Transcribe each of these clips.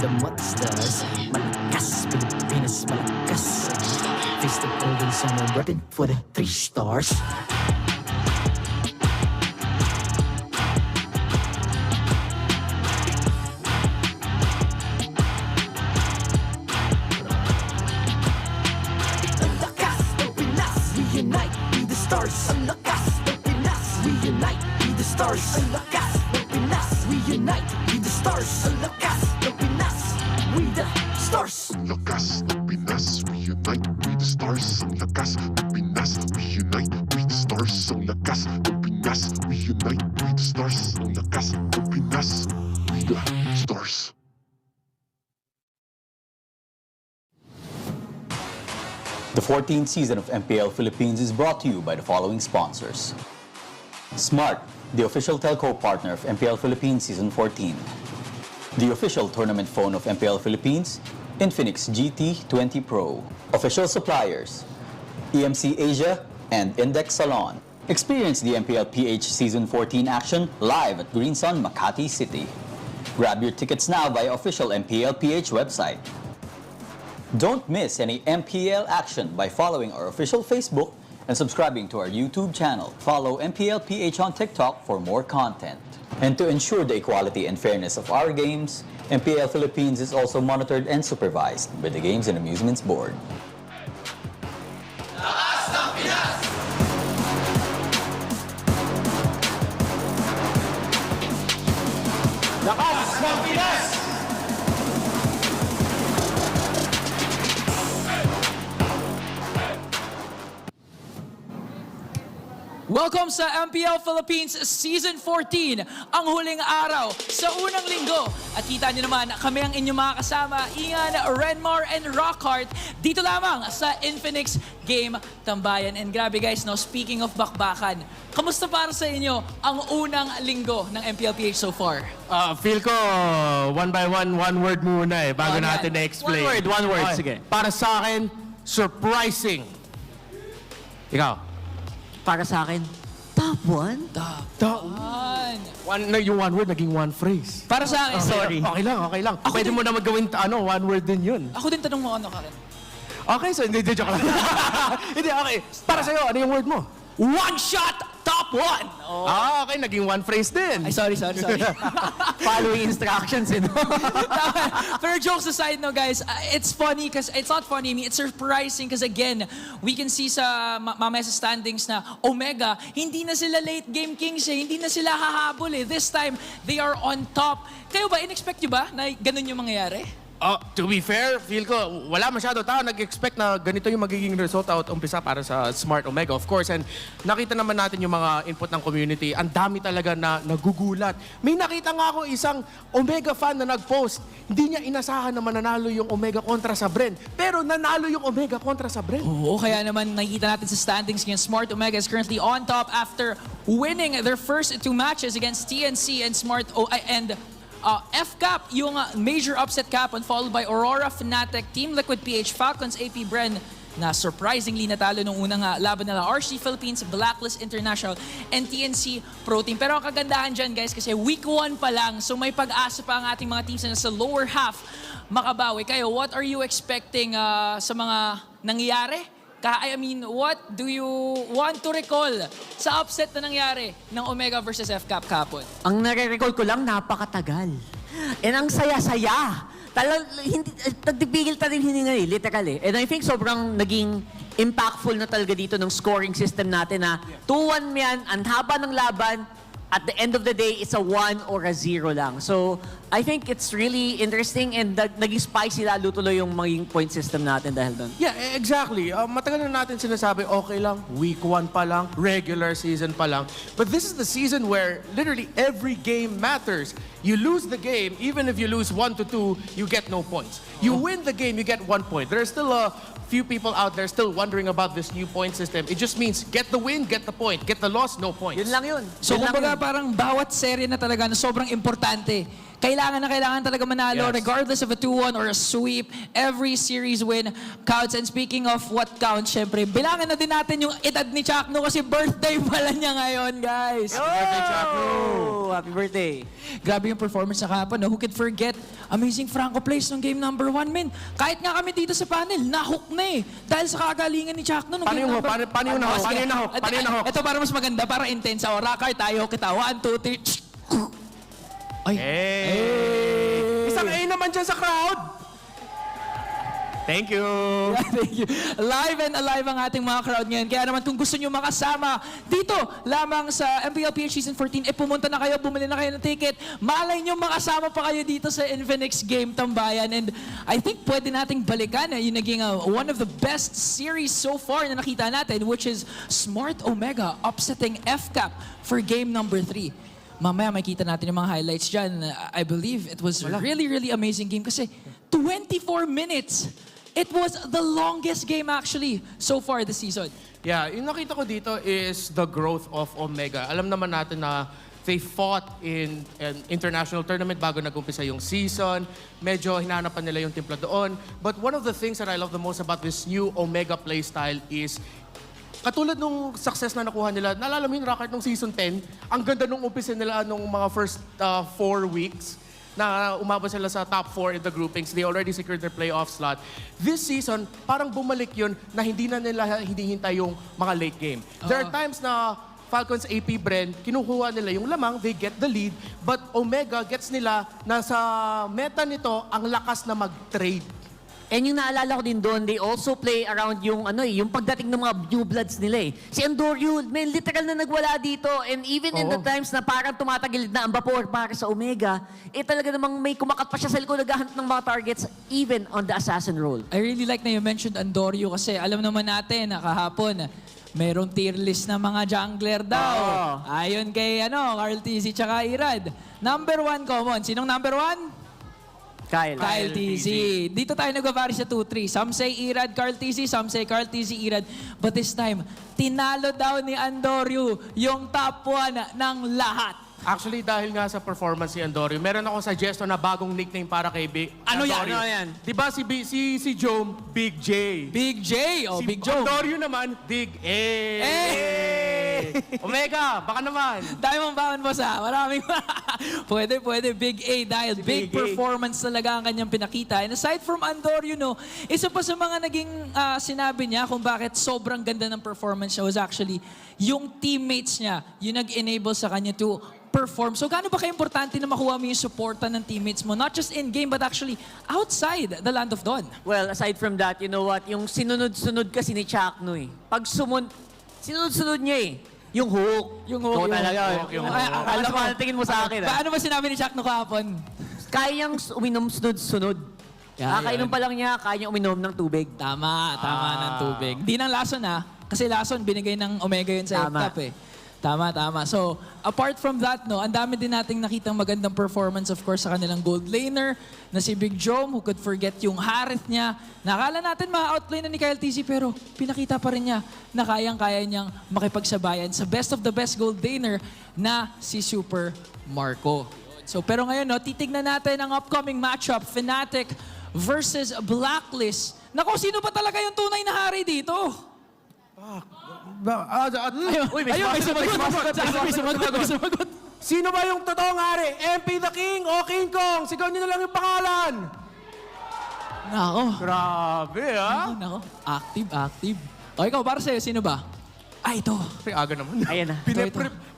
the monsters. Malakas, Pilipinas, malakas. Face the golden sun, I'm repping for the 3 stars. Ang lakas ng Pinas, reunite, be the stars. Ang lakas ng Pinas, reunite, be the stars. Ang lakas ng Pinas, we the stars. Ang lakas ng Pinas, reunite, we the stars. Ang lakas ng Pinas, reunite, we the stars. Ang lakas ng Pinas, reunite, we the stars. Ang lakas ng Pinas, we the stars. The 14th season of MPL Philippines is brought to you by the following sponsors. Smart, the official telco partner of MPL Philippines Season 14. The official tournament phone of MPL Philippines, Infinix GT20 Pro. Official suppliers, EMC Asia and Index Salon. Experience the MPL PH Season 14 action live at Green Sun, Makati City. Grab your tickets now via official MPL PH website. Don't miss any MPL action by following our official Facebook and subscribing to our YouTube channel. Follow MPL PH on TikTok for more content. And to ensure the equality and fairness of our games, MPL Philippines is also monitored and supervised by the Games and Amusements Board. Lakas ng Pinas! Lakas ng Pinas! Welcome sa MPL Philippines Season 14, ang huling araw sa unang linggo. At kita nyo naman, kami ang inyong mga kasama, Ian, Renmar, and Rockhart, dito lamang sa Infinix Game Tambayan. And grabe guys, no, speaking of bakbakan, kamusta para sa inyo ang unang linggo ng MPLPH so far? Feel ko, one by one word muna bago natin na-explain. One word, sige. Para sa akin, surprising. Ikaw? Para sa akin, top 1? Top 1. Yung one word, naging one phrase. Para sa akin, sorry. Okay lang. Pwede mo na magawin, one word din yun. Ako din tanong mo ano, Karen. Okay, so hindi, joke lang. Hindi, okay. Para sa'yo, ano yung word mo? One shot, top 1! Oh. Okay, naging one phrase din. Ay, sorry. Following instructions, Pero jokes aside, no, guys, it's funny because it's not funny. I mean, it's surprising because again, we can see sa mamaya sa standings na Omega, hindi na sila late game kings hindi na sila hahabol This time, they are on top. Kayo ba, in-expect nyo ba na ganun yung mangyayari? To be fair, feel ko, wala masyado tao nag-expect na ganito yung magiging result out umpisa para sa Smart Omega, of course. And nakita naman natin yung mga input ng community. Ang dami talaga na nagugulat. May nakita nga ako isang Omega fan na nag-post. Hindi niya inasahan na mananalo yung Omega kontra sa Bren. Pero nanalo yung Omega kontra sa Bren. Oo, kaya naman nakikita natin sa standings ngayon, Smart Omega is currently on top after winning their first 2 matches against TNC and FCAP, yung major upset Capon, followed by Aurora, Fnatic, Team Liquid PH, Falcons, AP Bren, na surprisingly natalo nung unang laban nila, RC Philippines, Blacklist International, and TNC Pro Team. Pero ang kagandahan dyan, guys, kasi week 1 pa lang, so may pag-asa pa ang ating mga teams na sa lower half makabawi. Kayo, what are you expecting sa mga nangyayari? I mean, what do you want to recall sa upset na nangyari ng Omega versus FCAP kapon? Ang nare-recall ko lang, napakatagal. And ang saya-saya. Nagpipigil tayo hininga literal And I think sobrang naging impactful na talaga dito ng scoring system natin na 2-1 yan, ang haba ng laban, at the end of the day, it's a 1 or a 0 lang. So, I think it's really interesting and naging spicy lalo tuloy yung maging point system natin dahil doon. Yeah, exactly. Matagal na natin sinasabi, okay lang, week 1 pa lang, regular season pa lang. But this is the season where literally every game matters. You lose the game, even if you lose 1-2, you get no points. You win the game, you get 1 point. There are still a few people out there still wondering about this new point system. It just means get the win, get the point. Get the loss, no points. Yun lang yun. So, kumbaga parang bawat serye na talaga na sobrang importante. Kailangan talaga manalo regardless of a 2-1 or a sweep. Every series win counts. And speaking of what counts, syempre, bilangan na din natin yung edad ni Chakno kasi birthday pala niya ngayon, guys. Oh! Happy birthday. Grabe yung performance sa kahapon. No? Who could forget amazing Franco plays ng game number 1, men. Kahit nga kami dito sa panel, nahook na eh. Dahil sa kagalingan ni Chuck no, Paano yung hook? Paano yung nahook? Paano yung nahook? Paano yung nahook? Ito para mas maganda, para intense. O, Rocker, tayo kita. 1, 2, 3. Ay. Hey! Isang A naman dyan sa crowd. Thank you. Thank you. Live and alive ang ating mga crowd ngayon. Kaya naman kung gusto nyo makasama dito lamang sa MPL PH Season 14, pumunta na kayo, bumili na kayo ng ticket. Malay nyo makasama pa kayo dito sa Infinix Game Tambayan. And I think pwede nating balikan yung naging one of the best series so far na nakita natin, which is Smart Omega upsetting FCAP for game number 3. Mamaya makita natin yung mga highlights dyan. I believe it was really, really amazing game kasi 24 minutes. It was the longest game actually so far this season. Yeah, yung nakita ko dito is the growth of Omega. Alam naman natin na they fought in an international tournament bago nag-umpisa yung season. Medyo hinahanapan nila yung timpla doon. But one of the things that I love the most about this new Omega playstyle is katulad nung success na nakuha nila, naalala mo yung Rocket nung season 10, ang ganda nung umpisa nila nung mga first 4 weeks na umabot sila sa top 4 in the groupings. They already secured their playoff slot. This season, parang bumalik yun na hindi na nila hinihintay yung mga late game. There are times na Falcons AP Bren, kinukuha nila yung lamang, they get the lead, but Omega gets nila na sa meta nito ang lakas na mag-trade. And yung naalala ko din doon, they also play around yung yung pagdating ng mga new bloods nila eh. Si Andorio, may literal na nagwala dito. And even in the times na parang tumatagilid na ang vapor para sa Omega, talaga namang may kumakat pa siya sa likod, naghahanap ng mga targets even on the assassin role. I really like na you mentioned Andorio kasi alam naman natin na kahapon, merong tier list na mga jungler daw. Ayon kay Carl TZ tsaka Irad. Number 1 common. Sinong number 1? Kyle TZ. Dito tayo nag-vary sa 2-3. Some say Irad, Carl TZ. Some say Carl TZ, Irad. But this time, tinalo daw ni Andorio yung top 1 ng lahat. Actually, dahil nga sa performance ni Andorio, meron akong suggestion na bagong nickname para kay Ano yan? Andorio. Ano yan? Diba si Jome, Big J. Big J. Oh, Si Big Joe. Andorio naman, Big A. Omega, baka naman. Dahil mong baon mo sa maraming pwede. Big A dahil big performance talaga ang kanyang pinakita. And aside from Andorio, isa pa sa mga naging sinabi niya kung bakit sobrang ganda ng performance niya was actually yung teammates niya, yung nag-enable sa kanya to perform. So gaano ba ka-importante na makuha mo yung suporta ng teammates mo? Not just in-game, but actually outside the Land of Dawn. Well, aside from that, you know what? Yung sinunod-sunod kasi ni Chuck Pag sinunod-sunod niya eh. Yung hook. Yung hook. Ito talaga. Yung hook. Alam mo, tingin mo sa akin. Paano ba sinabi ni Chuck kahapon? Kayang uminom sunod-sunod. Kakainom pa lang niya, kaya niya uminom ng tubig. Tama ng tubig. Di ng lason kasi lason binigay ng Omega yun sa FCAP eh. Tama. So, apart from that, ang dami din nating nakitang magandang performance, of course, sa kanilang gold laner na si Big Jome, who could forget yung Harith niya. Nakala natin ma-outplay na ni Kyle TZ, pero pinakita pa rin niya na kayang-kaya niyang makipagsabayan sa best of the best gold laner na si Super Marco. So, pero ngayon, titignan natin ang upcoming matchup, Fnatic versus Blacklist. Nako, sino ba talaga yung tunay na hari dito? May sumagot. Sino ba yung totoong hari? MP the King o King Kong? Sigaw niyo na lang yung pangalan. Nako. Grabe, ha? Nako. Active. O ikaw, para sa'yo, sino ba? Ito. Aga naman. Ayan na.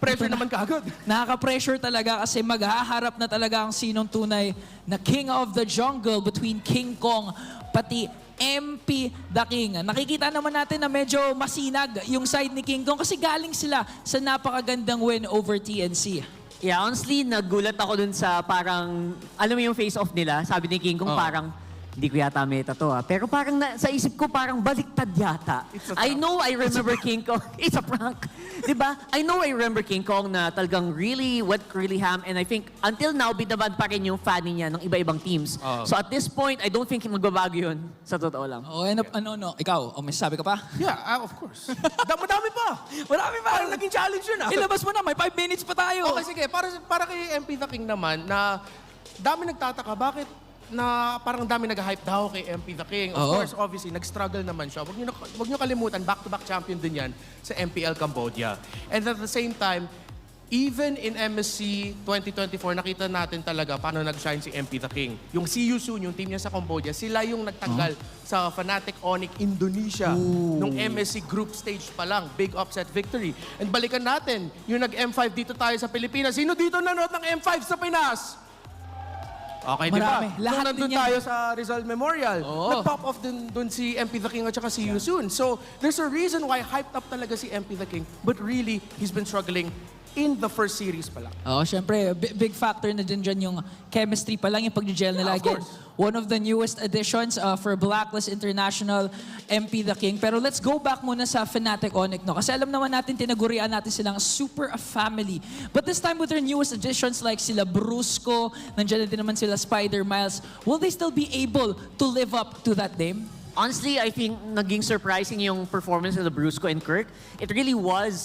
Pressure naman kaagad. Nakaka-pressure talaga kasi maghaharap na talaga ang sinong tunay na King of the Jungle between King Kong pati MP the King. Nakikita naman natin na medyo masinag yung side ni King Kong kasi galing sila sa napakagandang win over TNC. Yeah, honestly, nagulat ako dun sa parang, alam mo yung face-off nila? Sabi ni King Kong parang, hindi ko yata meta to pero parang sa isip ko parang baliktad yata. I know I remember King Kong. It's a prank. Diba? I know I remember King Kong na talagang really went really ham and I think until now binabad pa rin yung fan niya ng iba-ibang teams. So at this point, I don't think magbabago yun. Sa totoo lang. Ikaw, may sabi ka pa? Yeah, of course. Madami pa. Marami pa. Parang naging challenge yun, Ilabas mo na, may 5 minutes pa tayo. Okay, sige. Para kay MP the King naman, na dami nagtataka, bakit na parang dami nag-hype daw kay MP the King. Of course, obviously, nag-struggle naman siya. Wag niyo kalimutan, back-to-back champion din yan sa MPL Cambodia. And at the same time, even in MSC 2024, nakita natin talaga paano nag-shine si MP the King. Yung See You Soon, yung team niya sa Cambodia, sila yung nagtanggal sa Fnatic Onyx Indonesia nung MSC group stage pa lang. Big upset victory. And balikan natin, yung nag-M5 dito tayo sa Pilipinas. Sino dito nanood ng M5 sa Pinas? Okay, di ba? Marami. Lahat Nandun din yan. tayo sa Rizal Memorial. Nag-pop off dun si MP the King at saka See You Soon. So, there's a reason why hyped up talaga si MP the King. But really, he's been struggling in the first series pa lang. Oo, syempre, big factor na dyan yung chemistry pa lang, yung pag-gel nila. Of Again, course. one of the newest additions for Blacklist International, MP the King. Pero let's go back muna sa Fnatic Onyx, no? Kasi alam naman natin, tinagurian natin silang super a family. But this time with their newest additions like sila Brusco, nandiyan na din naman sila Spider Miles, will they still be able to live up to that name? Honestly, I think naging surprising yung performance of the Brusco and Kirk. It really was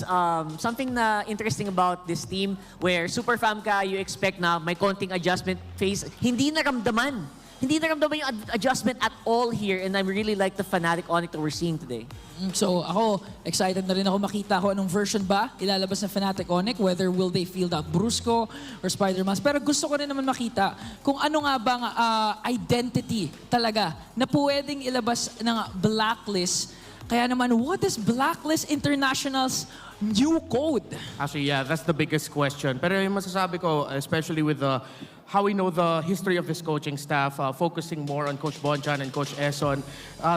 something na interesting about this team where super fam ka, you expect na may konting adjustment phase. Hindi naramdaman. Hindi naramdaman yung adjustment at all here, and I really like the Fnatic Onyx that we're seeing today. So ako, excited na rin ako makita ko anong version ba ilalabas ng Fnatic Onyx, whether will they field out Brusco or Spider-Man. Pero gusto ko rin naman makita kung ano nga bang identity talaga na pwedeng ilabas ng Blacklist. Kaya naman, what is Blacklist International's new code? Actually, yeah, that's the biggest question. Pero yung masasabi ko, especially with how we know the history of this coaching staff, focusing more on Coach Bonchan and Coach Eson,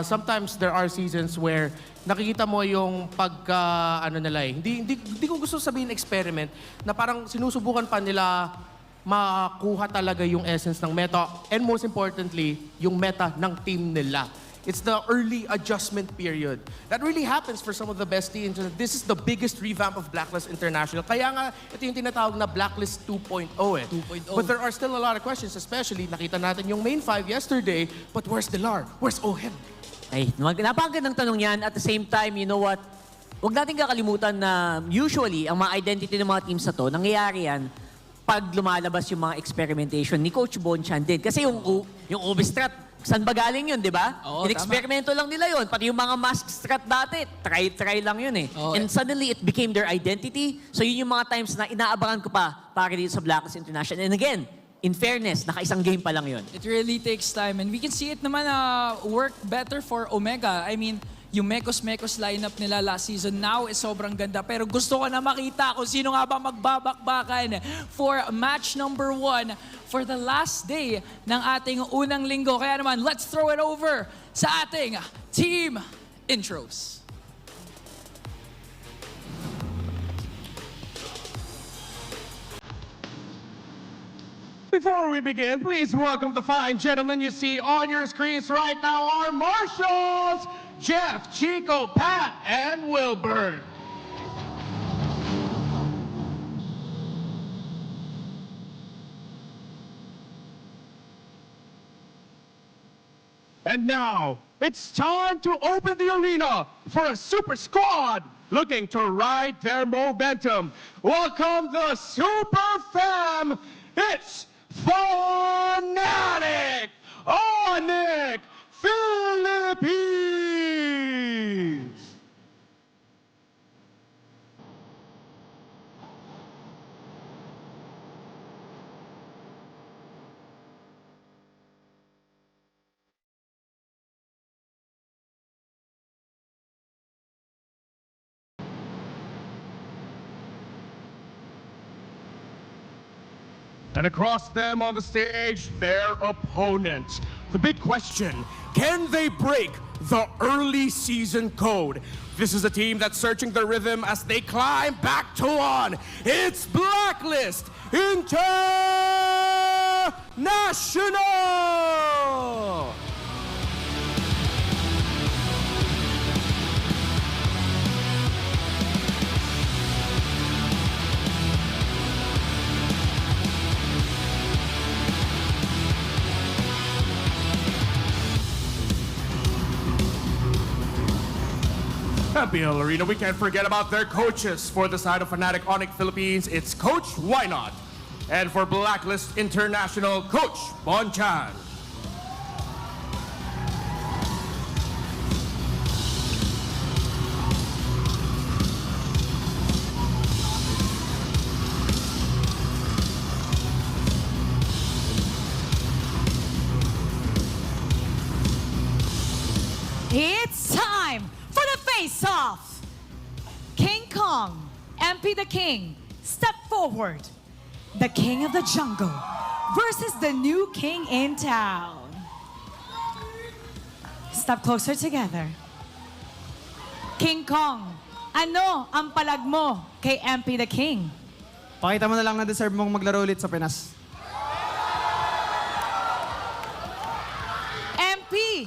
sometimes there are seasons where nakikita mo yung ano nila eh. Hindi ko gusto sabihin experiment, na parang sinusubukan pa nila makuha talaga yung essence ng meta, and most importantly, yung meta ng team nila. It's the early adjustment period. That really happens for some of the best teams. This is the biggest revamp of Blacklist International. Kaya nga, ito yung tinatawag na Blacklist 2.0 eh. 2.0. But there are still a lot of questions, especially nakita natin yung main five yesterday, but where's Delar? Where's Ohen? Ay, napakagandang tanong yan. At the same time, you know what? Huwag natin kakalimutan na usually, ang mga identity ng mga teams na to, nangyayari yan pag lumalabas yung mga experimentation ni Coach Bonchan din. Kasi yung Obistrat, saan ba galing yun, di ba? Oo, In-eksperimento lang nila yun. Pati yung mga mask strat dati, try lang yun eh. Oo, And suddenly, it became their identity. So yun yung mga times na inaabangan ko pa para dito sa Blacklist International. And again, in fairness, naka-isang game pa lang yun. It really takes time, and we can see it naman work better for Omega. I mean, yung Mekos lineup nila last season now is sobrang ganda. Pero gusto ko na makita kung sino nga ba magbabakbakan for match number 1 for the last day ng ating unang linggo. Kaya naman, let's throw it over sa ating team intros. Before we begin, please welcome the fine gentlemen you see on your screens right now, our marshals, Jeff, Chico, Pat, and Wilbur. And now, it's time to open the arena for a super squad looking to ride their momentum. Welcome the Super Fam. It's Fnatic Onyx Philippines. And across them on the stage, their opponents. The big question, can they break the early season code? This is a team that's searching their rhythm as they climb back to one. It's Blacklist International! MPL Arena, we can't forget about their coaches. For the side of Fnatic Onyx Philippines, it's Coach Wynot. And for Blacklist International, Coach Bonchan. It's time for the face-off. King Kong, MP the King, step forward. The king of the jungle versus the new king in town. Step closer together. King Kong, ano ang palag mo kay MP the King? Pakita mo na lang na deserve mong maglaro ulit sa Pinas. MP,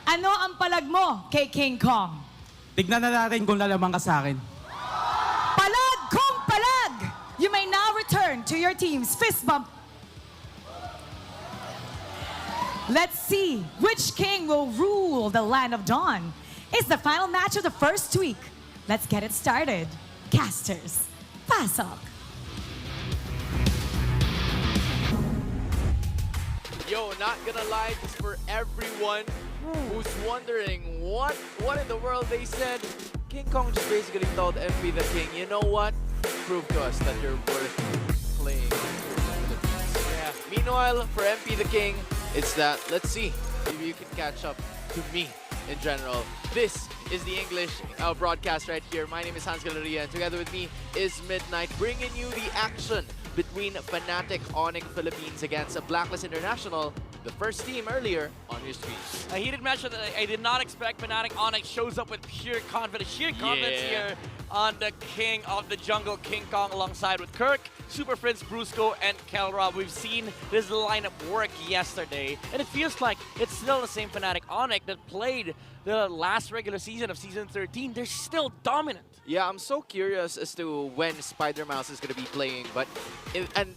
ano ang palag mo kay King Kong? Tignan na natin kung lalaman ka sa akin. Palag kung palag! You may now return to your team's fist bump. Let's see which king will rule the land of dawn. It's the final match of the first week. Let's get it started. Casters, pasok. Yo, not gonna lie, just for everyone who's wondering what in the world they said, King Kong just basically told MP the King, you know what? Prove to us that you're worth playing. Yeah. Meanwhile, for MP the King, it's that, let's see if you can catch up to me in general. This is the English broadcast right here. My name is Hans Galeria, and together with me is Midnight, bringing you the action between Fnatic Onyx Philippines against Blacklist International, the first team earlier on your streams. A heated match that I did not expect. Fnatic Onyx shows up with sheer confidence here on the king of the jungle, King Kong, alongside with Kirk, Super Prince, Brusco, and Kelra. We've seen this lineup work yesterday, and it feels like it's still the same Fnatic Onyx that played the last regular season of Season 13. They're still dominant. Yeah, I'm so curious as to when Spider-Mouse is going to be playing, but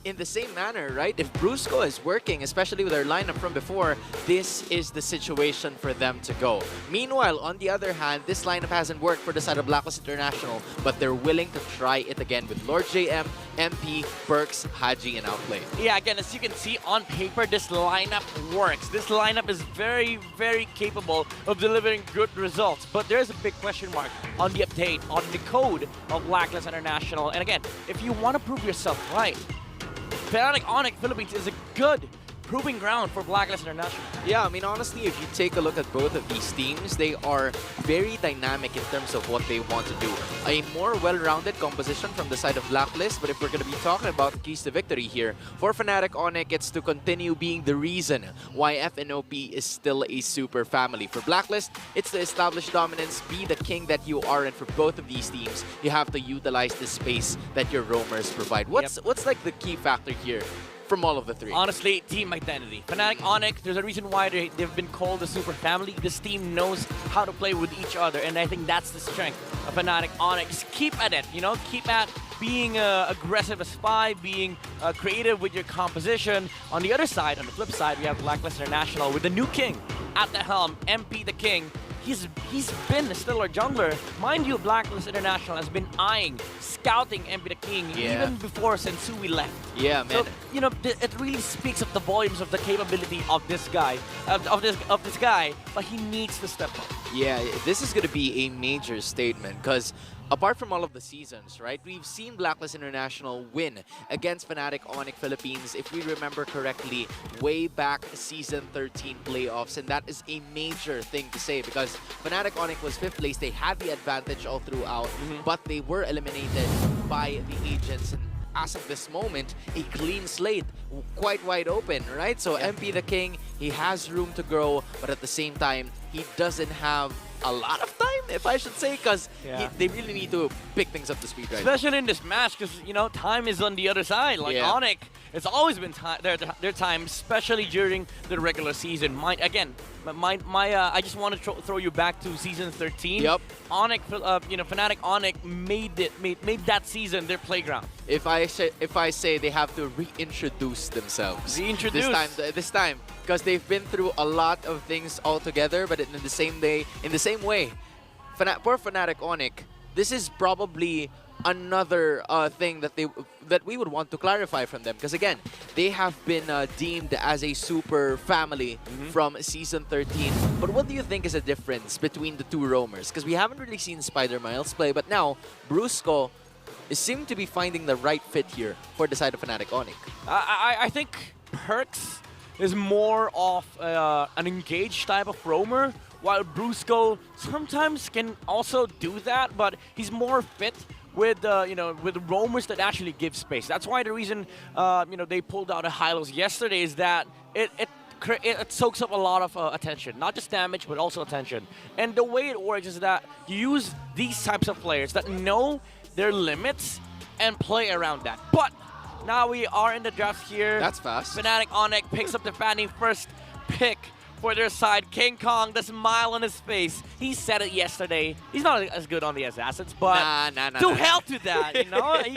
in the same manner, right? If Brusco is working, especially with their lineup from before, this is the situation for them to go. Meanwhile, on the other hand, this lineup hasn't worked for the side of Blacklist International, but they're willing to try it again with Lord JM, MP, Perks, Haji, and Outplay. Yeah, again, as you can see on paper, this lineup works. This lineup is very, very capable of delivering good results, but there's a big question mark on the update, on the code of Blacklist International. And again, if you want to prove yourself right, Fnatic Onyx Philippines is a good proving ground for Blacklist International. Yeah, I mean, honestly, if you take a look at both of these teams, they are very dynamic in terms of what they want to do. A more well-rounded composition from the side of Blacklist, but if we're going to be talking about the keys to victory here, for Fnatic Onyx, it's to continue being the reason why FNOP is still a super family. For Blacklist, it's to establish dominance, be the king that you are, and for both of these teams, you have to utilize the space that your roamers provide. What's like the key factor here from all of the three? Honestly, team identity. Fnatic Onyx, there's a reason why they've been called the super family. This team knows how to play with each other, and I think that's the strength of Fnatic Onyx. Keep at it, you know, keep at being aggressive as Spy, being creative with your composition. On the other side, on the flip side, we have Blacklist International with the new king at the helm, MP the King. He's been still our jungler. Mind you, Blacklist International has been eyeing, scouting MP the King even before Sensui left. Yeah, man. So, you know, it really speaks of the volumes of the capability of this guy, of this guy, but he needs to step up. Yeah, this is going to be a major statement because apart from all of the seasons, right, we've seen Blacklist International win against Fnatic Onyx Philippines, if we remember correctly, way back Season 13 playoffs, and that is a major thing to say because Fnatic Onyx was 5th place. They had the advantage all throughout, but they were eliminated by the agents. And as of this moment, a clean slate, quite wide open, right? So MP the King, he has room to grow, but at the same time, he doesn't have a lot of time, if I should say, because they really need to pick things up to speed right Especially in this match, because, you know, time is on the other side. Like, Onyx, it's always been their time, especially during the regular season. I just want to throw you back to Season 13. Yep. Onyx, you know, Fnatic Onyx made that season their playground. If I say they have to reintroduce themselves. This time, because they've been through a lot of things all together, but in the same way, for Fnatic Onyx, this is probably another thing that we would want to clarify from them, because again, they have been deemed as a super family from Season 13. But what do you think is the difference between the two roamers? Because we haven't really seen Spider-Miles play, but now Brusco seems to be finding the right fit here for the side of Fnatic Onyx. I think Perks is more of an engaged type of roamer, while Brusco sometimes can also do that, but he's more fit with with roamers that actually give space. That's why the reason they pulled out a Hylos yesterday is that it soaks up a lot of attention, not just damage but also attention. And the way it works is that you use these types of players that know their limits and play around that. But now we are in the draft here. That's fast. Fnatic Onyx picks up the Fanny first pick for their side. King Kong, the smile on his face. He said it yesterday. He's not as good on the assassins, but to hell to that,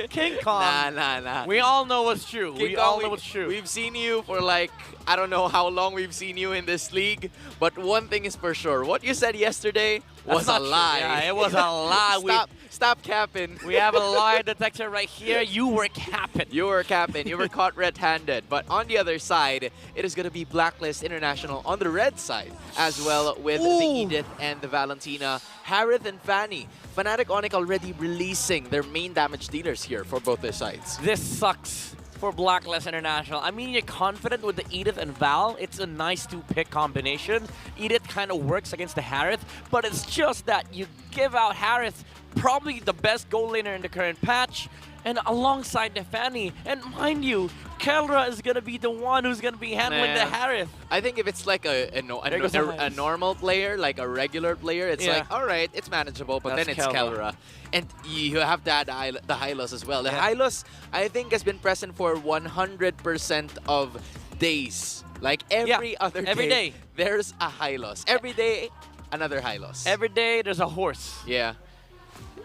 King Kong. Nah. We all know what's true. King We Kong, all know what's true. We've seen you for like, I don't know how long we've seen you in this league, but one thing is for sure. What you said yesterday was a lie. Yeah, it was a lie. Stop capping. We have a lie detector right here. You were capping. You were capping. You were caught red-handed. But on the other side, it is going to be Blacklist International on the red side as well with the Edith and the Valentina. Harith and Fanny. Fnatic Onyx already releasing their main damage dealers here for both their sides. This sucks for Blacklist International. I mean, you're confident with the Edith and Val. It's a nice two-pick combination. Edith kind of works against the Harith, but it's just that you give out Harith, probably the best goal laner in the current patch, and alongside the Fanny. And mind you, Kelra is going to be the one who's going to be handling the Harith. I think if it's like a normal player, like a regular player, it's like, all right, it's manageable, but then it's Kelra. And you have that the Hylos as well. The Hylos, I think, has been present for 100% of days. Like every other day, there's a Hylos. Every day, another Hylos. Every day, there's a horse. Yeah.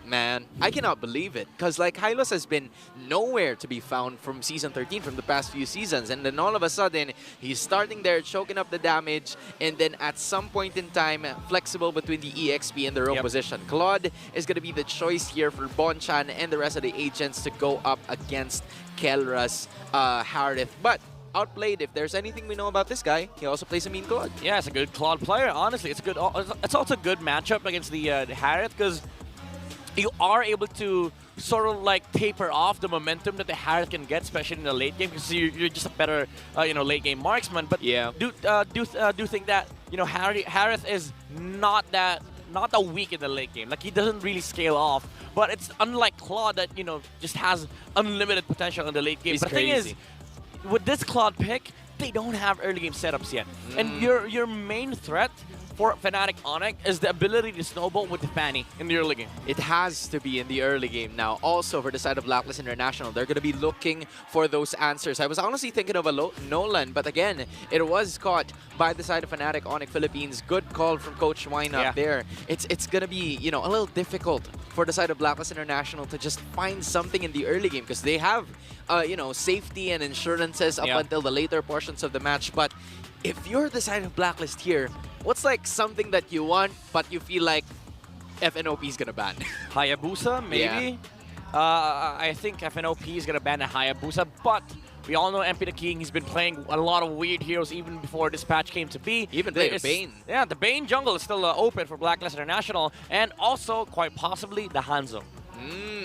Man, I cannot believe it. Because like Hylos has been nowhere to be found from Season 13, from the past few seasons. And then all of a sudden, he's starting there, choking up the damage. And then at some point in time, flexible between the EXP and their own position. Claude is going to be the choice here for Bonchan and the rest of the agents to go up against Kelra's Harith. But outplayed, if there's anything we know about this guy, he also plays a mean Claude. Yeah, it's a good Claude player. Honestly, it's good. It's also a good matchup against the Harith because you are able to sort of like taper off the momentum that the Harith can get, especially in the late game, because you're just a better, late game marksman. But do think that Harith is not that weak in the late game. Like he doesn't really scale off. But it's unlike Claude that just has unlimited potential in the late game. He's but the thing is, with this Claude pick, they don't have early game setups yet, and your main threat for Fnatic Onyx is the ability to snowball with the Fanny in the early game. It has to be in the early game now. Also, for the side of Blacklist International, they're going to be looking for those answers. I was honestly thinking of a Nolan, but again, it was caught by the side of Fnatic Onyx Philippines. Good call from Coach Wine up there. It's going to be, a little difficult for the side of Blacklist International to just find something in the early game because they have, safety and insurances up until the later portions of the match. But if you're the side of Blacklist here, what's like something that you want but you feel like FNOP is gonna ban? Hayabusa, maybe? I think FNOP is gonna ban a Hayabusa, but we all know MP the King, he's been playing a lot of weird heroes even before this patch came to be. Even played Bane. Yeah, the Bane jungle is still open for Blacklist International, and also, quite possibly, the Hanzo.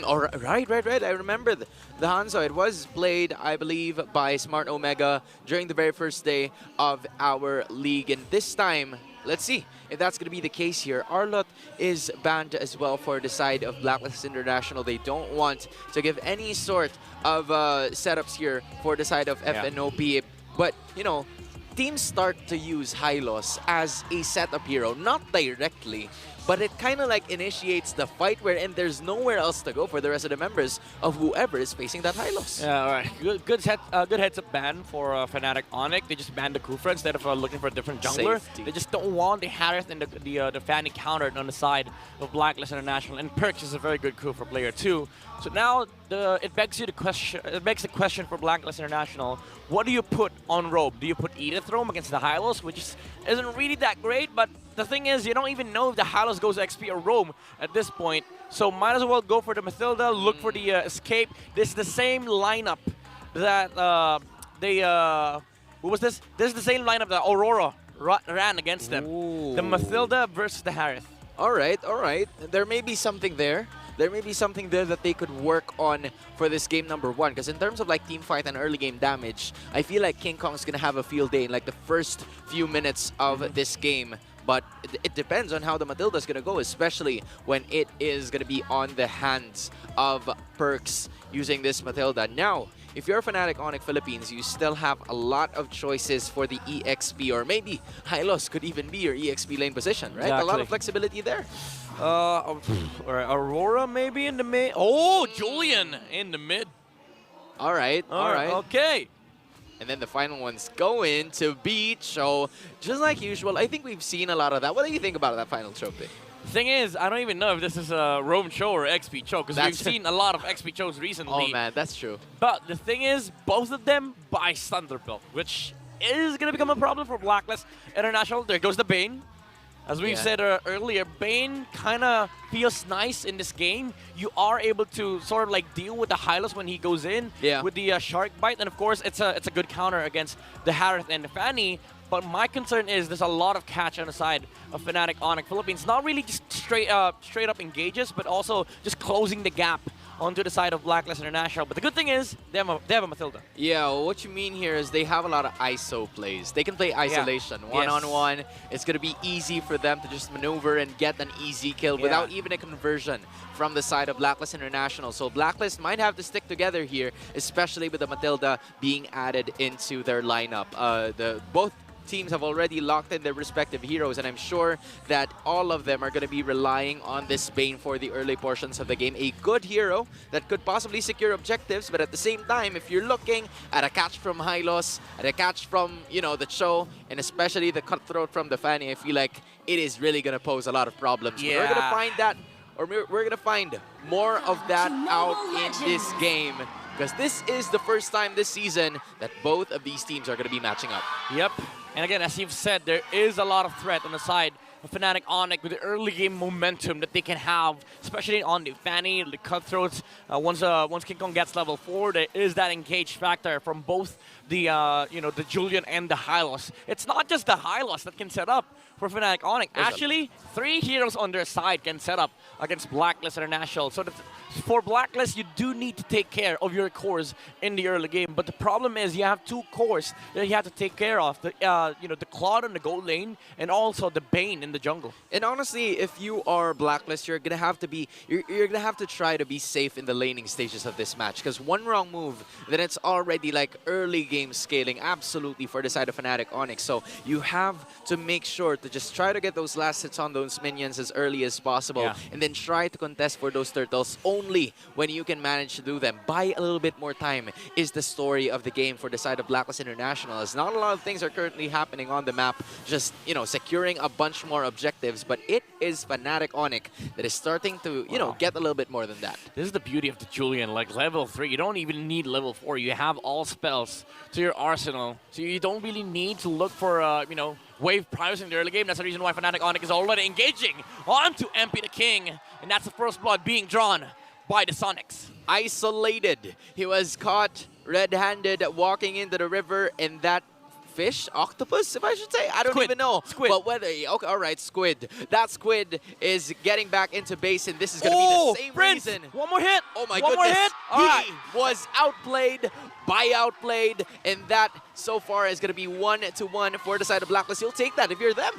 Right. I remember the Hanzo. It was played, I believe, by Smart Omega during the very first day of our league. And this time, let's see if that's going to be the case here. Arlott is banned as well for the side of Blacklist International. They don't want to give any sort of setups here for the side of FNOP. But, teams start to use Hylos as a setup hero, not directly, but it kind of like initiates the fight wherein there's nowhere else to go for the rest of the members of whoever is facing that Hylos. Yeah, all right. Good heads-up ban for Fnatic Onyx. They just banned the Kufra instead of looking for a different jungler. Safety. They just don't want the Harith and the Fanny countered on the side of Blacklist International. And Perks is a very good Kufra player too. So now it begs the question for Blacklist International. What do you put on Robe? Do you put Edith Rome against the Hylos, which isn't really that great, but the thing is, you don't even know if the Hylos goes XP or Rome at this point. So might as well go for the Mathilda, look for the escape. This is the same lineup that who was this? This is the same lineup that Aurora ran against them. Ooh. The Mathilda versus the Harith. All right. There may be something there. There may be something there that they could work on for this game number 1. Because in terms of like team fight and early game damage, I feel like King Kong's going to have a field day in like the first few minutes of this game. but it depends on how the Matilda's going to go, especially when it is going to be on the hands of Perks using this Matilda. Now, if you're Fnatic Onyx Philippines, you still have a lot of choices for the EXP, or maybe Hylos could even be your EXP lane position, right? A lot of flexibility there. Or Aurora maybe in the mid. Oh, Julian in the mid. All right. Okay. And then the final one's going to Beach. So just like usual, I think we've seen a lot of that. What do you think about that final trophy? Thing is, I don't even know if this is a Rome show or XP show, because we've seen a lot of XP shows recently. Oh man, that's true. But the thing is, both of them buy Thunderbolt, which is going to become a problem for Blacklist International. There goes the Bane. As we've said earlier, Bane kind of feels nice in this game. You are able to sort of like deal with the Hylos when he goes in with the Shark Bite. And of course, it's a good counter against the Harith and the Fanny. But my concern is there's a lot of catch on the side of Fnatic Onyx Philippines. Not really just straight up engages, but also just closing the gap onto the side of Blacklist International. But the good thing is they have a Matilda. Yeah, well, what you mean here is they have a lot of ISO plays. They can play isolation, one-on-one. It's going to be easy for them to just maneuver and get an easy kill without even a conversion from the side of Blacklist International. So Blacklist might have to stick together here, especially with the Matilda being added into their lineup. Both teams have already locked in their respective heroes, and I'm sure that all of them are going to be relying on this Bane for the early portions of the game. A good hero that could possibly secure objectives, but at the same time, if you're looking at a catch from Hylos, at a catch from, the Cho, and especially the cutthroat from the Fanny, I feel like it is really going to pose a lot of problems. Yeah. We're going to find that, or we're going to find more of that out in this game, because this is the first time this season that both of these teams are going to be matching up. Yep. And again, as you've said, there is a lot of threat on the side of Fnatic Onyx with the early game momentum that they can have, especially on the Fanny, the Cutthroats. Once King Kong gets level 4, there is that engaged factor from both the the Julian and the Hylos. It's not just the Hylos that can set up for Fnatic Onyx. Actually, 3 heroes on their side can set up against Blacklist International. So for Blacklist, you do need to take care of your cores in the early game. But the problem is you have 2 cores that you have to take care of. The the Claude in the gold lane and also the Bane in the jungle. And honestly, if you are Blacklist, you're gonna have to try to be safe in the laning stages of this match. Because one wrong move, then it's already like early game scaling absolutely for the side of Fnatic Onyx. So you have to make sure to just try to get those last hits on those minions as early as possible, and then try to contest for those turtles only when you can manage to do them. Buy a little bit more time is the story of the game for the side of Blacklist International, as not a lot of things are currently happening on the map, just securing a bunch more objectives, but it is Fnatic Onyx that is starting to get a little bit more than that. This is the beauty of the Julian, like level 3, you don't even need level 4, you have all spells to your arsenal, so you don't really need to look for wave priors in the early game. That's the reason why Fnatic Onyx is already engaging onto MP the King, and that's the first blood being drawn by the Sonics. Isolated. He was caught red-handed walking into the river, and that fish, octopus, if I should say, I don't even know. Squid. But whether, okay, all right, squid. That squid is getting back into base, and this is going to be the same reason. One more hit. Oh my One goodness. more hit. He was outplayed by outplayed, and that so far is going to be 1-1 for the side of Blacklist. You'll take that if you're them.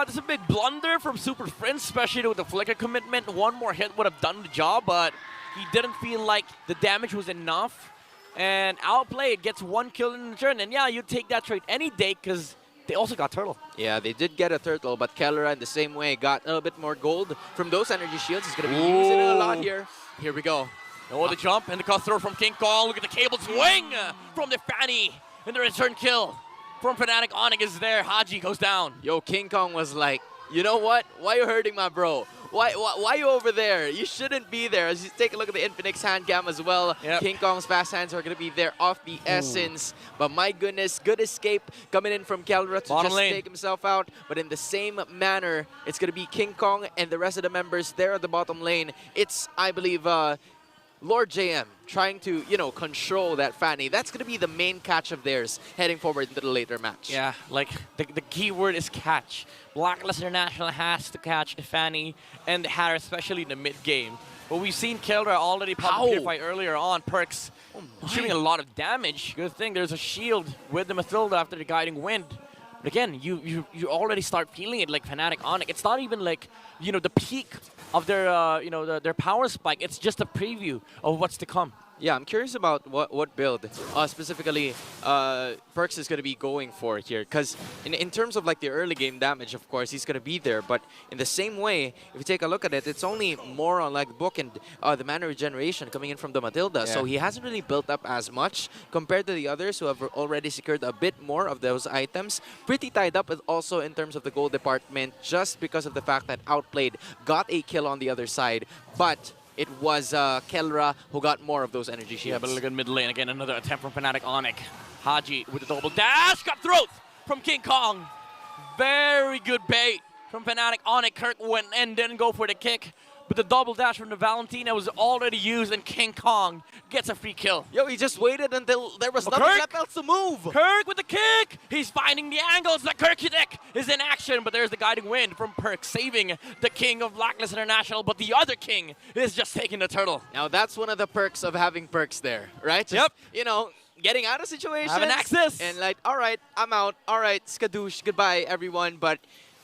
There's a big blunder from Super Prince, especially with the flicker commitment. One more hit would have done the job, but he didn't feel like the damage was enough. And outplayed, gets 1 kill in the turn. And yeah, you take that trade any day because they also got Turtle. Yeah, they did get a Turtle, but Kellera in the same way got a little bit more gold from those energy shields. He's going to be using it a lot here. Here we go. Oh, the jump and the cutthroat from King Kong. Look at the cable swing from the Fanny. And the return kill from Fnatic Onyx is there. Haji goes down. Yo, King Kong was like, you know what? Why are you hurting my bro? Why are you over there? You shouldn't be there. As you take a look at the Infinix hand cam as well, King Kong's fast hands are going to be there off the essence. But my goodness, good escape coming in from Kellera to just take himself out. But in the same manner, it's going to be King Kong and the rest of the members there at the bottom lane. It's, I believe, Lord JM trying to, control that Fanny. That's going to be the main catch of theirs heading forward into the later match. Yeah, like the key word is catch. Blacklist International has to catch the Fanny and the Harris, especially in the mid-game. But we've seen Kellera already pop Purify earlier on. Perks shooting a lot of damage. Good thing there's a shield with the Matilda after the Guiding Wind. But again, you already start feeling it like Fnatic Onyx. It's not even like, you know, the peak of their, you know, their power spike. It's just a preview of what's to come. Yeah, I'm curious about what build specifically Perkz is going to be going for here. Because in terms of like the early game damage, of course, he's going to be there. But in the same way, if you take a look at it, it's only more on like the book and the mana regeneration coming in from the Matilda. Yeah. So he hasn't really built up as much compared to the others who have already secured a bit more of those items. Pretty tied up also in terms of the gold department just because of the fact that Outplayed got a kill on the other side. But it was Kelra who got more of those energy shields. Yeah, but look at mid lane. Again, another attempt from Fnatic Onyx. Haji with the double dash. Got throat from King Kong. Very good bait from Fnatic Onyx. Kirk went and didn't go for the kick. But the double dash from the Valentina was already used, and King Kong gets a free kill. Yo, he just waited until there was nothing left else to move. Kirk with the kick. He's finding the angles. The Kirkudek is in action, but there's the guiding wind from Perk, saving the king of Blacklist International. But the other king is just taking the turtle. Now, that's one of the perks of having Perks there, right? Just, you know, getting out of situations. Have an access. And like, all right, I'm out. All right, skadoosh, goodbye, everyone. But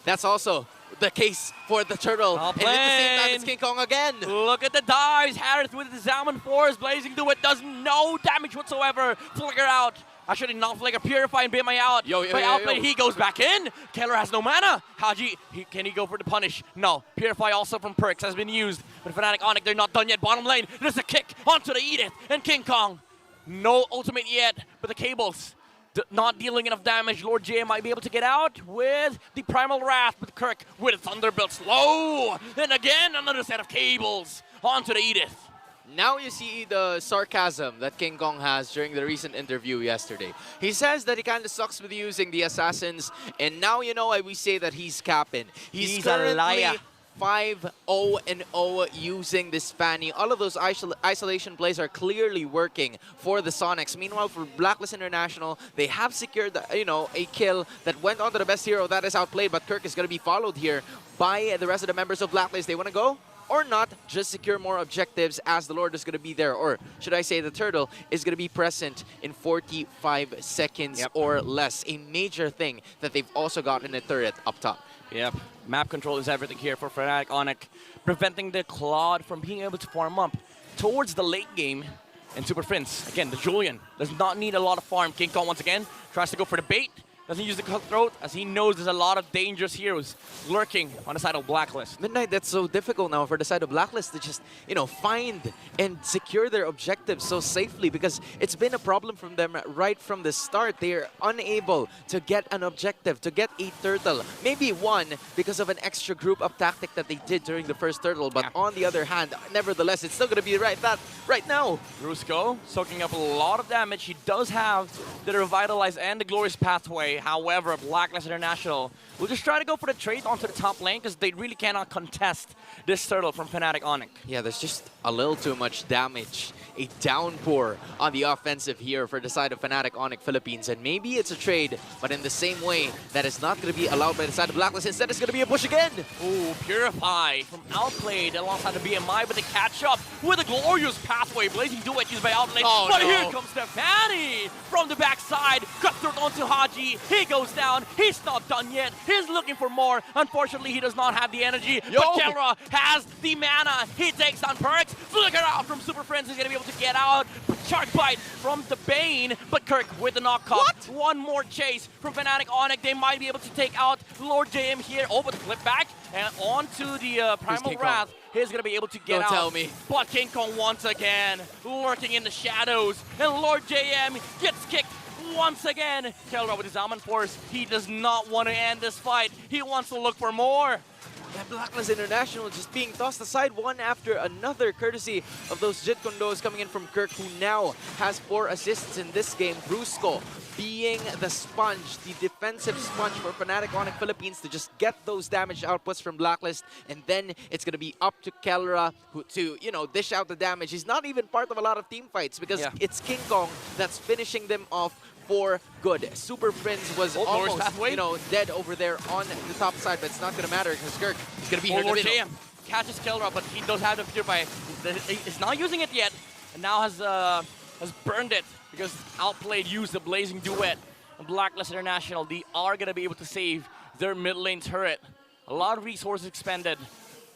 that's also the case for the turtle. And at the same time, it's King Kong again. Look at the dives. Harris with the Salmon Force. Blazing Duet does no damage whatsoever. Flicker out. Actually, not Flicker. Purify and Bimay out. By Outplay, he goes back in. Keller has no mana. Haji, can he go for the punish? No. Purify also from Perks has been used. But Fnatic Onyx, they're not done yet. Bottom lane, there's a kick onto the Edith. And King Kong. No ultimate yet, but the cables not dealing enough damage. Lord J might be able to get out with the Primal Wrath, but Kirk with Thunderbolt slow. Then again, another set of cables onto the Edith. Now you see the sarcasm that King Kong has during the recent interview yesterday. He says that he kind of sucks with using the assassins, and now you know why we say that he's capping. He's currently a liar. 5-0-0 using this Fanny. All of those isolation plays are clearly working for the Sonics. Meanwhile, for Blacklist International, they have secured, you know, a kill that went on to the best hero. That is Outplayed, but Kirk is going to be followed here by the rest of the members of Blacklist. They want to go or not, just secure more objectives as the Lord is going to be there. Or should I say the Turtle is going to be present in 45 seconds or less. A major thing that they've also got in the turret up top. Yep, map control is everything here for Fnatic Onyx, preventing the Claude from being able to farm up towards the late game. And Super Prince, again, the Julian, does not need a lot of farm. King Kong once again tries to go for the bait. Doesn't use the cutthroat, as he knows there's a lot of dangerous heroes lurking on the side of Blacklist. Midnight, that's so difficult now for the side of Blacklist to just, you know, find and secure their objectives so safely, because it's been a problem from them right from the start. They're unable to get an objective, to get a turtle. Maybe one because of an extra group up tactic that they did during the first turtle, but on the other hand, nevertheless, it's still going to be right now. Rusko soaking up a lot of damage. He does have the Revitalize and the Glorious Pathway. However, Blacklist International will just try to go for the trade onto the top lane because they really cannot contest this turtle from Fnatic Onyx. Yeah, there's just a little too much damage. A downpour on the offensive here for the side of Fnatic Onyx Philippines. And maybe it's a trade, but in the same way, that is not going to be allowed by the side of Blacklist. Instead, it's going to be a push again. Ooh, Purify from Outplayed alongside the BMI, but they catch up with a Glorious Pathway. Blazing Duet used by Outplayed. But here comes Stefani from the backside. Cutthroat onto Haji. He goes down. He's not done yet. He's looking for more. Unfortunately, he does not have the energy. But Kelra has the mana. He takes down Perks. Flicker out from Super Friends. He's going to be able to get out. Shark Bite from the Bane. But Kirk with the knock-off. One more chase from Fnatic Onyx. They might be able to take out Lord JM here. Oh, but flip back and onto the Primal Wrath. He's going to be able to get out. Don't tell me. But King Kong once again lurking in the shadows. And Lord JM gets kicked once again. Kelra with his Almond Force. He does not want to end this fight. He wants to look for more. Yeah, Blacklist International just being tossed aside one after another, courtesy of those Jit Condos coming in from Kirk, who now has 4 assists in this game. Brusco being the sponge, the defensive sponge for Fnatic Onyx Philippines to just get those damage outputs from Blacklist, and then it's going to be up to Kelra to, you know, dish out the damage. He's not even part of a lot of team fights because it's King Kong that's finishing them off for good. Super Prince was almost, you know, dead over there on the top side, but it's not going to matter because Kirk is going to be here in the middle. Catches Kelra, but he does have the Purify. He's not using it yet, and now has burned it because Outplayed used the Blazing Duet Blacklist International, they are going to be able to save their mid lane turret. A lot of resources expended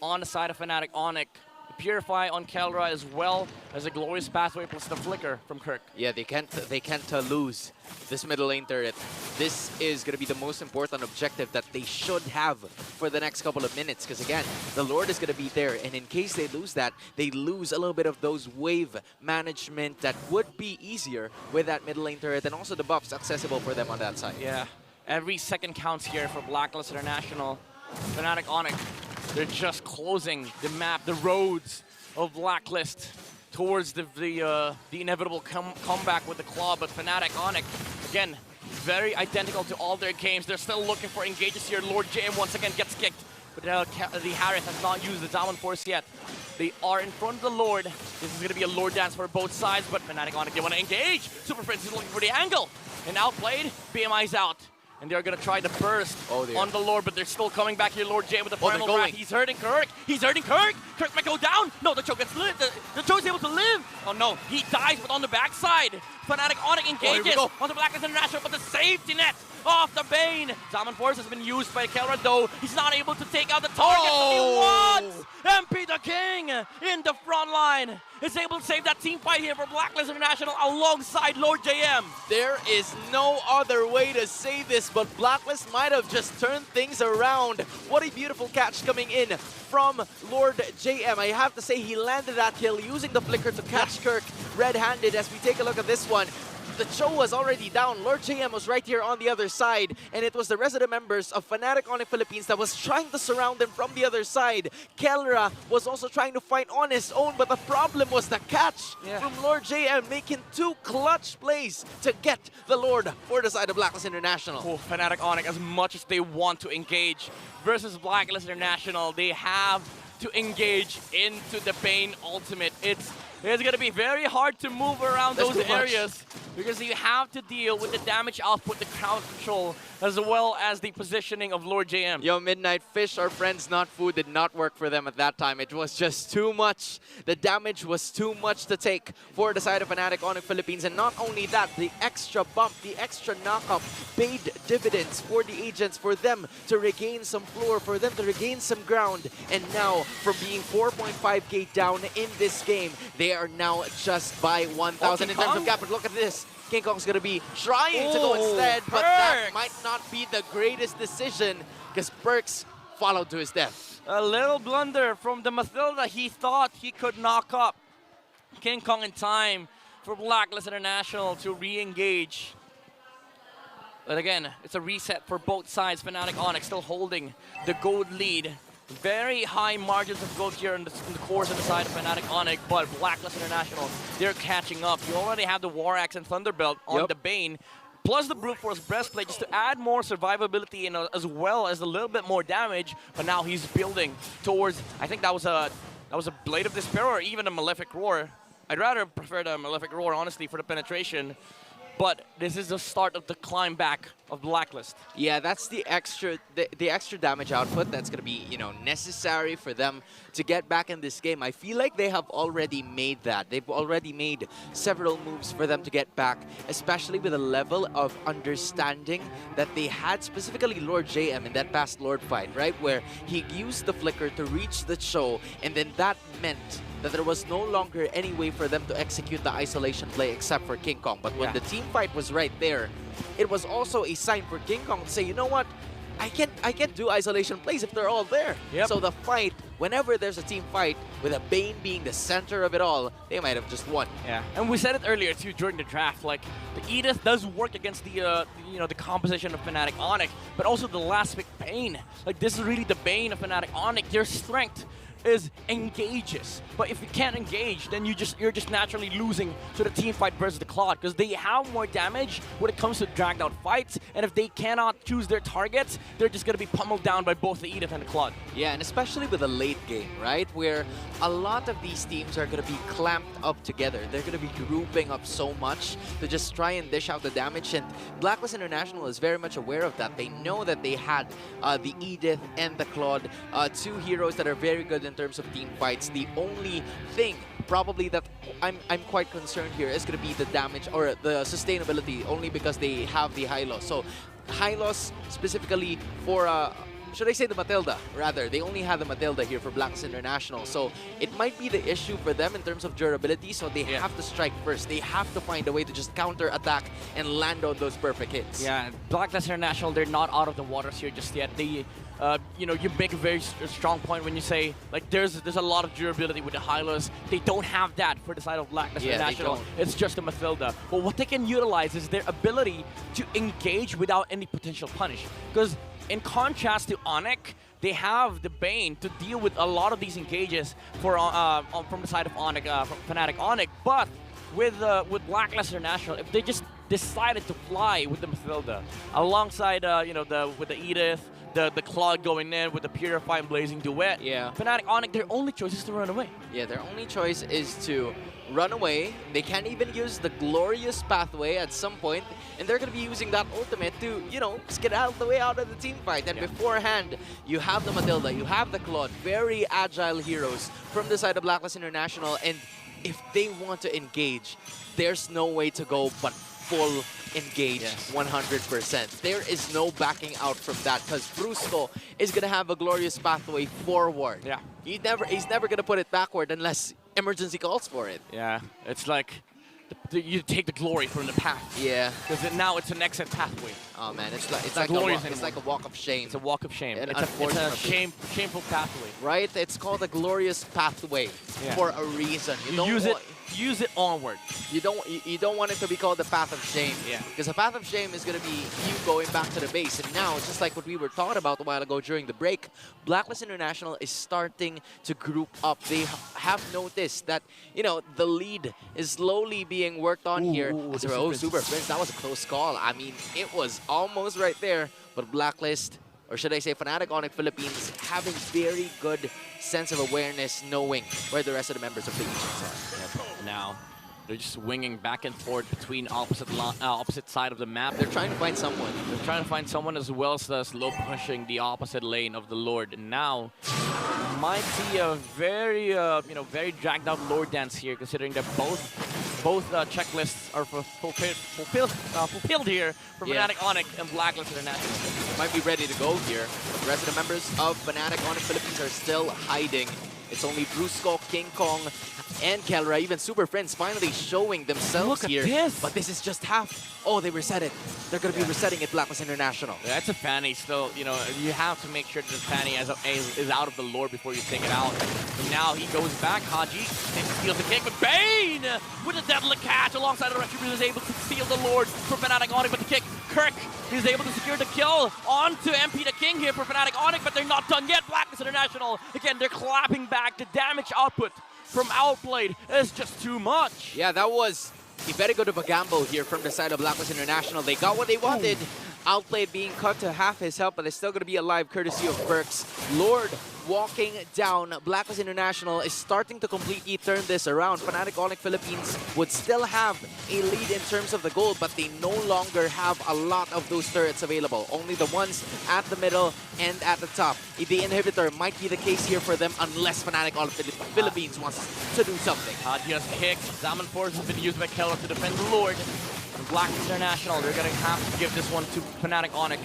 on the side of Fnatic Onyx. Purify on Kelra as well as a glorious pathway plus the flicker from Kirk. Yeah, they can't lose this middle lane turret. This is going to be the most important objective that they should have for the next couple of minutes, because again, the Lord is going to be there, and in case they lose that, they lose a little bit of those wave management that would be easier with that middle lane turret, and also the buffs accessible for them on that side. Yeah, every second counts here for Blacklist International. Fnatic Onyx, they're just closing the map, the roads of Blacklist towards the inevitable comeback with the claw. But Fnatic Onyx, again, very identical to all their games. They're still looking for engages here. Lord JM once again gets kicked, but the Harith has not used the Diamond Force yet. They are in front of the Lord. This is going to be a Lord dance for both sides, but Fnatic Onyx, they want to engage. Super Prince is looking for the angle, and outplayed. BMI's out. And they're going to try to burst on the Lord, but they're still coming back here. Lord J with the primal wrath. He's hurting Kirk. He's hurting Kirk. Kirk might go down. No, the choke gets lit. The choke's able to live. Oh no, he dies, but on the backside. Fnatic Onyx engages on the Blacklist International, but the safety net off the Bane. Diamond Force has been used by Kelra, though. He's not able to take out the target, but he wants MP the King in the front line. Is able to save that team fight here for Blacklist International alongside Lord JM. There is no other way to say this, but Blacklist might have just turned things around. What a beautiful catch coming in from Lord JM. I have to say, he landed that kill using the flicker to catch Kirk red-handed. As we take a look at this one, the Cho was already down. Lord JM was right here on the other side, and it was the resident members of Fnatic Onyx Philippines that was trying to surround him from the other side. Kelra was also trying to fight on his own, but the problem was the catch from Lord JM, making two clutch plays to get the Lord for the side of Blacklist International. Oh, Fnatic Onyx, as much as they want to engage versus Blacklist International, they have to engage into the Bane ultimate. It's going to be very hard to move around those areas because you have to deal with the damage output, the crowd control, as well as the positioning of Lord JM. Yo, Midnight Fish, our friends, not food, did not work for them at that time. It was just too much. The damage was too much to take for the side of Fnatic Onyx Philippines. And not only that, the extra bump, the extra knockup paid dividends for the agents, for them to regain some floor, for them to regain some ground. And now, from being 4.5k down in this game, they are now just by 1,000 in terms of gap. But look at this. King Kong's going to be trying to go instead, but that might not be the greatest decision because Perks followed to his death. A little blunder from the Mathilda. He thought he could knock up King Kong in time for Blacklist International to re-engage. But again, it's a reset for both sides. Fnatic Onyx still holding the gold lead. Very high margins of gold here in the course of the side of Fnatic Onyx, but Blacklist International, they're catching up. You already have the War Axe and Thunderbelt on the Bane, plus the Brute Force Breastplate just to add more survivability and as well as a little bit more damage. But now he's building towards, I think that was a Blade of Despair or even a Malefic Roar. I'd rather prefer the Malefic Roar, honestly, for the penetration. But this is the start of the climb back of Blacklist. Yeah, that's the extra damage output that's going to be, you know, necessary for them to get back in this game. I feel like they have already made that. They've already made several moves for them to get back, especially with the level of understanding that they had, specifically Lord JM in that past Lord fight, right? Where he used the flicker to reach the Cho, and then that meant that there was no longer any way for them to execute the isolation play except for King Kong. But when the team fight was right there, it was also a sign for King Kong to say, you know what? I can't do isolation plays if they're all there. So the fight, whenever there's a team fight, with a Bane being the center of it all, they might have just won. Yeah, and we said it earlier too during the draft. Like the Edith does work against the the composition of Fnatic Onyx, but also the last pick Bane. Like this is really the Bane of Fnatic Onyx. Their strength is engages, but if you can't engage, then you're just naturally losing to the team fight versus the Claude, because they have more damage when it comes to dragged out fights, and if they cannot choose their targets, they're just gonna be pummeled down by both the Edith and the Claude. Yeah, and especially with the late game, right, where a lot of these teams are gonna be clamped up together. They're gonna be grouping up so much to just try and dish out the damage, and Blacklist International is very much aware of that. They know that they had the Edith and the Claude, two heroes that are very good in terms of team fights. The only thing probably that I'm quite concerned here is going to be the damage or the sustainability, only because they have the high loss. So high loss specifically for should I say the Matilda, rather. They only have the Matilda here for Blacklist International. So it might be the issue for them in terms of durability. So they have to strike first. They have to find a way to just counter-attack and land on those perfect hits. Yeah, Blacklist International, they're not out of the waters here just yet. They, you know, you make a very strong point when you say, like, there's a lot of durability with the Hylos. They don't have that for the side of Blacklist International. It's just a Matilda. But what they can utilize is their ability to engage without any potential punish. Because in contrast to Onyx, they have the Bane to deal with a lot of these engages for from the side of Onyx, from Fnatic Onyx. But with Blacklist International, if they just decided to fly with the Matilda alongside, you know, with the Edith, the Claude going in with the Purify and Blazing Duet. Yeah. Fnatic Onyx, their only choice is to run away. Yeah, their only choice is to run away. They can't even use the glorious pathway at some point, and they're going to be using that ultimate to, you know, just get out of the way out of the team fight. And beforehand, you have the Matilda, you have the Claude, very agile heroes from the side of Blacklist International, and if they want to engage, there's no way to go but full engage 100%. There is no backing out from that because Brusco is going to have a glorious pathway forward. Yeah. He's never going to put it backward unless emergency calls for it. Yeah, it's like you take the glory from the path. Yeah. Because now it's an exit pathway. Oh man, it's not glorious it's like a walk of shame. It's a walk of shame. And It's a shameful pathway. Right? It's called a glorious pathway for a reason. You use it onward. You don't want it to be called the path of shame. Yeah. Because the path of shame is going to be you going back to the base. And now, just like what we were talking about a while ago during the break, Blacklist International is starting to group up. They have noticed that, you know, the lead is slowly being worked on here. Super Prince, that was a close call. I mean, it was almost right there. But Blacklist, or should I say Fnatic Onyx Philippines, having very good sense of awareness, knowing where the rest of the members of the Legions are. Now, they're just winging back and forth between opposite side of the map. They're trying to find someone. They're trying to find someone as well as slow pushing the opposite lane of the Lord. And now, might see a very, you know, very dragged out Lord dance here, considering that both checklists are fulfilled here for Fnatic Onyx and Blacklist International. Might be ready to go here. The rest of the members of Fnatic Onyx Philippines are still hiding. It's only Brusco, King Kong, and Kelra, even Super Friends, finally showing themselves here. Look at this! But this is just half. Oh, they reset it. They're going to be resetting it, Blacklist International. Yeah, that's a Fanny still. You know, you have to make sure that the Fanny is out of the lore before you take it out. And now he goes back, Haji, and steals the kick, but Bane with a deadly catch alongside the Retribution is able to steal the Lord for Fnatic Onyx, but the kick, Kirk is able to secure the kill onto MP the King here for Fnatic Onyx, but they're not done yet. Blacklist International, again, they're clapping back. The damage output from Outplayed is just too much. Yeah, that was a very good of a gamble here from the side of Blacklist International. They got what they wanted. Outplayed being cut to half his health, but it's still going to be alive courtesy of Perks. Lord walking down. Blacklist International is starting to completely turn this around. Fnatic Onyx Philippines would still have a lead in terms of the gold, but they no longer have a lot of those turrets available. Only the ones at the middle and at the top. The inhibitor might be the case here for them unless Fnatic Onyx Philippines wants to do something. Just kick. Zaman Force has been used by Keller to defend the Lord. And Blacklist International, they're going to have to give this one to Fnatic Onyx.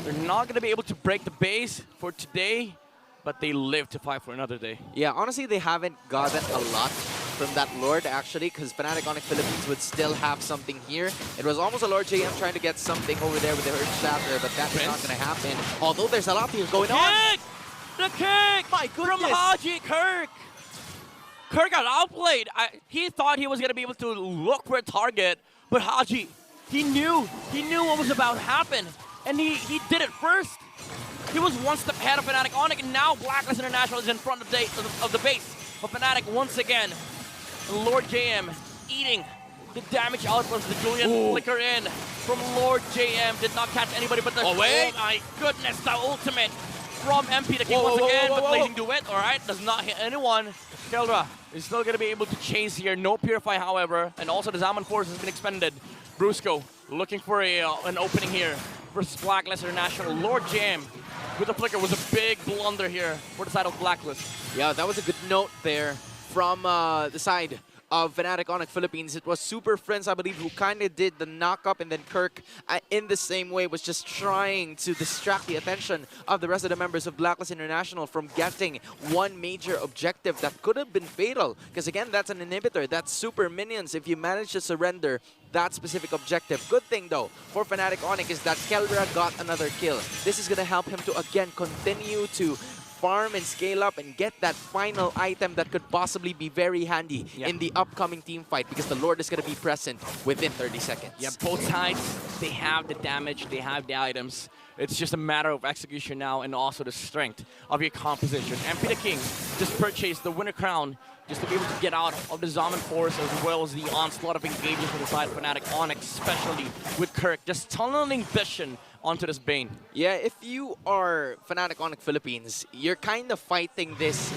They're not going to be able to break the base for today, but they live to fight for another day. Yeah, honestly, they haven't gotten a lot from that Lord, actually, because Fnatic Onyx Philippines would still have something here. It was almost a Lord JM trying to get something over there with the Earth Shatter, but that is not going to happen. Although there's a lot here going on. The kick! My goodness! From Haji Kirk! Kirk got outplayed. He thought he was going to be able to look for a target, but Haji, he knew what was about to happen, and he did it first. He was one step ahead of Fnatic Onyx, and now Blacklist International is in front of the base. But Fnatic once again, Lord JM eating the damage output of the Julian flicker in from Lord JM. Did not catch anybody, but the oh my goodness, the ultimate from MP the King once again, but Blazing Duet, alright, does not hit anyone. Keldra is still going to be able to chase here. No Purify, however, and also the Zaman Force has been expended. Brusco looking for an opening here versus Blacklist International. Lord Jam with the flicker was a big blunder here for the side of Blacklist. Yeah, that was a good note there from the side of Fnatic Onyx Philippines. It was Super Friends, I believe, who kind of did the knock-up, and then Kirk, in the same way, was just trying to distract the attention of the rest of the members of Blacklist International from getting one major objective that could have been fatal. Because again, that's an inhibitor. That's super minions. If you manage to surrender that specific objective. Good thing, though, for Fnatic Onyx is that Kelra got another kill. This is going to help him to, again, continue to farm and scale up and get that final item that could possibly be very handy in the upcoming team fight, because the Lord is going to be present within 30 seconds. Yeah, both sides, they have the damage, they have the items. It's just a matter of execution now, and also the strength of your composition. MP the King just purchased the Winter Crown just to be able to get out of the Zaman Force, as well as the onslaught of engagements from the side of Fnatic Onyx, especially with Kirk just tunneling vision onto this Bane. Yeah, if you are Fnatic Onyx Philippines, you're kind of fighting this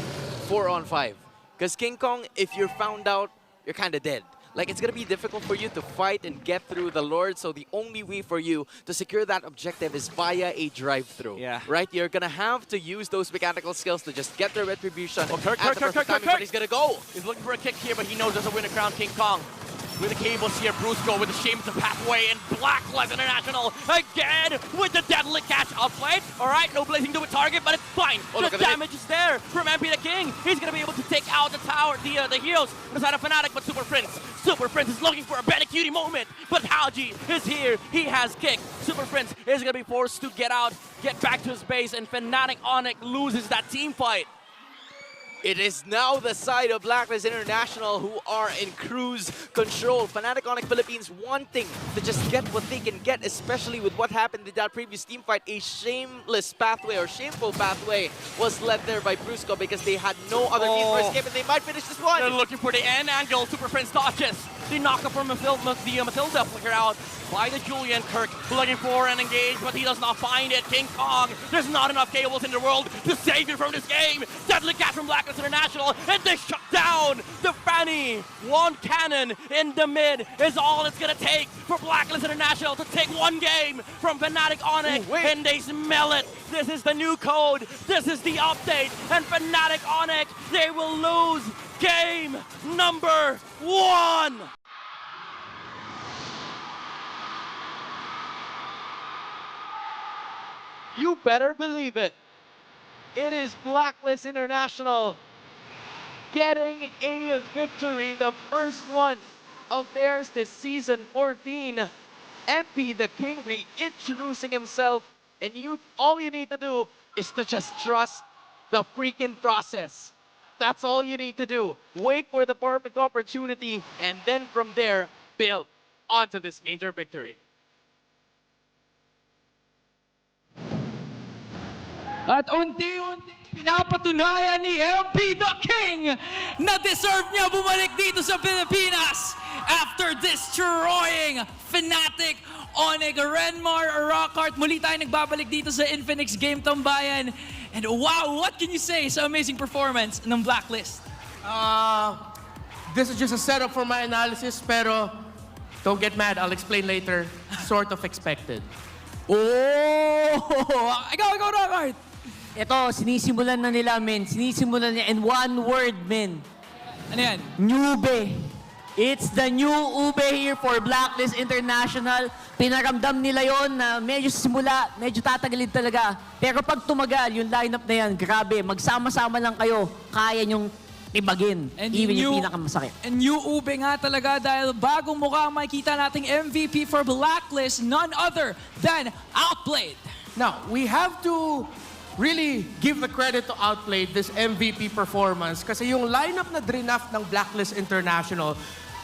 4-on-5. Because King Kong, if you're found out, you're kind of dead. Like, it's going to be difficult for you to fight and get through the Lord, so the only way for you to secure that objective is via a drive-through. Yeah. Right? You're going to have to use those mechanical skills to just get the retribution. Oh, Kirk, But he's going to go. He's looking for a kick here, but he knows there's a Winter Crown. King Kong with the cables here. Brusco with the Shames of Pathway, and Blacklist International again with the deadly catch outplayed. All right, no blazing to a target, but it's fine. The damage is there from MP the King. He's going to be able to take out the tower, the heroes on the side of Fnatic, but Super Prince is looking for a Benny Cutie moment, but Haji is here. He has kicked. Super Prince is going to be forced to get out, get back to his base, and Fnatic Onyx loses that team fight. It is now the side of Blacklist International who are in cruise control. Fnatic Onyx Philippines wanting to just get what they can get, especially with what happened in that previous team fight. A shameless pathway, or shameful pathway, was led there by Brusco because they had no other means for escape, and they might finish this one. They're looking for the end angle. Super Prince dodges. The knockup from the Matilda flicker out by the Julian. Kirk looking for an engage, but he does not find it. King Kong, there's not enough cables in the world to save you from this game. Deadly catch from Blacklist International, and they shut down the Fanny. One cannon in the mid is all it's gonna take for Blacklist International to take one game from Fnatic Onyx, and they smell it. This is the new code, this is the update, and Fnatic Onyx, they will lose game number 1. You better believe it. It is Blacklist International getting a victory, the first one of theirs this season 14. MP the King reintroducing himself, and all you need to do is to just trust the freaking process. That's all you need to do. Wait for the perfect opportunity, and then from there, build onto this major victory. At unti-unti pinapatunayan ni MP the King na deserve niya bumalik dito sa Pilipinas after destroying Fnatic Onyx. Renmar, Rockhart, muli tayo nagbabalik dito sa Infinix Game Tambayan. And wow, what can you say sa amazing performance ng Blacklist? This is just a setup for my analysis, pero don't get mad, I'll explain later. Sort of expected. Oh! Ikaw, Rockhart! Ito, sinisimulan na nila, men. Sinisimulan niya in one word, men. Ano yan? Newbe. It's the new Ube here for Blacklist International. Pinaramdam nila yon na medyo simula, medyo tatagalin talaga. Pero pag tumagal, yung lineup na yan, grabe, magsama-sama lang kayo, kaya nyong tibagin. Even yung pinakamasakit. And new Ube nga talaga dahil bagong mukha makikita nating MVP for Blacklist, none other than Outplayed. Now, we have to really give the credit to Outplayed, this MVP performance. Kasi yung lineup na draft ng Blacklist International,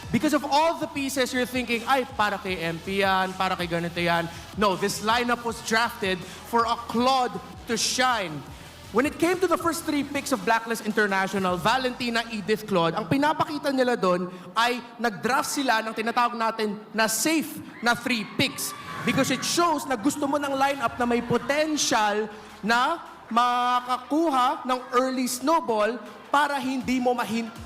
because of all the pieces you're thinking, ay, para kay MP yan, para kay ganito yan. No, this lineup was drafted for a Claude to shine. When it came to the first 3 picks of Blacklist International, Valentina, Edith, Claude, ang pinapakita nila doon ay nag-draft sila ng tinatawag natin na safe na 3 picks. Because it shows na gusto mo ng lineup na may potential na makakuha ng early snowball para hindi mo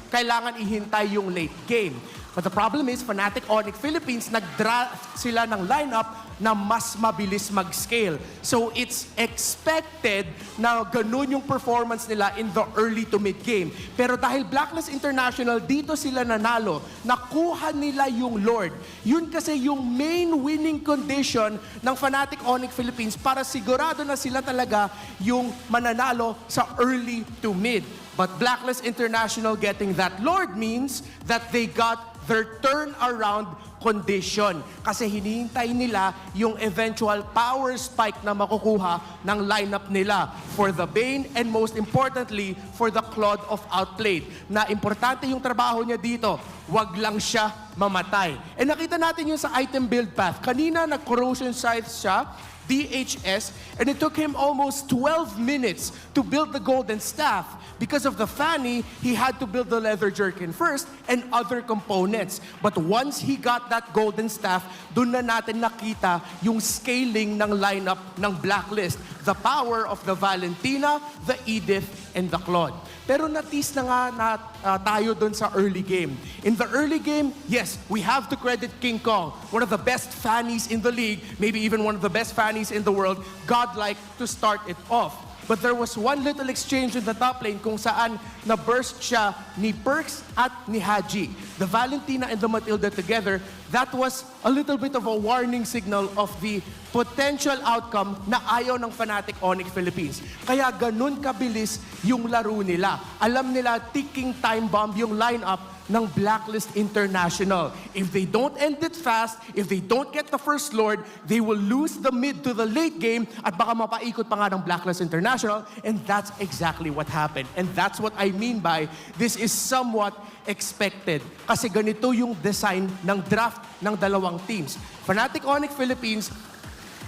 kailangan ihintay yung late game. But the problem is, Fnatic Onyx Philippines, nag-draft sila ng lineup na mas mabilis mag-scale. So it's expected na ganun yung performance nila in the early to mid-game. Pero dahil Blacklist International, dito sila nanalo, nakuha nila yung Lord. Yun kasi yung main winning condition ng Fnatic Onyx Philippines para sigurado na sila talaga yung mananalo sa early to mid. But Blacklist International getting that Lord means that they got their turnaround condition. Kasi hinihintay nila yung eventual power spike na makukuha ng lineup nila for the Bane and most importantly, for the Claude of Outplayed. Na importante yung trabaho niya dito, wag lang siya mamatay. And nakita natin yun sa item build path. Kanina nag-corrosion scythe siya, DHS, and it took him almost 12 minutes to build the golden staff. Because of the Fanny, he had to build the leather jerkin first and other components. But once he got that golden staff, dun na natin nakita yung scaling ng lineup ng Blacklist. The power of the Valentina, the Edith, and the Claude. Pero natis na nga tayo dun sa early game. In the early game, yes, we have to credit King Kong, one of the best Fannies in the league, maybe even one of the best Fannies in the world, godlike to start it off. But there was one little exchange in the top lane kung saan na-burst siya ni Perks at ni Haji. The Valentina and the Matilda together, that was a little bit of a warning signal of the potential outcome na ayaw ng Fnatic Onyx Philippines. Kaya ganun kabilis yung laro nila. Alam nila, ticking time bomb yung lineup ng Blacklist International. If they don't end it fast, if they don't get the first Lord, they will lose the mid to the late game at baka mapaikot pa nga ng Blacklist International, and that's exactly what happened. And that's what I mean by this is somewhat expected. Kasi ganito yung design ng draft ng dalawang teams. Fnatic Onyx Philippines,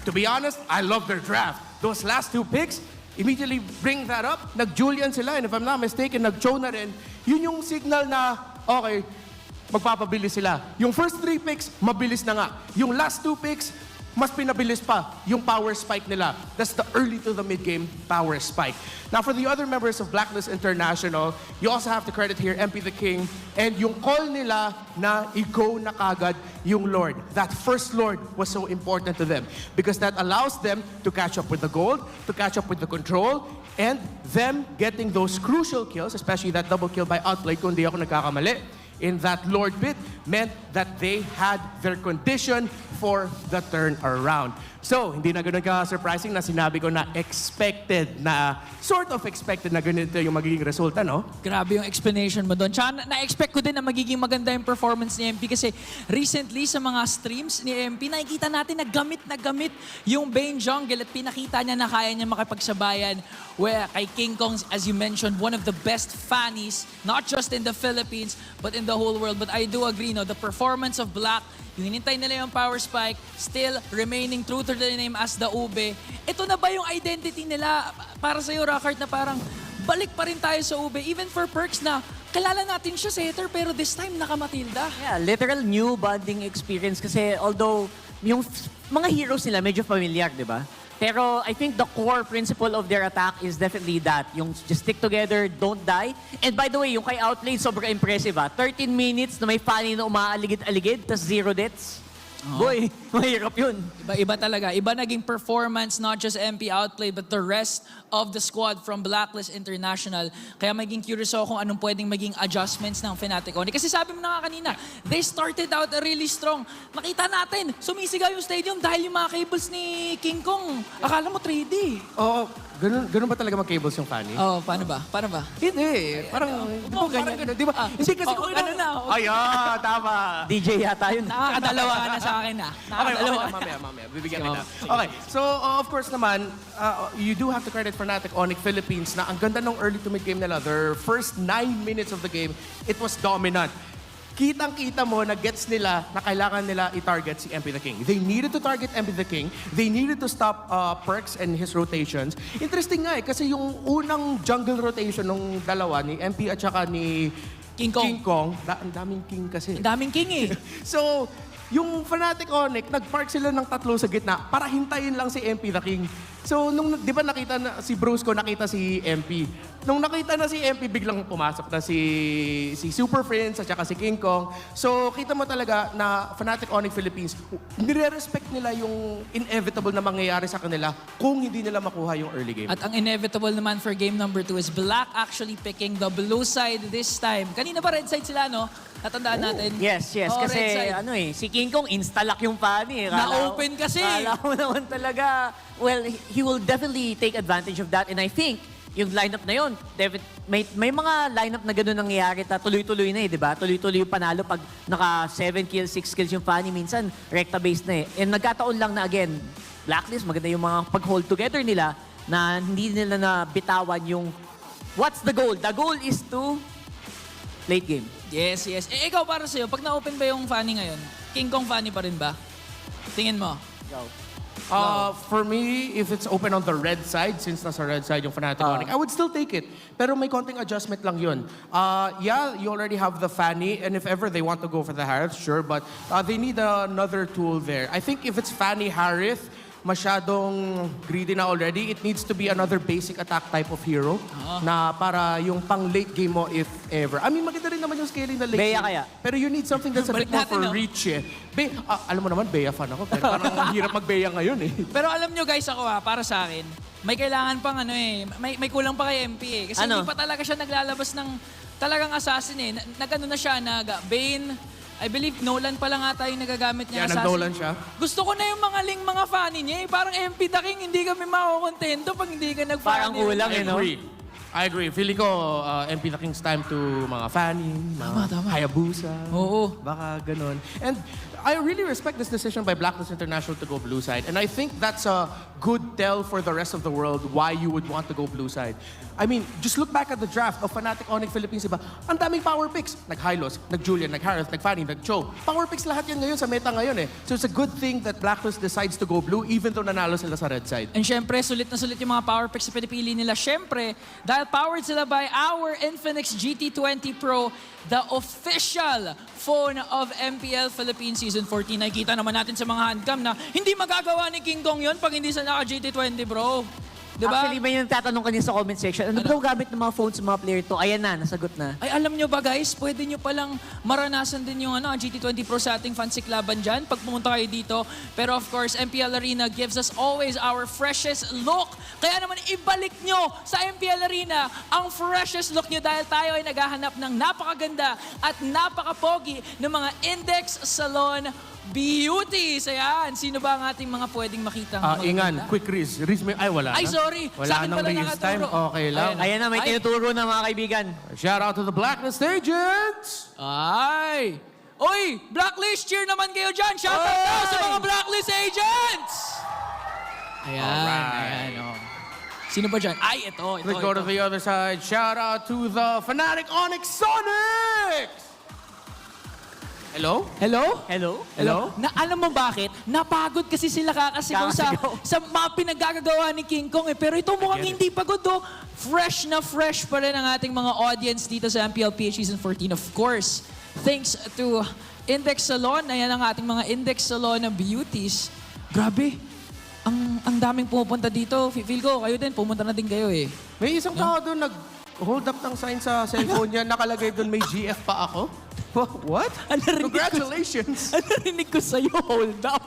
to be honest, I love their draft. Those last two picks, immediately bring that up. Nag-Julian sila, and if I'm not mistaken, nag-Cho na rin. Yun yung signal na, okay, magpapabilis sila. Yung first 3 picks, mabilis na nga. Yung last 2 picks, mas pinabilis pa yung power spike nila. That's the early to the mid-game power spike. Now, for the other members of Blacklist International, you also have to credit here MP the King and yung call nila na i-go na kagad yung Lord. That first Lord was so important to them because that allows them to catch up with the gold, to catch up with the control, and them getting those crucial kills, especially that double kill by Outplay, kung di ako nagkakamali, in that Lord bit, meant that they had their condition for the turnaround. So, hindi na ganun ka-surprising na sinabi ko na expected na, sort of expected na ganito yung magiging resulta, no? Grabe yung explanation mo doon. Tsaka na-expect ko din na magiging maganda yung performance ni MP kasi recently sa mga streams ni MP, nakikita natin na gamit yung Bane Jungle at pinakita niya na kaya niya makipagsabayan kay King Kong, as you mentioned, one of the best Fannies, not just in the Philippines, but in the whole world. But I do agree, no, the performance of Black, yung hinintay nila yung power spike, still remaining true to the name as the Ube. Ito na ba yung identity nila para sa'yo, Rockart, na parang balik pa rin tayo sa Ube? Even for Perks na kilala natin siya sa Hater, pero this time naka-Matilda. Yeah, literal new bonding experience kasi although yung mga heroes nila medyo familiar, di ba? Pero I think the core principle of their attack is definitely that. Yung just stick together, don't die. And by the way, yung kay Outplay, sobrang impressive 13 minutes na may Fanny na umaaligid-aligid, tas 0 deaths. Boy, mahirap yun. Iba talaga. Iba naging performance, not just MP Outplay, but the rest of the squad from Blacklist International. Kaya maging curious ako kung anong pwedeng maging adjustments ng Fnatic Onyx. Kasi sabi mo na nga kanina, they started out really strong. Nakita natin, sumisigaw yung stadium dahil yung mga cables ni King Kong. Akala mo 3D. Oo, ganun ba talaga mag-cables yung Fanny? Oh, paano ba? Hindi. Parang ganun. Di ba? Hindi kasi kung ano na? Ayan, tama. DJ yata yun. Nakakadalawa ka na sa akin Okay, mamaya. Bibigyan kita. Okay, so of course naman, you do have to credit Fnatic Onyx Philippines na ang ganda ng early to mid-game nila. Their first 9 minutes of the game, it was dominant. Kitang-kita mo na gets nila na kailangan nila i-target si MP the King. They needed to target MP the King. They needed to stop Perks and his rotations. Interesting nga kasi yung unang jungle rotation ng dalawa, ni MP at saka ni King Kong. Ang daming King kasi. Ang daming King eh. So, yung Fnatic Onyx, nag-park sila ng 3 sa gitna para hintayin lang si MP the King. So, di ba nakita na si Bruce ko, nakita si MP. Nung nakita na si MP, biglang pumasok na si Super Prince at saka si King Kong. So, kita mo talaga na Fnatic Onyx Philippines, nire-respect nila yung inevitable na mangyayari sa kanila kung hindi nila makuha yung early game. At ang inevitable naman for game number 2 is Black actually picking the blue side this time. Kanina pa red side sila, no? Natandaan natin. Yes. Oo, Kasi red side. si King Kong insta-lock yung Fanny. Na-open kasi. Kala mo naman talaga. Well, he will definitely take advantage of that. And I think, yung lineup na yun, may mga lineup na gano'n nangyayari na tuloy-tuloy na di ba? Tuloy-tuloy yung panalo pag naka 7 kills, 6 kills yung Fanny. Minsan, recta-based na And nagkataon lang na again, Blacklist, maganda yung mga pag-hold together nila na hindi nila na bitawan yung what's the goal? The goal is to late game. Yes. Ikaw para sa'yo, pag na-open ba yung Fanny ngayon, King Kong Fanny pa rin ba? Tingin mo? For me, if it's open on the red side, since nasa red side yung Fnatic Onyx, I would still take it. Pero may konting adjustment lang yun. Yeah, you already have the Fanny, and if ever they want to go for the Harith, sure, but they need another tool there. I think if it's Fanny Harith, masyadong greedy na already. It needs to be another basic attack type of hero na para yung pang late game mo if ever. I mean, maganda rin naman yung scaling na late Bea game. kaya? Pero you need something that's a bit more for reach alam mo naman, Bea fan ako. Pero parang hirap mag-Bea ngayon Pero alam nyo guys, ako para sa akin, may kailangan pang may kulang pa kay MP Kasi hindi pa talaga siya naglalabas ng talagang assassin Nag-ano na siya, Bane, I believe Nolan pala nga tayo nagagamit niya. Nag-Nolan siya. Gusto ko na yung mga Fanny niya Parang MP the King, hindi kami makukontento pag hindi ka nag-Fanny. Parang kulang no? I agree. Feeling ko, MP the King's time to mga Fanny, mga Hayabusa. Oo. Baka ganun. And I really respect this decision by Blacklist International to go blue side. And I think that's a good tell for the rest of the world why you would want to go blue side. I mean, just look back at the draft of Fnatic Onyx Philippines, diba? Ang daming power picks. Nag-Hylos, nag-Julian, nag-Harith, nag-Fanny, nag-Cho. Power picks lahat yan ngayon sa meta ngayon So it's a good thing that Blacklist decides to go blue even though nanalo sila sa red side. And syempre, sulit na sulit yung mga power picks na pinipili nila. Syempre, dahil powered sila by our Infinix GT20 Pro, the official phone of MPL Philippines Season 14. Nakikita naman natin sa mga handcam na hindi magagawa ni King Kong yun pag hindi sa naka-GT20 bro. Diba? Actually, may yung tatanong kanina sa comment section, ano daw gamit ng mga phones ng mga player to? Ayan na, nasagot na. Ay, alam nyo ba guys, pwede nyo palang maranasan din yung GT20 Pro sa ating fancy laban dyan pag pumunta kayo dito. Pero of course, MPL Arena gives us always our freshest look. Kaya naman ibalik nyo sa MPL Arena ang freshest look nyo dahil tayo ay naghahanap ng napakaganda at napakapogi ng mga Index Salon Beauties. Ayan, sino ba ang ating mga pwedeng makita? Ingan, quick Riz. Riz may, wala Ay, na. sorry. Wala Sa akin nang pala Riz time. nakaturo. Okay lang. Ayan na, may tinuturo na mga kaibigan. Shout out to the Blacklist agents! Ay! Oy! Blacklist, cheer naman kayo dyan! Shout out daw sa mga Blacklist agents! Ayan, Sino ba dyan? Ay, ito. Let's go to the other side. Shout out to the Fnatic Onyx Sonics! Hello? Na alam mo bakit? Napagod kasi sila kakasigaw sa mga pinagagagawa ni King Kong Pero ito mukhang hindi pagod Fresh na fresh pa rin ang ating mga audience dito sa MPL PH Season 14. Of course, thanks to Index Salon. Ayan ang ating mga Index Salon na beauties. Grabe, ang daming pumupunta dito. Feel ko, kayo din, pumunta na din kayo May isang tao doon nag-hold up ng sign sa cellphone niya. Nakalagay doon may GF pa ako. What? Congratulations! Ang narinig ko sa'yo, hold up.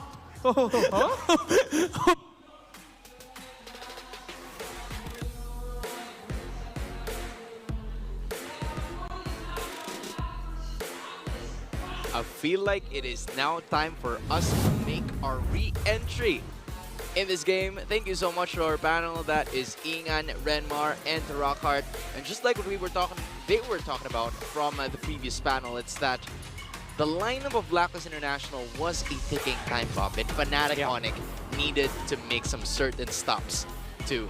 I feel like it is now time for us to make our re-entry in this game. Thank you so much to our panel. That is Ingan, Renmar, and Rockhart. And just like what they were talking about from the previous panel, it's that the lineup of Blacklist International was a ticking time bomb, and Fnatic Onyx needed to make some certain stops to,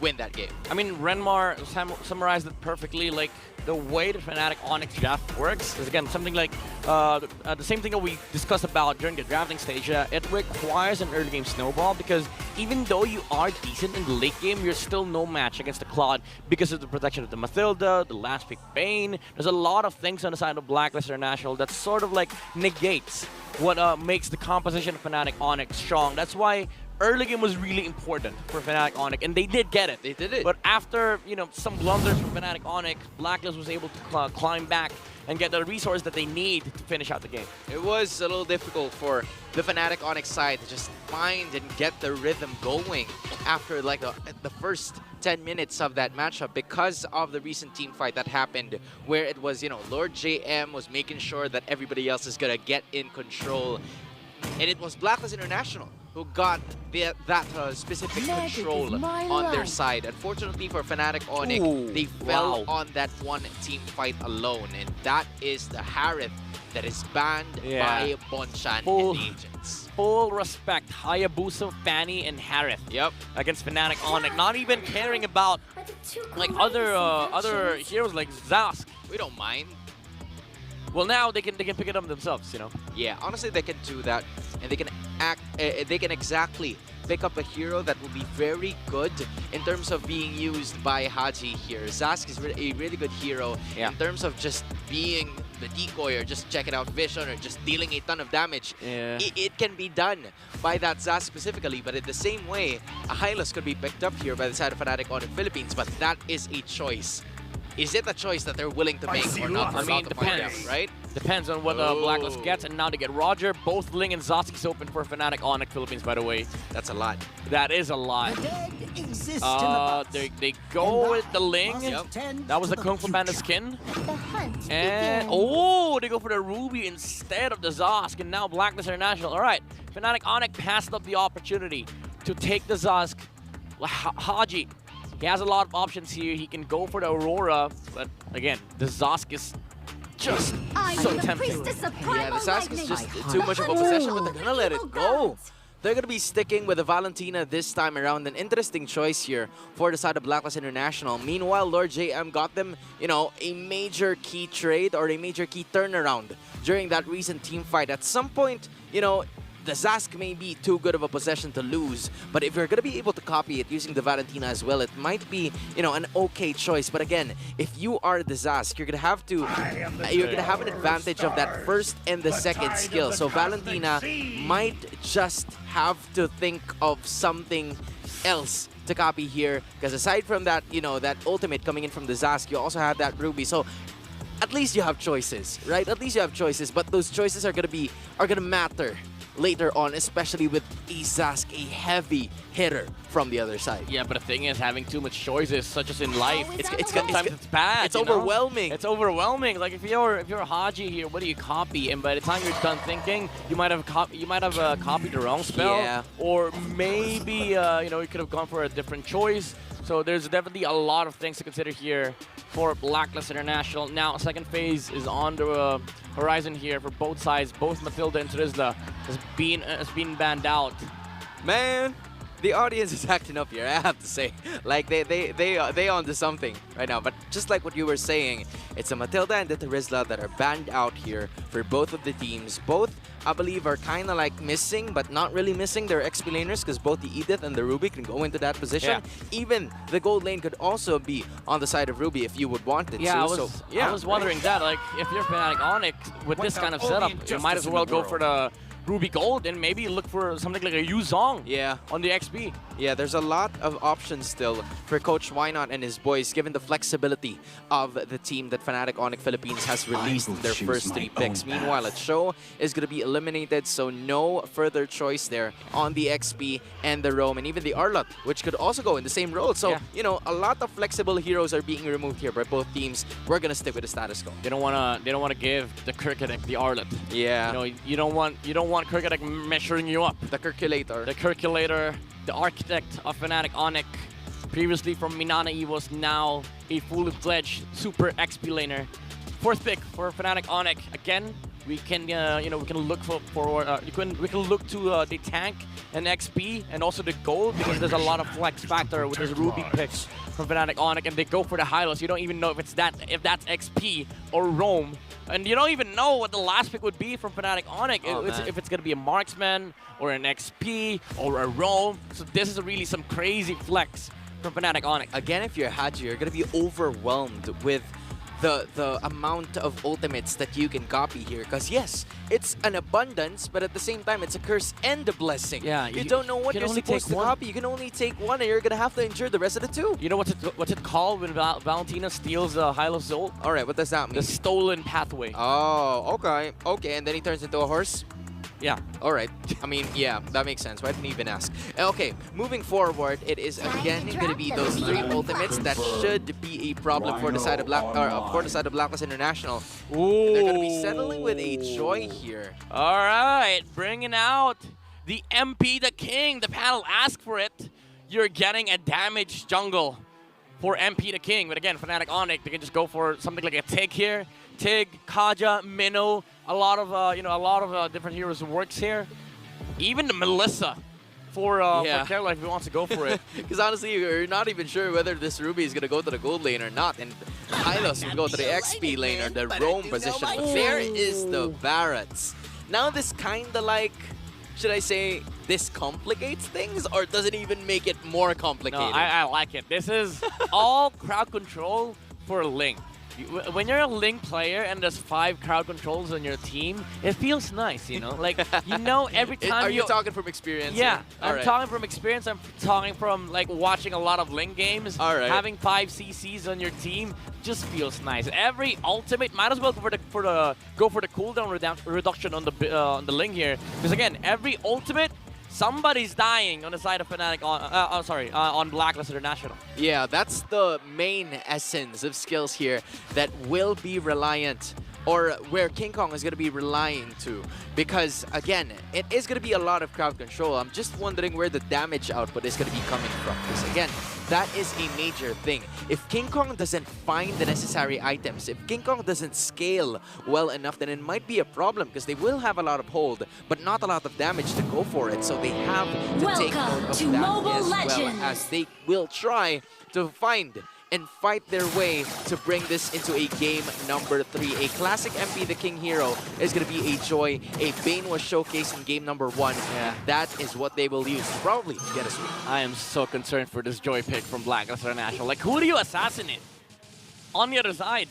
win that game. I mean, Renmar summarized it perfectly. Like, the way the Fnatic Onyx draft works is, again, something like the same thing that we discussed about during the drafting stage. It requires an early game snowball because even though you are decent in the late game, you're still no match against the Claude because of the protection of the Mathilda, the last pick Bane. There's a lot of things on the side of Blacklist International that sort of like negates what makes the composition of Fnatic Onyx strong. That's why early game was really important for Fnatic Onyx, and they did get it. They did it. But after, some blunders from Fnatic Onyx, Blacklist was able to climb back and get the resource that they need to finish out the game. It was a little difficult for the Fnatic Onyx side to just find and get the rhythm going after like the first 10 minutes of that matchup because of the recent team fight that happened where it was, Lord JM was making sure that everybody else is gonna get in control. And it was Blacklist International who got that specific control on their side. Unfortunately for Fnatic Onyx, they fell on that one team fight alone. And that is the Harith that is banned by Bonchan and the agents. Full respect, Hayabusa, Fanny, and Harith. Yep. Against Fnatic Onyx, not even caring about like other heroes like Zask. We don't mind. Well, now they can pick it up themselves, Yeah, honestly, they can do that, and they can they can exactly pick up a hero that will be very good in terms of being used by Haji here. Zask is a really good hero in terms of just being the decoy or just checking out vision or just dealing a ton of damage. Yeah. It can be done by that Zask specifically, but in the same way, a Hylas could be picked up here by the side of Fnatic on the Philippines, but that is a choice. Is it a choice that they're willing to make or not? I mean, depends, right? Depends on what Blacklist gets, and now they get Roger. Both Ling and Zotski's open for Fnatic Onyx Philippines, by the way. That's a lot. That is a lot. They go with the Ling. That was the Kung Fu Panda skin. And they go for the Ruby instead of the Zosk, and now Blacklist International. All right, Fnatic Onyx passed up the opportunity to take the Zosk. Haji. He has a lot of options here. He can go for the Aurora, but again, the Zosk is just so tempting. Yeah, the Zosk is just too much of a possession, but they're gonna let it go. They're gonna be sticking with the Valentina this time around. An interesting choice here for the side of Blacklist International. Meanwhile, Lord JM got them, a major key trade or a major key turnaround during that recent team fight. At some point, the Zask may be too good of a possession to lose, but if you're going to be able to copy it using the Valentina as well, it might be, an okay choice. But again, if you are the Zask, you're going to have an advantage of that first and the second skill. So Valentina might just have to think of something else to copy here, because aside from that, that ultimate coming in from the Zask, you also have that Ruby. So at least you have choices, right? At least you have choices, but those choices are going to matter later on, especially with a Zask, a heavy hitter from the other side. Yeah, but the thing is, having too much choices, such as in life, sometimes it's bad. It's overwhelming. It's overwhelming. Like if you're Haji here, what do you copy? And by the time you're done thinking, you might have copied the wrong spell, or maybe you could have gone for a different choice. So there's definitely a lot of things to consider here for Blacklist International. Now, second phase is on the horizon here for both sides. Both Matilda and Trizla has been banned out. Man, the audience is acting up here, I have to say. Like, they onto something right now. But just like what you were saying, it's the Matilda and the Trizla that are banned out here for both of the teams. Both, I believe, are kind of like missing, but not really missing their XP laners, because both the Edith and the Ruby can go into that position. Even the gold lane could also be on the side of Ruby if you would want it to. I was wondering that, like, if you're Fnatic Onyx with this kind of setup, you might as well go for the Ruby Gold and maybe look for something like a Yuzong on the XP. Yeah, there's a lot of options still for Coach Wynot and his boys, given the flexibility of the team that Fnatic Onyx Philippines has released in their first 3 picks. Meanwhile, Cho is going to be eliminated, so no further choice there on the XP and the Roam, and even the Arlott, which could also go in the same role. So, a lot of flexible heroes are being removed here by both teams. We're going to stick with the status quo. They don't want to give the Kirkadek the Arlott. Yeah. You don't want Kirkadek measuring you up. The Kirkulator. The Kirkulator, the architect of Fnatic Onyx, previously from Minana Evos, now a fully fledged super XP laner. Fourth pick for Fnatic Onyx. Again, we can we can look we can look to the tank and XP and also the gold, because there's a lot of flex factor with this Ruby picks from Fnatic Onyx, and they go for the Hylos. You don't even know if that's XP or Roam. And you don't even know what the last pick would be from Fnatic Onyx. If it's going to be a Marksman or an XP or a Roam. So this is really some crazy flex from Fnatic Onyx. Again, if you're Haji, you're going to be overwhelmed with the amount of ultimates that you can copy here. Because yes, it's an abundance, but at the same time, it's a curse and a blessing. Yeah, you don't know what can you're only supposed take to one. copy. You can only take one, and you're gonna have to endure the rest of the two. You know what's it called when Valentina steals Hylos Zolt? All right, what does that mean? The stolen pathway. Oh, okay, okay, and then he turns into a horse. Yeah. All right. I mean, yeah, that makes sense. Why didn't you even ask? Okay, moving forward, it is again going to be those 3 ultimates that should be a problem for the side of Blacklist International. Ooh. They're going to be settling with a Joy here. All right, bringing out the MP the King. The panel asked for it. You're getting a damaged jungle for MP the King. But again, Fnatic Onyx, they can just go for something like a Tig here. Tig, Kaja, Minnow, a lot of different heroes works here. Even the Melissa for Caroline if he wants to go for it. Because honestly, you're not even sure whether this Ruby is going to go to the gold lane or not. And Hylos will go to the XP lane or the roam position. But there is the Barretts. Now this kind of like, should I say, this complicates things, or does it even make it more complicated? No, I like it. This is all crowd control for Ling. When you're a Ling player and there's 5 crowd controls on your team, it feels nice, you know? Like, you know, every time Are you talking from experience? Yeah, All I'm talking from experience. I'm talking from, like, watching a lot of Ling games. All right. Having 5 CCs on your team just feels nice. Every ultimate, might as well go for the cooldown reduction on the Ling here. Because, again, every ultimate, somebody's dying on the side of Fnatic on Blacklist International. Yeah, that's the main essence of skills here that will be reliant, or where King Kong is going to be relying to. Because, again, it is going to be a lot of crowd control. I'm just wondering where the damage output is going to be coming from. Because, again, that is a major thing. If King Kong doesn't find the necessary items, if King Kong doesn't scale well enough, then it might be a problem because they will have a lot of hold, but not a lot of damage to go for it. So they have to take note of that as well, as they will try to find and fight their way to bring this into a game number 3. A classic MP the King hero is going to be a Joy. A Bane was showcased in game number 1. Yeah. That is what they will use to probably get a sweep. I am so concerned for this Joy pick from Blacklist International. Like, who do you assassinate? On the other side,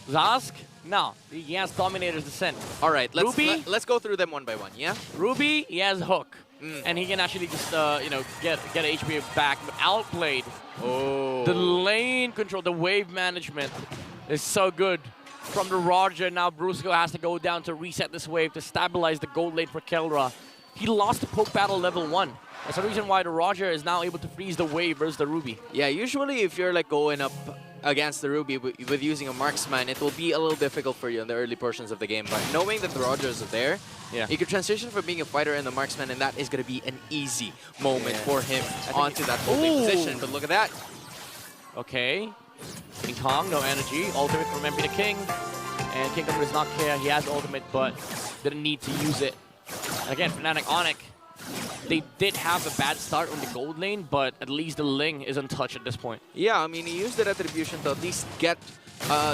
Zask? No, he has Dominator's Descent. All right, let's go through them one by one, yeah? Ruby, he has Hook. And he can actually just, get HP back. But outplayed. Oh. The lane control, the wave management is so good from the Roger. Now Brusco has to go down to reset this wave to stabilize the gold lane for Kelra. He lost the poke battle level 1. That's the reason why the Roger is now able to freeze the wave versus the Ruby. Yeah, usually if you're like going up against the Ruby with using a marksman, it will be a little difficult for you in the early portions of the game. But knowing that the Rogers are there, you can transition from being a fighter and the marksman, and that is going to be an easy moment for him onto that holding position. But look at that. Okay. King Kong, no energy. Ultimate from MP the King. And King Kong does not care. He has ultimate, but didn't need to use it. Again, Fnatic Onyx, they did have a bad start on the gold lane, but at least the Ling is untouched at this point. Yeah, I mean, he used the retribution to at least get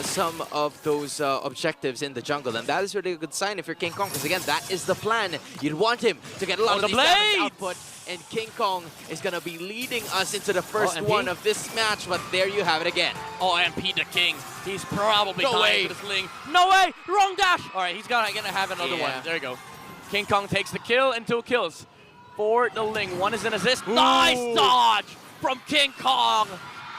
some of those objectives in the jungle, and that is really a good sign if you're King Kong, because again, that is the plan. You'd want him to get a lot of these damage output, and King Kong is going to be leading us into the first one of this match, but there you have it again. Oh, MP the King, he's probably dying for this Ling. No way, wrong dash! All right, he's gonna have another one. There you go. King Kong takes the kill and 2 kills for the Ling. 1 is an assist. Ooh. Nice dodge from King Kong,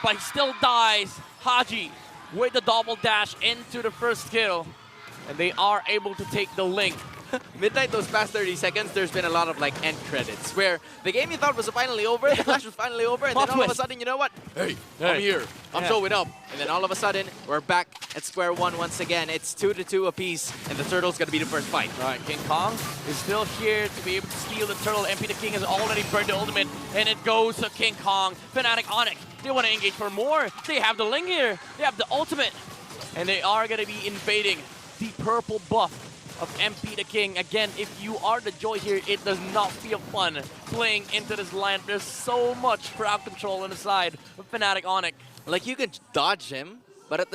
but he still dies. Haji with the double dash into the first kill, and they are able to take the Ling. Midnight, those past 30 seconds, there's been a lot of like end credits where the game you thought was finally over, the flash was finally over, and then all of a sudden, you know what? Hey, I'm here. I'm showing up. And then all of a sudden, we're back at square one once again. It's 2-2 apiece, and the Turtle's gonna be the first fight. All right, King Kong is still here to be able to steal the Turtle. MP the King has already burned the ultimate, and it goes to King Kong. Fnatic Onyx, they want to engage for more. They have the Ling here. They have the ultimate, and they are gonna be invading the purple buff of MP the King. Again, if you are the Joy here, it does not feel fun playing into this line. There's so much crowd control on the side of Fnatic Onyx. Like, you can dodge him, but at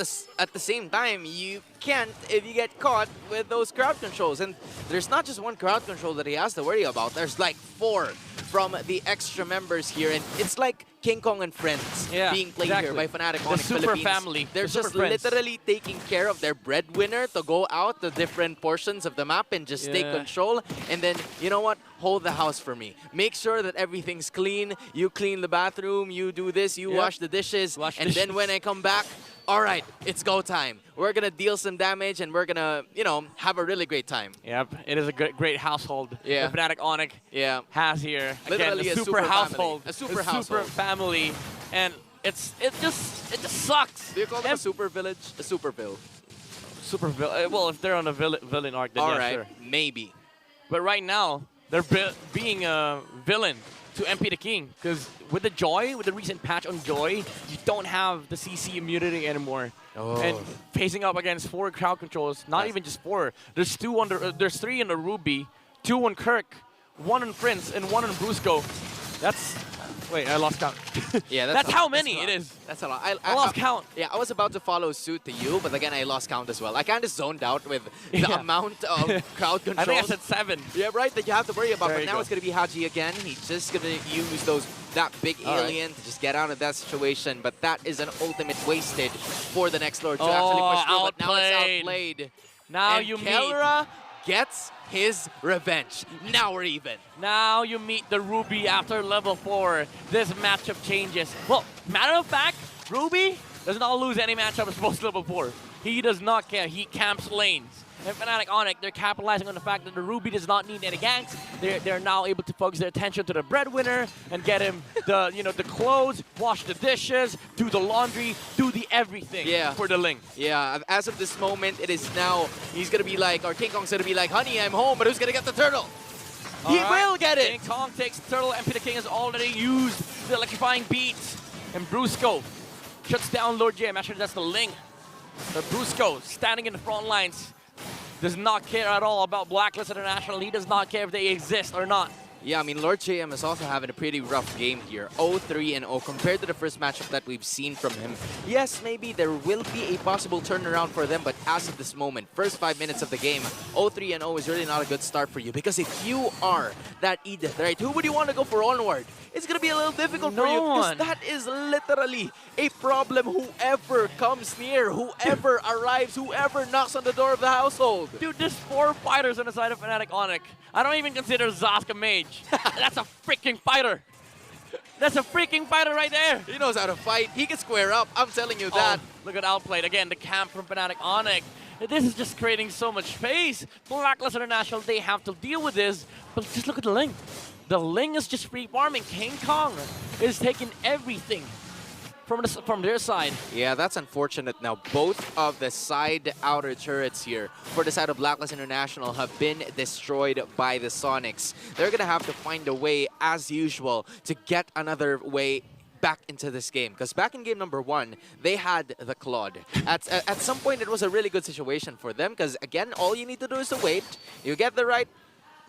the same time, you can't if you get caught with those crowd controls. And there's not just one crowd control that he has to worry about. There's like 4 from the extra members here, and it's like King Kong and Friends being played here by Fnatic The Onyx super Philippines. family. They're The super just friends. literally taking care of their breadwinner to go out to different portions of the map and just take control. And then, you know what? Hold the house for me. Make sure that everything's clean. You clean the bathroom. You do this. You wash the dishes. And then when I come back, all right, it's go time. We're going to deal some damage and we're going to, you know, have a really great time. Yep, it is a great household. Yeah. The Fnatic Onyx has here. Literally Again, a super household. family. A super super household. family. And it just sucks. Do you call them a super village? A super ville. Super villain. Well, if they're on a villain arc, then yeah, sure. Maybe. But right now, they're being a villain to MP the King, because with the Joy, with the recent patch on Joy, you don't have the CC immunity anymore. And facing up against 4 crowd controls, not even just 4. There's 2 on the, there's 3 in the Ruby, 2 on Kirk, 1 on Prince, and 1 on Brusco. That's wait, I lost count. Yeah, that's how many it is. That's a lot. I lost count. Yeah, I was about to follow suit to you, but again, I lost count as well. I kind of zoned out with the amount of crowd control. I think I said 7. Yeah, right, that you have to worry about. There But now it's going to be Haji again. He's just going to use that big alien to just get out of that situation. But that is an ultimate wasted for the next Lord to actually push through. But now it's outplayed. Now and you Kelra gets his revenge. Now we're even. Now you meet the Ruby after level 4. This matchup changes. Well, matter of fact, Ruby does not lose any matchup post level 4. He does not care. He camps lanes. And Fnatic Onyx, they're capitalizing on the fact that the Ruby does not need any ganks. They're now able to focus their attention to the breadwinner and get him the the clothes, wash the dishes, do the laundry, do the everything for the Ling. Yeah, as of this moment, it is now, he's going to be like, or King Kong's going to be like, honey, I'm home, but who's going to get the turtle? He will get it! King Kong takes the turtle, MP the King has already used the electrifying beats. And Brusco shuts down Lord J. I'm not sure that's the Ling. But Brusco, standing in the front lines, does not care at all about Blacklist International. He does not care if they exist or not. Yeah, I mean, Lord JM is also having a pretty rough game here. 0-3-0 compared to the first matchup that we've seen from him. Yes, maybe there will be a possible turnaround for them, but as of this moment, first 5 minutes of the game, 0-3-0 is really not a good start for you. Because if you are that Edith, right, who would you want to go for onward? It's going to be a little difficult for you because that is literally a problem. Whoever comes near, whoever arrives, whoever knocks on the door of the household. Dude, there's 4 fighters on the side of Fnatic Onyx. I don't even consider Zaska mage. That's a freaking fighter. That's a freaking fighter right there. He knows how to fight. He can square up. I'm telling you that. Look at outplayed. Again, the camp from Fnatic Onyx. This is just creating so much space. Blacklist International, they have to deal with this. But just look at the Ling. The Ling is just free farming. King Kong is taking everything from their side. Yeah, that's unfortunate. Now, both of the side outer turrets here for the side of Blacklist International have been destroyed by the Sonics. They're going to have to find a way, as usual, to get another way back into this game. Because back in game number 1, they had the Claude. At some point, it was a really good situation for them. Because, again, all you need to do is to wait. You get the right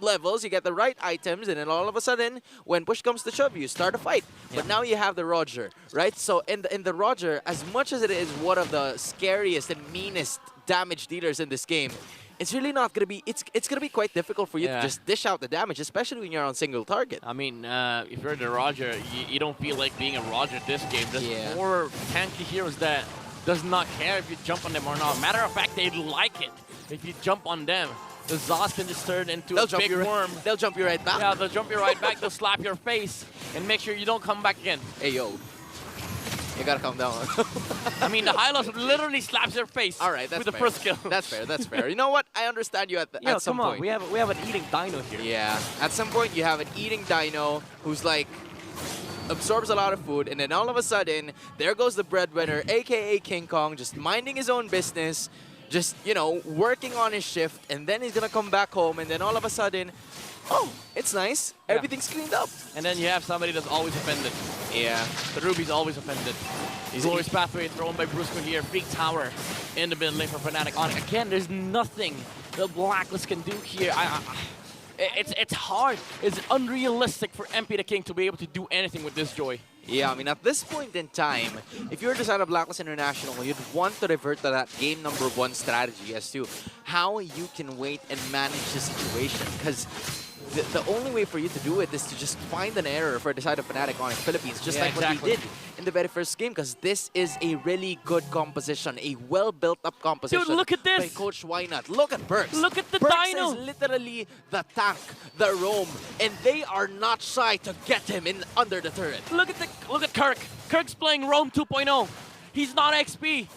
levels, you get the right items, and then all of a sudden, when push comes to shove, you start a fight. But now you have the Roger, right? So in the Roger, as much as it is one of the scariest and meanest damage dealers in this game, it's really not going to be, it's going to be quite difficult for you to just dish out the damage, especially when you're on single target. I mean, if you're the Roger, you don't feel like being a Roger this game. There's 4 tanky heroes that does not care if you jump on them or not. Matter of fact, they like it if you jump on them. The Zos can just turn into a big worm. They'll jump you right back. Yeah, they'll jump you right back. They'll slap your face and make sure you don't come back again. Hey, yo. You gotta calm down. I mean, the Hylos literally slaps your face. All right, that's with the first kill. That's fair, that's fair. You know what? I understand you at some come on. point. We have an eating dino here. Yeah, at some point you have an eating dino who's like, absorbs a lot of food, and then all of a sudden, there goes the breadwinner, aka King Kong, just minding his own business, just, you know, working on his shift, and then he's gonna come back home, and then all of a sudden, oh, it's nice. Everything's cleaned up. And then you have somebody that's always offended. Yeah. The Ruby's always offended. Glorious Pathway thrown by Brusco here. Freak Tower in the mid lane for Fnatic Onyx. Again, there's nothing the Blacklist can do here. It's hard. It's unrealistic for MP the King to be able to do anything with this Joy. Yeah, I mean, at this point in time, if you're the side of Blacklist International, you'd want to revert to that game number 1 strategy as to how you can wait and manage the situation. Because the only way for you to do it is to just find an error for the side of Fnatic on Philippines, just like what we did in the very first game, because this is a really good composition, a well-built-up composition. Dude, look at this! By Coach Wynut. Look at Perks. Look at the Perks Dino! is literally the tank, the roam, and they are not shy to get him in under the turret. Look at Kirk. Kirk's playing Roam 2.0. He's not XP.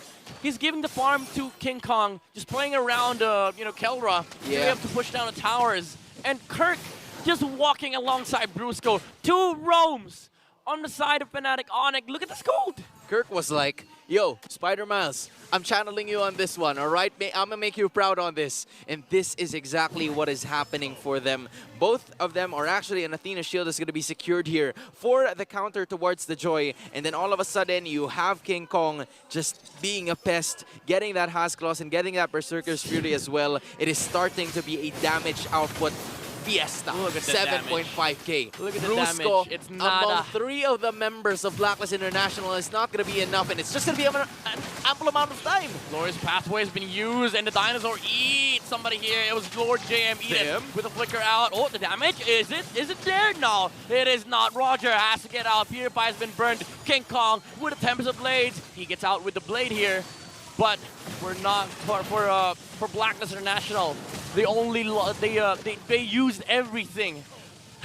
He's giving the farm to King Kong, just playing around, Kelra. Yeah. They have to push down the towers. And Kirk just walking alongside Brusco. 2 roams on the side of Fnatic Onyx. Look at this gold. Kirk was like, yo, Spider Miles, I'm channeling you on this one, all right? I'm gonna make you proud on this. And this is exactly what is happening for them. Both of them are actually, an Athena shield is gonna be secured here for the counter towards the Joy. And then all of a sudden, you have King Kong just being a pest, getting that Has Claws and getting that Berserker's Fury as well. It is starting to be a damage output fiesta. Look at the 7.5k. Look at the Brusco, damage. It's not among 3 of the members of Blacklist International, is not going to be enough, and it's just going to be an ample amount of time. Glorious Pathway has been used, and the Dinosaur eats somebody here. It was Lord JM eat it with a flicker out. Oh, the damage, is it there? No, it is not. Roger has to get out. PewDiePie has been burned. King Kong with the Tempest of Blades. He gets out with the blade here, but we're not for Blacklist International. They used everything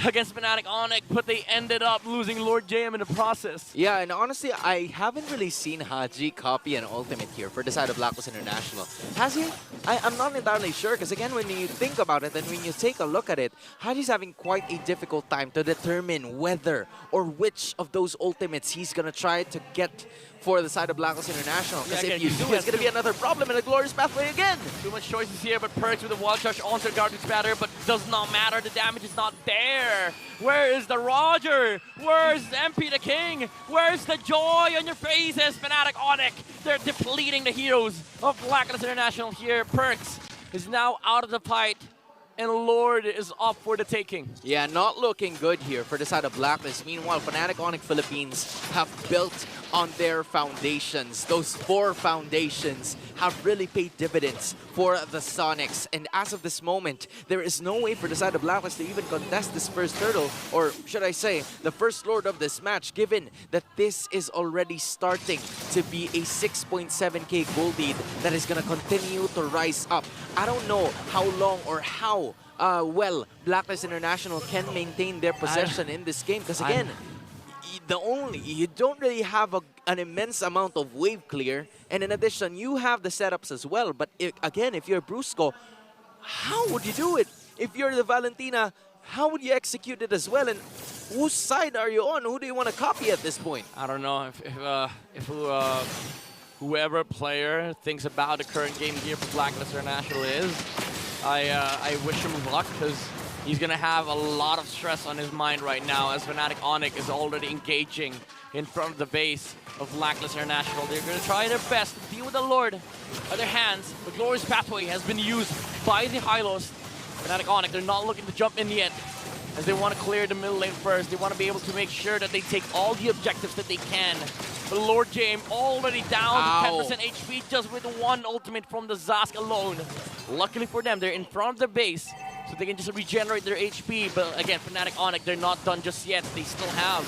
against Fnatic Onyx, but they ended up losing Lord JM in the process. Yeah, and honestly, I haven't really seen Haji copy an ultimate here for the side of Blacklist International. Has he? I'm not entirely sure, because again, when you think about it and when you take a look at it, Haji's having quite a difficult time to determine whether or which of those ultimates he's going to try to get for the side of Blacklist International. Because if you do, it's going to be another problem in a Glorious Pathway again. Too much choices here, but Perks with the wall charge onto Guardian's Batter, but does not matter. The damage is not there. Where is the Roger? Where's MP the King? Where's the joy on your faces, Fnatic Onyx? They're depleting the heroes of Blacklist International here. Perks is now out of the fight, and Lord is up for the taking. Yeah, not looking good here for the side of Blacklist. Meanwhile, Fnatic Onyx Philippines have built on their foundations. Those 4 foundations have really paid dividends for the Sonics. And as of this moment, there is no way for the side of Blacklist to even contest this first hurdle, or should I say, the first Lord of this match, given that this is already starting to be a 6.7k gold lead that is going to continue to rise up. I don't know how long or how well Blacklist International can maintain their possession in this game, because again, you don't really have an immense amount of wave clear, and in addition, you have the setups as well. But again, if you're Brusco, how would you do it? If you're the Valentina, how would you execute it as well? And whose side are you on? Who do you want to copy at this point? I don't know if whoever player thinks about the current game here for Blacklist International is. I wish him luck, because he's going to have a lot of stress on his mind right now, as Fnatic Onyx is already engaging in front of the base of Blacklist International. They're going to try their best to deal with the Lord. Other hands, the Glorious Pathway has been used by the Hylos. Fnatic Onyx, they're not looking to jump in yet, as they want to clear the middle lane first. They want to be able to make sure that they take all the objectives that they can. But Lord James already down to 10% HP just with 1 ultimate from the Zask alone. Luckily for them, they're in front of the base, so they can just regenerate their HP. But again, Fnatic Onyx, they're not done just yet. They still have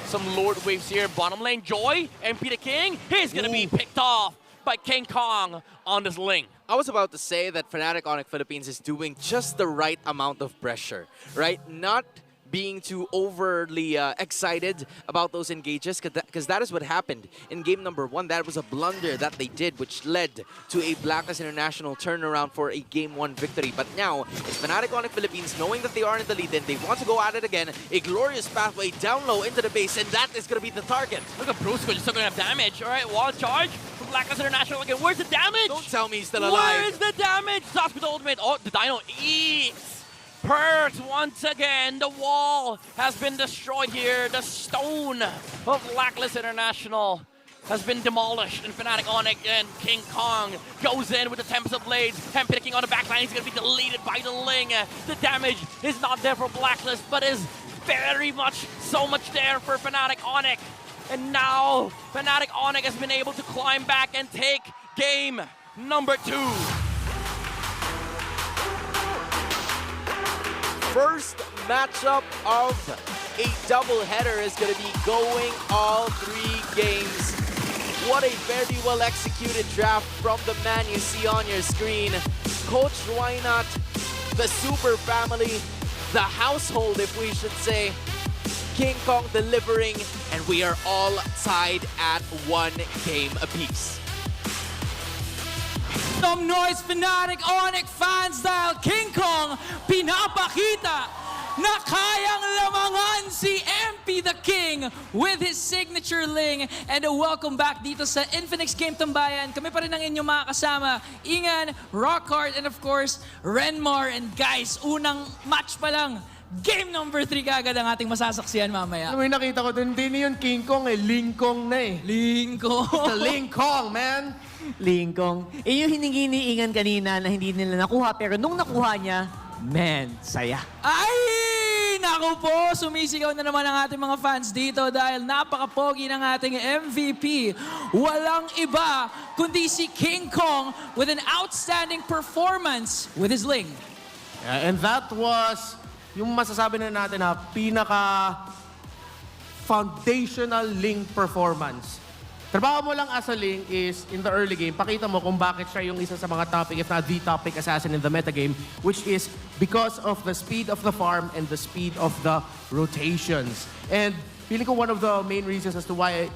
some Lord waves here. Bottom lane, Joy, MP the King, he's going to be picked off by King Kong on this link. I was about to say that Fnatic Onyx Philippines is doing just the right amount of pressure, right? Not being too overly excited about those engages, because that is what happened in game number 1. That was a blunder that they did, which led to a Blacklist International turnaround for a game 1 victory. But now, it's Fnatic Onyx Philippines, knowing that they are in the lead, and they want to go at it again. A Glorious Pathway down low into the base, and that is going to be the target. Look at Brusco, just still going to have damage. All right, wall charge from Blacklist International again. Where's the damage? Don't tell me he's still alive. Where is the damage? Zask with the ultimate. Oh, the Dino eats. Perks once again. The wall has been destroyed here. The stone of Blacklist International has been demolished. And Fnatic Onyx and King Kong goes in with the Tempest of Blades. Him picking on the backline. He's going to be deleted by the Ling. The damage is not there for Blacklist, but is very much, so much there for Fnatic Onyx. And now, Fnatic Onyx has been able to climb back and take game number 2. First matchup of a doubleheader is going to be going all 3 games. What a very well executed draft from the man you see on your screen. Coach Reinhardt, the super family, the household if we should say. King Kong delivering, and we are all tied at 1 game apiece. Some noise, Fnatic Onyx fans dahil King Kong pinapakita na kayang lamangan si MP the King with his signature ling. And welcome back dito sa Infinix Game Tambayan. Kami pa rin ang inyong mga kasama, Ingan, Rockhard, and of course, Renmar. And guys, unang match pa lang, game number 3 kagad ang ating masasaksihan mamaya. May nakita ko dun, hindi yun King Kong Ling Kong na eh. Ling Kong. It's the Ling Kong, man. Ling Kong. Yung hiningi ni Ingan kanina na hindi nila nakuha, pero nung nakuha niya, man, saya. Ay! Naku po, sumisigaw na naman ang ating mga fans dito dahil napaka-pogi ng ating MVP. Walang iba kundi si King Kong with an outstanding performance with his ling. Yeah, and that was yung masasabi na natin na pinaka-foundational Ling performance. Trabaho mo lang as a Ling is, in the early game, pakita mo kung bakit siya yung isa sa mga topic, if not the topic assassin in the metagame, which is because of the speed of the farm and the speed of the rotations. And feeling ko one of the main reasons as to why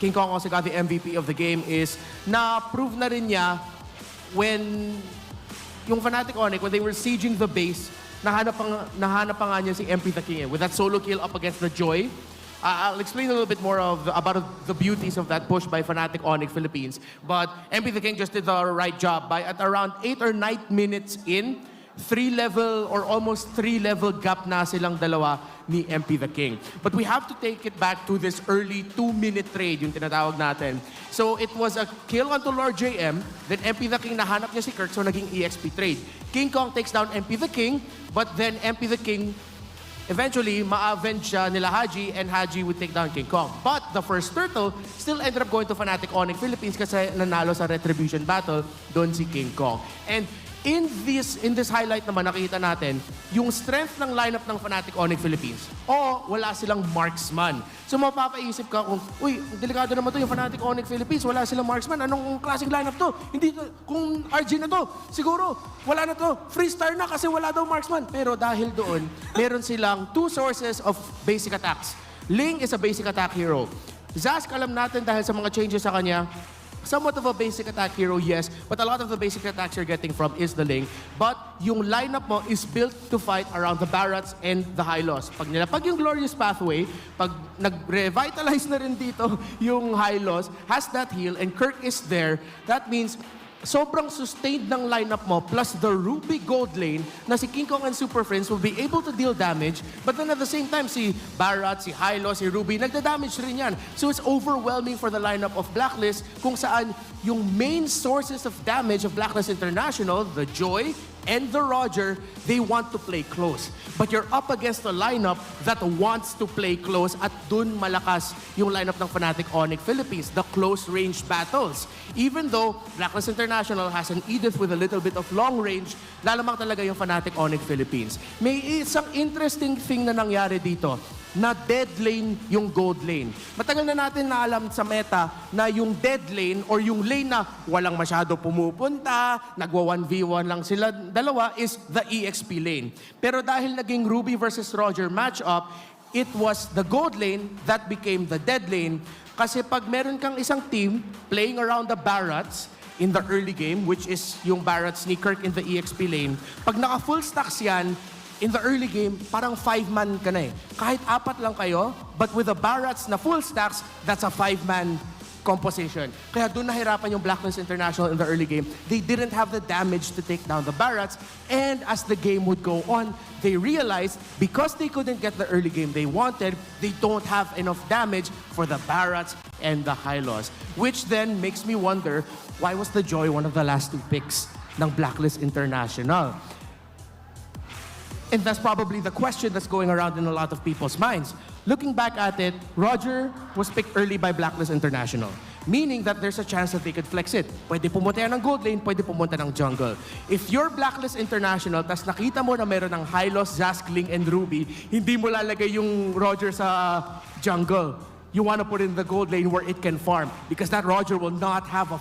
King Kong also got the MVP of the game is na-prove na rin niya when yung Fnatic Onyx, when they were sieging the base, nahanap pa nga niya si MP the King with that solo kill up against the Joy. I'll explain a little bit more about the beauties of that push by Fnatic Onyx Philippines. But MP the King just did the right job by at around 8 or 9 minutes in, 3-level or almost 3-level gap na silang dalawa ni MP the King. But we have to take it back to this early 2-minute trade, yung tinatawag natin. So it was a kill onto Lord JM, then MP the King nahanap niya si Kirk, so naging EXP trade. King Kong takes down MP the King, but then MP the King eventually, ma-avenge siya nila Haji, and Haji would take down King Kong. But the first turtle still ended up going to Fnatic Onyx Philippines kasi nanalo sa Retribution Battle doon si King Kong. And in this highlight naman, nakita natin yung strength ng lineup ng Fnatic Onyx Philippines. O wala silang marksman. So mapapaisip ka kung, uy, delikado naman to yung Fnatic Onyx Philippines, wala silang marksman. Anong klaseng lineup to? Hindi to, kung RG na to, siguro, wala na to. Freestar na kasi wala daw marksman. Pero dahil doon, meron silang 2 sources of basic attacks. Ling is a basic attack hero. Zask, alam natin dahil sa mga changes sa kanya, somewhat of a basic attack hero, yes, but a lot of the basic attacks you're getting from is the Ling. But yung lineup mo is built to fight around the Barats and the Hylos. Pag nilapag yung Glorious Pathway, pag nag-revitalize na rin dito yung Hylos, has that heal, and Kirk is there, that means sobrang sustained ng lineup mo plus the Ruby Gold lane na si King Kong and Super Friends will be able to deal damage, but then at the same time, si Barat, si Hylo, si Ruby, nagda-damage rin yan. So it's overwhelming for the lineup of Blacklist kung saan yung main sources of damage of Blacklist International, the Joy and the Roger, they want to play close. But you're up against a lineup that wants to play close at dun malakas yung lineup ng Fnatic Onyx Philippines, the close-range battles. Even though Blacklist International has an Edith with a little bit of long range, lalamang talaga yung Fnatic Onyx Philippines. May isang interesting thing na nangyari dito, na dead lane yung gold lane. Matagal na natin na alam sa meta na yung dead lane or yung lane na walang masyado pumupunta, nagwa 1v1 lang sila dalawa is the EXP lane. Pero dahil naging Ruby versus Roger matchup, it was the gold lane that became the dead lane. Kasi pag meron kang isang team playing around the Barats in the early game, which is yung Barats ni Kirk in the EXP lane, pag naka full stacks yan, in the early game, parang 5-man ka na eh. Kahit 4 lang kayo, but with the Barats na full stacks, that's a 5-man composition. Kaya doon nahirapan yung Blacklist International in the early game. They didn't have the damage to take down the Barats, and as the game would go on, they realized because they couldn't get the early game they wanted, they don't have enough damage for the Barats and the Hylos. Which then makes me wonder, why was the Joy one of the last 2 picks ng Blacklist International? And that's probably the question that's going around in a lot of people's minds. looking back at it, Roger was picked early by Blacklist International. Meaning that there's a chance that they could flex it. Pwede pumunta yan ng gold lane, pwede pumunta ng jungle. If you're Blacklist International, tas nakita mo na meron ng Hylos, Zaskling, and Ruby, hindi mo lalagay yung Roger sa jungle. You want to put in the gold lane where it can farm because that Roger will not have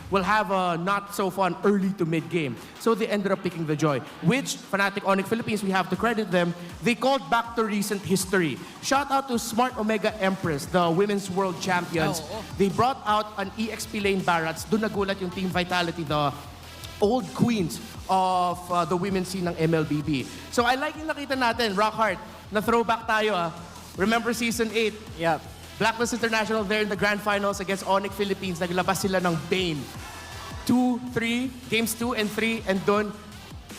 will have a not so fun early to mid game. So they ended up picking the Joy, which Fnatic Onyx Philippines, we have to credit them, they called back to recent history. Shout out to Smart Omega Empress, the women's world champions. They brought out an EXP lane Barats. Doon nagulat yung Team Vitality, the old queens of the women's scene ng MLBB. So I like yung nakita natin, Rockhart, na throwback tayo. Remember season 8? Yeah. Blacklist International there in the grand finals against Onyx Philippines. Naglabas sila ng Bane. 2, 3, games 2 and 3, and doon,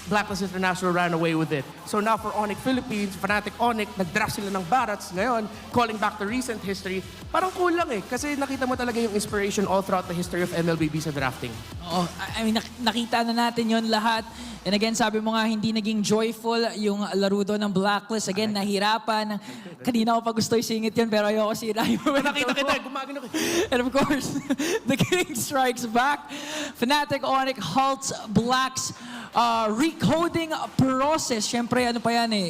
Blacklist International ran away with it. So now for Onyx Philippines, Fnatic Onyx, nag-draft sila ng Barats ngayon, calling back to recent history. Parang kulang eh, kasi nakita mo talaga yung inspiration all throughout the history of MLBB sa drafting. Oo, I mean, nakita na natin yon lahat. And again, sabi mo nga, hindi naging joyful yung laro doon ng Blacklist. Again, nahirapan. Kanina ko pa gusto isingit yun, pero ayoko sirahin mo. Nakita kita, gumagano ka. And of course, the King strikes back. Fnatic Onyx halts Black's recoding process. Siyempre, ano pa yan eh.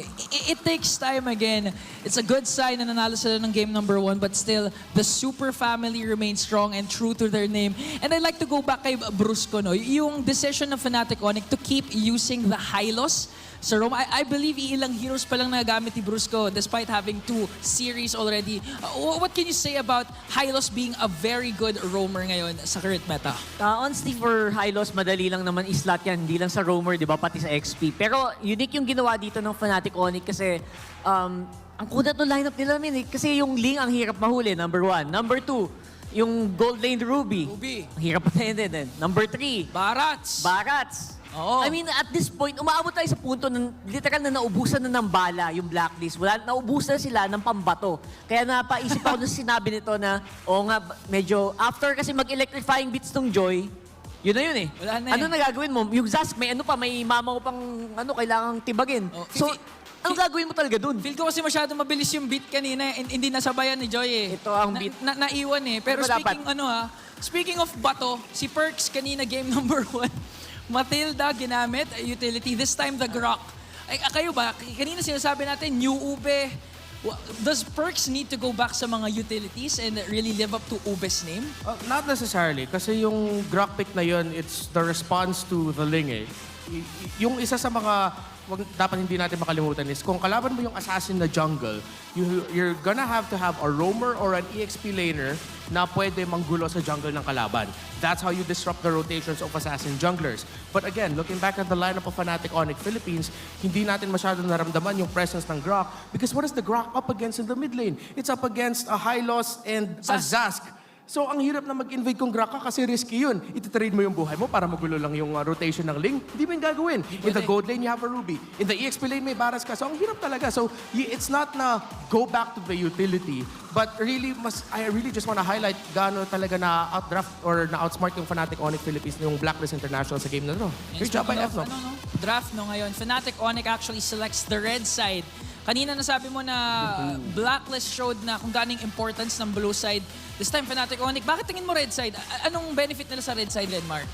It takes time again. It's a good sign na nanalo sila ng game number 1, but still, the Super Family remains strong and true to their name. And I'd like to go back kay Brusco, no? Yung decision ng Fnatic Onyx to keep using the Hylos sa roam. I believe ilang heroes pa lang nagamit ni Brusco despite having 2 series already. What can you say about Hylos being a very good roamer ngayon sa current meta? Honestly, for Hylos, madali lang naman islat yan. Hindi lang sa roamer, di ba? Pati sa XP. Pero unique yung ginawa dito ng Fnatic Onyx kasi ang kudat ng lineup nila namin eh. Kasi yung Ling ang hirap mahuli, number 1. Number 2, yung gold lane Ruby. Ang hirap patayin din. Number 3, Barats. Oo. I mean, at this point, umaabot tayo sa punto ng literal na naubusan na ng bala yung Blacklist. Naubusan sila ng pambato. Kaya napaisip ako nung sinabi nito na, nga, medyo, after kasi mag-electrifying beats tong Joy, yun na yun eh. Wala na Ano na gagawin mo? Yung Zask, may mama ko pang kailangang tibagin. So, anong gagawin mo talaga dun? Feel ko kasi masyado mabilis yung beat kanina. Hindi nasabayan ni Joy eh. Ito ang beat. Naiwan eh. Pero speaking of bato, si Perks kanina game number 1. Matilda ginamit, utility. This time the Grok. Ay, kayo ba? Kanina sinasabi natin, new Ube. Does Perks need to go back sa mga utilities and really live up to Ube's name? Not necessarily. Kasi yung Grok pick na yun, it's the response to the Ling eh. Yung isa sa mga dapat hindi natin makalimutan is kung kalaban mo yung assassin na jungle, you're gonna have to have a roamer or an EXP laner na pwede manggulo sa jungle ng kalaban. That's how you disrupt the rotations of assassin junglers. But again, looking back at the lineup of Fnatic Onyx Philippines, hindi natin masyado naramdaman yung presence ng Grok because what is the Grok up against in the mid lane? It's up against a Hylos and a Zask. So, ang hirap na mag-invade kung Grok ka kasi risky yun. Ititrade mo yung buhay mo para magulo lang yung rotation ng Ling. Hindi mo yung gagawin. In the gold lane, you have a Ruby. In the EXP lane, may Baras ka. So, ang hirap talaga. So, it's not na go back to the utility. But really, I really just want to highlight gaano talaga na outdraft or na outsmart yung Fnatic Onyx Philippines yung Blacklist International sa game na to. Great job by F, no? Draft no ngayon. Fnatic Onyx actually selects the red side. Kanina nasabi mo na Blacklist showed na kung gaano yung importance ng blue side. This time, Fnatic Onyx, bakit tingin mo red side? Anong benefit nila sa red side, Lenmar?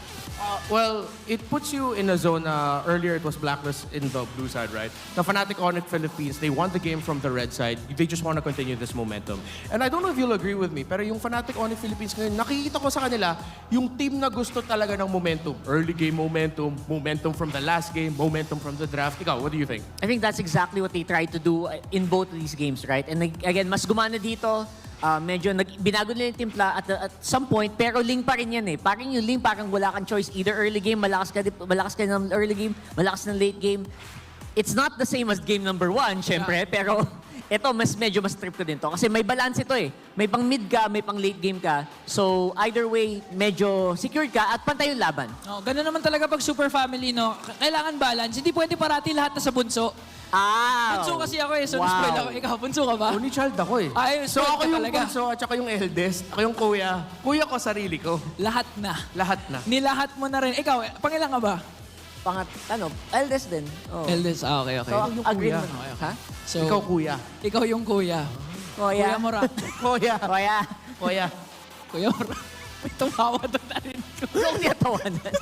Well, it puts you in a zone, earlier it was Blacklist in the blue side, right? The Fnatic Onyx Philippines, they won the game from the red side. They just want to continue this momentum. And I don't know if you'll agree with me, pero yung Fnatic Onyx Philippines ngayon, nakikita ko sa kanila, yung team na gusto talaga ng momentum. Early game momentum, momentum from the last game, momentum from the draft. Ikaw, what do you think? I think that's exactly what they tried to do in both of these games, right? And again, mas gumana dito. Medyo binago nila yung timpla at some point, pero Ling pa rin yan eh. Parang yung Ling, parang wala kang choice. Either early game, malakas ka ng early game, malakas ng late game. It's not the same as game number 1, syempre, pero ito, medyo mas trip ko din to. Kasi may balance ito eh. May pang mid ka, may pang late game ka. So, either way, medyo secured ka at pantay yung laban. Ganun naman talaga pag super family, no? Kailangan balance. Hindi pwede parati lahat na sa bunso. Bunso kasi ako eh, so spoil ako. Ikaw, bunso ka ba? Only child ako eh. So ako yung bunso at saka yung eldest. Ako yung kuya. Kuya ko, sarili ko. Lahat na. Lahat na. Nilahat mo na rin. Ikaw, pangilan ka ba? Eldest din. Eldest, okay. So, agree naman. Ha? So, ikaw kuya. Ikaw yung kuya. Kuya Kuya. Mora. Kuya. Kuya. Kuya. Kuya Mora. May tumawa doon na rin ko. Yung niyatawanan.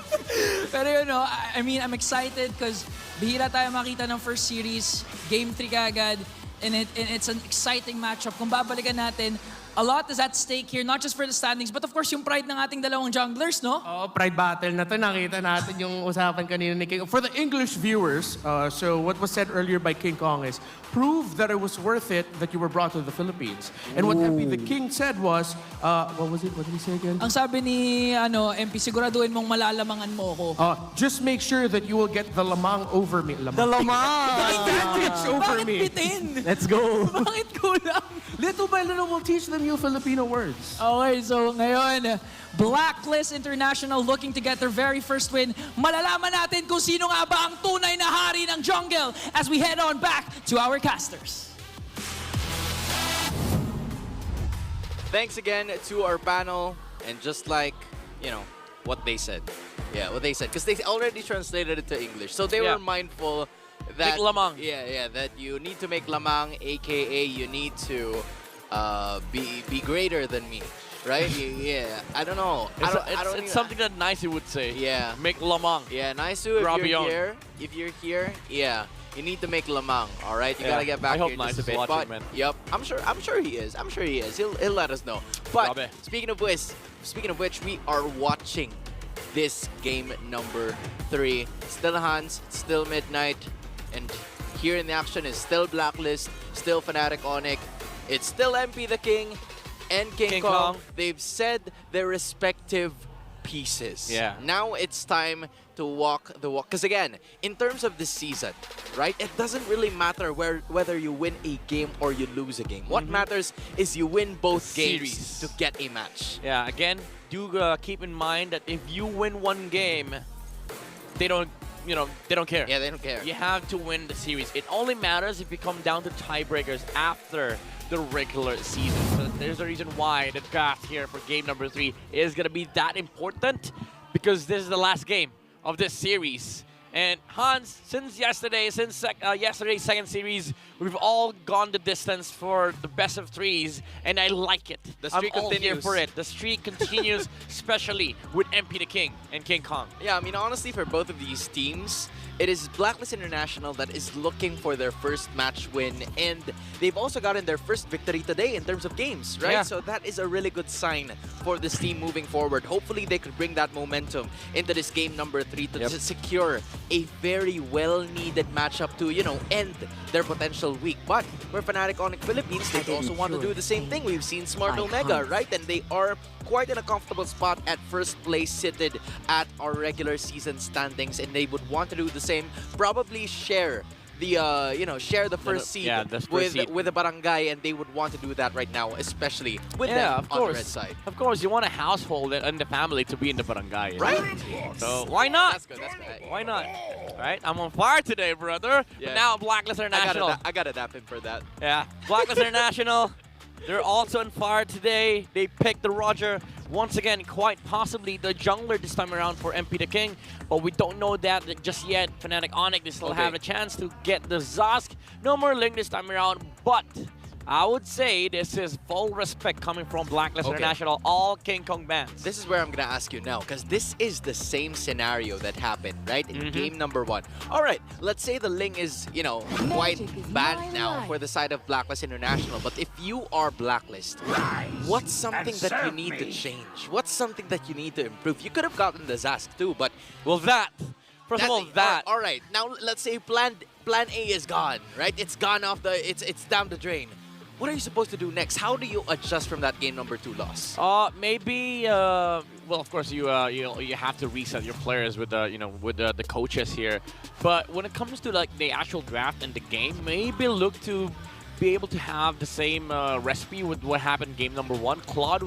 Pero you know, I mean, I'm excited because bihira tayo makita ng first series, Game 3 kaagad, and it's an exciting matchup. Kung babalikan natin, a lot is at stake here, not just for the standings, but of course yung pride ng ating dalawang junglers, no? Oh, pride battle na to. Nakita natin yung usapan kanina ni King. For the English viewers, so what was said earlier by King Kong is, prove that it was worth it that you were brought to the Philippines. And what MP the King said was, what was it? What did he say again? Ang sabi ni MP, siguraduhin mong malalamangan mo ako. Just make sure that you will get the lamang over me. The lamang! Advantage over Bakit me. bitin? Let's go! Bakit kulang? Little by little, we'll teach them new Filipino words. Okay, so ngayon, Blacklist International looking to get their very first win. Malalaman natin kung sino nga ba ang tunay na hari ng jungle as we head on back to our casters. Thanks again to our panel, and just like, what they said. Yeah, what they said. Because they already translated it to English. So they were mindful that... Make lamang. Yeah, that you need to make lamang, a.k.a. you need to be greater than me. Right? Yeah, I don't know. It's something that Nicey would say. Yeah. Make lamang. Yeah, Nicey, if you're here, yeah, you need to make lamang, all right? You gotta get back here just a bit. Watching, man. Yep, I'm sure he is. I'm sure he is. He'll let us know. But speaking of which, we are watching this game number 3. Still Hans, still Midnight, and here in the action is still Blacklist, still Fnatic Onyx. It's still MP the King and King Kong. They've said their respective pieces. Yeah. Now it's time to walk the walk. Because again, in terms of this season, right, it doesn't really matter whether you win a game or you lose a game. What matters is you win both games to get a match. Yeah, again, do keep in mind that if you win one game, they don't care. Yeah, they don't care. You have to win the series. It only matters if you come down to tiebreakers after the regular season. So there's a reason why the draft here for game number 3 is going to be that important, because this is the last game of this series. And Hans, since yesterday's second series, we've all gone the distance for the best of 3s, and I like it. The streak I'm all here continues. for it. The streak continues, especially with MP the King and King Kong. Yeah, I mean, honestly, for both of these teams, it is Blacklist International that is looking for their first match win, and they've also gotten their first victory today in terms of games, right? Yeah. So that is a really good sign for this team moving forward. Hopefully, they could bring that momentum into this game number 3 to just secure a very well-needed matchup to, end their potential week. But for Fnatic Onyx Philippines, they also want to do the same thing. We've seen Smart Omega, right? And they are quite in a comfortable spot at first place, seated at our regular season standings, and they would want to do the same. Probably share the share the first seed with the barangay, and they would want to do that right now, especially with them on the red side. Of course, you want a household and the family to be in the barangay, right? So why not? That's good. That's good. Why not? Right? I'm on fire today, brother. Yeah. But now Blacklist International. I gotta dap him for that. Yeah, Blacklist International. They're also on fire today. They picked the Roger. Once again, quite possibly the jungler this time around for MP the King. But we don't know that just yet. Fnatic Onyx, they still have a chance to get the Zosk. No more Ling this time around. But I would say this is full respect coming from Blacklist International, all King Kong bands. This is where I'm going to ask you now, because this is the same scenario that happened, right, in game number 1. All right, let's say the Ling is, quite bad now for the side of Blacklist International, but if you are Blacklist, what's something that you need to change? What's something that you need to improve? You could have gotten the Zask too, but... Well, First of all, that. All right, now let's say plan A is gone, right? It's gone off it's down the drain. What are you supposed to do next? How do you adjust from that game number 2 loss? Maybe. Well, of course, you have to reset your players with the coaches here. But when it comes to the actual draft and the game, maybe look to be able to have the same recipe with what happened in game number 1. Claude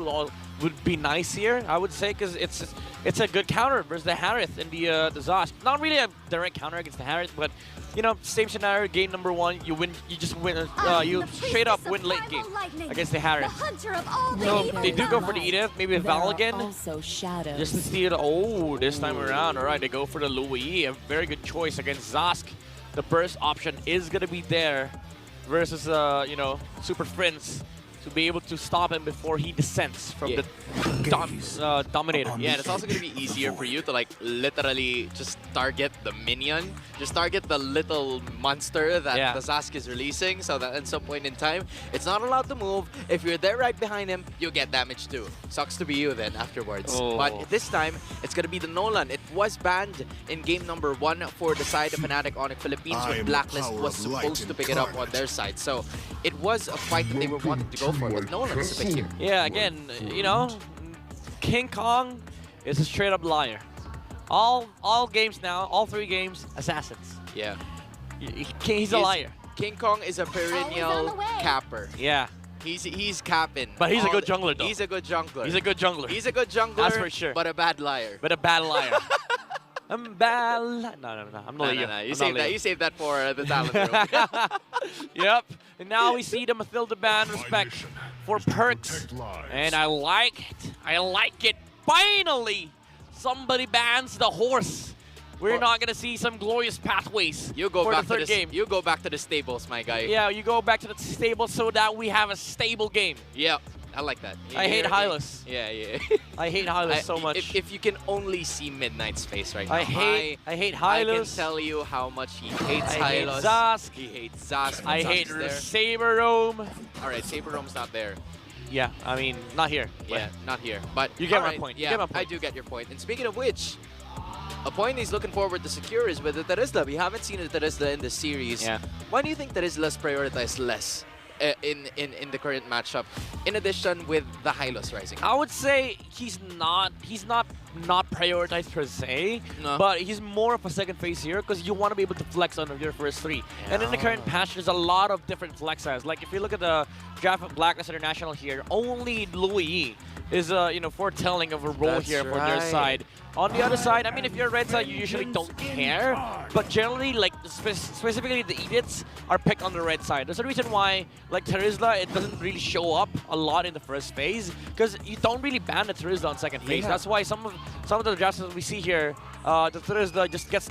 would be nice here, I would say, because it's a good counter versus the Harith and the Zosh. Not really a direct counter against the Harith, but same scenario. Game number 1, you win. You just win. You straight up win late game against the Harith. So they do go for the Edith, maybe Val again. Also shadows. Just to steal. This time around. All right, they go for the Louis. A very good choice against Zosk. The burst option is gonna be there versus Super Friends to be able to stop him before he descends from the Dominator. Yeah, and it's also going to be easier for you to like literally just target the minion, just target the little monster that the Zask is releasing, so that at some point in time, it's not allowed to move. If you're there right behind him, you get damage too. Sucks to be you then afterwards. But this time, it's going to be the Nolan. It was banned in game number 1 for the side of Fnatic Onyx Philippines when Blacklist was supposed to pick it up on their side. So it was a fight that they were wanting to go for, but Nolan is the pick here. Yeah, again, you know, King Kong is a straight up liar. All games now, all 3 games, assassins. Yeah. He's a liar. King Kong is a perennial capper. Yeah. He's capping. But he's a good jungler, though. He's a good jungler. He's a good jungler. He's a good jungler, that's for sure. But a bad liar. But a bad liar. I'm bad. No. I'm not No. You save that for the talent room. Yep. And now we see the Mathilda ban respect for perks. And I like it. I like it. Finally, somebody bans the horse. We're not going to see some glorious pathways you go for back the third to game. You go back to the stables, my guy. Yeah, you go back to the stable so that we have a stable game. Yeah, I like that. I hate Hylas. Yeah. I hate Hylas so much. If you can only see Midnight's face right now. I hate Hylas. I can tell you how much he hates Hylas. Hate Zask. He hates Zask. I hate Saber Roam. Alright, Saber Roam's not there. Yeah, I mean, not here. Yeah, not here. But you get my point. Yeah, you get my point. I do get your point. And speaking of which, a point he's looking forward to secure is with the Terizla. We haven't seen the Terizla in the series. Yeah. Why do you think Terizla's prioritized less in the current matchup, in addition with the Hylos rising? I would say he's not prioritized per se, but he's more of a second phase hero because you want to be able to flex on your first 3. And in the current patch, there's a lot of different flexes. Like if you look at the draft of Blacklist International here, only Louis is foretelling of a role here for their side. On the other side, I mean, if you're red side, you usually don't care. But generally, like specifically the Ediths are picked on the red side. There's a reason why, like Terizla, it doesn't really show up a lot in the first phase because you don't really ban the Terizla on second phase. That's why some of the drafts that we see here, the Terizla just gets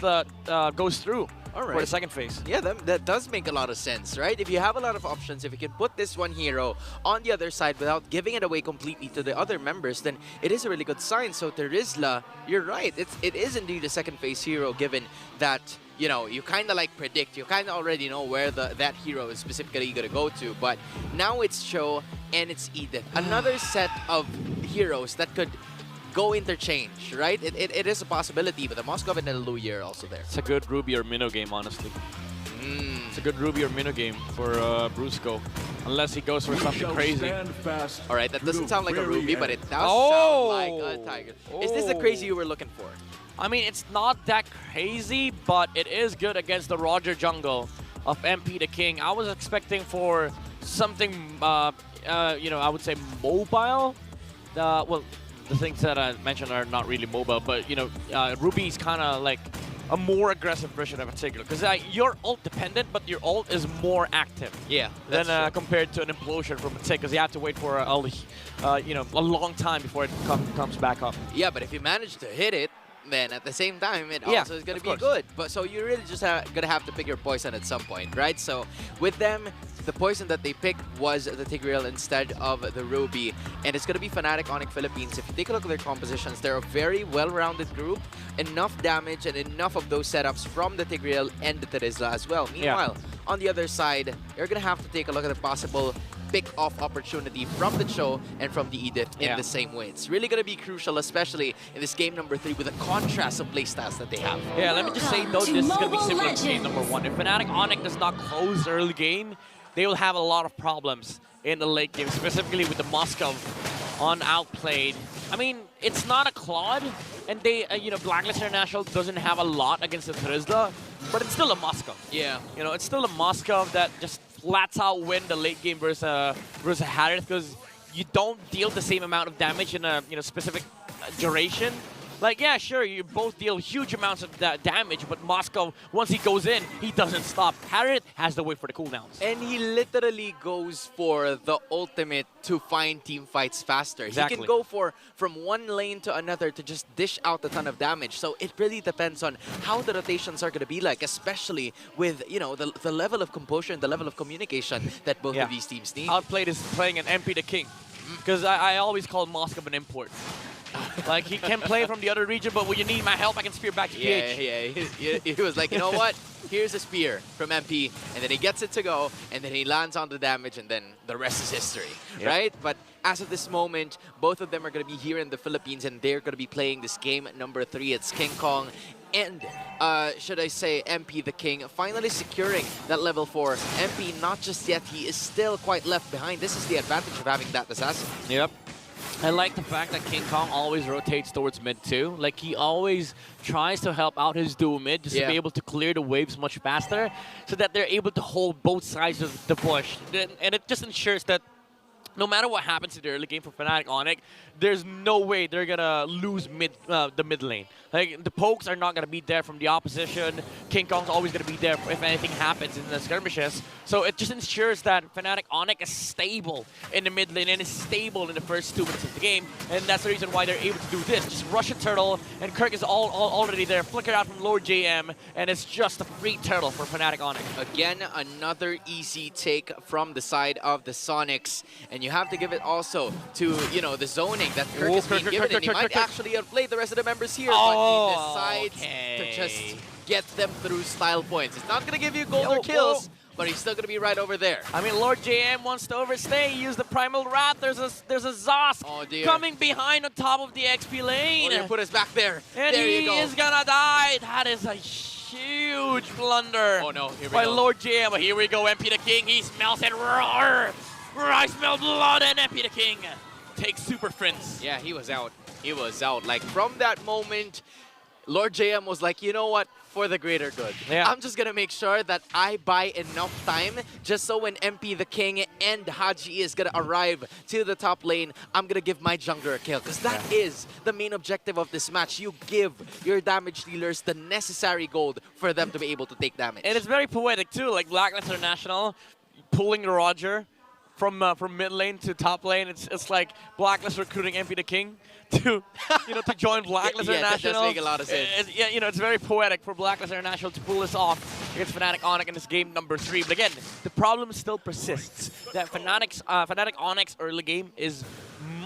goes through. For the second phase. Yeah, that does make a lot of sense, right? If you have a lot of options, if you can put this one hero on the other side without giving it away completely to the other members, then it is a really good sign. So Terizla, you're right. It is indeed a second phase hero, given that you kind of like predict, you kind of already know where that hero is specifically going to go to. But now it's Cho and it's Edith. Another set of heroes that could go interchange, right? It is a possibility, but the Moskov and the Louis are also there. It's a good Ruby or Minnow game, honestly. It's a good Ruby or Minnow game for Brusco, unless he goes for something crazy. All right, that doesn't sound like a Ruby, but it does sound like a Tiger. Is this the crazy you were looking for? I mean, it's not that crazy, but it is good against the Roger jungle of MP the King. I was expecting for something, I would say mobile. Well, the things that I mentioned are not really mobile, but Ruby's kind of like a more aggressive version of particular because you're ult dependent, but your ult is more active. Yeah, than compared to an implosion from a tick because you have to wait for a long time before it comes back up. Yeah, but if you manage to hit it, then at the same time it also is going to be good. But so you're really just gonna have to pick your poison at some point, right? So with them, the poison that they picked was the Tigreal instead of the Ruby, and it's going to be Fnatic Onyx Philippines. If you take a look at their compositions, they're a very well-rounded group, enough damage and enough of those setups from the Tigreal and the Terizla as well. Meanwhile, on the other side, you're going to have to take a look at the possible pick-off opportunity from the Cho and from the Edith in the same way. It's really going to be crucial, especially in this game number 3 with the contrast of playstyles that they have. Yeah, let me just say though, this is going to be similar to game number 1. If Fnatic Onyx does not close the early game, they will have a lot of problems in the late game, specifically with the Moskov on outplayed. I mean, it's not a Claude, and they, Blacklist International doesn't have a lot against the Terizla, but it's still a Moskov. Yeah. It's still a Moskov that just flats out win the late game versus Harith because you don't deal the same amount of damage in a specific duration Like, yeah, sure, you both deal huge amounts of damage, but Moscow, once he goes in, he doesn't stop. Harriet has to wait for the cooldowns. And he literally goes for the ultimate to find team fights faster. Exactly. He can go from one lane to another to just dish out a ton of damage. So it really depends on how the rotations are going to be like, especially with, you know, the level of composure and the level of communication that both of these teams need. Outplayed is playing an MP the King, because I always call Moscow an import. Like, he can play from the other region, but when you need my help, I can spear back to PH. Yeah. He was like, you know what? Here's a spear from MP, and then he gets it to go, and then he lands on the damage, and then the rest is history, right? But as of this moment, both of them are going to be here in the Philippines, and they're going to be playing this game number 3. It's King Kong and, should I say, MP the King, finally securing that level 4. MP, not just yet, he is still quite left behind. This is the advantage of having that assassin. Yep. I like the fact that King Kong always rotates towards mid too. Like, he always tries to help out his duo mid just to be able to clear the waves much faster so that they're able to hold both sides of the push. And it just ensures that no matter what happens in the early game for Fnatic Onyx, there's no way they're gonna lose the mid lane. Like, the pokes are not gonna be there from the opposition. King Kong's always gonna be there if anything happens in the skirmishes. So it just ensures that Fnatic Onyx is stable in the mid lane and is stable in the first 2 minutes of the game. And that's the reason why they're able to do this. Just rush a turtle, and Kirk is already there, flickered out from Lord JM, and it's just a free turtle for Fnatic Onyx. Again, another easy take from the side of the Sonics, and you have to give it also to, you know, the zoning that Kirk is being given, and he might actually outplay the rest of the members here, but he decides to just get them through style points. It's not going to give you gold or kills, but he's still going to be right over there. I mean, Lord JM wants to overstay. He used the Primal Wrath. There's a Zosk coming behind on top of the XP lane. Oh, put us back there. And there he is going to die. That is a huge blunder. Oh, no. Here we by go. Lord JM. But here we go. MP the King. He smells it. Roar. I smell blood, and MP the King takes Super Prince. Yeah, he was out. He was out. Like, from that moment, Lord JM was like, you know what? For the greater good. Yeah. I'm just going to make sure that I buy enough time just so when MP the King and Haji is going to arrive to the top lane, I'm going to give my jungler a kill. Because that is the main objective of this match. You give your damage dealers the necessary gold for them to be able to take damage. And it's very poetic, too. Like, Blacklist International pulling Roger from mid lane to top lane. It's like Blacklist recruiting MP the King to to join Blacklist International. That does make a lot of sense. It's very poetic for Blacklist International to pull this off against Fnatic Onyx in this game number 3. But again, the problem still persists that Fnatic Onyx early game is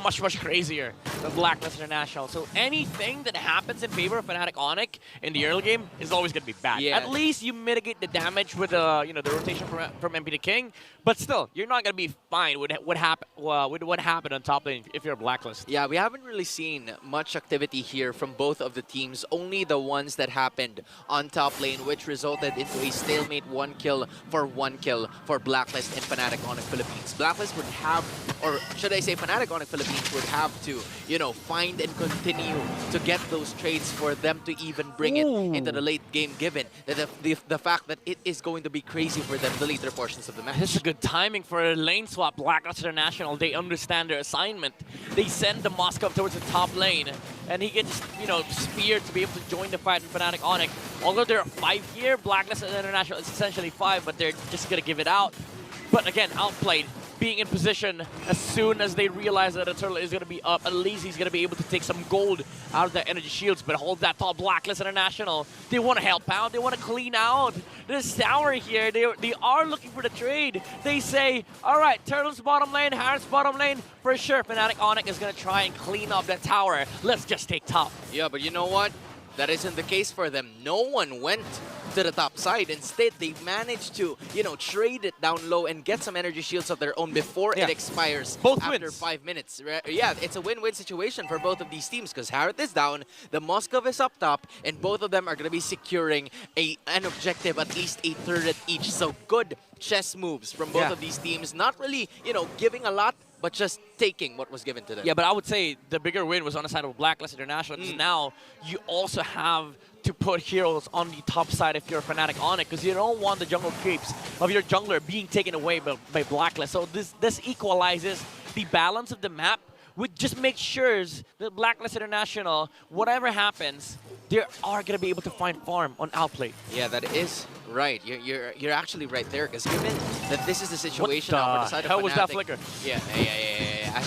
much crazier than Blacklist International. So anything that happens in favor of Fnatic Onyx in the early game is always going to be bad. Yeah. At least you mitigate the damage with the rotation from MP the King, but still you're not going to be fine with what happened on top lane if you're a Blacklist. Yeah, we haven't really seen much activity here from both of the teams. Only the ones that happened on top lane, which resulted into a stalemate 1 kill for Blacklist and Fnatic Onyx Philippines. Blacklist would have, or should I say Fnatic Onyx Philippines would have to, find and continue to get those trades for them to even bring it into the late game, given that the fact that it is going to be crazy for them the later portions of the match. This is good timing for a lane swap. Blacklist International, they understand their assignment. They send the Moscow towards the top lane, and he gets, speared to be able to join the fight in Fnatic Onyx. Although they're 5 here, Blacklist International is essentially 5, but they're just going to give it out. But again, outplayed. Being in position as soon as they realize that the turtle is going to be up, at least he's going to be able to take some gold out of the energy shields. But hold that thought, Blacklist International. They want to help out. They want to clean out this tower here. They are looking for the trade. They say, all right, Turtle's bottom lane, Harris bottom lane. For sure, Fnatic Onyx is going to try and clean up that tower. Let's just take top. Yeah, but you know what? That isn't the case for them. No one went to the top side. Instead, they managed to, trade it down low and get some energy shields of their own before it expires after 5 minutes. Yeah, it's a win-win situation for both of these teams because Harriet is down, the Moskov is up top, and both of them are going to be securing an objective, at least a turret each. So good chess moves from both of these teams. Not really, giving a lot, but just taking what was given to them. Yeah, but I would say the bigger win was on the side of Blacklist International, because now you also have to put heroes on the top side if you're a Fnatic Onyx, because you don't want the jungle creeps of your jungler being taken away by Blacklist. So this equalizes the balance of the map which just makes sure that Blacklist International, whatever happens, they are going to be able to find farm on Outplay. Yeah, that is right. You're actually right there, because given that this is the situation now for the side of How Fnatic, was that flicker? Yeah.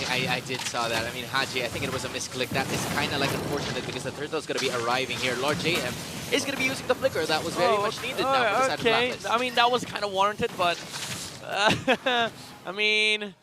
I did saw that. I mean, Haji, I think it was a misclick. That is kind of like unfortunate, because the Turtle's going to be arriving here. Lord JM is going to be using the flicker. That was very much needed now for the side of Blacklist. I mean, that was kind of warranted, but I mean,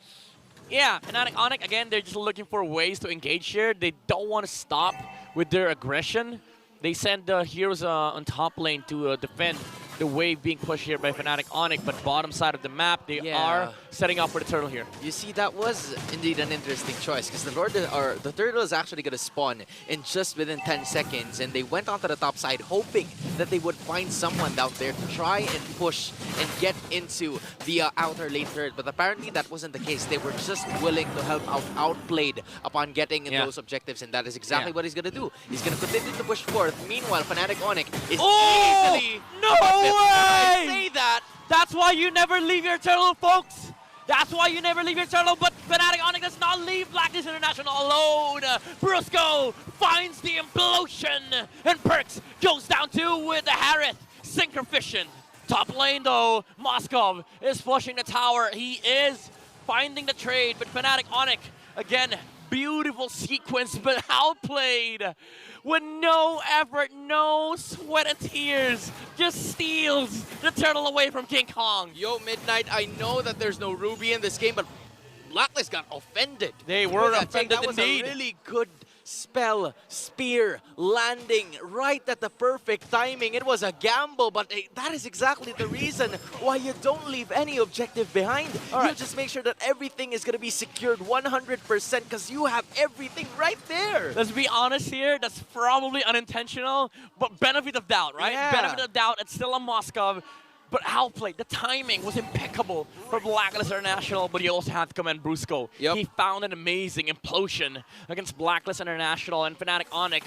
yeah, Fnatic Onyx, again, they're just looking for ways to engage here. They don't want to stop with their aggression. They send the heroes on top lane to defend the wave being pushed here by Fnatic Onyx, but bottom side of the map, they are setting up for the turtle here. You see, that was indeed an interesting choice, because the turtle is actually going to spawn in just within 10 seconds, and they went onto the top side hoping that they would find someone down there to try and push and get into the outer lane third, but apparently that wasn't the case. They were just willing to help out, outplayed upon getting in those objectives, and that is exactly what he's going to do. He's going to continue to push forth. Meanwhile, Fnatic Onyx is easily... No way! I say that. That's why you never leave your turtle, folks. That's why you never leave your turtle, but Fnatic Onyx does not leave Blacklist International alone. Brusco finds the implosion, and Perks goes down two with the Harith. Synchrovision. Top lane though, Moskov is pushing the tower. He is finding the trade, but Fnatic Onyx, again, beautiful sequence, but outplayed. With no effort, no sweat and tears, just steals the turtle away from King Kong. Yo, Midnight, I know that there's no Ruby in this game, but Blacklist got offended. They were offended that was indeed. A really good spell, spear, landing right at the perfect timing. It was a gamble, but that is exactly the reason why you don't leave any objective behind. You just make sure that everything is going to be secured 100%, because you have everything right there. Let's be honest here, that's probably unintentional, but benefit of doubt, right? Yeah. Benefit of doubt, it's still a Moskov. But outplayed, the timing was impeccable for Blacklist International, but you also have to commend Brusco. He found an amazing implosion against Blacklist International, and Fnatic Onyx,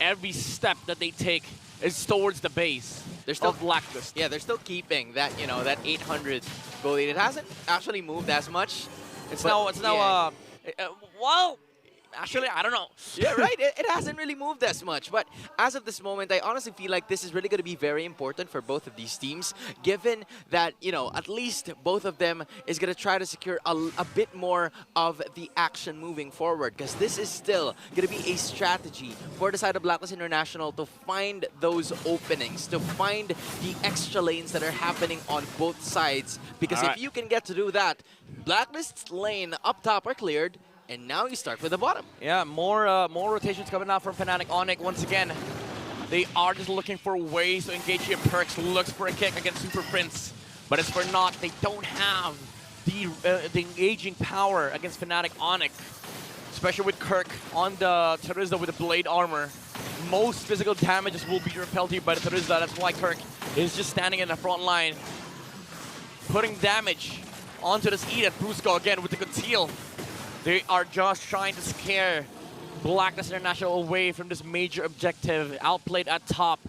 every step that they take is towards the base of Blacklist. Yeah, they're still keeping that, you know, that 800 goal lead. It hasn't actually moved as much. Well, actually, I don't know. Yeah, right. It hasn't really moved as much. But as of this moment, I honestly feel like this is really going to be very important for both of these teams, given that, you know, at least both of them is going to try to secure a bit more of the action moving forward, because this is still going to be a strategy for the side of Blacklist International to find those openings, to find the extra lanes that are happening on both sides. Because if you can get to do that, Blacklist's lane up top are cleared, and now you start with the bottom. Yeah, more rotations coming out from Fnatic Onyx. Once again, they are just looking for ways to engage here. Perks looks for a kick against Super Prince, but it's for naught. They don't have the engaging power against Fnatic Onyx, especially with Kirk on the Terizla with the blade armor. Most physical damages will be repelled here by the Terizla. That's why Kirk is just standing in the front line, putting damage onto this Edith. Brusco again with the conceal. They are just trying to scare Blacklist International away from this major objective. Outplayed at top.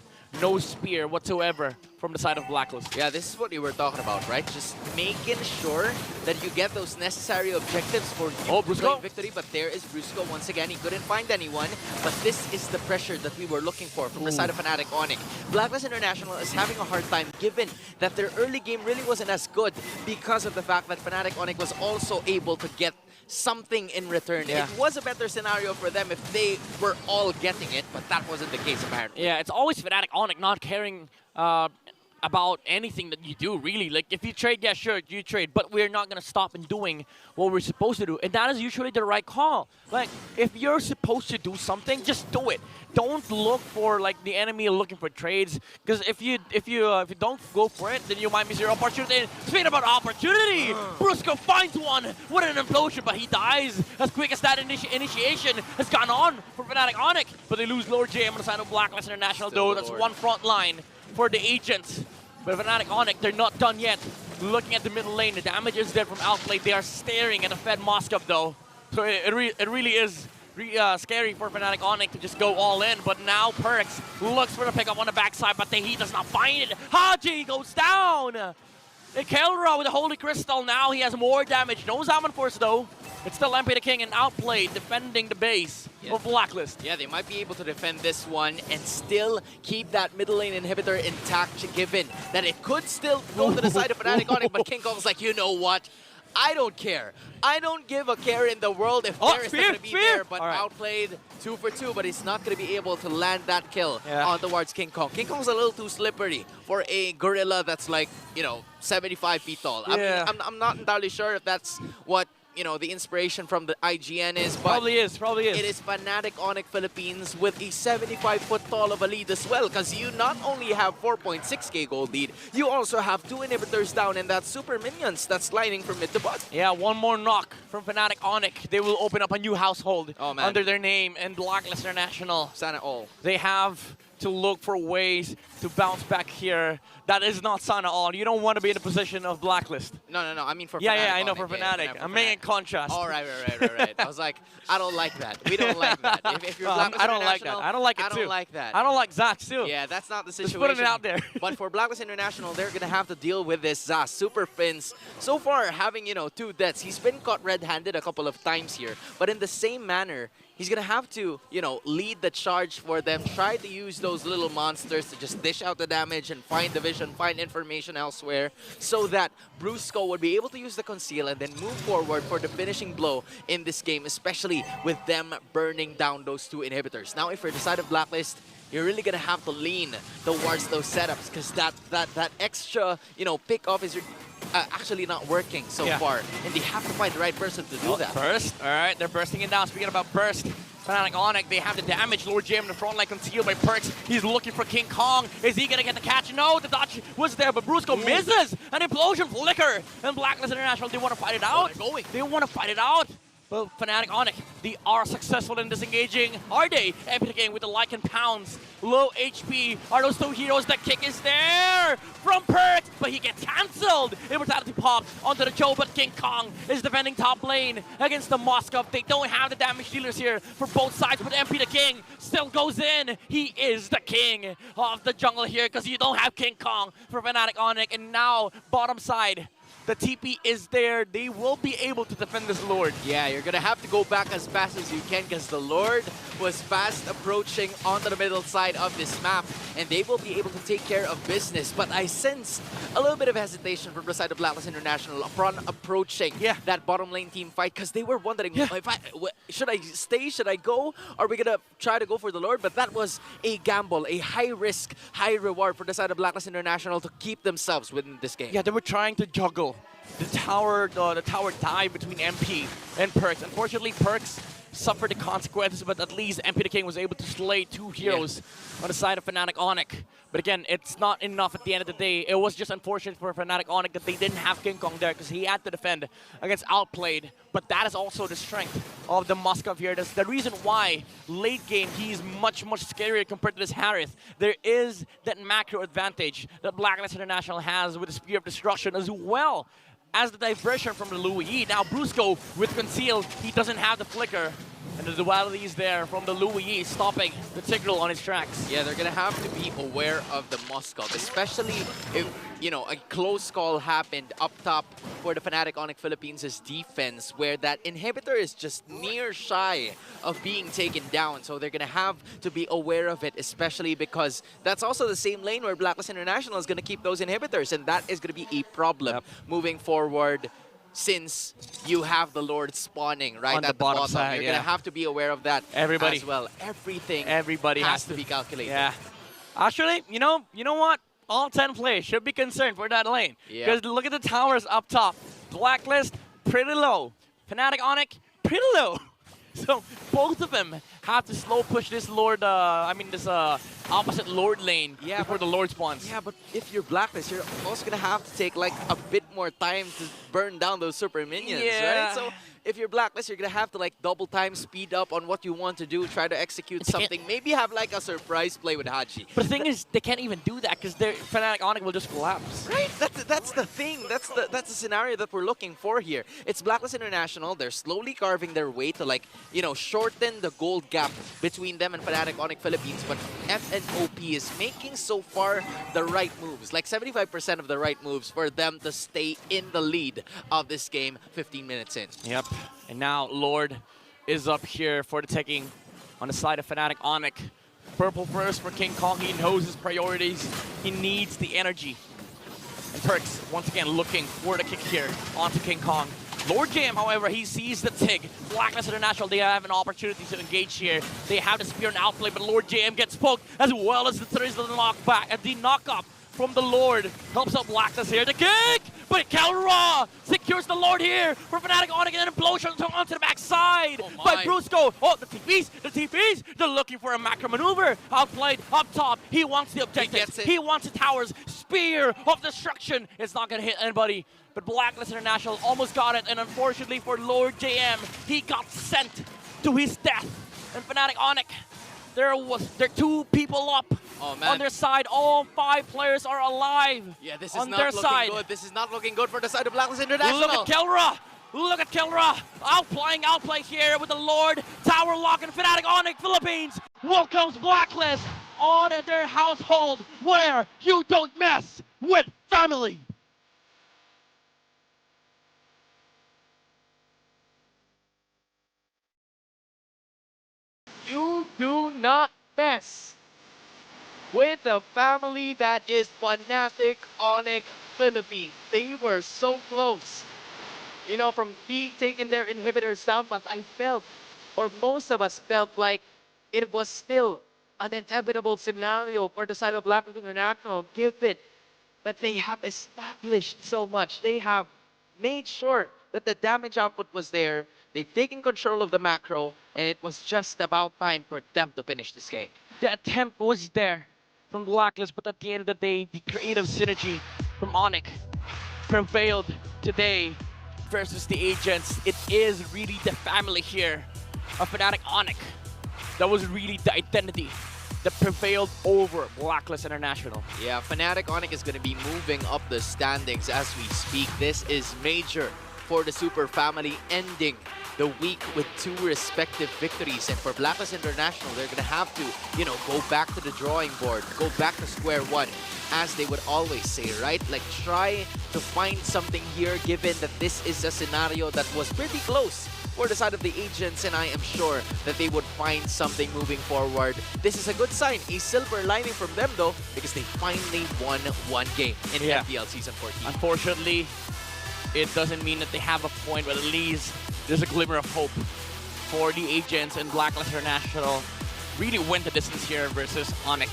No spear whatsoever from the side of Blacklist. Yeah, this is what you were talking about, right? Just making sure that you get those necessary objectives for you to claim victory. But there is Brusco once again. He couldn't find anyone. But this is the pressure that we were looking for from the side of Fnatic Onyx. Blacklist International is having a hard time, given that their early game really wasn't as good, because of the fact that Fnatic Onyx was also able to get something in return. It was a better scenario for them if they were all getting it, but that wasn't the case apparently. Yeah, it's always Fnatic Onyx not caring about anything that you do, really. Like, if you trade, yeah, sure, you trade, but we're not going to stop in doing what we're supposed to do. And that is usually the right call. Like, if you're supposed to do something, just do it. Don't look for, like, the enemy looking for trades, because if you don't go for it, then you might miss your opportunity. And speaking about opportunity, Brusco finds one with an implosion, but he dies as quick as that initiation has gone on for Fnatic Onyx. But they lose Lord JM on the side of Blacklist International, though. That's one front line for the agents. But Fnatic Onyx, they're not done yet. Looking at the middle lane, the damage is there from outplay. They are staring at the Fed Moskov, though. So it really is scary for Fnatic Onyx to just go all in. But now Perks looks for the pickup on the backside, but he does not find it. Haji goes down. And Kelra with the Holy Crystal, now he has more damage. No Zaman Force, though. It's still MP the King and Outplayed defending the base of Blacklist. Yeah, they might be able to defend this one and still keep that middle lane inhibitor intact, given that it could still go to the side of Fnatic Onyx, but King Kong's like, you know what? I don't care. I don't give a care in the world if there is not going to be there, but Outplayed 2 for 2, but he's not going to be able to land that kill on towards King Kong. King Kong's a little too slippery for a gorilla that's like, 75 feet tall. I mean, I'm not entirely sure if that's what the inspiration from the IGN is, but probably is. It is Fnatic Onyx Philippines with a 75-foot tall of a lead as well, because you not only have 4.6k gold lead, you also have 2 inhibitors down and that super minions that's sliding from mid to bot. Yeah, one more knock from Fnatic Onyx. They will open up a new household under their name and Blacklist International. Sana all. They have to look for ways to bounce back here. That is not Sana all. You don't want to be in a position of Blacklist. No. I mean for Fnatic. Yeah, I know Onyx. for Fnatic. I'm making contrast. Oh, right. I was like, I don't like that. We don't like that. If you're Blacklist I don't like that. I don't like it too. I don't like that. I don't like Zax too. Yeah, that's not the situation. Just putting it out there. But for Blacklist International, they're going to have to deal with this Zaz. Super Fins, so far having, 2 deaths. He's been caught red-handed a couple of times here. But in the same manner, he's going to have to, lead the charge for them. Try to use those little monsters to just dish out the damage and find the vision, find information elsewhere, so that Brusco would be able to use the conceal and then move forward for the finishing blow in this game, especially with them burning down those 2 inhibitors. Now, if you're the side of Blacklist, you're really going to have to lean towards those setups, because that extra, pick-off is actually not working so far, and they have to find the right person to do that. Burst. All right, they're bursting it down. Speaking about burst, Fnatic Onyx, they have the damage. Lord Jim in the front line concealed by Perks. He's looking for King Kong. Is he going to get the catch? No, the dodge was there, but Brusco misses. An implosion flicker. And Blacklist International, they want to fight it out. They want to fight it out. Well, Fnatic Onyx, they are successful in disengaging. Are they? MP the King with the Lycan Pounds. Low HP. Are those 2 heroes? The kick is there from Perks, but he gets cancelled. Immortality pop onto the Joe, but King Kong is defending top lane against the Moskov. They don't have the damage dealers here for both sides, but MP the King still goes in. He is the king of the jungle here, because you don't have King Kong for Fnatic Onyx. And now, bottom side, the TP is there. They will be able to defend this Lord. Yeah, you're going to have to go back as fast as you can, because the Lord was fast approaching onto the middle side of this map, and they will be able to take care of business. But I sensed a little bit of hesitation from the side of Blacklist International upon approaching that bottom lane team fight, because they were wondering, should I stay? Should I go? Are we going to try to go for the Lord? But that was a gamble, a high risk, high reward for the side of Blacklist International to keep themselves within this game. Yeah, they were trying to juggle the tower dive between MP and Perks. Unfortunately, Perks suffered the consequences, but at least MP the King was able to slay 2 heroes on the side of Fnatic Onyx. But again, it's not enough at the end of the day. It was just unfortunate for Fnatic Onyx that they didn't have King Kong there, because he had to defend against Outplayed. But that is also the strength of the Moskov here. That's the reason why late game he's much scarier compared to this Harith. There is that macro advantage that Blacklist International has with the Spear of Destruction, as well as the diversion from the Louis. Now Brusco with conceal, he doesn't have the flicker. And the duality is there from the Louis, stopping the Tigreal on his tracks. Yeah, they're going to have to be aware of the Moskov, especially if, a close call happened up top for the Fnatic Onyx Philippines' defense, where that inhibitor is just near shy of being taken down. So they're going to have to be aware of it, especially because that's also the same lane where Blacklist International is going to keep those inhibitors, and that is going to be a problem moving forward, since you have the Lord spawning right on at the bottom side. You're going to have to be aware of that Everybody. as well. Everybody has to be calculated. Yeah. Actually, you know what? All 10 players should be concerned for that lane. Because look at the towers up top. Blacklist, pretty low. Fnatic Onyx, pretty low. So both of them have to slow push this Lord, this opposite Lord lane before the Lord spawns. Yeah, but if you're Blacklist, you're also going to have to take like a bit more time to burn down those super minions, right? So if you're Blacklist, you're going to have to like double time, speed up on what you want to do, try to execute something. Maybe have like a surprise play with Haji. But the thing is, they can't even do that because their Fnatic Onyx will just collapse. Right? That's the thing. That's the scenario that we're looking for here. It's Blacklist International. They're slowly carving their way to like, shorten the gold gap gap between them and Fnatic Onyx Philippines, but FNOP is making so far the right moves, like 75% of the right moves for them to stay in the lead of this game 15 minutes in. Yep. And now Lord is up here for the taking on the side of Fnatic Onyx. Purple first for King Kong. He knows his priorities. He needs the energy. And Perks once again looking for the kick here onto King Kong. Lord Jam, however, he sees the TIG. Blacklist International, they have an opportunity to engage here. They have the spear and outplay, but Lord Jam gets poked as well as there is the knockback and the knock-up from the Lord. Helps out Blacklist here. The kick! But Calra secures the Lord here for Fnatic Onyx and an implosion onto the backside by Brusco. Oh, the TPs, they're looking for a macro maneuver. Outplayed up top. He wants the objectives. He wants the towers. Spear of destruction. It's not going to hit anybody. But Blacklist International almost got it, and unfortunately for Lord JM, he got sent to his death. And Fnatic Onyx, they're 2 people up on their side. All 5 players are alive. Yeah, this is on not their looking side. good. This is not looking good for the side of Blacklist International. Look at Kelra. Look at Kelra. Outplay here with the Lord. Tower lock and Fnatic Onyx Philippines. Welcomes Blacklist on their household where you don't mess with family. You do not mess with the family that is Fnatic Onyx Philippines. They were so close, you know, from being taking their inhibitors down, but I felt, or most of us felt like it was still an inevitable scenario for the side of Blacklist International, given that they have established so much. They have made sure that the damage output was there. They've taken control of the macro, and it was just about time for them to finish this game. The attempt was there from Blacklist, but at the end of the day, the creative synergy from Onyx prevailed today versus the agents. It is really the family here of Fnatic Onyx that was really the identity that prevailed over Blacklist International. Yeah, Fnatic Onyx is going to be moving up the standings as we speak. This is major for the Super Family, ending the week with 2 respective victories. And for Blacklist International, they're going to have to, you know, go back to the drawing board, go back to square one, as they would always say, right? Like, try to find something here, given that this is a scenario that was pretty close for the side of the agents, and I am sure that they would find something moving forward. This is a good sign, a silver lining from them though, because they finally won 1 game in MPL Season 14. Unfortunately, it doesn't mean that they have a point, but at least there's a glimmer of hope for the agents, and Blacklist International really went the distance here versus Onyx.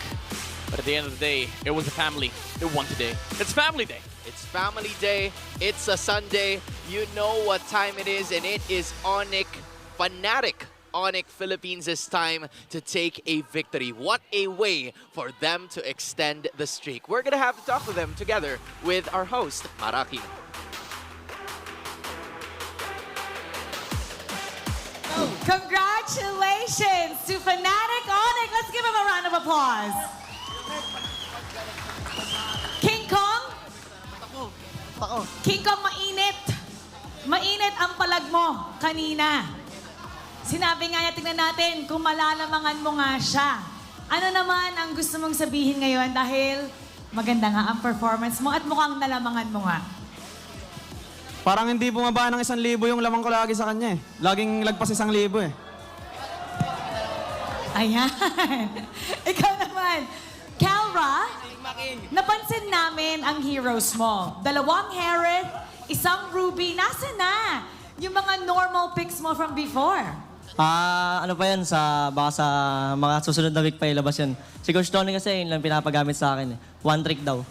But at the end of the day, it was a family. They won today. It's family day. It's family day. It's a Sunday. You know what time it is, and it is Onyx, Fnatic Onyx Philippines' time to take a victory. What a way for them to extend the streak. We're gonna have to talk to them together with our host, Maraki. Congratulations to Fnatic Onyx. Let's give him a round of applause. King Kong? King Kong, mainit. Mainit ang palag mo kanina. Sinabi nga niya, tingnan natin kung malalamangan mo nga siya. Ano naman ang gusto mong sabihin ngayon dahil maganda nga ang performance mo at mukhang nalamangan mo nga. Parang hindi bumaba ng 1,000 yung lamang ko lagi sa kanya eh. Laging lagpas 1,000 eh. Ayan. Ikaw naman. Calra, napansin namin ang heroes mo. 2 Hereth, 1 Ruby. Nasaan na yung mga normal picks mo from before? Ano pa yan, baka sa mga susunod na week pa ilabas yun. Si Coach Tony kasi yun lang pinapagamit sa akin. 1 trick daw.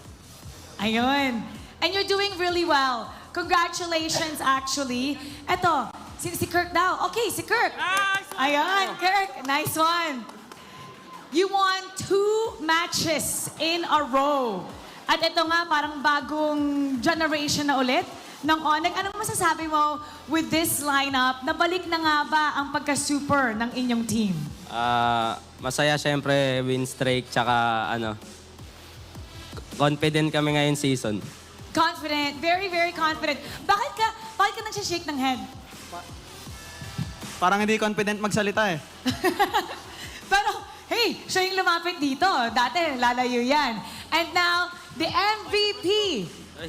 Ayun. And you're doing really well. Congratulations, actually. Eto, si Kirk daw. Okay, si Kirk. Ayun, Kirk. Nice one. You won 2 matches in a row. At ito nga, parang bagong generation na ulit ng Onyx. Anong masasabi mo with this lineup? Nabalik na nga ba ang pagka-super ng inyong team? Masaya syempre, win streak, tsaka confident kami ngayon season. Confident. Very, very confident. Bakit ka nagsishake ng head? Parang hindi confident magsalita eh. Pero, hey, siya yung lumapit dito. Dati, lalayo yan. And now, the MVP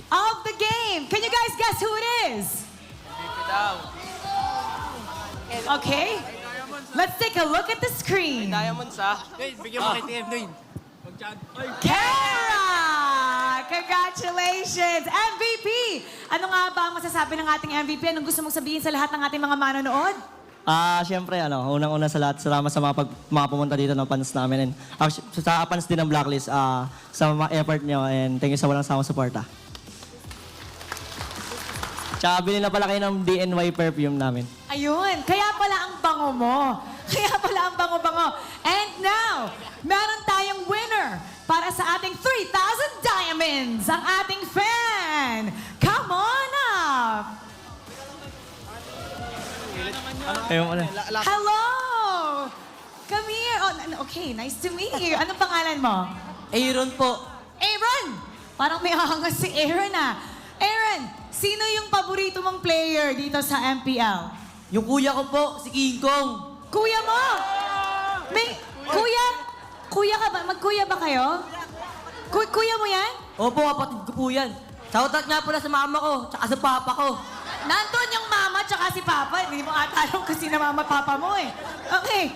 of the game. Can you guys guess who it is? Okay. Let's take a look at the screen. Diamonds bigyan mo kay TM doon. Kara! Congratulations! MVP! Ano nga ba ang masasabi ng ating MVP? Anong gusto mong sabihin sa lahat ng ating mga manonood? Siyempre, unang-una sa lahat, salamat sa mga pumunta dito ng fans namin. And sa fans din ng Blacklist, sa mga effort nyo, and thank you sa walang samang suporta. Tsaka bilhin na pala kayo ng DNY perfume namin. Ayun, kaya pala ang bango mo. Kaya pala ang bango-bango. And now, meron tayong winner para sa ating 3,000 diamonds, ang ating fan. Come on up! Hello! Come here. Oh, okay, nice to meet you. Anong pangalan mo? Aaron po. Aaron! Parang may angas si Aaron Aaron, sino yung paborito mong player dito sa MPL? Yung kuya ko po, si King Kong. Kuya mo? May, kuya? Kuya ka ba? Magkuya ba kayo? Kuya mo yan? Opo, kapatid ko po yan. Shoutout nga pala sa mama ko, tsaka sa papa ko. Nandun yung mama tsaka si papa. Hindi mo atanong kung sino mama at papa mo eh. Okay.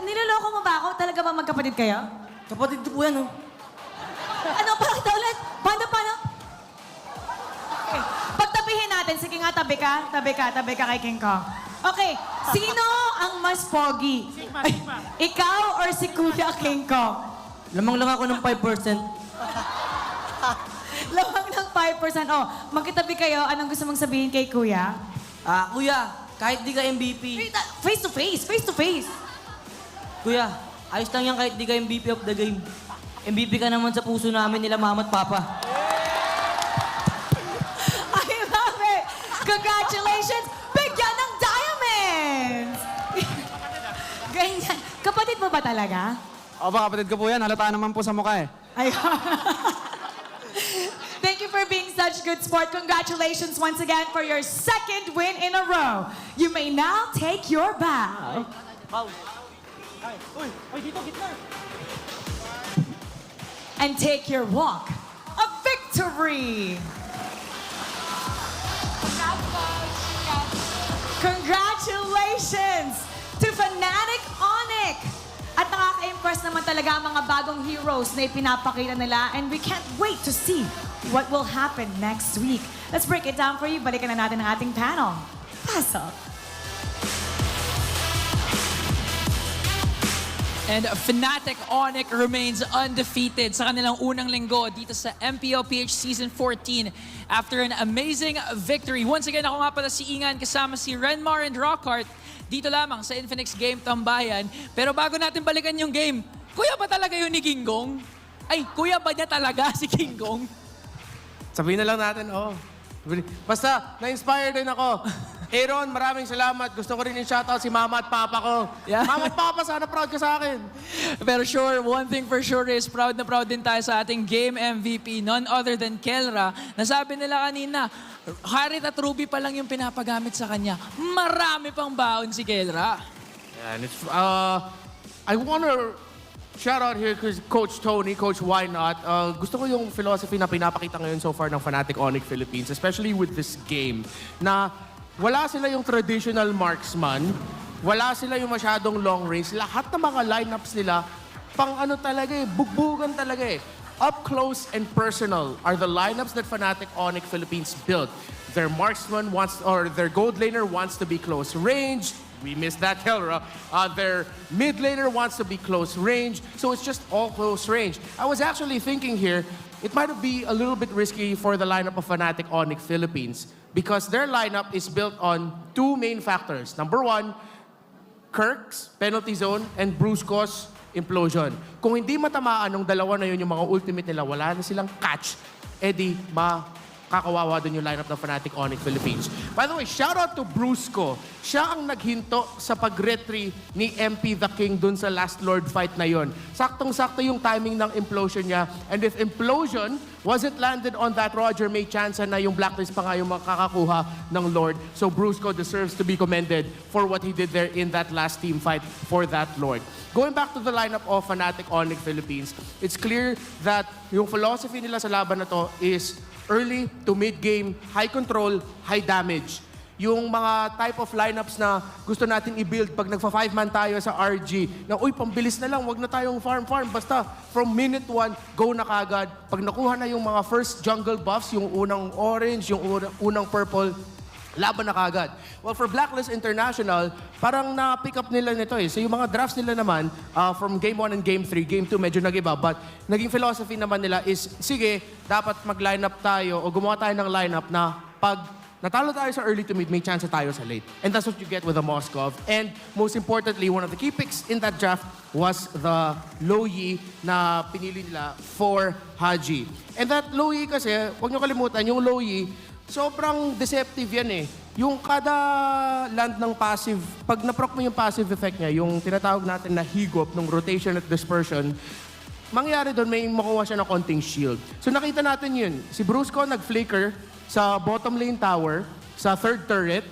Niloloko mo ba ako? Talaga ba magkapatid kayo? Kapatid ko po yan, oh. Ano? Pakita ulit. Paano? Okay. Pagtabihin natin. Sige nga, tabi ka kay King Kong. Okay. Sino ang mas pogi? Ikaw or si Kuya King Kong? Lamang lang ako ng 5%. Lamang ng 5%. Oh, magkitabi kayo. Anong gusto mong sabihin kay Kuya? Kuya, kahit di ka MVP. Face to face. Kuya, ayos lang yan kahit di ka MVP of the game. MVP ka naman sa puso namin nila mama at papa. I love it! Congratulations! Bigyan ng diamonds! Ganyan. Kapatid mo ba talaga? Opo, kapatid ko po yan. Halata naman po sa mukha eh. Thank you for being such good sport. Congratulations once again for your second win in a row. You may now take your bow. And take your walk of victory. Congratulations to Fnatic Onyx. At nakaka-impress naman talaga ang mga bagong heroes na ipinapakita nila, and we can't wait to see what will happen next week. Let's break it down for you. Balikan na natin ang ating panel. Pass up. And Fnatic Onyx remains undefeated sa kanilang unang linggo dito sa MPL PH Season 14 after an amazing victory. Once again, ako nga pala si Ingan kasama si Renmar and Rockhart dito lamang sa Infinix Game Tambayan. Pero bago natin balikan yung game, kuya ba talaga yun ni King Kong? Ay, kuya ba niya talaga si King Kong? Sabihin na lang natin, oo. Basta, na-inspire din ako. Aaron, maraming salamat. Gusto ko rin yung shoutout si mama at papa ko. Yeah. Mama at papa, sana proud ka sa akin. Pero sure, one thing for sure is proud na proud din tayo sa ating game MVP, none other than Kelra. Nasabi nila kanina, Harit at Ruby pa lang yung pinapagamit sa kanya. Marami pang baon si Kelra. And it's, I wanna shout out here because Coach Tony, Coach Why Not, gusto ko yung philosophy na pinapakita ngayon so far ng Fnatic Onyx Philippines, especially with this game, na wala sila yung traditional marksman, wala sila yung masyadong long range, lahat ng mga lineups nila, pang ano talaga eh, bugbugan talaga eh. Up close and personal are the lineups that Fnatic Onyx Philippines built. Their marksman wants, or their gold laner wants to be close range. We missed that, Kelra. Their mid laner wants to be close range, so it's just all close range. I was actually thinking here, it might be a little bit risky for the lineup of Fnatic Onyx Philippines because their lineup is built on two main factors. Number one, Kirk's penalty zone and Brusco's implosion. Kung hindi matamaan ng dalawa na yun yung mga ultimate nila, wala na silang catch, edi kakawawa dun yung lineup ng Fnatic Onyx Philippines. By the way, shout out to Brusco. Siya ang naghinto sa pag-retry ni MP the King dun sa Last Lord fight na yon. Saktong-sakto yung timing ng implosion niya. And if implosion wasn't landed on that Roger, may chance na yung Blacklist pa nga yung makakakuha ng Lord. So Brusco deserves to be commended for what he did there in that last team fight for that Lord. Going back to the lineup of Fnatic Onyx Philippines, it's clear that yung philosophy nila sa laban na to is early to mid-game, high control, high damage. Yung mga type of lineups na gusto natin i-build pag nagfa-5-man tayo sa RG, na uy, pambilis na lang, wag na tayong farm-farm. Basta from minute 1, go na kagad. Pag nakuha na yung mga first jungle buffs, yung unang orange, yung unang purple, laban na kagad. Well, for Blacklist International, parang na-pick up nila nito eh. So yung mga drafts nila naman, from Game 1 and Game 3, Game 2 medyo nag-iba. But naging philosophy naman nila is, sige, dapat mag-lineup tayo o gumawa tayo ng lineup na pag natalo tayo sa early to mid, may chance tayo sa late. And that's what you get with the Moskov. And most importantly, one of the key picks in that draft was the Loyi na pinili nila for Haji. And that Loyi kasi, huwag nyo kalimutan, yung Loyi, sobrang deceptive yan eh. Yung kada land ng passive, pag naproc mo yung passive effect niya, yung tinatawag natin na higop, ng rotation at dispersion, mangyari doon, may makuha siya ng konting shield. So nakita natin yun. Si Brusco nag-flicker sa bottom lane tower, sa third turret,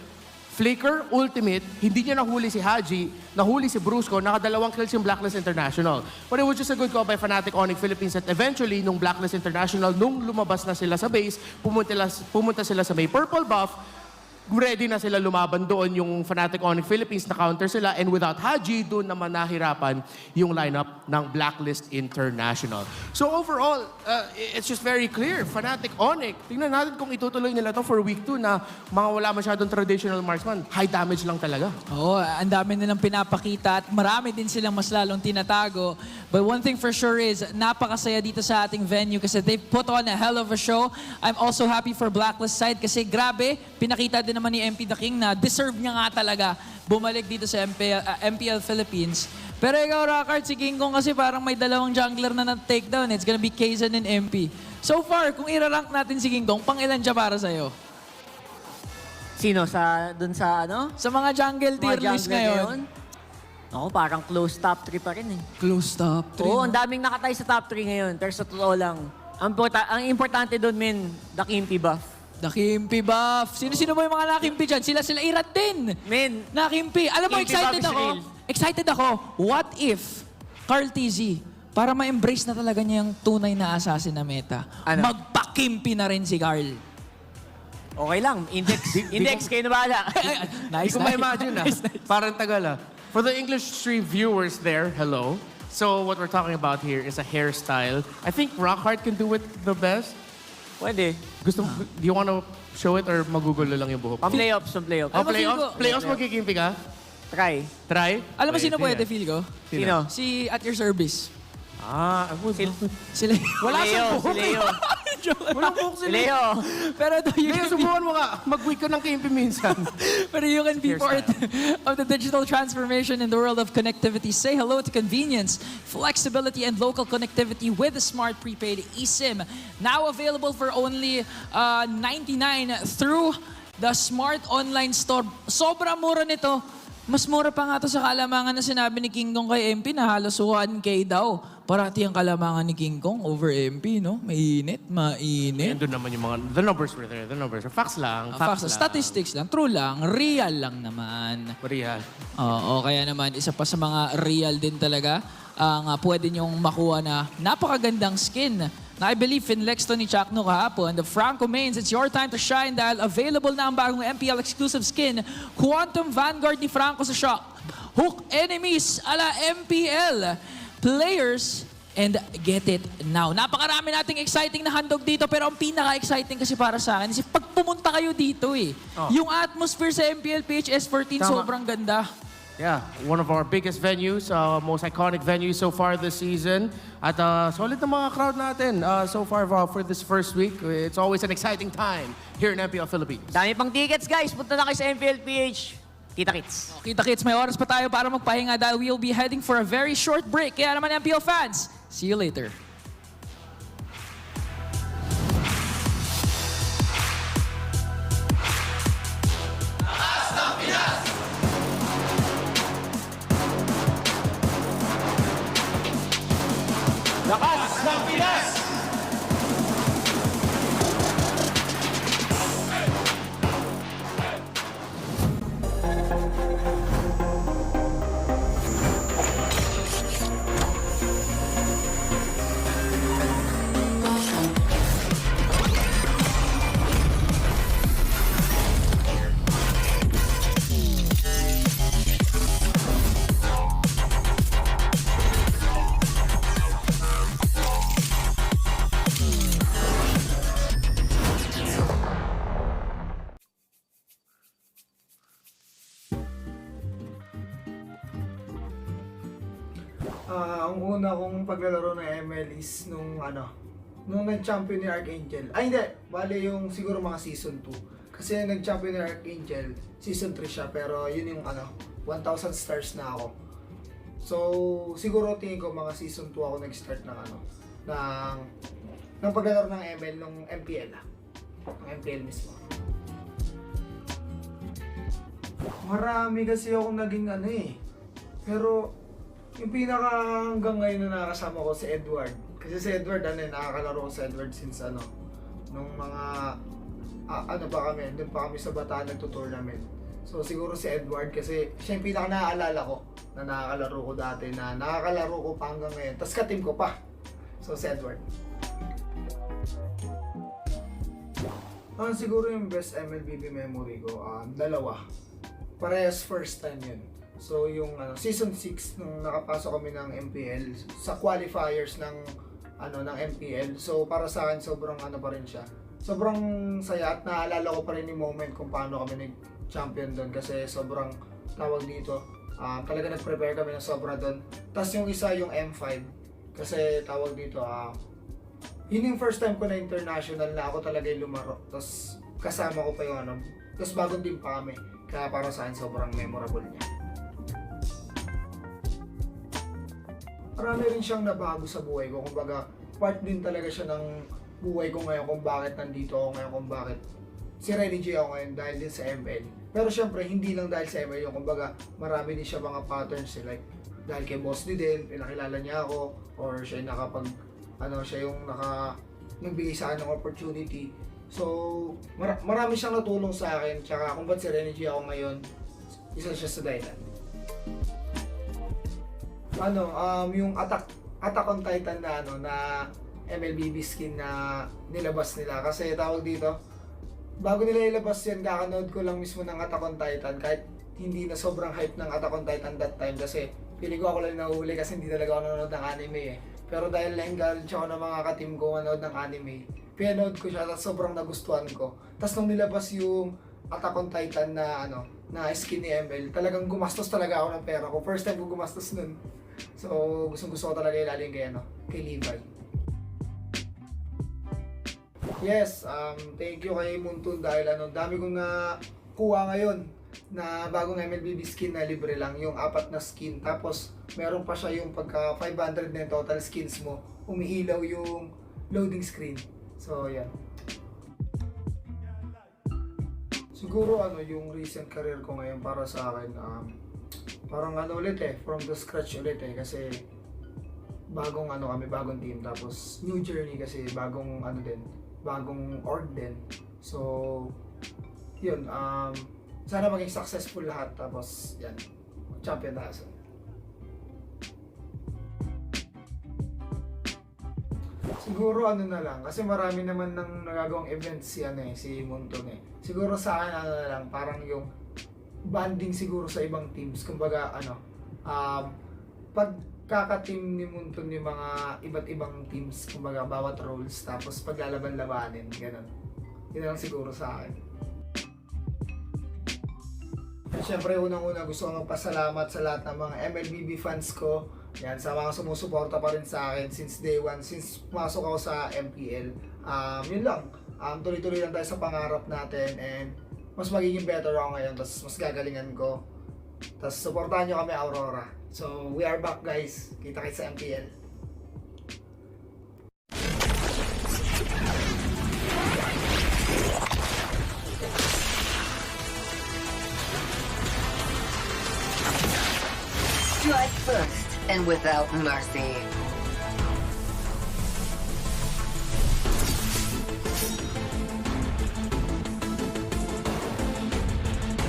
flicker, ultimate, hindi niya nahuli si Haji, nahuli si Brusco, nakadalawang kills yung Blacklist International. But it was just a good call by Fnatic Onyx Philippines at eventually, nung Blacklist International, nung lumabas na sila sa base, pumunta sila sa may purple buff, ready na sila lumaban doon yung Fnatic Onyx Philippines na counter sila, and without Haji, doon naman nahirapan yung lineup ng Blacklist International. So overall, it's just very clear. Fnatic Onyx, tingnan natin kung itutuloy nila to for week 2 na mga wala masyadong traditional marksman. High damage lang talaga. Oo, ang dami nilang pinapakita at marami din silang mas lalong tinatago. But one thing for sure is, napakasaya dito sa ating venue kasi they put on a hell of a show. I'm also happy for Blacklist side kasi grabe, pinakita din naman ni MP the King na deserve niya nga talaga bumalik dito sa MPL Philippines. Pero ikaw, Rockart, si King Kong kasi parang may dalawang jungler na na-takedown. It's gonna be Kaizen and MP. So far, kung i-rank natin si King Kong, pang ilan siya para sa'yo? Sino? Dun sa ano? Sa mga jungle tier list ngayon? Ako, parang close top 3 pa rin eh. Close top 3? Oo, ang daming nakatay sa top 3 ngayon. Pero sa totoo lang, ang importante doon, men, the Kimpi buff. The Kimpi buff. Sino-sino ba yung mga nakimpi dyan? Sila Irat din. Men. Nakimpi. Alam mo, Kimpi excited buff is ako. real. Excited ako. What if Carl TZ, para ma-embrace na talaga niya yung tunay na assassin na meta, Ano? magpa-Kimpi na rin si Carl? Okay lang. Index kayo na bahala. Hindi ko ma-imagine Parang tagal For the English stream viewers there, hello. So what we're talking about here is a hairstyle. I think Rockhart can do it the best. Pwede. Do you want to show it or magugulo lang yung buhok? Playoffs. Playoffs magkikimpi ka? Try. Try? Alam mo sino pwede, feel ko? Sino? Si At Your Service. Sila. Wala siyang buhok. Si Leo. Walang buhok Si Leo. Pero Leo, subukan mo nga. Mag-week ka ng kimpi minsan. Pero you can be part of the digital transformation in the world of connectivity. Say hello to convenience, flexibility, and local connectivity with the smart prepaid eSIM. Now available for only $99 through the smart online store. Sobrang mura nito. Mas mura pa nga to sa kalamangan na sinabi ni King Kong kay MP na halos 1K daw. Parati ang kalamangan ni King Kong over MP, no? Mainit. And doon naman yung mga, the numbers were there. The numbers are facts lang. Facts lang. Statistics lang. True lang. Real lang naman. Real. Oo, kaya naman, isa pa sa mga real din talaga ang pwede nyong makuha na napakagandang skin na I believe finlex to ni Chakno kahapon. The Franco Mains, it's your time to shine dahil available na ang bagong MPL exclusive skin, Quantum Vanguard ni Franco sa shop. Hook enemies ala MPL players and get it now. Napakarami nating exciting na handog dito pero ang pinaka-exciting kasi para sa akin is pag pumunta kayo dito yung atmosphere sa MPL PH S14 sobrang ganda. Yeah, one of our biggest venues, most iconic venues so far this season. At solid na mga crowd natin so far for this first week. It's always an exciting time here in MPL Philippines. Dami pang tickets, guys. Punta na kayo sa MPL PH. Kita-kits. Kita-kits, may oras pa tayo para magpahinga dahil we'll be heading for a very short break. Kaya naman MPL fans, see you later. Lakas ng Pinas! Ang una kong paglalaro ng ML is nung nag-champion ni Archangel. Ay hindi, bale yung siguro mga season 2. Kasi nag-champion ni Archangel, season 3 siya, pero yun yung 1,000 stars na ako. So, siguro tingin ko mga season 2 ako nag-start ng paglalaro ng ML nung MPL. Ng MPL mismo. Marami kasi akong naging pero yung pinaka hanggang ngayon na nakasama ko si Edward. Kasi si Edward, nakakalaro ko si Edward since nung mga, doon pa kami sa Bataan nagto-tournament. So siguro si Edward kasi siya yung pinaka naaalala ko na nakakalaro ko dati, na nakakalaro ko pa hanggang ngayon. Tapos ka-team ko pa. So si Edward. Siguro yung best MLBB memory ko, dalawa. Parehas first time yun. So yung season 6 nung nakapasok kami ng MPL sa qualifiers ng MPL. So para sa akin sobrang pa rin siya. Sobrang saya at naalala ko pa rin yung moment kung paano kami nag-champion doon kasi sobrang tawag dito. Talaga nag-prepare kami ng sobra doon. Tapos yung isa yung M5 kasi tawag dito yun yung first time ko na international na ako talaga yung lumaro. Tapos kasama ko pa yung tapos bagong team pa kami. Kaya para sa akin sobrang memorable niya. Marami rin siyang nabago sa buhay ko. Kumbaga, part din talaga siya ng buhay ko ngayon kung bakit nandito ako ngayon, kung bakit si Renny J ako ngayon dahil din sa ML. Pero syempre, hindi lang dahil sa ML yung kumbaga, marami din siya mga patterns like dahil kay Boss D din, pinakilala niya ako, or siya yung siya yung nagbigay sa akin ng opportunity. So, marami siyang natulong sa akin, tsaka kung ba't si Renny J ako ngayon, isa siya sa dahilan. Yung Attack on Titan na MLBB skin na nilabas nila. Kasi tawag dito, bago nila ilabas yan, kakanood ko lang mismo ng Attack on Titan. Kahit hindi na sobrang hype ng Attack on Titan that time. Kasi pili ko ako lang nahuli kasi hindi talaga ako nanonood ng anime Pero dahil na-encourage ako ng mga ka-team ko manood ng anime, pinanood ko siya at sobrang nagustuhan ko. Tapos nung nilabas yung Attack on Titan na skin ni ML, talagang gumastos talaga ako ng pera ko. First time ko gumastos nun. So, gusto ko talaga ilalim kay Levi. Yes, thank you kay Muntun dahil dami kong nakuha ngayon na bagong MLBB skin na libre lang, yung 4 na skin. Tapos, meron pa siya yung pagka 500 na total skins mo, umiilaw yung loading screen. So, yan. Siguro yung recent career ko ngayon para sa akin, parang ulit from the scratch ulit kasi bagong bagong team, tapos new journey kasi bagong bagong org din. So yun, sana maging successful lahat, tapos yan, champion na kasi. Siguro na lang, kasi marami naman nang nagagawang events si Munton Siguro sa akin na lang, parang yung banding siguro sa ibang teams. Kumbaga pagkaka-team ni Munton yung mga iba't ibang teams, kumbaga bawat roles, tapos paglalaban-labanin, ganun. Yun lang siguro sa akin. Siyempre, unang-una gusto ko magpasalamat sa lahat ng mga MLBB fans ko. Yan, sa mga sumusuporta pa rin sa akin since day one, since pumasok ako sa MPL. Yun lang. Tuloy-tuloy lang tayo sa pangarap natin, and mas magiging better ako ngayon, tapos mas gagalingan ko. Tapos supportahan nyo kami, Aurora. So, we are back guys. Kita-kits sa MPL. Strike first and without mercy.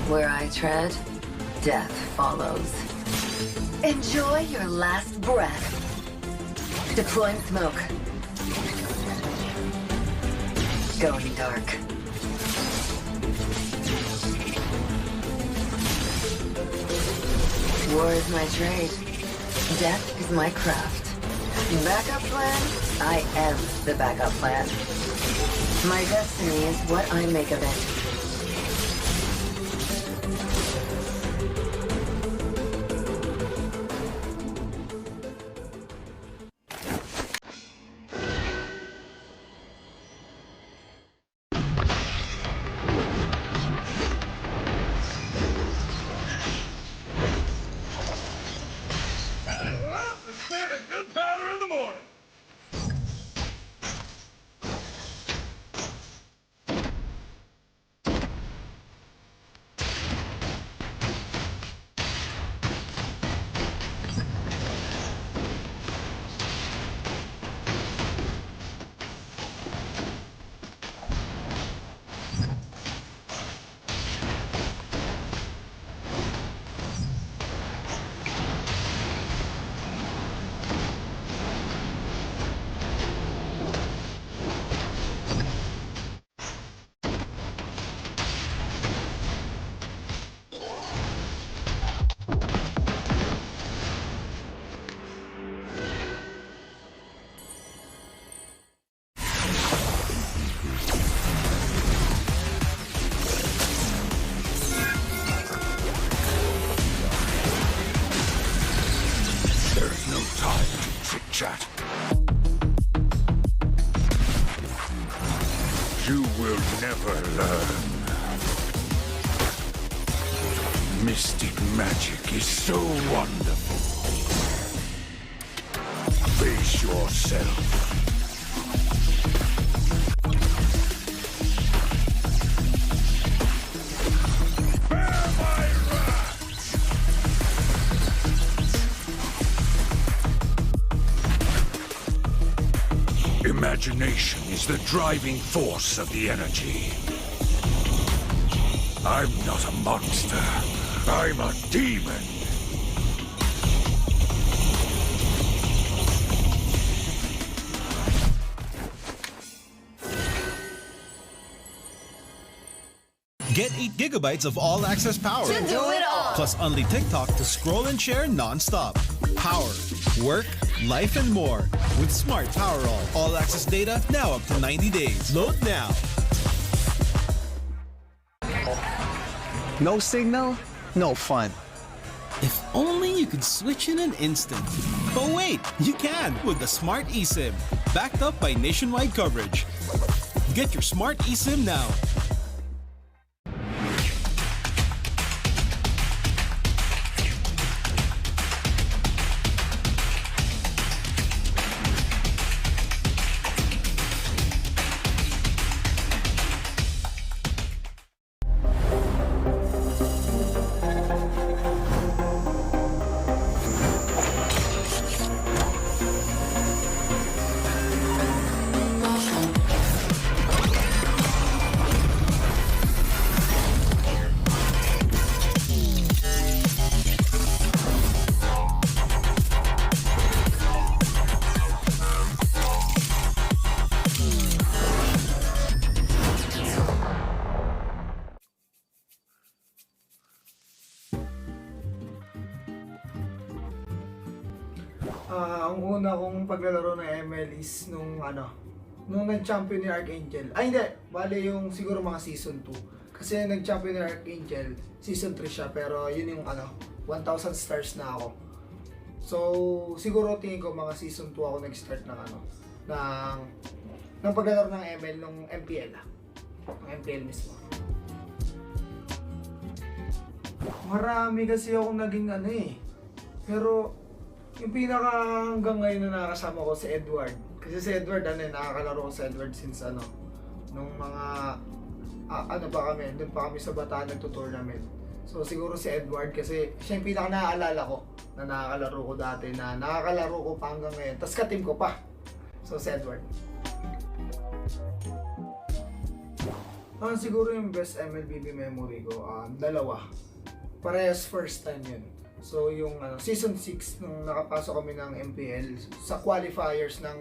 Where I tread, death follows. Enjoy your last breath. Deploying smoke. Going dark. War is my trade. Death is my craft. Backup plan? I am the backup plan. My destiny is what I make of it. Good powder in the morning. Chat. You will never learn. Mystic magic is so wonderful. Face yourself. Imagination is the driving force of the energy. I'm not a monster. I'm a demon. Get 8 gigabytes of all-access power. To do it all. Plus only TikTok to scroll and share non-stop. Power, work, life, and more. With Smart Power all-access data now up to 90 days. Load now. No signal, no fun. If only you could switch in an instant. But wait, you can with the Smart eSIM. Backed up by nationwide coverage. Get your Smart eSIM now. Ang una kong paglalaro ng ML is nung nag-champion ni Archangel. Ay hindi, bale yung siguro mga season 2. Kasi nag-champion ni Archangel, season 3 siya, pero yun yung 1,000 stars na ako. So, siguro tingin ko mga season 2 ako nag-start ng paglalaro ng ML nung MPL. Ng MPL mismo. Marami kasi ako naging pero yung pinaka hanggang ngayon na nakasama ko si Edward. Kasi si Edward, nakakalaro ko si Edward since nung mga, doon pa kami sa Bataan nagto-tournament. So siguro si Edward kasi siya yung pinaka naaalala ko na nakakalaro ko dati, na nakakalaro ko pa hanggang ngayon. Tapos ka-team ko pa. So si Edward. Siguro yung best MLBB memory ko, dalawa. Parehas first time yun. So yung season 6 nung nakapasok kami ng MPL sa qualifiers ng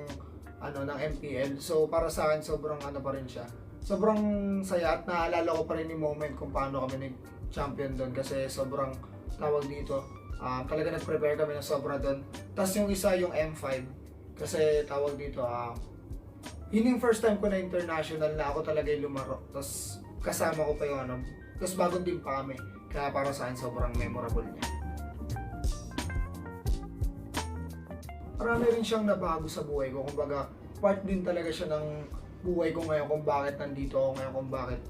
ng MPL. So para sa akin sobrang pa rin siya. Sobrang saya at naalala ko pa rin yung moment kung paano kami nag-champion doon kasi sobrang tawag dito. Talaga nag-prepare kami ng sobra doon. Tapos yung isa yung M5 kasi tawag dito yun yung first time ko na international na ako talaga yung lumaro. Tapos kasama ko pa yung tapos bagong team pa kami. Kaya para sa akin sobrang memorable niya. Marami rin siyang nabago sa buhay ko. Kumbaga, part din talaga siya ng buhay ko ngayon kung bakit nandito ako ngayon, kung bakit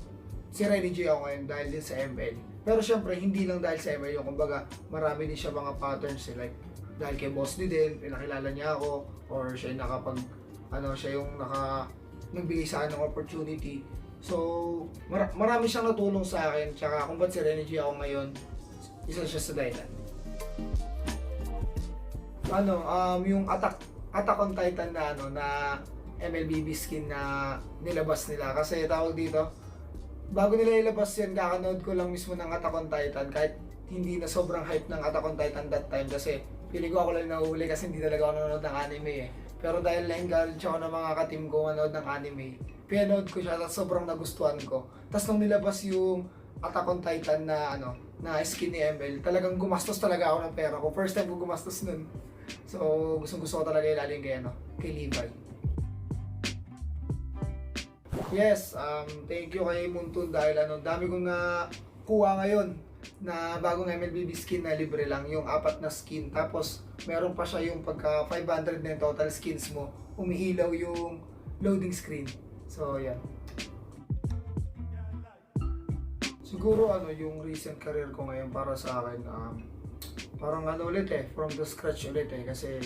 si Renny J ako ngayon dahil din sa ML. Pero syempre, hindi lang dahil sa ML yung kumbaga, marami din siya mga patterns like dahil kay Boss D din, pinakilala niya ako or siya yung siya yung nagbigay sa akin ng opportunity. So, marami siyang natulong sa akin. Tsaka kung ba't si Renny J ako ngayon, isa siya sa dahilan. Yung Attack on Titan na na MLBB skin na nilabas nila kasi tawag dito bago nila ilabas yan kakanood ko lang mismo ng Attack on Titan kahit hindi na sobrang hype ng Attack on Titan that time kasi feeling ko ako lang nahuhuli kasi hindi talaga ako nanonood ng anime pero dahil na-encourage ako ng mga ka-team ko manood ng anime pinanood ko siya at sobrang nagustuhan ko tapos nung nilabas yung Attack on Titan na na skin ni ML talagang gumastos talaga ako ng pera ko first time ko gumastos nun. So, gusto ko talaga ilalim kay Levi. Yes, thank you kay Muntun dahil dami kong nakuha ngayon na bagong MLBB skin na libre lang, yung 4 na skin. Tapos, meron pa siya yung pagka 500 na yung total skins mo, umiilaw yung loading screen. So, yan. Siguro yung recent career ko ngayon para sa akin, parang ulit from the scratch ulit kasi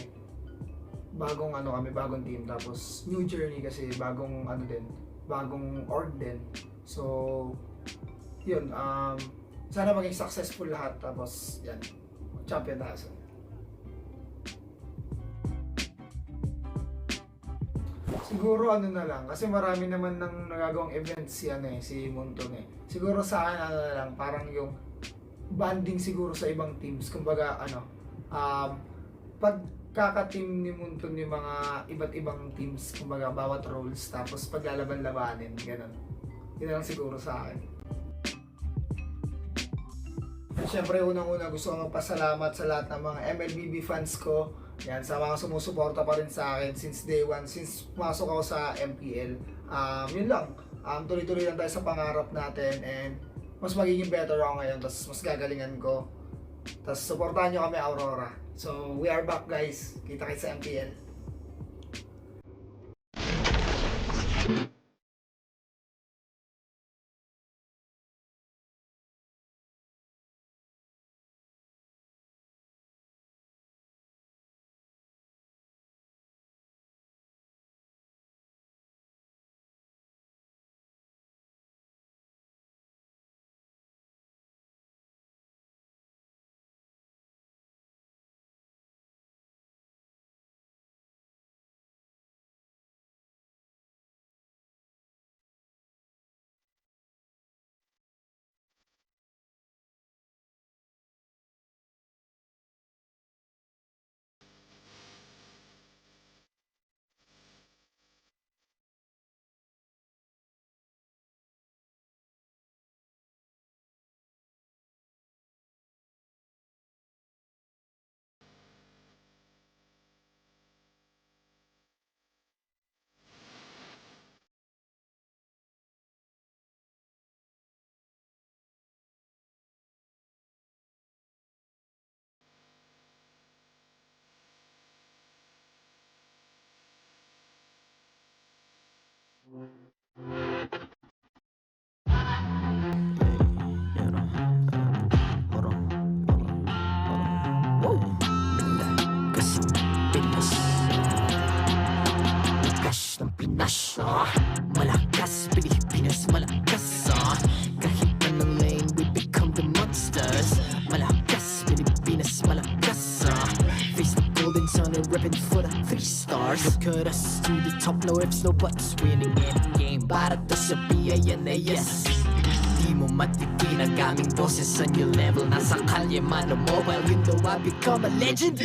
bagong kami, bagong team tapos new journey kasi bagong bagong org din. So yun, sana maging successful lahat tapos yan, champion na sa. Siguro na lang kasi marami naman nang nagagawang events si Monton Siguro sa akin na lang parang yung banding siguro sa ibang teams. Kumbaga pagkaka-team ni Munton yung mga iba't ibang teams, kumbaga bawat roles, tapos paglalaban-labanin, ganun. Yun lang siguro sa akin. Siyempre, unang-una gusto ko magpasalamat sa lahat ng mga MLBB fans ko. Yan, sa mga sumusuporta pa rin sa akin since day one, since pumasok ako sa MPL. Yun lang. Tuloy-tuloy lang tayo sa pangarap natin and mas magiging better ako ngayon, tapos mas gagalingan ko. Tapos supportahan nyo kami Aurora. So, we are back guys. Kita-kits sa MPL. for the 3 stars. Look at us to the top, no ifs, no buts. Winning any game, para to sa PMCS. Di mo matitinag aming boses sa new level. Nasa kalye man o mobile, you know I become a legend.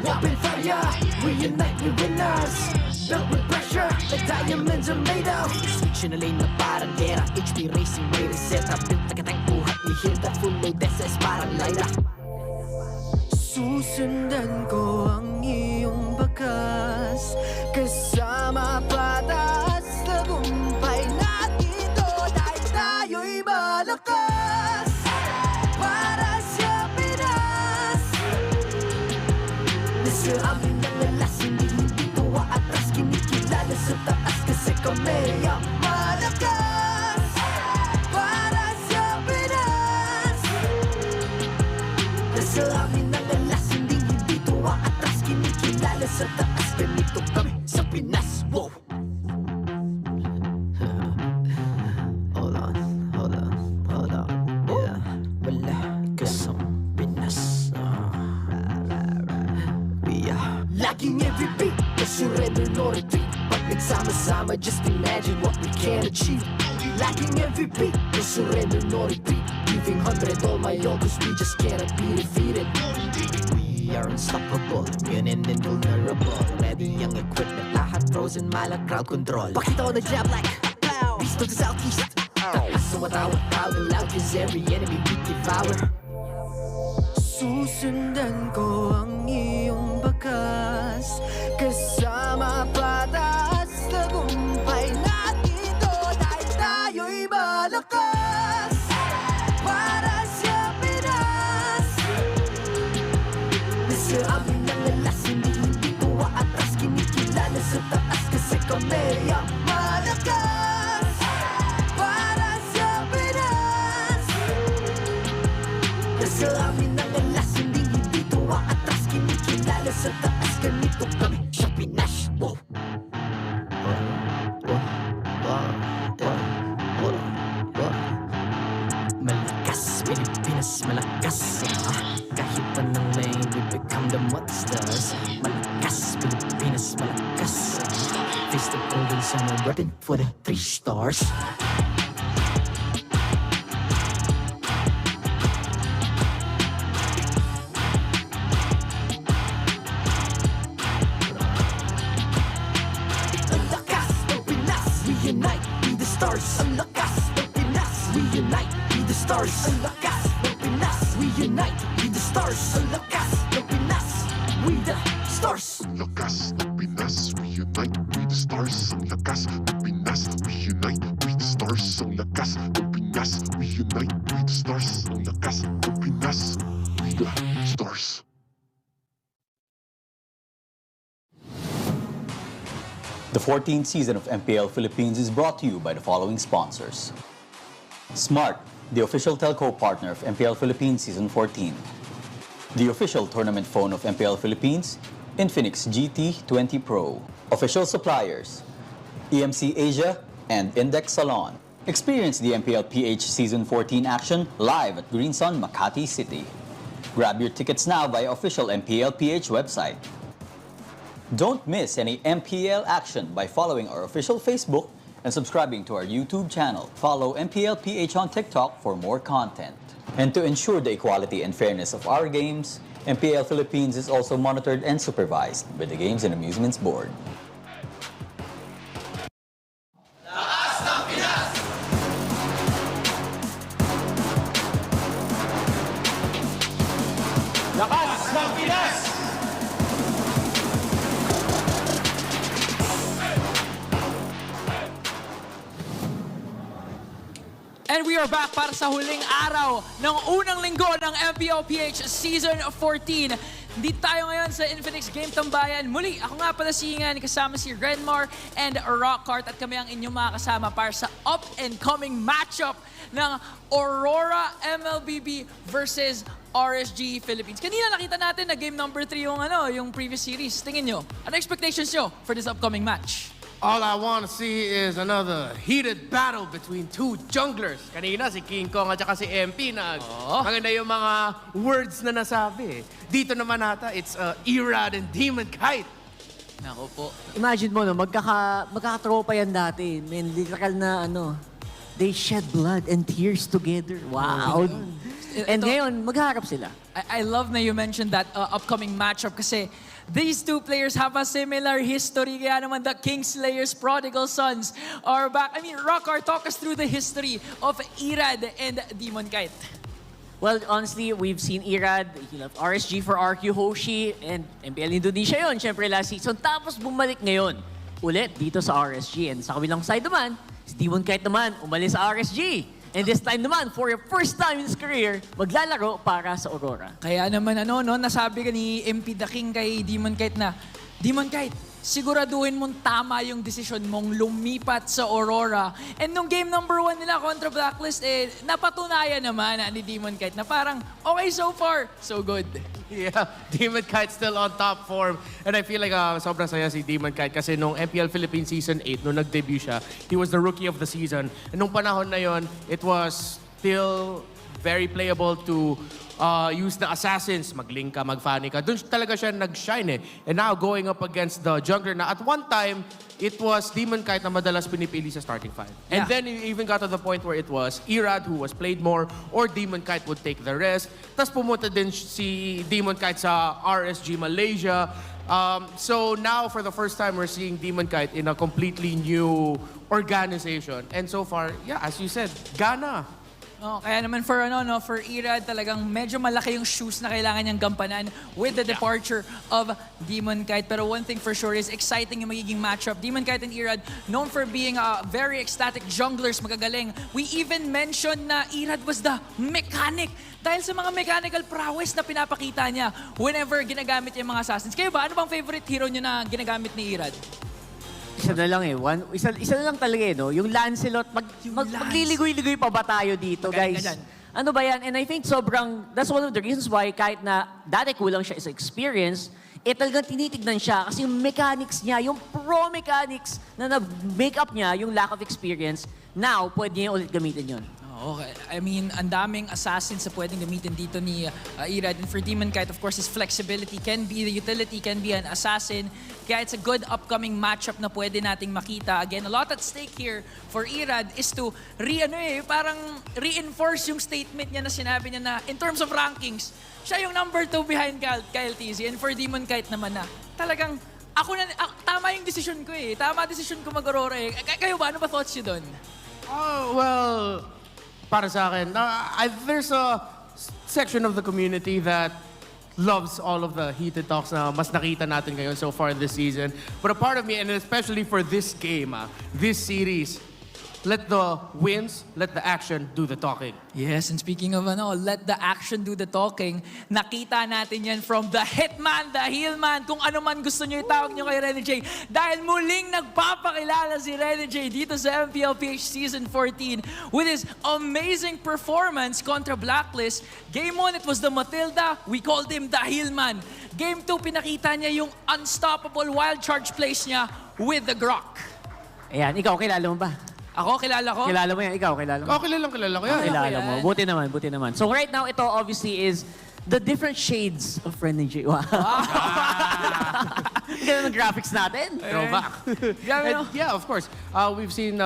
Weapon fire, we unite, we winners. Built with pressure, like diamonds are made of. Switching a lane na parang gera. HP racing, way to set up. Built like a tank, buhat ni Hilda. Full load SS, parang Lyra. Susundan ko ang iyong bakas. Kasama patas, tagumpay natin to. Dahil tayo'y malakas. Para sa Pinas. Nasa amin ang alas, hindi to atras. Kinikilala sa taas kasi kami ang malakas. Para sa Pinas. Nasa amin ang alas, hindi to atras. Kinikilala sa taas, ganito kami sa Pinas. Wow! Hold on. Yeah, wala ka sa Pinas. Laging every beat, no surrender nor retreat. Pag nagsama-sama, just imagine what we can achieve. Lacking every beat, no surrender nor retreat. Giving 100 all my all, cause we just cannot be defeated. We are unstoppable, immune and invulnerable. Ready ang equipment, lahat frozen, malak crowd control. Pakita ko na jab like beast of the southeast. Taas sa matawa, proud and loud, cause every enemy we devour. Susundan ko ang iyong bakas. Kasama patas, tagumpay natin to. Dahil tayo'y malakas. Para sa Pinas. Nasa amin ang alas, hindi to atras. Kinikilala sa taas kasi kami ang malakas. Para sa Pinas. Nasa amin ang alas, hindi to atras. Kinikilala sa taas, ganito kami sa Pinas. Wow! Malakas, Pilipinas, malakas. Kahit anong lane, we become the monsters. Malakas, Pilipinas, malakas. Face the golden sun, I'm repping for the 3 stars. Ang lakas ng Pinas, we unite, be the stars. Ang lakas ng Pinas, we unite, be the stars. Ang lakas ng Pinas, we unite, be the stars. Ang lakas ng Pinas, we the stars. Ang lakas ng Pinas, we unite, we the stars. Ang lakas ng Pinas, we unite, we the stars. Ang lakas ng Pinas, we unite, we the stars. Ang lakas ng Pinas, we the stars. The 14th season of MPL Philippines is brought to you by the following sponsors. Smart, the official telco partner of MPL Philippines Season 14. The official tournament phone of MPL Philippines, Infinix GT20 Pro. Official suppliers, EMC Asia and Index Salon. Experience the MPL PH Season 14 action live at Green Sun, Makati City. Grab your tickets now via official MPL PH website. Don't miss any MPL action by following our official Facebook and subscribing to our YouTube channel. Follow MPL PH on TikTok for more content. And to ensure the equality and fairness of our games, MPL Philippines is also monitored and supervised by the Games and Amusements Board. Lakas ng Pinas! And we are back para sa huling araw ng unang linggo ng MPL PH Season 14. Dito tayo ngayon sa Infinix Game Tambayan. Muli, ako nga pala si Ingan, kasama si Renmar and Rockhart at kami ang inyong mga kasama para sa up-and-coming matchup ng Aurora MLBB versus RSG Philippines. Kanina nakita natin na game number 3 yung previous series. Tingin nyo, ano expectations nyo for this upcoming match? All I want to see is another heated battle between 2 junglers. Kanina si King Kong at saka si MP maganda yung mga words na nasabi. Dito naman nata, it's Erad and Demon Kite Nako po. Imagine mo, no, magkakatropa yan dati. Man, literal na they shed blood and tears together. Wow. And ngayon, maghaharap sila. I love na you mentioned that upcoming matchup kasi these two players have a similar history. Kaya naman the Kingslayers prodigal sons are back. I mean, Rockar, talk us through the history of Irad and Demon Kite. Well, honestly, we've seen Irad, he left RSG for RQ Hoshi, and MPL Indonesia yun, syempre last season. Tapos bumalik ngayon, ulit dito sa RSG. And sa kabilang side naman, si Demon Kite naman, umalis sa RSG. And this time naman, for the first time in his career, maglalaro para sa Aurora. Kaya naman nasabi ka ni MP The King kay Demon Kite na, Demon Kite, siguraduhin mong tama yung desisyon mong lumipat sa Aurora. And nung game number 1 nila kontra Blacklist, napatunayan naman ni Demon Kite na parang, okay so far, so good. Yeah, Demon Kite still on top form. And I feel like sobrang saya si Demon Kite kasi nung MPL Philippines Season 8, nung nag-debut siya, he was the rookie of the season. And nung panahon na yon, it was still very playable to use the assassins, mag-link ka, mag-fanny ka. Doon talaga siya nag-shine And now going up against the jungler na at one time, it was Demon Kite na madalas pinipili sa starting five. And then it even got to the point where it was Irad who was played more or Demon Kite would take the rest. Tapos pumunta din si Demon Kite sa RSG Malaysia. So now for the first time, we're seeing Demon Kite in a completely new organization. And so far, yeah, as you said, Ghana. Kaya naman for Irad, talagang medyo malaki yung shoes na kailangan niyang gampanan with the departure of Demon Kite. Pero one thing for sure is exciting yung magiging matchup. Demon Kite and Irad, known for being very ecstatic junglers, magagaling. We even mentioned na Irad was the mechanic dahil sa mga mechanical prowess na pinapakita niya whenever ginagamit yung mga assassins. Kayo ba, ano bang favorite hero niyo na ginagamit ni Irad? Isa na lang isa na lang talaga no? Yung Lancelot, magliligoy-ligoy pa ba tayo dito, guys? Ano ba yan? And I think that's one of the reasons why kahit na dati kulang siya sa experience, talagang tinitignan siya kasi yung mechanics niya, yung pro mechanics na na-make up niya, yung lack of experience, now, pwede niya ulit gamitin yun. Okay. I mean, ang daming assassins na pwedeng gamitin dito ni Irad. And for Demon Kite, of course, his flexibility can be the utility, can be an assassin. Kaya it's a good upcoming matchup na pwede nating makita. Again, a lot at stake here for Irad is to parang reinforce yung statement niya na sinabi niya na in terms of rankings, siya yung number 2 behind Kyle TZ. And for Demon Kite naman na talagang tama yung decision ko Tama decision ko mag-Aurora Kayo ba? Ano ba thoughts niyo doon? Oh, well, para sa akin, there's a section of the community that loves all of the heated talks na mas nakita natin ngayon so far this season. But a part of me, and especially for this game, this series, let the wins, let the action do the talking. Yes, and speaking of let the action do the talking, nakita natin yan from the hitman, the healman, kung ano man gusto nyo itawag nyo kay Rene J. Dahil muling nagpapakilala si Rene J dito sa MPLPH Season 14 with his amazing performance kontra Blacklist. Game 1, it was the Matilda. We called him the healman. Game 2, pinakita niya yung unstoppable wild charge plays niya with the Grok. Ayan, ikaw, kilala mo ba? Ako, kilala ko? Kilala mo yan, ikaw, kilala mo? Kilala ko yan. Kilala mo. Buti naman. So right now, ito obviously is the different shades of Rene J. Wow. Ganun ang graphics natin. Throwback. Yeah, of course. We've seen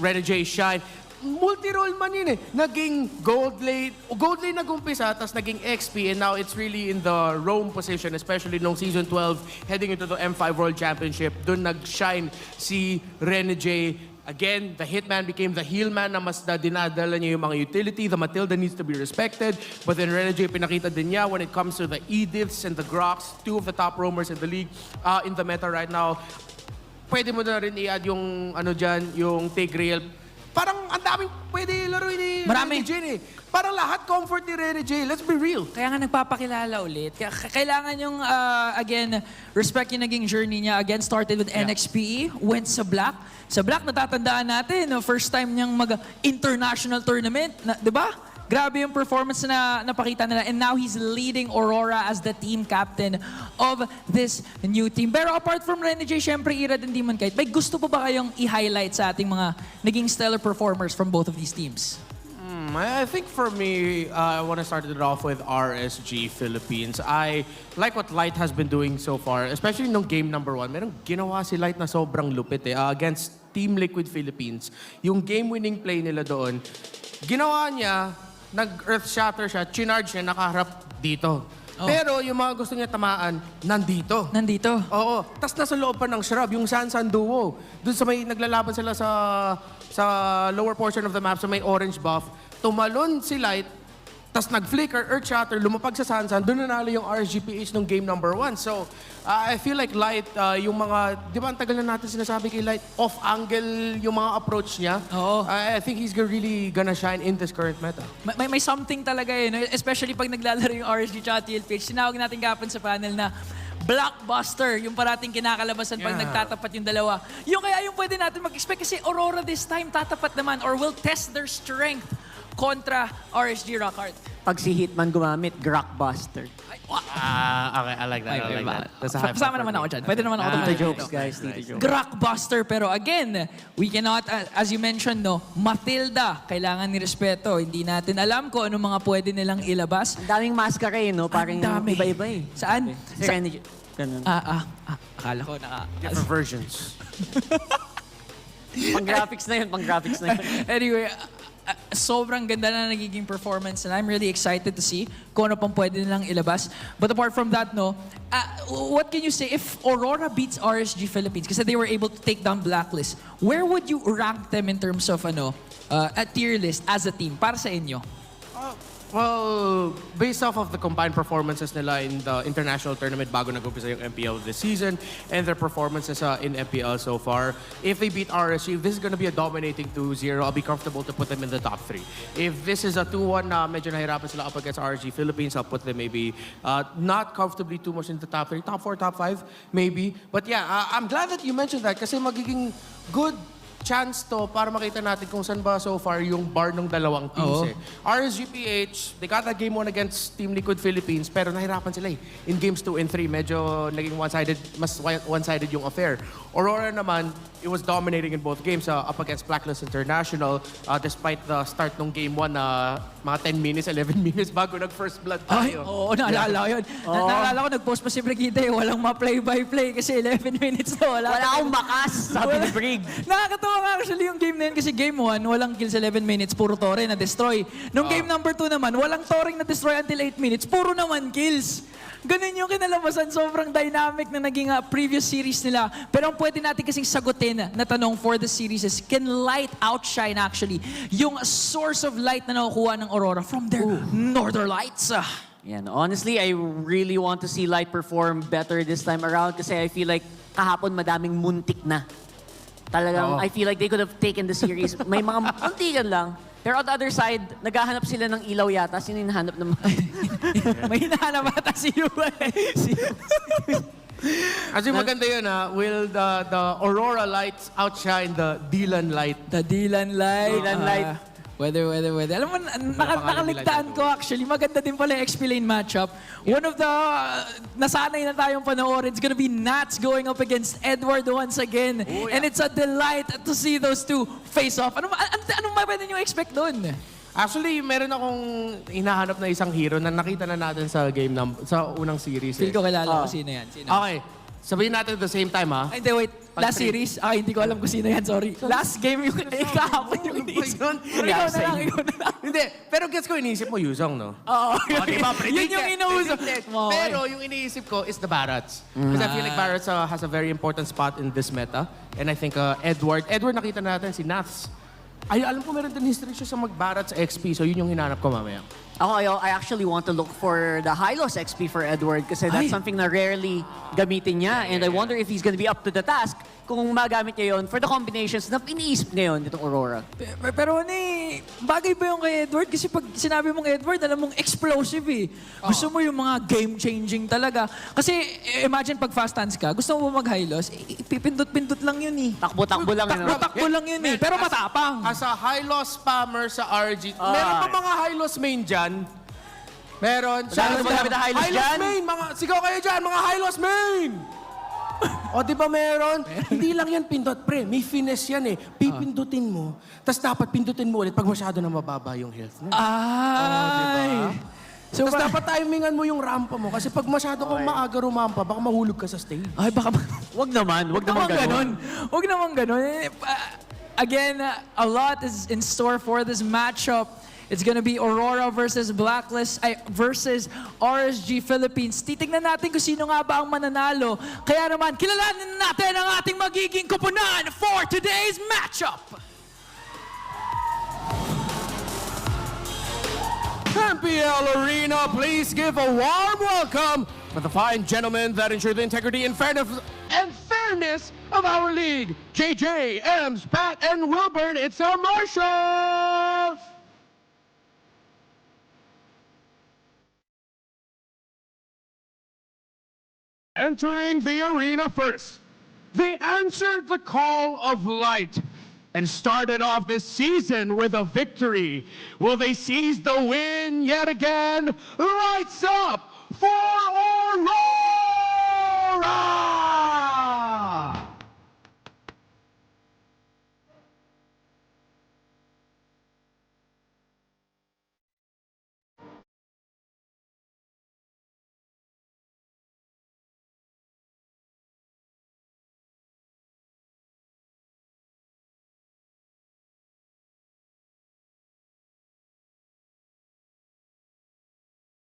Rene J shine. Multi-role man yun Naging gold lane nag-umpisa, tapos naging XP, and now it's really in the roam position, especially nung Season 12, heading into the M5 World Championship. Doon nag-shine si Rene J. Again, the hitman became the healman na mas dinadala niya yung mga utility. The Matilda needs to be respected. But then Rene J, pinakita din niya when it comes to the Ediths and the Groks, 2 of the top roamers in the league, in the meta right now. Pwede mo na rin i-add yung yung take rail. Parang ang daming pwede laruin ni Rene J Parang lahat comfort ni Rene J. Let's be real. Kaya nga nagpapakilala ulit. Kailangan yung, again, respect yung naging journey niya. Again, started with NXPE, went sa Black. Sa Black, natatandaan natin, first time niyang mag-international tournament. Di ba? Grabe yung performance na napakita nila. And now he's leading Aurora as the team captain of this new team. Pero apart from Rene J, syempre Irad and Demon Kite, may gusto pa ba kayong i-highlight sa ating mga naging stellar performers from both of these teams? I think for me, I want to start it off with RSG Philippines. I like what Light has been doing so far, especially nung game number 1. Merong ginawa si Light na sobrang lupit against Team Liquid Philippines. Yung game-winning play nila doon, ginawa niya, nag-earth shatter siya, chinarge niya, nakaharap dito. Pero yung mga gusto niya tamaan, nandito. Nandito? Oo. Tapos nasa loob pa ng shrub, yung Sansan Duo. Doon sa may naglalaban sila sa lower portion of the map, sa may orange buff. Tumalon si Light, tapos nag-flicker, earth shatter, lumapag sa Sansan, doon nanalo yung RSGPH nung game number 1. So, I feel like Light, yung mga, di ba ang tagal na natin sinasabi kay Light, off-angle yung mga approach niya. Oo. I think he's really gonna shine in this current meta. May something talaga especially pag naglalaro yung RSG tsaka TLPH. Tinawag natin kapon sa panel na blockbuster, yung parating kinakalabasan pag nagtatapat yung dalawa. Yung kaya yung pwede natin mag-expect kasi Aurora this time tatapat naman or will test their strength kontra RSG Rockhart. Pag si Hitman gumamit, Grockbuster. Okay, I like that. Kasama naman ako dyan. Pwede naman ako Tito jokes, guys. Tito jokes. Grockbuster, pero again, we cannot, as you mentioned, Matilda, kailangan ni respeto. Hindi natin alam kung ano mga pwede nilang ilabas. Ang daming maskara no? Parang iba-iba Saan? Ganun. Akala ko different versions. Pang-graphics na yun, pang-graphics na yun. Anyway, sobrang ganda na nagiging performance and I'm really excited to see kung ano pang pwede nilang ilabas. But apart from that, what can you say if Aurora beats RSG Philippines kasi they were able to take down Blacklist, where would you rank them in terms of a tier list as a team para sa inyo? Well, based off of the combined performances nila in the international tournament bago nag-umpisa yung MPL this season and their performances in MPL so far, if they beat RSG, if this is gonna be a dominating 2-0, I'll be comfortable to put them in the top 3. If this is a 2-1 na medyo nahirapan sila up against RSG Philippines, I'll put them maybe not comfortably too much in the top 3, top 4, top 5, maybe. But yeah, I'm glad that you mentioned that kasi magiging good chance to para makita natin kung saan ba so far yung bar ng dalawang teams RSGPH, they got that game 1 against Team Liquid Philippines pero nahirapan sila in games 2 and 3. Medyo naging mas one-sided yung affair. Aurora naman, it was dominating in both games up against Blacklist International despite the start ng game 1 na mga 10 minutes, 11 minutes bago nag-first blood tayo. Oo, naalala ko yun. Naalala ko, nag-post pa si Brigida walang ma-play-by-play kasi 11 minutes na wala. Wala akong bakas, sabi ni Brig. Nakakatawa nga actually yung game na yun kasi game 1, walang kills 11 minutes, puro tore na destroy. Nung game number 2 naman, walang toring na destroy until 8 minutes, puro naman kills. Ganun yung kinalabasan, sobrang dynamic na naging previous series nila. Pero ang pwede natin kasing sagutin na tanong for the series is, can Light outshine actually yung source of light na nakukuha ng Aurora from their Northern Lights? Yan. Honestly, I really want to see Light perform better this time around kasi I feel like kahapon madaming muntik na. Talagang, I feel like they could have taken the series. May mga muntikan lang. Pero on the other side, naghahanap sila ng ilaw yata. Sino yung hinahanap naman? May hinahanap ata si Yuan. Kasi maganda yun will the Aurora Lights outshine the Dylan Light? The Dylan Light. Dylan Light. Whether. Alam mo, nakaligtaan ko actually. Maganda din pala yung XP lane matchup. One of the nasanay na tayong panoorin, it's gonna be Nats going up against Edward once again. And it's a delight to see those two face off. Anong pwede nyo expect doon? Actually, meron akong hinahanap na isang hero na nakita na natin sa sa unang series. Feel ko kilala ko sino yan. Okay. Sabihin natin at the same time, Hindi, wait. Last series? Hindi ko alam kung sino yan, sorry. Last game yung kahapon yung iniisip. Ikaw na lang. Hindi, pero gets ko iniisip mo Yuzong, no? Oo. Yun yung inuusap. Pero yung iniisip ko is the Barats. Because I feel like Barats has a very important spot in this meta. And I think Edward nakita natin si Naths. Ay, alam ko meron din history siya sa mag-Barats XP, so yun yung hinanap ko mamaya. I actually want to look for the high-loss XP for Edward kasi that's something na rarely gamitin niya. And I wonder if he's gonna be up to the task kung magamit niya yun for the combinations na iniisip niya yun itong Aurora. Pero bagay ba yung kay Edward? Kasi pag sinabi mong Edward, alam mong explosive Gusto mo yung mga game-changing talaga. Kasi imagine pag fast hands ka, gusto mo mag-high-loss, pipindot-pindot lang yun Takbo-takbo lang yun. Takbo lang yun Pero matapang. As a high-loss spammer sa RG, meron pa mga high-loss main dyan? Meron. Saan mo magamit na high-loss dyan? Main! Sigaw kayo dyan, mga high-loss main! O, di ba meron? Hindi lang yan pindot, pre. May finesse yan eh. Pipindutin mo, tas dapat pindutin mo ulit pag masyado na mababa yung health mo. Ay! So, tapos dapat timingan mo yung rampa mo kasi pag masyado kang maaga rumampa, baka mahulog ka sa stage. Ay, baka... Wag naman ganun. Huwag naman ganun. Again, a lot is in store for this matchup. It's gonna be Aurora versus Blacklist versus RSG Philippines. Titignan natin kung sino nga ba ang mananalo. Kaya naman, kilalanin natin ang ating magiging koponan for today's matchup. MPL Arena, please give a warm welcome for the fine gentlemen that ensure the integrity and fairness of our league. JJ, Ems, Pat, and Wilburn, it's our marshals! Entering the arena first, they answered the call of light and started off this season with a victory. Will they seize the win yet again? Lights up for Aurora!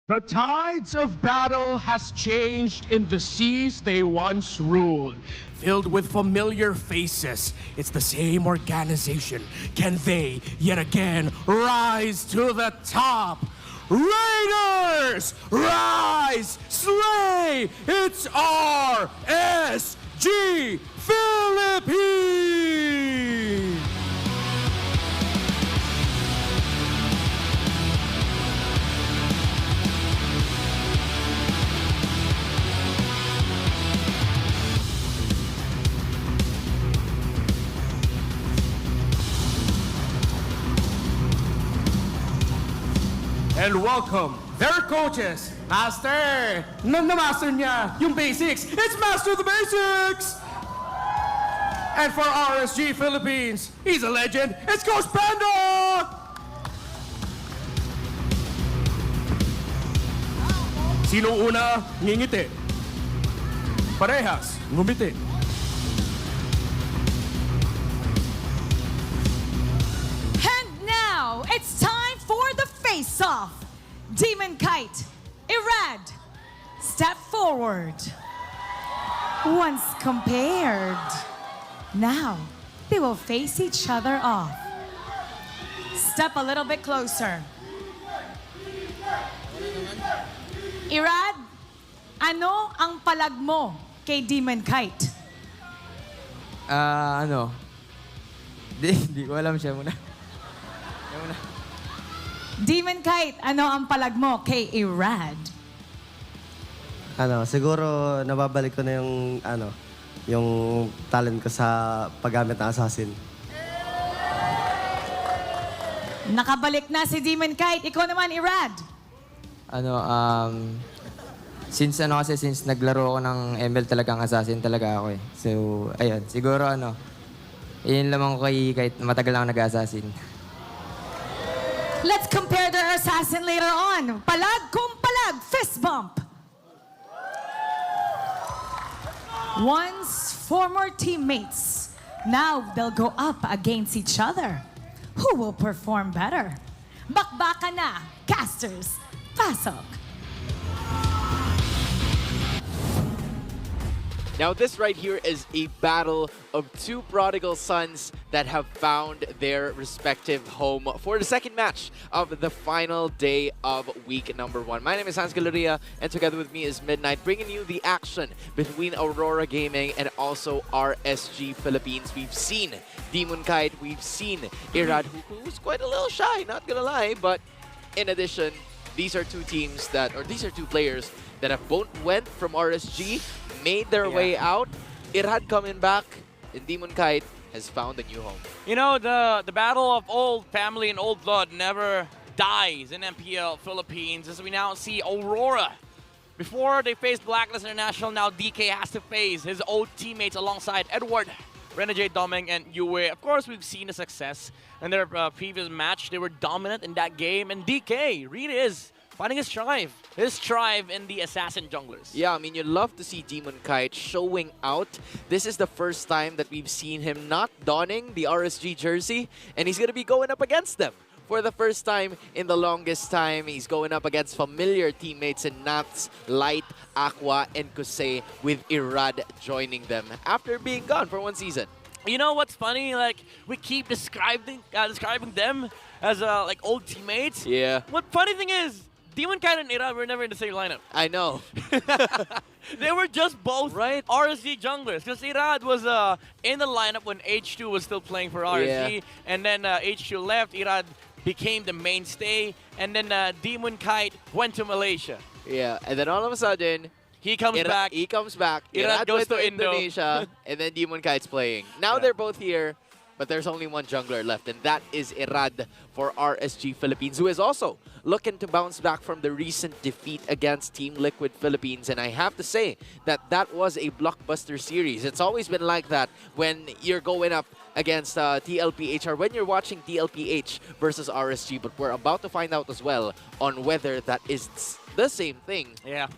The tides of battle has changed in the seas they once ruled. Filled with familiar faces, it's the same organization. Can they yet again rise to the top? Raiders, rise, slay! It's RSG Philippines! And welcome their coaches, Master! Na-master niya yung basics. It's Master of the Basics! And for RSG Philippines, he's a legend. It's Coach Panda! Sino una ngingiti? Parehas, ngumiti. And now, it's time for the face-off. Demon Kite, Irad, step forward. Once compared, now they will face each other off. Step a little bit closer. Irad, ano ang palag mo kay Demon Kite? Di ko alam siya muna. Demon Kite, ano ang palag mo kay Irad? Siguro nababalik ko na yung talent ko sa paggamit ng assassin. Nakabalik na si Demon Kite. Ikaw naman, Irad. Since naglaro ako ng ML talagang assassin talaga ako eh. So, ayun. Siguro yun lamang ko kahit matagal lang nag-assassin. Let's compare their assassin later on. Palag kung palag, fist bump. Once former teammates, now they'll go up against each other. Who will perform better? Bakbaka na, casters, pasok. Now this right here is a battle of two prodigal sons that have found their respective home for the second match of the final day of week number 1. My name is Hans Galeria, and together with me is Midnight, bringing you the action between Aurora Gaming and also RSG Philippines. We've seen Demon Kite, we've seen Irad, who's quite a little shy, not gonna lie, but in addition, these are two players that have both went from RSG, made their way out. Irad coming back, and Demon Kite has found a new home. You know, the battle of old family and old blood never dies in MPL Philippines, as we now see Aurora Before they faced Blacklist International, now DK has to face his old teammates alongside Edward, Renegade, Domeng, and Yue. Of course, we've seen the success in their previous match. They were dominant in that game, and DK really is finding his strive in the Assassin junglers. Yeah, I mean, you'd love to see Demon Kite showing out. This is the first time that we've seen him not donning the RSG jersey, and he's going to be going up against them. For the first time in the longest time, he's going up against familiar teammates in Nats, Light, Aqua, and Kusei, with Irad joining them after being gone for one season. You know what's funny? Like, we keep describing them as like old teammates. Yeah. What funny thing is, Demon Kite and Irad were never in the same lineup. I know. They were just both RSG junglers. Because Irad was in the lineup when H2 was still playing for RSG. Yeah. And then H2 left. Irad became the mainstay. And then Demon Kite went to Malaysia. Yeah, and then all of a sudden, he comes back. Irad goes to Indonesia, and then Demon Kite's playing. Now they're both here, but there's only one jungler left, and that is Irad for RSG Philippines, who is also looking to bounce back from the recent defeat against Team Liquid Philippines. And I have to say that that was a blockbuster series. It's always been like that when you're going up against TLPH, or when you're watching TLPH versus RSG, but we're about to find out as well on whether that is the same thing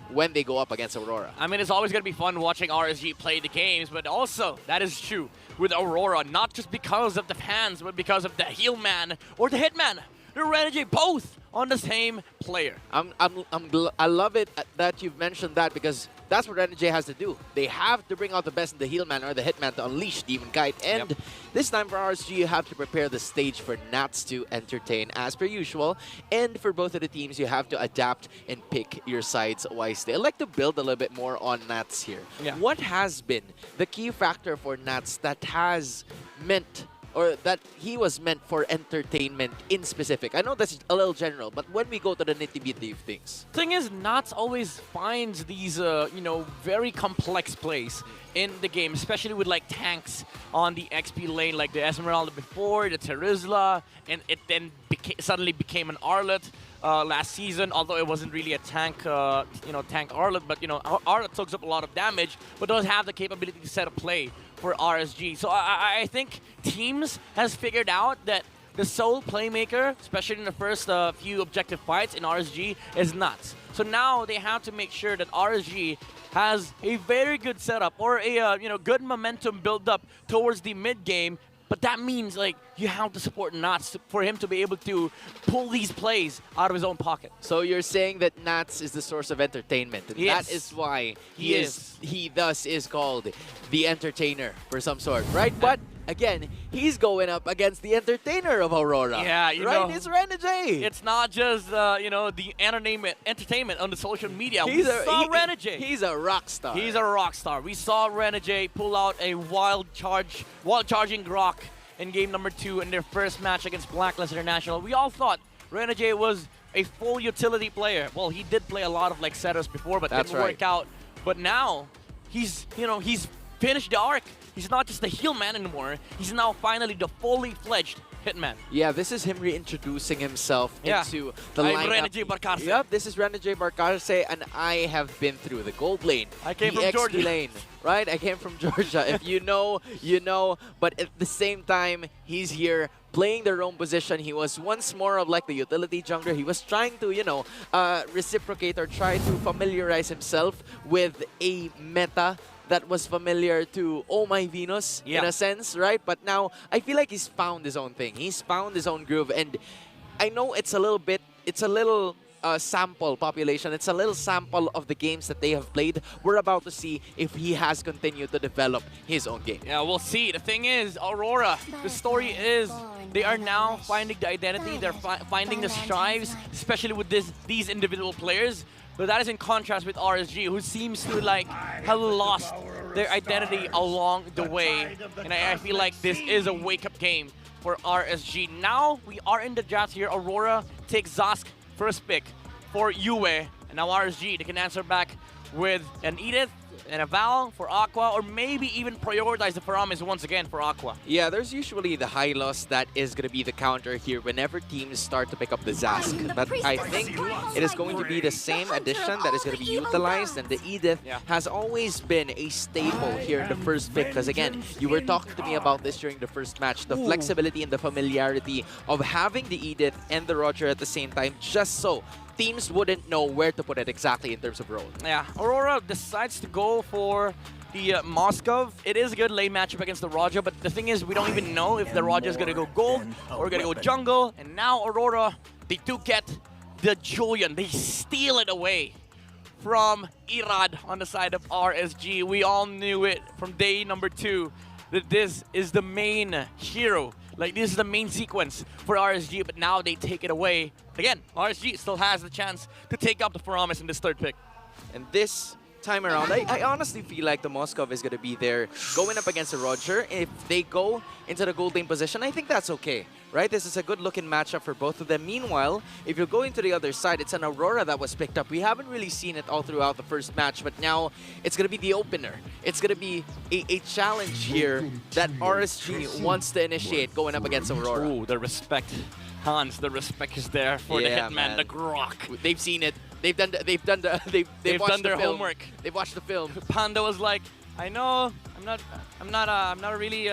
when they go up against Aurora. I mean, it's always going to be fun watching RSG play the games, but also, that is true with Aurora, not just because of the fans, but because of the heel man or the hitman. The Renegade, both on the same player. I love it that you've mentioned that, because that's what Renegade has to do. They have to bring out the best in the heel man or the hitman to unleash Demon Kite. And this time for RSG, you have to prepare the stage for Nats to entertain as per usual. And for both of the teams, you have to adapt and pick your sides wisely. I'd like to build a little bit more on Nats here. What has been the key factor for Nats that has meant, or that he was meant for entertainment in specific? I know that's a little general, but when we go to the nitty-gritty of things. Thing is, Nats always finds these, you know, very complex plays in the game, especially with like tanks on the XP lane, like the Esmeralda before, the Terizla, and it then suddenly became an Arlet last season, although it wasn't really a tank, you know, tank Arlet, but you know, Arlet soaks up a lot of damage, but doesn't have the capability to set a play for RSG. So I think Teams has figured out that the sole playmaker, especially in the first few objective fights in RSG, is Nuts. So now they have to make sure that RSG has a very good setup or a you know, good momentum build up towards the mid game. But that means like you have to support Nats for him to be able to pull these plays out of his own pocket. So you're saying that Nats is the source of entertainment, and that is why he thus is called the entertainer for some sort, right? But again, he's going up against the entertainer of Aurora. Yeah, you right? know, It's Renegade. It's not just you know, the entertainment on the social media. He's Renegade. He's a rock star. He's a rock star. We saw Renegade pull out a wild charging Grok in game number 2 in their first match against Blacklist International. We all thought Renegade was a full utility player. Well, he did play a lot of like setters before, but didn't work out. But now he's, you know, he's finished the arc. He's not just the heel man anymore. He's now finally the fully fledged hitman. Yeah, this is him reintroducing himself into the lineup. Renegade Barcarce. Yep, this is Renegade Barcarce, and I have been through the gold lane. I came the from XP Georgia. lane, right? I came from Georgia. If you know, you know. But at the same time, he's here playing the roam position. He was once more of like the utility jungler. He was trying to, you know, reciprocate or try to familiarize himself with a meta that was familiar to Oh My Venus in a sense, right? But now I feel like he's found his own thing. He's found his own groove, and I know it's a little sample population. It's a little sample of the games that they have played. We're about to see if he has continued to develop his own game. Yeah, we'll see. The thing is, Aurora, the story is they are now finding the identity. They're finding the strives, especially with these individual players. But that is in contrast with RSG, who seems to like have lost their identity along the way. And I feel like this is a wake-up game for RSG. Now we are in the draft here. Aurora takes Zosk first pick for Yue. And now RSG, they can answer back with an Edith, and a Val for Aqua, or maybe even prioritize the Paramis once again for Aqua. Yeah, there's usually the high loss that is going to be the counter here whenever teams start to pick up the Zask. But I think it is going to be the same addition that is going to be utilized, and the Edith has always been a staple here in the first pick. Because again, you were talking to me about this during the first match, the flexibility and the familiarity of having the Edith and the Roger at the same time, just so teams wouldn't know where to put it exactly in terms of role. Yeah, Aurora decides to go for the Moskov. It is a good lane matchup against the Roger, but the thing is, we don't even know if the Roger is going to go gold or going to go jungle. And now Aurora, they do get the Julian. They steal it away from Irad on the side of RSG. We all knew it from day number 2 that this is the main hero. Like, this is the main sequence for RSG, but now they take it away. Again, RSG still has the chance to take up the Paramis in this third pick. And this time around, I honestly feel like the Moskov is going to be there going up against the Roger. If they go into the gold lane position, I think that's okay, right? This is a good looking matchup for both of them. Meanwhile, if you're going to the other side, it's an Aurora that was picked up. We haven't really seen it all throughout the first match, but now it's going to be the opener. It's going to be a challenge here that RSG wants to initiate going up against Aurora. Ooh, the respect. Hans, the respect is there for the Hitman, man. the Grok. They've seen it. They've done their homework. They've watched the film. Panda was like, I know, I'm not really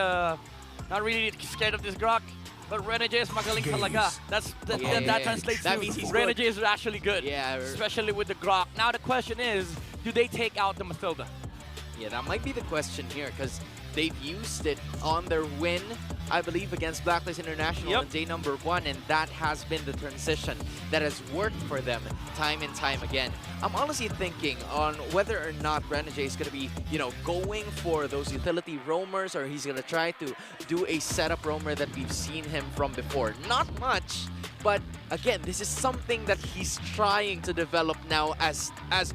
scared of this Grok, but Renegade is magaling talaga. That translates that to means he's Renegade is actually good. Yeah, especially with the Grok. Now the question is, do they take out the Mathilda? Yeah, that might be the question here, because they've used it on their win, I believe, against Blacklist International on day number 1, and that has been the transition that has worked for them time and time again. I'm honestly thinking on whether or not Renegade is going to be, going for those utility roamers, or he's going to try to do a setup roamer that we've seen him from before. Not much, but again, this is something that he's trying to develop now as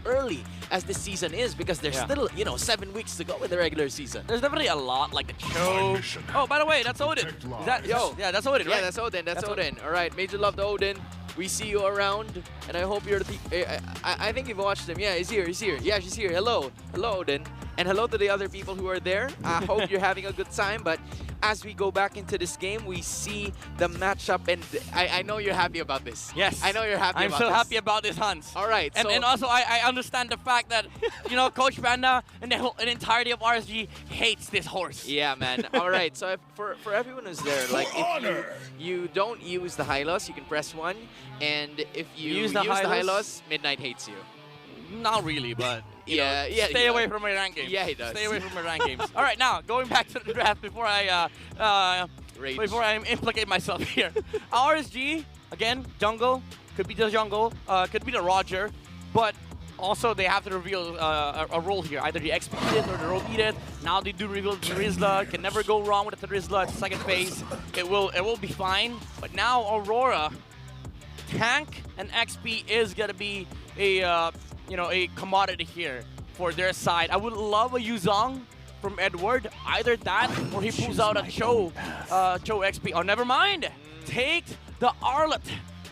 early as the season is, because there's still, 7 weeks to go in the regular season. There's definitely a lot, like the Cho. Oh, by the way, that's Odin. Is that, yeah, that's Odin, right? Yeah, that's Odin. That's Odin. All right, major love to Odin. We see you around, and I hope you're I think you've watched him. Yeah, he's here. He's here. Yeah, she's here. Hello. Hello, Odin. And hello to the other people who are there. I hope you're having a good time. But as we go back into this game, we see the matchup, and I know you're happy about this. Yes. I know you're happy about this. I'm so happy about this, Hans. All right. And also, I understand the fact that, Coach Panda and the entirety of RSG hates this horse. Yeah, man. All right. So for everyone who's there, like, if you don't use the high loss, you can press 1. And if you use the high loss, Midnight hates you. Not really, but yeah. Stay away from my rank games. Yeah, he does. Stay away from my rank games. All right, now going back to the draft before I implicate myself here. RSG again, jungle could be the jungle, could be the Roger, but also they have to reveal a role here, either the XP Edith or the role Edith. Now they do reveal the Rizla. Can never go wrong with the Rizla. It's the second phase. It will be fine. But now Aurora, tank and XP is gonna be a commodity here for their side. I would love a Yuzong from Edward. Either that or he pulls out a Cho XP. Oh, never mind. Take the Arlet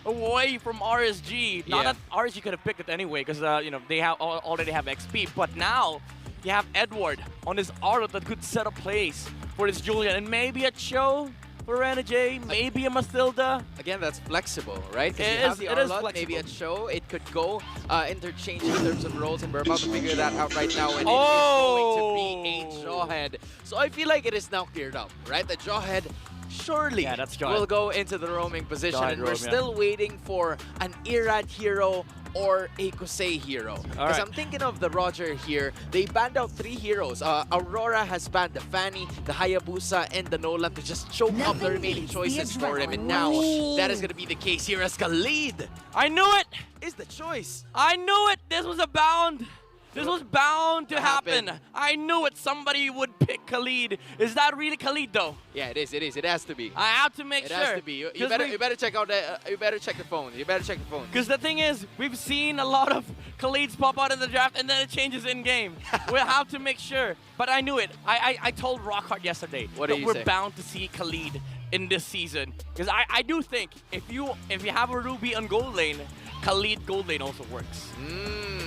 away from RSG. Not that RSG could have picked it anyway, because they already have XP. But now you have Edward on his Arlet that could set a place for this Julian, and maybe a Cho for Renegade, maybe a Mathilda. Again, that's flexible, right? Because you have the Arlot, maybe a Cho. It could go interchange in terms of roles, and we're about to figure that out right now. And it is going to be a Jawhead. So I feel like it is now cleared up, right? The Jawhead surely will go into the roaming position, and we're still waiting for an Irad hero or a Kosei hero. Because I'm thinking of the Roger here. They banned out 3 heroes. Aurora has banned the Fanny, the Hayabusa, and the Nolan to just choke up the remaining choices for him. And now that is going to be the case here as Khalid. I knew it! Is the choice. I knew it! This was a bound! This was bound to happen. I knew it. Somebody would pick Khalid. Is that really Khalid, though? Yeah, it is. It is. It has to be. I have to make sure. It has to be. You better check out the. You better check the phone. You better check the phone. Because the thing is, we've seen a lot of Khalids pop out in the draft, and then it changes in game. We'll have to make sure. But I knew it. I told Rockhart yesterday that we're bound to see Khalid in this season. Because I do think if you have a Ruby on gold lane, Khalid gold lane also works.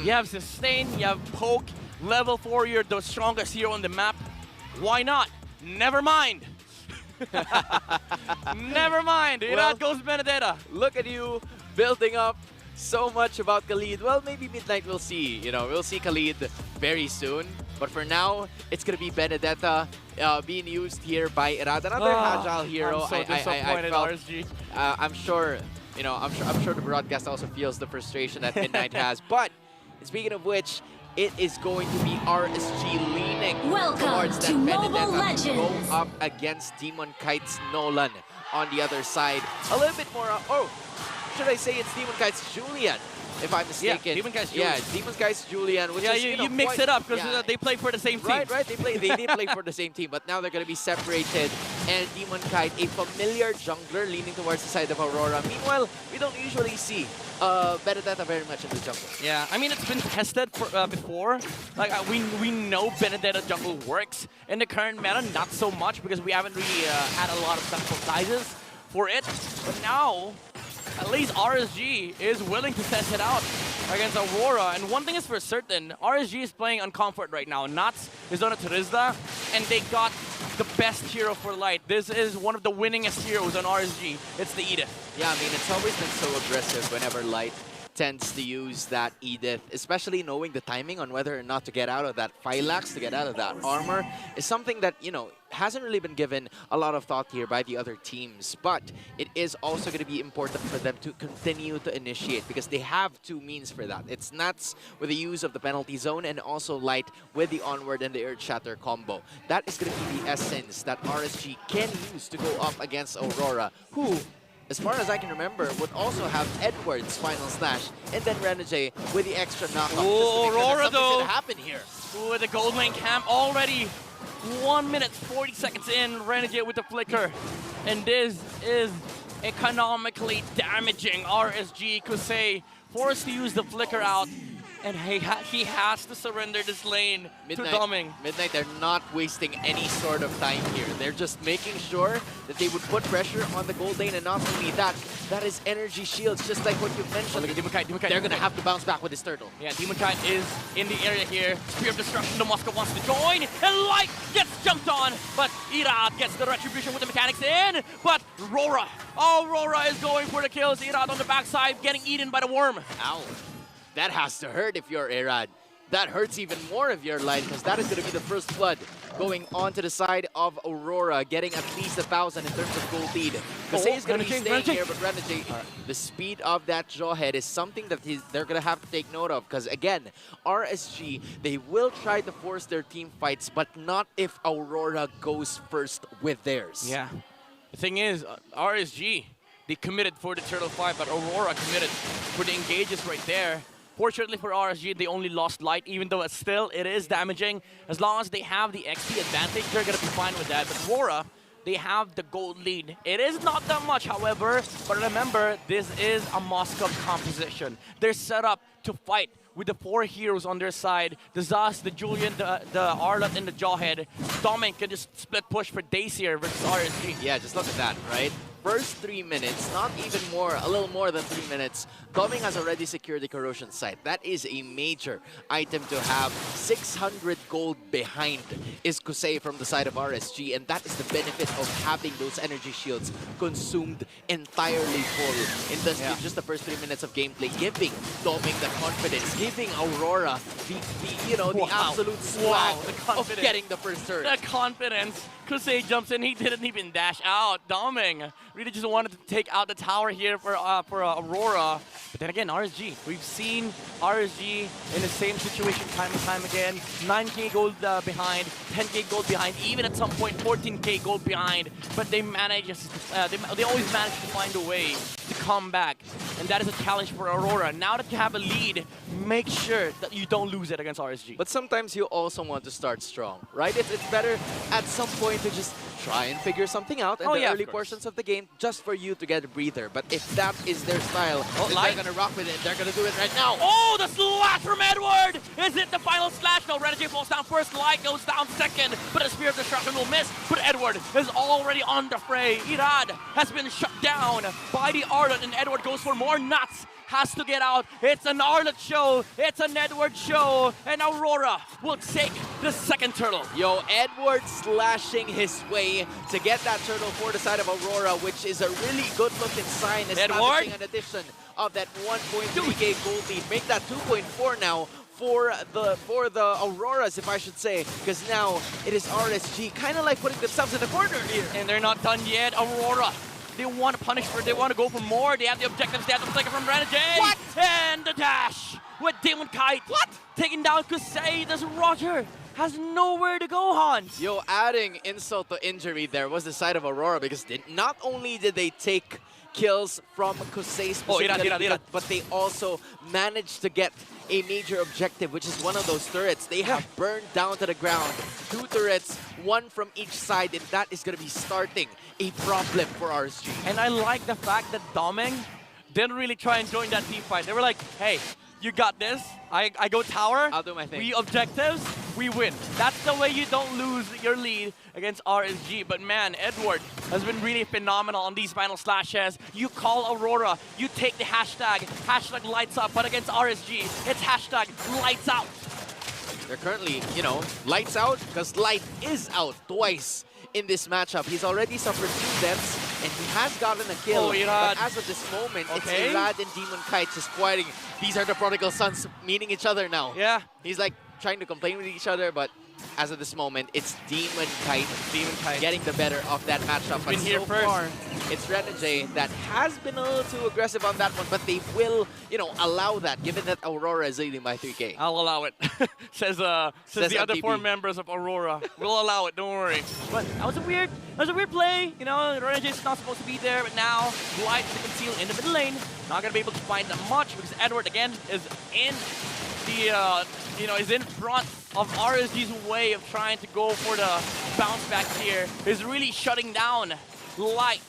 You have sustain, you have poke, Level 4, you're the strongest hero on the map. Why not? Never mind. Never mind. Irad goes Benedetta. Look at you building up so much about Khalid. Well, maybe Midnight we'll see. You know, we'll see Khalid very soon. But for now, it's gonna be Benedetta being used here by Irad. Another agile hero. I'm so disappointed, RSG. I'm sure, you know, I'm sure the broadcast also feels the frustration that Midnight has. But speaking of which, it is going to be RSG leaning towards that Benedetta to go up against Demon Kite's Nolan on the other side. A little bit more. Oh, should I say it's Demon Kite's Julian? If I'm mistaken. Yeah, Demon Kite's Julian. Yeah, Demon Kite's Julian. Which is, you mix it up because they play for the same team. Right. They did play for the same team, but now they're going to be separated. And Demon Kite, a familiar jungler leaning towards the side of Aurora. Meanwhile, we don't usually see Benedetta very much in the jungle. Yeah, I mean, it's been tested for, before. Like, we know Benedetta jungle works. In the current meta, not so much because we haven't really had a lot of sample sizes for it. But now, at least RSG is willing to test it out against Aurora. And one thing is for certain, RSG is playing on comfort right now. Nuts is on a Turizda, and they got the best hero for Light. This is one of the winningest heroes on RSG. It's the Edith. Yeah, I mean, it's always been so aggressive whenever Light tends to use that Edith, especially knowing the timing on whether or not to get out of that Phylax, to get out of that armor, is something that, you know, hasn't really been given a lot of thought here by the other teams. But it is also going to be important for them to continue to initiate because they have two means for that. It's Nuts with the use of the penalty zone and also Light with the onward and the Earth Shatter combo. That is going to be the essence that RSG can use to go up against Aurora, who, as far as I can remember, would also have Edward's Final Slash and then Renegade with the extra knockoff. Oh, Aurora though. Gonna happen here. Ooh, the gold lane camp already 1 minute 40 seconds in. Renegade with the flicker. And this is economically damaging RSG. Kusei forced to use the flicker out. And he has to surrender this lane to Doming. Midnight, they're not wasting any sort of time here. They're just making sure that they would put pressure on the gold lane, and not only that, that is energy shields, just like what you mentioned. Demon Kite, they're going to have to bounce back with this turtle. Yeah, Demon Kite is in the area here. Spear of Destruction, the Moscow wants to join, and Light gets jumped on, but Irad gets the retribution with the mechanics in, but Aurora is going for the kills. Irad on the backside, getting eaten by the worm. Ow. That has to hurt if you're Irad. That hurts even more if you're Light, because that is going to be the first blood going on to the side of Aurora, getting at least 1,000 in terms of gold lead. Kusei is going to be staying here, but Renegade, the speed of that Jawhead is something that they're going to have to take note of, because again, RSG, they will try to force their team fights, but not if Aurora goes first with theirs. Yeah. The thing is, RSG, they committed for the turtle fight, but Aurora committed for the engages right there. Fortunately for RSG, they only lost Light, even though still it is damaging. As long as they have the XP advantage, they're going to be fine with that. But Aurora, they have the gold lead. It is not that much, however, but remember, this is a Moscow composition. They're set up to fight with the 4 heroes on their side. The Zas, the Julian, the Arlott, and the Jawhead. Dominic can just split push for Dacier versus RSG. Yeah, just look at that, right? First 3 minutes, not even more, a little more than 3 minutes, Doming has already secured the corrosion site. That is a major item to have. 600 gold behind is Kusei from the side of RSG, and that is the benefit of having those energy shields consumed entirely full in just the first 3 minutes of gameplay, giving Doming the confidence, giving Aurora the absolute swag of getting the first turn. The confidence. Kusei jumps in, he didn't even dash out. Doming really just wanted to take out the tower here for Aurora. But then again, RSG. We've seen RSG in the same situation time and time again. 9k gold behind, 10k gold behind, even at some point 14k gold behind. But they manage, they always manage to find a way to come back. And that is a challenge for Aurora. Now that you have a lead, make sure that you don't lose it against RSG. But sometimes you also want to start strong, right? It's better at some point to just try and figure something out in the early portions of the game just for you to get a breather. But if that is their style, then they're going to rock with it. They're going to do it right now. Oh, the slash from Edward! Is it the final slash? No, Renegade falls down first. Light goes down second. But a Spear of Destruction will miss. But Edward is already on the fray. Irad has been shut down by the Ardent, and Edward goes for more nuts. has to get out. It's an Arlet show. It's an Edward show. And Aurora will take the second turtle. Yo, Edward slashing his way to get that turtle for the side of Aurora, which is a really good-looking sign, establishing an addition of that 1.3k gold lead. Make that 2.4 now for the Auroras, if I should say, because now it is RSG kind of like putting themselves in the corner here. And they're not done yet. Aurora, they want to punish for, they want to go for more. They have the objectives, they have to take it from Renegade. What? And the dash with Demon Kite. What? Taking down Kusei. This Roger has nowhere to go, Hans. Yo, adding insult to injury there was the side of Aurora, because not only did they take kills from Kusei specifically, but they also managed to get a major objective, which is one of those turrets. They have burned down to the ground. 2 turrets, 1 from each side, and that is going to be starting a problem for RSG. And I like the fact that Doming didn't really try and join that team fight. They were like, hey, you got this. I go tower. I'll do my thing. We objectives, we win. That's the way you don't lose your lead against RSG. But man, Edward has been really phenomenal on these final slashes. You call Aurora, you take the hashtag lights up. But against RSG, it's hashtag lights out. They're currently, you know, lights out, because light is out twice in this matchup. He's already suffered 2 deaths, and he has gotten a kill. But as of this moment, it's Irad and Demon Kite just fighting. These are the prodigal sons meeting each other now. Yeah. He's like trying to complain with each other, but as of this moment, it's Demon Kite getting the better of that matchup. But so far, it's Renegade that has been a little too aggressive on that one, but they will, you know, allow that, given that Aurora is leading by 3k. I'll allow it. says the other 4 members of Aurora. We'll allow it, don't worry. But that was a weird play. You know, Renegade's not supposed to be there, but now Light to conceal in the middle lane. Not gonna be able to find that much, because Edward again is in the is in front of RSG's way of trying to go for the bounce back here. Is really shutting down Light.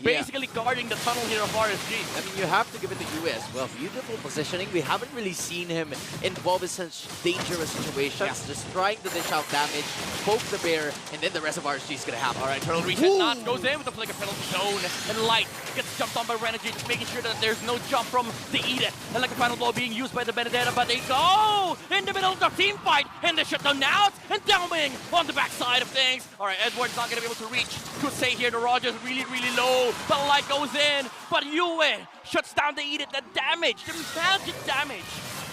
Basically guarding the tunnel here of RSG. I mean, you have to give it to you as well. Beautiful positioning. We haven't really seen him involved in such dangerous situations. Just trying to dish out damage, poke the bear, and then the rest of RSG is going to happen. All right, Turtle reset not goes in with the flicker penalty zone. And Light gets jumped on by Renegade, just making sure that there's no jump from the Edith. And like a final blow being used by the Benedetta, but they go in the middle of the team fight. And they shut them out. And Downing on the backside of things. All right, Edward's not going to be able to reach. Kusei here, the Rogers really, really low. The Light goes in, but Yue shuts down the Edith. The damage, the magic damage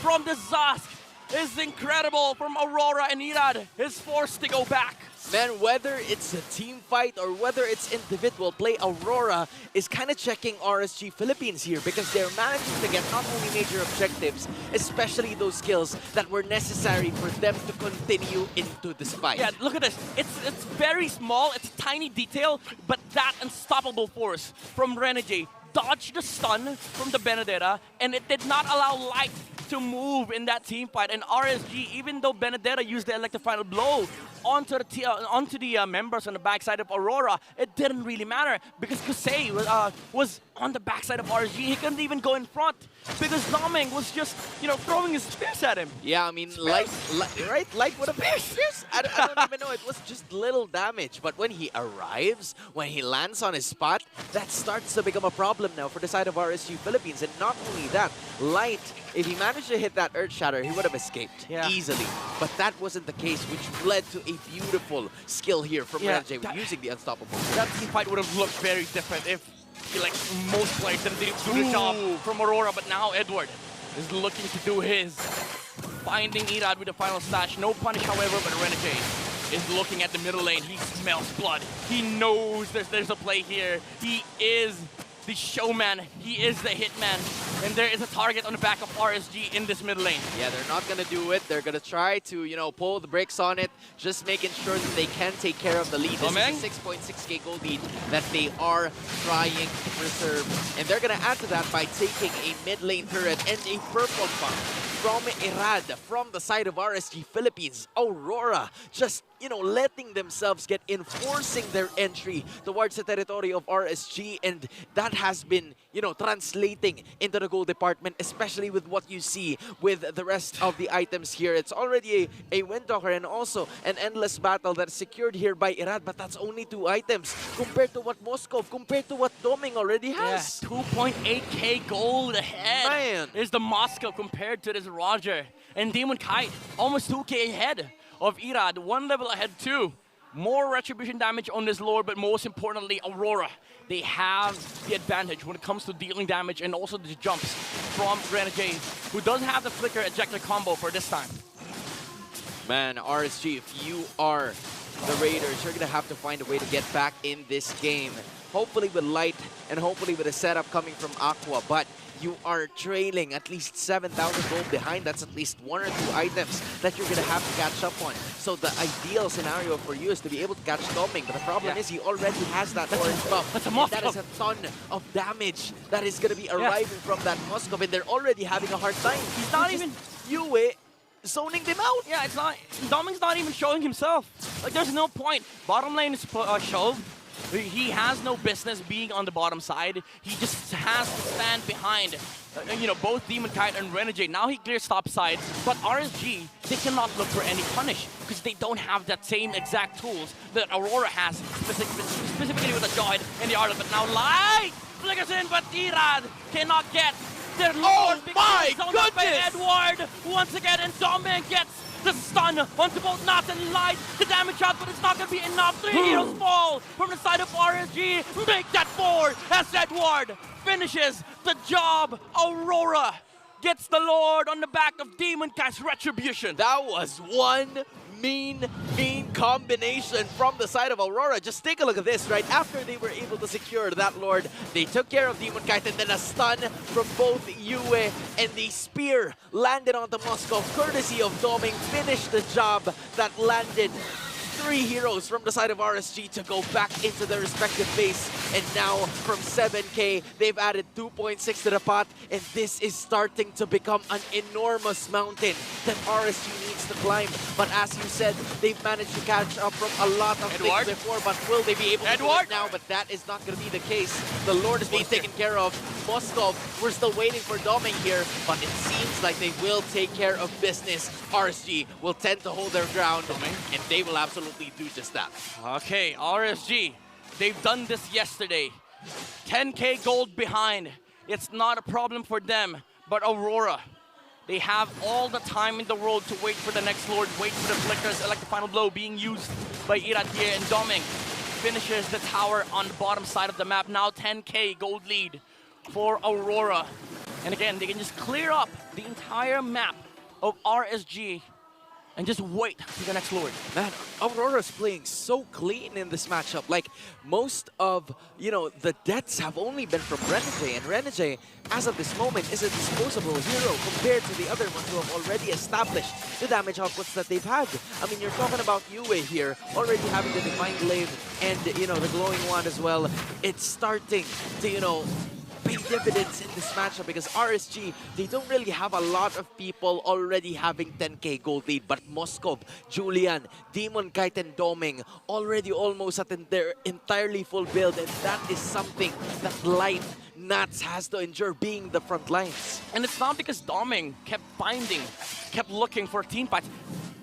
from the Zask is incredible from Aurora, and Irad is forced to go back. Man, whether it's a team fight or whether it's individual play, Aurora is kind of checking RSG Philippines here, because they're managing to get not only major objectives, especially those skills that were necessary for them to continue into this fight. Yeah, look at this. It's very small, it's a tiny detail, but that unstoppable force from Renegade dodged the stun from the Benedetta, and it did not allow Light to move in that team fight. And RSG, even though Benedetta used the electric final blow onto the members on the backside of Aurora, it didn't really matter, because Kusei was on the backside of RSG. He couldn't even go in front because Doming was just, you know, throwing his spears at him. Yeah, I mean, Light would have been spears. I don't even know. It was just little damage. But when he arrives, when he lands on his spot, that starts to become a problem now for the side of RSG Philippines. And not only that, Light, if he managed to hit that Earth Shatter, he would have escaped easily. But that wasn't the case, which led to a beautiful skill here from Renegade using the Unstoppable. That team fight would have looked very different if, like, most players didn't do the job from Aurora. But now Edward is looking to do his. Finding Irad with the final slash. No punish, however, but Renegade is looking at the middle lane. He smells blood. He knows there's a play here. He is the showman. He is the hitman. And there is a target on the back of RSG in this middle lane. Yeah, they're not going to do it. They're going to try to, you know, pull the brakes on it, just making sure that they can take care of the lead. This is a 6.6k gold lead that they are trying to preserve. And they're going to add to that by taking a mid lane turret and a purple farm. from Irad, from the side of RSG Philippines. Aurora just, letting themselves get in, forcing their entry towards the territory of RSG, and that has been, translating into the goal department, especially with what you see with the rest of the items here. It's already a Windtalker and also an endless battle that's secured here by Irad, but that's only 2 items compared to what Moscow, compared to what Doming already has. Yeah, 2.8k gold ahead. Man. Is the Moscow compared to this Roger. And Demon Kite, almost 2k ahead of Irad, 1 level ahead too. More retribution damage on this Lord, but most importantly, Aurora. They have the advantage when it comes to dealing damage and also the jumps from Renegade, who doesn't have the flicker ejector combo for this time. Man, RSG, if you are the Raiders, you're going to have to find a way to get back in this game. Hopefully with Light and hopefully with a setup coming from Aqua, but you are trailing at least 7,000 gold behind. That's at least 1 or 2 items that you're going to have to catch up on. So the ideal scenario for you is to be able to catch Doming, but the problem is he already has that orange buff. That is a ton of damage that is going to be arriving from that Moskov, and they're already having a hard time. He's not even... Yue zoning them out. Yeah, it's not... Doming's not even showing himself. Like, there's no point. Bottom lane is shoved. He has no business being on the bottom side. He just has to stand behind, both Demon Kite and Renegade. Now he clears top side, but RSG, they cannot look for any punish because they don't have that same exact tools that Aurora has, specifically with the Joy and the Ardent. But now Light flickers in, but Irad cannot get their Lord. Oh my goodness! By Edward once again, and Dominic gets the stun onto both Nat and Light. The damage out, but it's not going to be enough. 3 heroes fall from the side of RSG. Make that 4 as Edward finishes the job. Aurora gets the Lord on the back of Demon Cat's Retribution. That was one mean combination from the side of Aurora. Just take a look at this, right? After they were able to secure that Lord, they took care of Demon Kite, and then a stun from both Yue, and the spear landed onto Moscow, courtesy of Doming, finished the job that landed 3 heroes from the side of RSG to go back into their respective base. And now from 7k, they've added 2.6 to the pot, and this is starting to become an enormous mountain that RSG needs to climb. But as you said, they've managed to catch up from a lot of things before, but will they be able to do it now? But that is not going to be the case. The Lord is being taken care of. Moskov, we're still waiting for Doming here, but it seems like they will take care of business. RSG will tend to hold their ground, and they will absolutely do just that. Okay, RSG, they've done this yesterday. 10k gold behind. It's not a problem for them, but Aurora, they have all the time in the world to wait for the next Lord, wait for the flickers, like the final blow being used by Irad here, and Doming finishes the tower on the bottom side of the map. Now 10k gold lead for Aurora. And again, they can just clear up the entire map of RSG and just wait for the next Lord. Man, Aurora's playing so clean in this matchup. Like, most of, the deaths have only been from Renegade, and Renegade, as of this moment, is a disposable hero compared to the other ones who have already established the damage outputs that they've had. I mean, you're talking about Yue here, already having the Divine Glaive and, the Glowing Wand as well. It's starting to, pay dividends in this matchup because RSG, they don't really have a lot of people already having 10k gold lead, but Moskov, Julian, Demon Kite, and Doming already almost at their entirely full build, and that is something that Light Nats has to endure being the front lines. And it's not because Doming kept looking for team fights.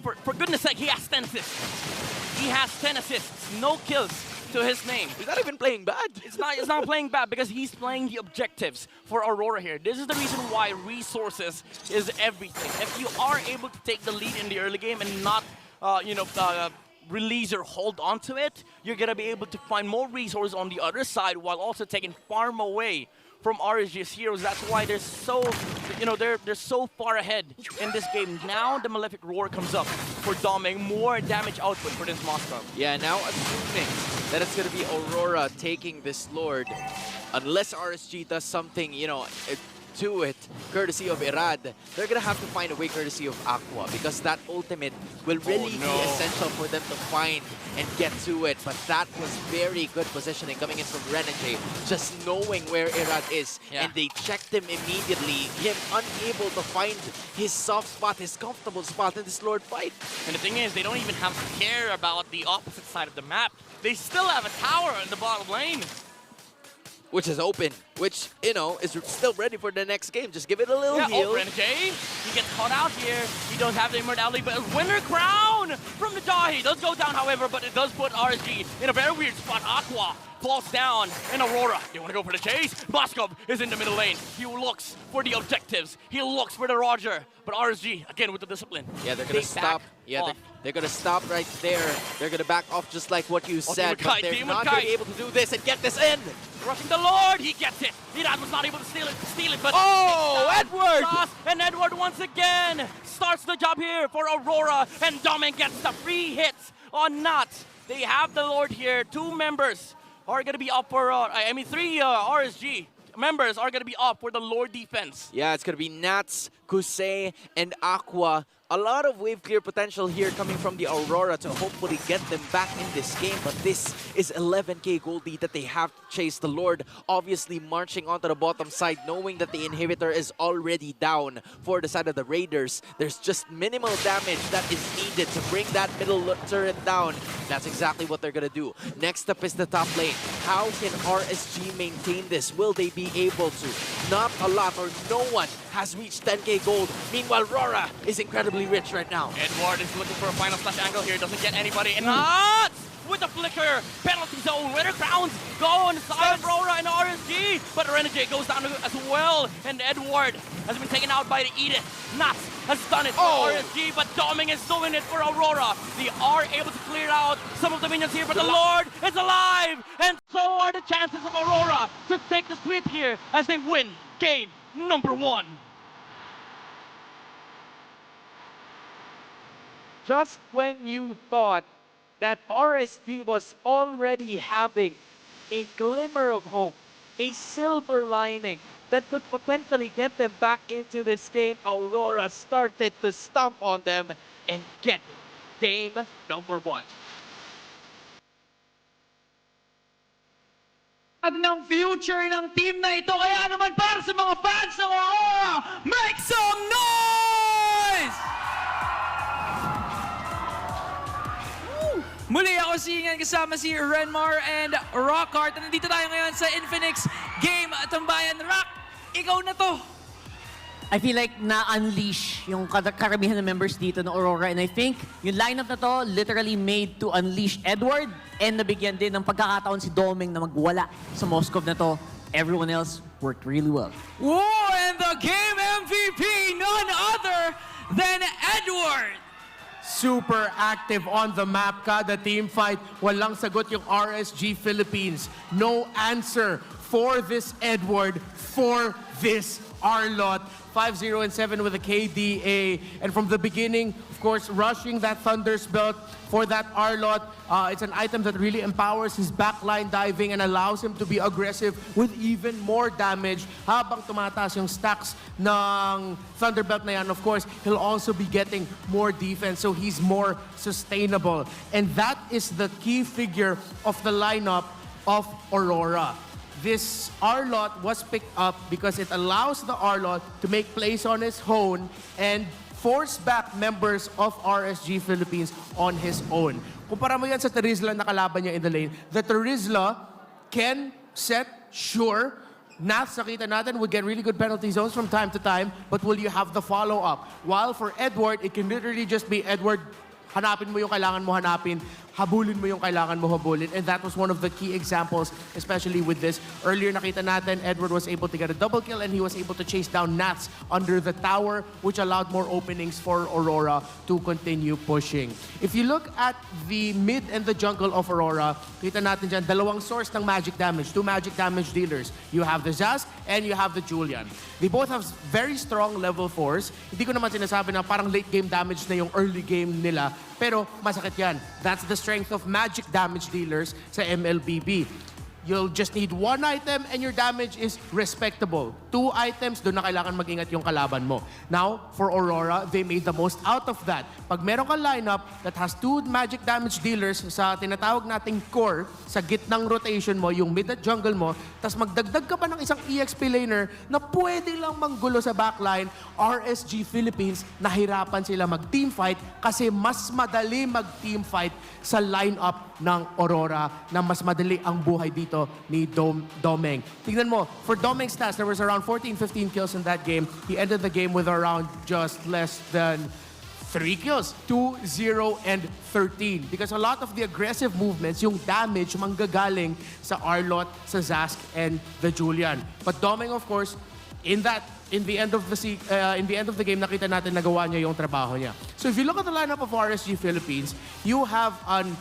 For goodness sake, he has 10 assists. He has 10 assists, no kills to his name. He's not even playing bad. It's not playing bad because he's playing the objectives for Aurora here. This is the reason why resources is everything. If you are able to take the lead in the early game and not, release or hold on to it, you're gonna be able to find more resources on the other side while also taking farm away from RSG's heroes. That's why they're so, they're so far ahead in this game. Now the Malefic Roar comes up for Doming, more damage output for this Moscow. Yeah, now assuming that it's going to be Aurora taking this Lord, unless RSG does something, to it, courtesy of Irad. They're gonna have to find a way courtesy of Aqua because that ultimate will really be essential for them to find and get to it. But that was very good positioning coming in from Renegade, just knowing where Irad is. And they checked him immediately, him unable to find his soft spot, his comfortable spot in this Lord fight. And the thing is, they don't even have to care about the opposite side of the map. They still have a tower in the bottom lane. Which is open, which, you know, is still ready for the next game. Just give it a little heal. Oh, Renegade, he gets caught out here. He does have the immortality, but a winner crown from the Dahi does go down, however, but it does put RSG in a very weird spot. Aqua falls down, and Aurora, they want to go for the chase. Moskov is in the middle lane. He looks for the objectives. He looks for the Roger, but RSG, again, with the discipline. Yeah, they're going to stop. Yeah, they're going to stop right there. They're going to back off just like what you said, but they're not going to be able to do this and get this in. Rushing the Lord, he gets it. Irad was not able to steal it, but Edward! And Edward once again starts the job here for Aurora, and Domin gets the free hits on Nuts. They have the Lord here. 2 members are going to be up for, 3 RSG members are going to be up for the Lord defense. Yeah, it's going to be Nats, Kusei, and Aqua. A lot of wave clear potential here coming from the Aurora to hopefully get them back in this game. But this is 11k gold lead that they have to chase. The Lord obviously marching onto the bottom side, knowing that the inhibitor is already down for the side of the Raiders. There's just minimal damage that is needed to bring that middle turret down. That's exactly what they're going to do. Next up is the top lane. How can RSG maintain this? Will they be able to? Not a lot, or no one has reached 10k gold. Meanwhile, Rora is incredibly rich right now. Edward is looking for a final slash angle here. Doesn't get anybody. And Nuts with the flicker. Penalty zone. Winner crowns go inside of Rora and RSG. But Renegade goes down as well. And Edward has been taken out by the Edith. Nuts has done it for RSG, but Doming is doing it for Aurora. They are able to clear out some of the minions here, but the Lord is alive. And so are the chances of Aurora to take the sweep here as they win game number 1. Just when you thought that RSG was already having a glimmer of hope, a silver lining that could potentially get them back into this game, Aurora started to stomp on them and get game number 1. At ng future ng team na ito, kaya naman para sa mga fans ng Aurora, make some noise! Muli ako singan kasama si Renmar and Rockhart. Nandito tayo ngayon sa Infinix Game Tambayan. Rock, ikaw na to! I feel like na-unleash yung karamihan ng members dito ng Aurora, and I think yung lineup na to literally made to unleash Edward, and nabigyan din ng pagkakataon si Doming na magwala sa Moskov na to. Everyone else worked really well. Whoa, and the game MVP, none other than Edward! Super active on the map. Kada team fight, walang sagot yung RSG Philippines. No answer for this Edward, for this Arlot. 5-0 and 7 with a KDA. And from the beginning, of course, rushing that Thunder's Belt for that Arlot. It's an item that really empowers his backline diving and allows him to be aggressive with even more damage. Habang tumataas yung stacks ng Thunderbelt na yan, of course, he'll also be getting more defense, so he's more sustainable. And that is the key figure of the lineup of Aurora. This Arlot was picked up because it allows the Arlot to make plays on his own and force back members of RSG Philippines on his own. Kumpara mo yan sa Terizla na kalaban niya in the lane. The Terizla can set, sure, Nats, nakita natin, would get really good penalty zones from time to time, but will you have the follow-up? While for Edward, it can literally just be Edward, hanapin mo yung kailangan mo hanapin, habulin mo yung kailangan mo habulin. And that was one of the key examples, especially with this. Earlier nakita natin, Edward was able to get a double kill and he was able to chase down Nats under the tower, which allowed more openings for Aurora to continue pushing. If you look at the mid and the jungle of Aurora, kita natin dyan, dalawang source ng magic damage, 2 magic damage dealers. You have the Zaz and you have the Julian. They both have very strong level 4s. Hindi ko naman sinasabi na parang late game damage na yung early game nila, pero masakit yan. That's the strength of magic damage dealers sa MLBB. you'll just need 1 item and your damage is respectable. 2 items, doon na kailangan mag-ingat yung kalaban mo. Now, for Aurora, they made the most out of that. Pag meron kang lineup that has 2 magic damage dealers sa tinatawag nating core, sa gitnang rotation mo, yung mid at jungle mo, tapos magdagdag ka pa ng isang EXP laner na pwede lang manggulo sa backline, RSG Philippines, nahirapan sila mag-teamfight kasi mas madali mag-teamfight sa lineup ng Aurora na mas madali ang buhay dito ni Domeng. Tingnan mo, for Domeng's stats, there was around 14-15 kills in that game. He ended the game with around just less than 3 kills, 2, 0, and 13. Because a lot of the aggressive movements, yung damage, manggagaling sa Arlot, sa Zask, and the Julian. But Domeng, of course, in the end of the game, nakita natin nagawa niya yung trabaho niya. So if you look at the lineup of RSG Philippines, you have an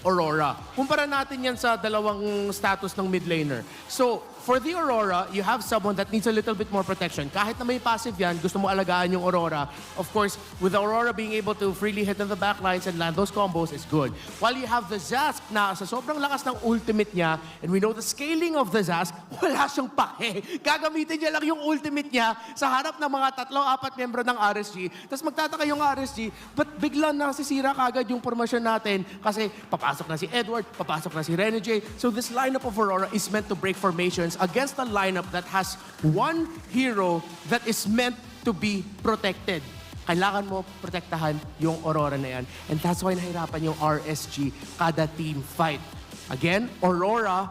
Aurora. Kumpara natin yan sa dalawang status ng mid laner. So, for the Aurora, you have someone that needs a little bit more protection. Kahit na may passive yan, gusto mo alagaan yung Aurora. Of course, with the Aurora being able to freely hit in the backlines and land those combos is good. While you have the Zask na sa sobrang lakas ng ultimate niya, and we know the scaling of the Zask, wala siyang pake. Gagamitin niya lang yung ultimate niya sa harap ng mga 3-4 membro ng RSG. Tapos magtataka yung RSG, but biglang nasisira kagad yung formasyon natin kasi papasok na si Edward, papasok na si Renegade. So this lineup of Aurora is meant to break formations against a lineup that has one hero that is meant to be protected. Kailangan mo protektahan yung Aurora na yan. And that's why nahirapan yung RSG kada team fight. Again, Aurora,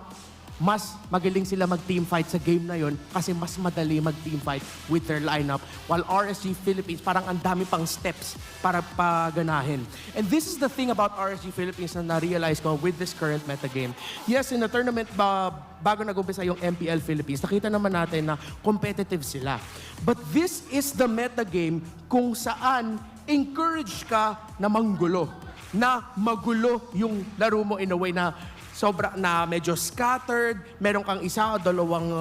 mas magaling sila mag-team fight sa game na yon kasi mas madali mag-team fight with their lineup. While RSG Philippines, parang ang dami pang steps para paganahin. And this is the thing about RSG Philippines na na-realize ko with this current metagame. Yes, in the tournament, bago nag-umpisa yung MPL Philippines, nakita naman natin na competitive sila. But this is the metagame kung saan encourage ka na manggulo, na magulo yung laro mo in a way na sobra na medyo scattered, meron kang isa o dalawang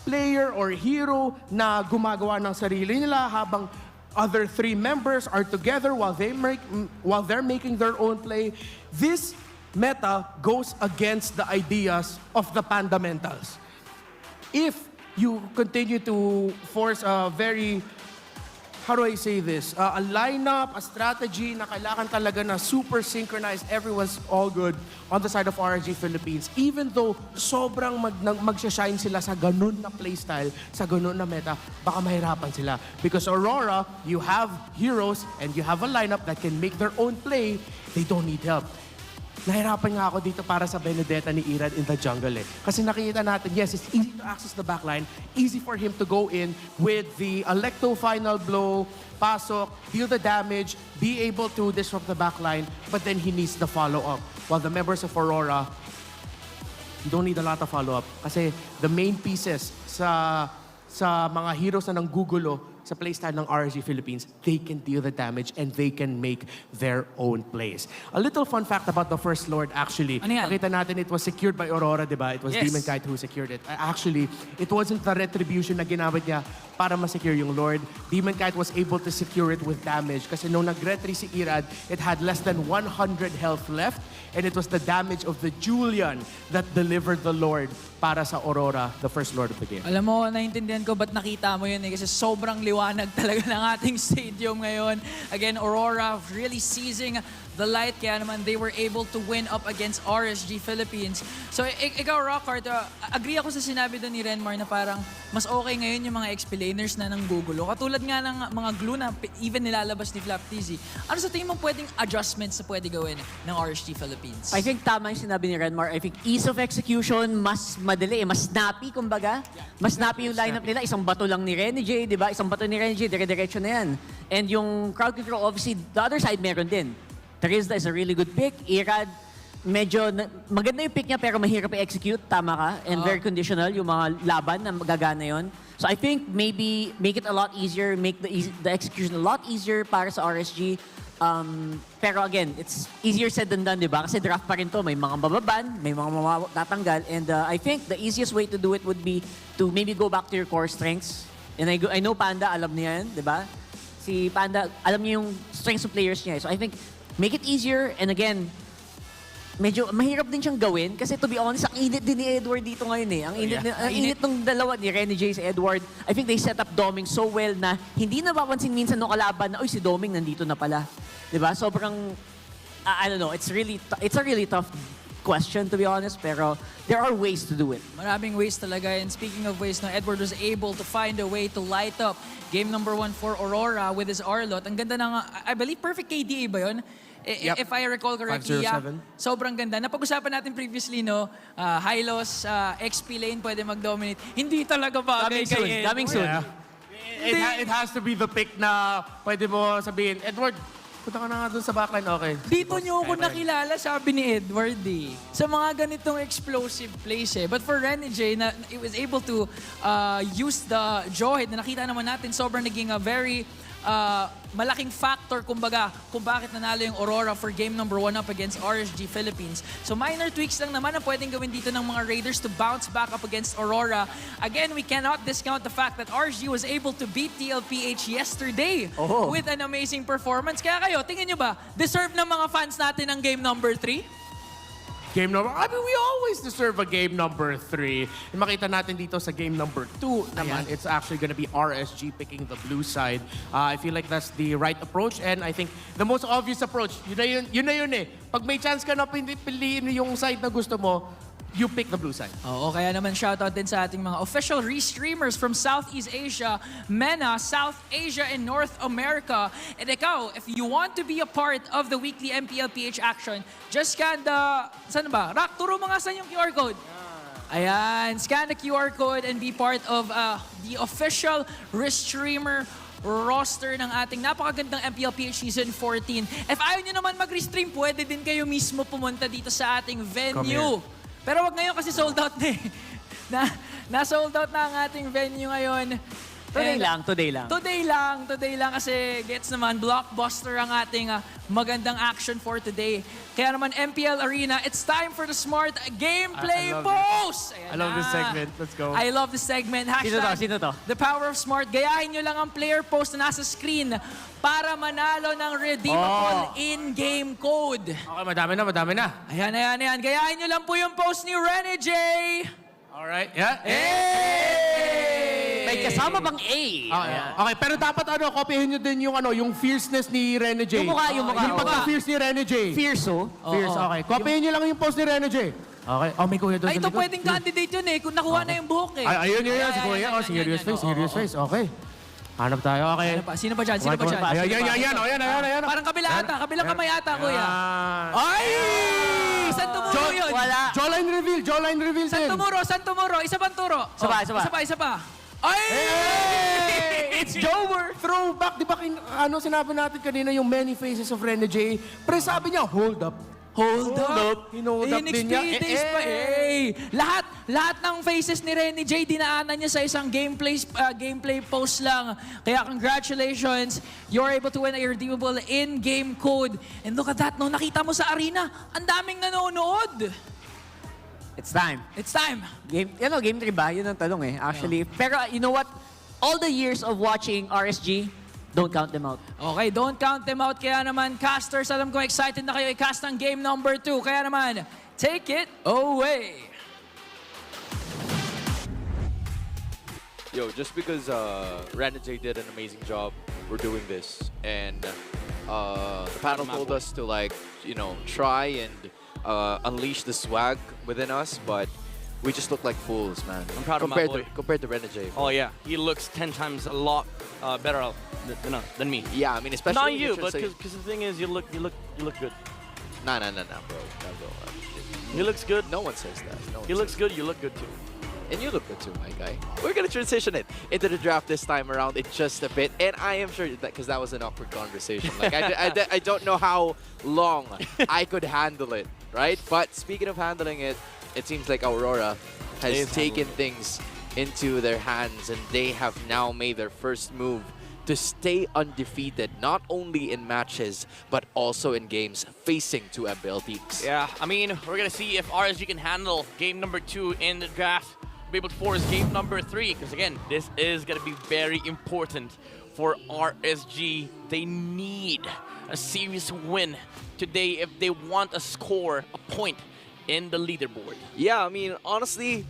player or hero na gumagawa ng sarili nila habang other 3 members are together while they're making their own play. This meta goes against the ideas of the fundamentals. If you continue to force a very, how do I say this? A lineup, a strategy na kailangan talaga na super synchronized, everyone's all good on the side of RSG Philippines. Even though sobrang magsha-shine sila sa ganun na playstyle, sa ganun na meta, baka mahirapan sila. Because Aurora, you have heroes and you have a lineup that can make their own play, they don't need help. Nahirapan nga ako dito para sa Benedetta ni Irad in the jungle eh. Kasi nakikita natin, yes, it's easy to access the backline. Easy for him to go in with the Electo final blow, pasok, deal the damage, be able to disrupt the backline, but then he needs the follow-up. While the members of Aurora, you don't need a lot of follow-up. Kasi the main pieces sa mga heroes na nanggugulo sa playstyle ng RSG Philippines, they can deal the damage and they can make their own plays. A little fun fact about the First Lord, actually. Ano yan? Nakita natin it was secured by Aurora, di ba? It was Yes. Demon Kite who secured it. Actually, it wasn't the retribution na ginamit niya para ma-secure yung Lord. Demon Kite was able to secure it with damage kasi nung nag-retry si Irad, it had less than 100 health left and it was the damage of the Julian that delivered the Lord para sa Aurora, the First Lord of the game. Alam mo, naiintindihan ko ba't nakita mo yun eh. Kasi sobrang liwanag talaga ng ating stadium ngayon. Again, Aurora really seizing the light. Kaya naman, they were able to win up against RSG Philippines. So, ikaw, Rockhart, agree ako sa sinabi doon ni Renmar na parang mas okay ngayon yung mga explainers na nanggugulo. Katulad nga ng mga glue na even nilalabas ni Flap TZ. Ano sa tingin mo pwedeng adjustments na pwede gawin ng RSG Philippines? I think tama yung sinabi ni Renmar. I think ease of execution, mas madali, mas snappy, kumbaga. Mas snappy yung lineup nila. Isang bato lang ni Renegade, di ba? Isang bato ni Renegade, dire-diretso na yan. And yung crowd control, obviously, the other side meron din. Terizla is a really good pick. Irad, medyo maganda yung pick niya pero mahirap i-execute. Tama ka. And very conditional yung mga laban na magagana yon. So I think maybe make it a lot easier, make the execution a lot easier para sa RSG. Pero again, it's easier said than done, di ba? Kasi draft pa rin to. May mga mababan, may mga matatanggal. And I think the easiest way to do it would be to maybe go back to your core strengths. And I know Panda, alam niya yan, di ba? Si Panda, alam niya yung strengths of players niya. So I think make it easier, and again, medyo mahirap din siyang gawin kasi to be honest, ang init din ni Edward dito ngayon eh. Ang init ng dalawa ni Renny J sa Edward. I think they set up Doming so well na hindi napapansin minsan nung kalaban na, uy, si Doming nandito na pala. Diba? Sobrang, I don't know, it's a really tough question to be honest, pero there are ways to do it. Maraming ways talaga. And speaking of ways, no, Edward was able to find a way to light up game number 1 for Aurora with his Arlot. Ang ganda ng, I believe, perfect KDA ba yun? If I recall correctly, 507. sobrang ganda. Napag-usapan natin previously, no, Hylos, XP lane pwede mag-dominate. Hindi talaga bagay kay Edward. Coming soon. It has to be the pick na pwede mo sabihin, Edward, punta ka na nga dun sa backline, okay. Dito niyo ako nakilala, sabi ni Edward eh. Sa mga ganitong explosive plays eh. But for Renny J, na he was able to use the jawhead na nakita naman natin, sobrang naging a very malaking factor, kumbaga, kung bakit nanalo yung Aurora for game number 1 up against RSG Philippines. So minor tweaks lang naman ang pwedeng gawin dito ng mga Raiders to bounce back up against Aurora. Again, we cannot discount the fact that RSG was able to beat TLPH yesterday with an amazing performance. Kaya kayo, tingin nyo ba, deserve ng mga fans natin ang game number 3? I mean, we always deserve a game number 3. And makita natin dito sa game number 2 naman, it's actually gonna be RSG picking the blue side. I feel like that's the right approach, and I think the most obvious approach, yun na yun eh. Pag may chance ka na piliin yung side na gusto mo, you pick the blue side. Oo, kaya naman shoutout din sa ating mga official restreamers from Southeast Asia, MENA, South Asia, and North America. And ikaw, if you want to be a part of the weekly MPLPH action, just scan the, saan ba? Rock, turo mo nga saan yung QR code. Ayan, scan the QR code and be part of the official restreamer roster ng ating napakagandang MPLPH Season 14. If ayaw nyo naman mag-restream, pwede din kayo mismo pumunta dito sa ating venue. Pero wag ngayon kasi sold out na eh. Na-sold out na ang ating venue ngayon. Today lang kasi gets naman blockbuster ang ating magandang action for today. Kaya naman MPL Arena, it's time for the smart gameplay post! I love this segment. Let's go. I love this segment. Sino to? The power of smart. Gayahin nyo lang ang player post na nasa screen para manalo ng redeemable in-game code. Okay, madami na. Ayan. Gayahin nyo lang po yung post ni Renny J. Alright, yeah. May kasama bang A? Okay, pero dapat kopyahin nyo din yung fierceness ni Renny J. Yung mukha. Yung pagka-fierce ni Renny J. Fierce, oh. Fierce, okay. Kopyahin nyo lang yung post ni Renny J. Okay. Oh, may kuya doon. Ay, ito pwedeng candidate yun eh. Kung nakuha na yung buhok eh. Ayun. Si kuya. Oh, serious face. Okay. Hanap tayo, okay. Sino pa dyan? Ayan. Parang kabilang kamay ata, kuya. Ay! Saan tumuro yun? Wala. Jawline reveal Saan tumuro? Isa pang turo. Isa pa. Ay! It's Jower! Throwback. Di ba sinabi natin kanina yung many faces of Renny J? Pero sabi niya, hold up. Hold up. Hinold up din niya. days pa eh. Lahat ng faces ni Renny J, dinaanan niya sa isang gameplay post lang. Kaya congratulations, you're able to win a redeemable in-game code. And look at that, no, nakita mo sa arena, ang daming nanonood. It's time. Game 3 ba? Yun ang tanong eh, actually. Pero you know what? All the years of watching RSG, don't count them out. Okay, don't count them out. Kaya naman, casters, alam ko excited na kayo i-cast ang game number 2. Kaya naman, take it away. Yo, just because Renny J did an amazing job, we're doing this. And the panel told us to try and unleash the swag within us, but we just look like fools, man. I'm proud of my boy. Compared to Renny J. Oh yeah, he looks 10 times a lot better than me. Yeah, I mean, especially not you, but because the thing is, you look good. Nah, bro. He looks good. No one says that. He looks good. You look good too. And you look good too, my guy. We're gonna transition it into the draft this time around in just a bit, and I am sure that because that was an awkward conversation. Like I don't know how long I could handle it, right? But speaking of handling it, it seems like Aurora has taken things into their hands, and they have now made their first move to stay undefeated, not only in matches, but also in games facing two MPL teams. Yeah, I mean, we're gonna see if RSG can handle game number 2 in the draft, be able to force game number 3, because again, this is gonna be very important for RSG. They need a serious win today if they want to score a point in the leaderboard. Yeah, I mean, honestly,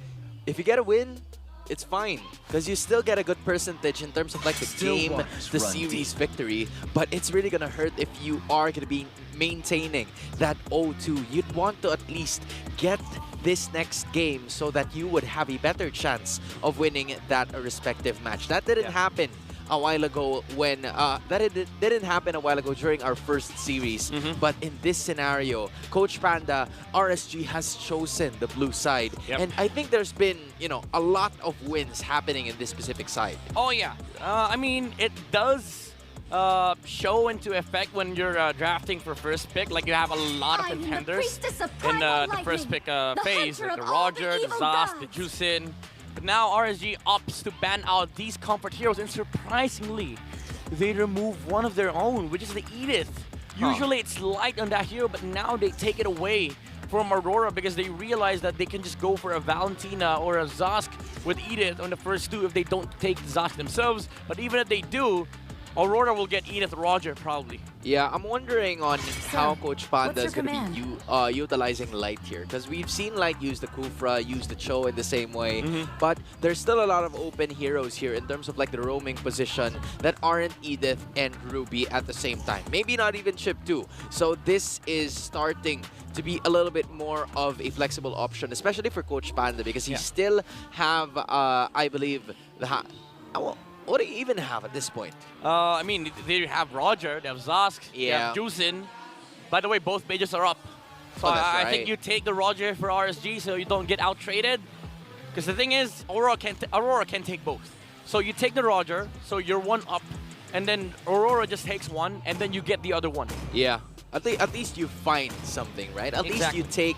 if you get a win, it's fine because you still get a good percentage in terms of like the game, the series victory. But it's really gonna hurt if you are gonna be maintaining that 0-2. You'd want to at least get this next game so that you would have a better chance of winning that respective match. That didn't happen a while ago when didn't happen a while ago during our first series. But in this scenario, Coach Panda, RSG has chosen the blue side. And I think there's been, you know, a lot of wins happening in this specific side. Oh yeah, I mean, it does show into effect when you're drafting for first pick. Like you have a lot of contenders in the first pick phase, like the Roger, the Zas, the Juicin. But now RSG opts to ban out these comfort heroes, and surprisingly, they remove one of their own, which is the Edith. Usually it's light on that hero, but now they take it away from Aurora because they realize that they can just go for a Valentina or a Zosk with Edith on the first two if they don't take Zosk themselves. But even if they do, Aurora will get Edith Roger probably. Yeah, I'm wondering on how Coach Panda is going to be utilizing Light here. Because we've seen Light use the Kufra, use the Cho in the same way. But there's still a lot of open heroes here in terms of like the roaming position that aren't Edith and Ruby at the same time. Maybe not even Chip 2. So this is starting to be a little bit more of a flexible option, especially for Coach Panda, because he still have, I believe, what do you even have at this point? I mean, they have Roger, they have Zosk, they have Juicin. By the way, both mages are up. So I think you take the Roger for RSG so you don't get out-traded. Because the thing is, Aurora can take both. So you take the Roger, so you're one up, and then Aurora just takes one, and then you get the other one. Yeah. At least you find something, right? At least you take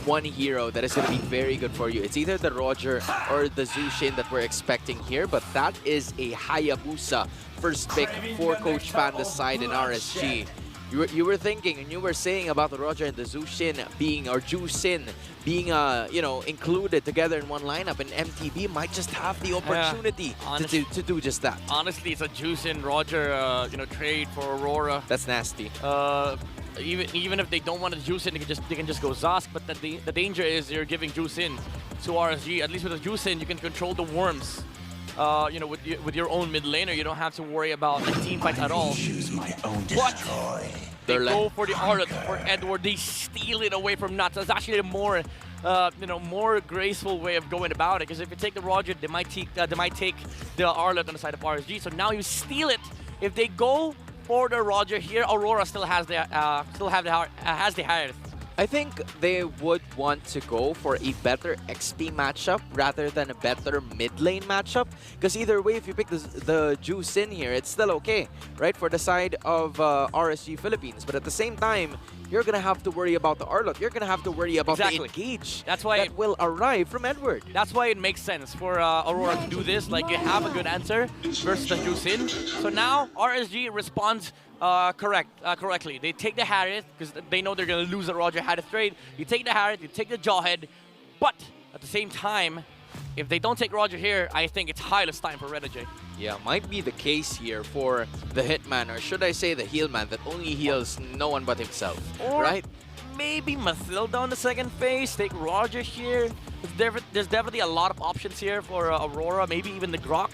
one hero that is going to be very good for you. It's either the Roger or the Zushin that we're expecting here, but that is a Hayabusa first pick for Coach Panda's side in RSG. You were thinking and you were saying about the Roger and the Zushin being, or Juicin being, you know, included together in one lineup, and MTB might just have the opportunity to do just that. Honestly, it's a Juicin Roger, you know, trade for Aurora. That's nasty. Even if they don't want to Juicin, they can just go Zosk. But the danger is you're giving Juicin to RSG. At least with the Juicin, you can control the worms. You know, with your own mid laner, you don't have to worry about the team fights at all. But they go for the Arlet for Edward. They steal it away from Nuts. That's actually a more, you know, more graceful way of going about it. Because if you take the Roger, they might take the Arlet on the side of RSG. So now you steal it. If they go for the Roger here, Aurora still has the highest. I think they would want to go for a better XP matchup rather than a better mid lane matchup. Because either way, if you pick the Juice in here, it's still okay, right? For the side of RSG Philippines. But at the same time, you're going to have to worry about the Arlot. You're going to have to worry about the engage that will arrive from Edward. That's why it makes sense for Aurora to do this. Like, you have a good answer versus the Juicin. So now, RSG responds correctly. They take the Harith because they know they're going to lose the Roger Harith trade. You take the Harith, you take the Jawhead. But at the same time, if they don't take Roger here, I think it's Hylos time for Renajay. Yeah, might be the case here for the Hitman, or should I say the Healman, that only heals no one but himself, or right? Maybe Mathilda on the second phase, take Roger here. There's definitely a lot of options here for Aurora, maybe even the Grok.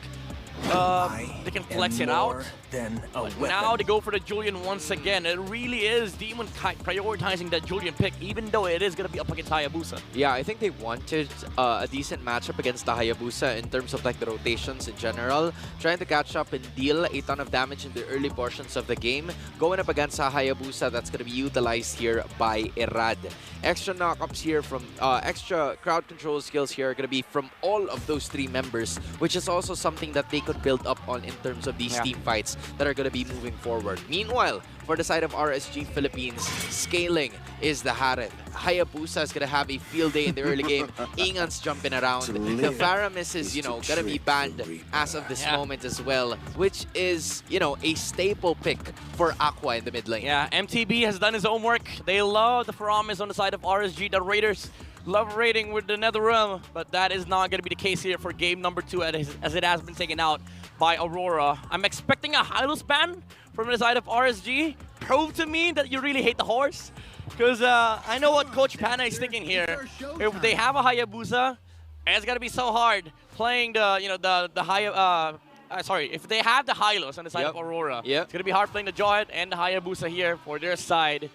They can flex it out. But now they go for the Julian once again. It really is Demon Kite prioritizing that Julian pick, even though it is going to be up against Hayabusa. Yeah, I think they wanted a decent matchup against the Hayabusa in terms of like the rotations in general. Trying to catch up and deal a ton of damage in the early portions of the game. Going up against a Hayabusa that's going to be utilized here by Erad. Extra knockups here from, extra crowd control skills here are going to be from all of those three members, which is also something that they could build up on in terms of these team fights that are going to be moving forward. Meanwhile, for the side of RSG Philippines, scaling is the Harith. Hayabusa is going to have a field day in the early game. Ingan's jumping around. The Faramis is, you know, going to be banned as of this moment as well, which is, you know, a staple pick for Aqua in the mid lane. Yeah, MTB has done his homework. They love the Faramis on the side of RSG. The Raiders love raiding with the NetherRealm, but that is not going to be the case here for game number 2 as it has been taken out by Aurora. I'm expecting a Hylos ban from the side of RSG. prove to me that you really hate the horse. Because I know what Coach Pana is thinking here. If they have a Hayabusa, it's gonna be so hard playing the sorry, if they have the Hylos on the side of Aurora, it's gonna be hard playing the Jawhead and the Hayabusa here for their side.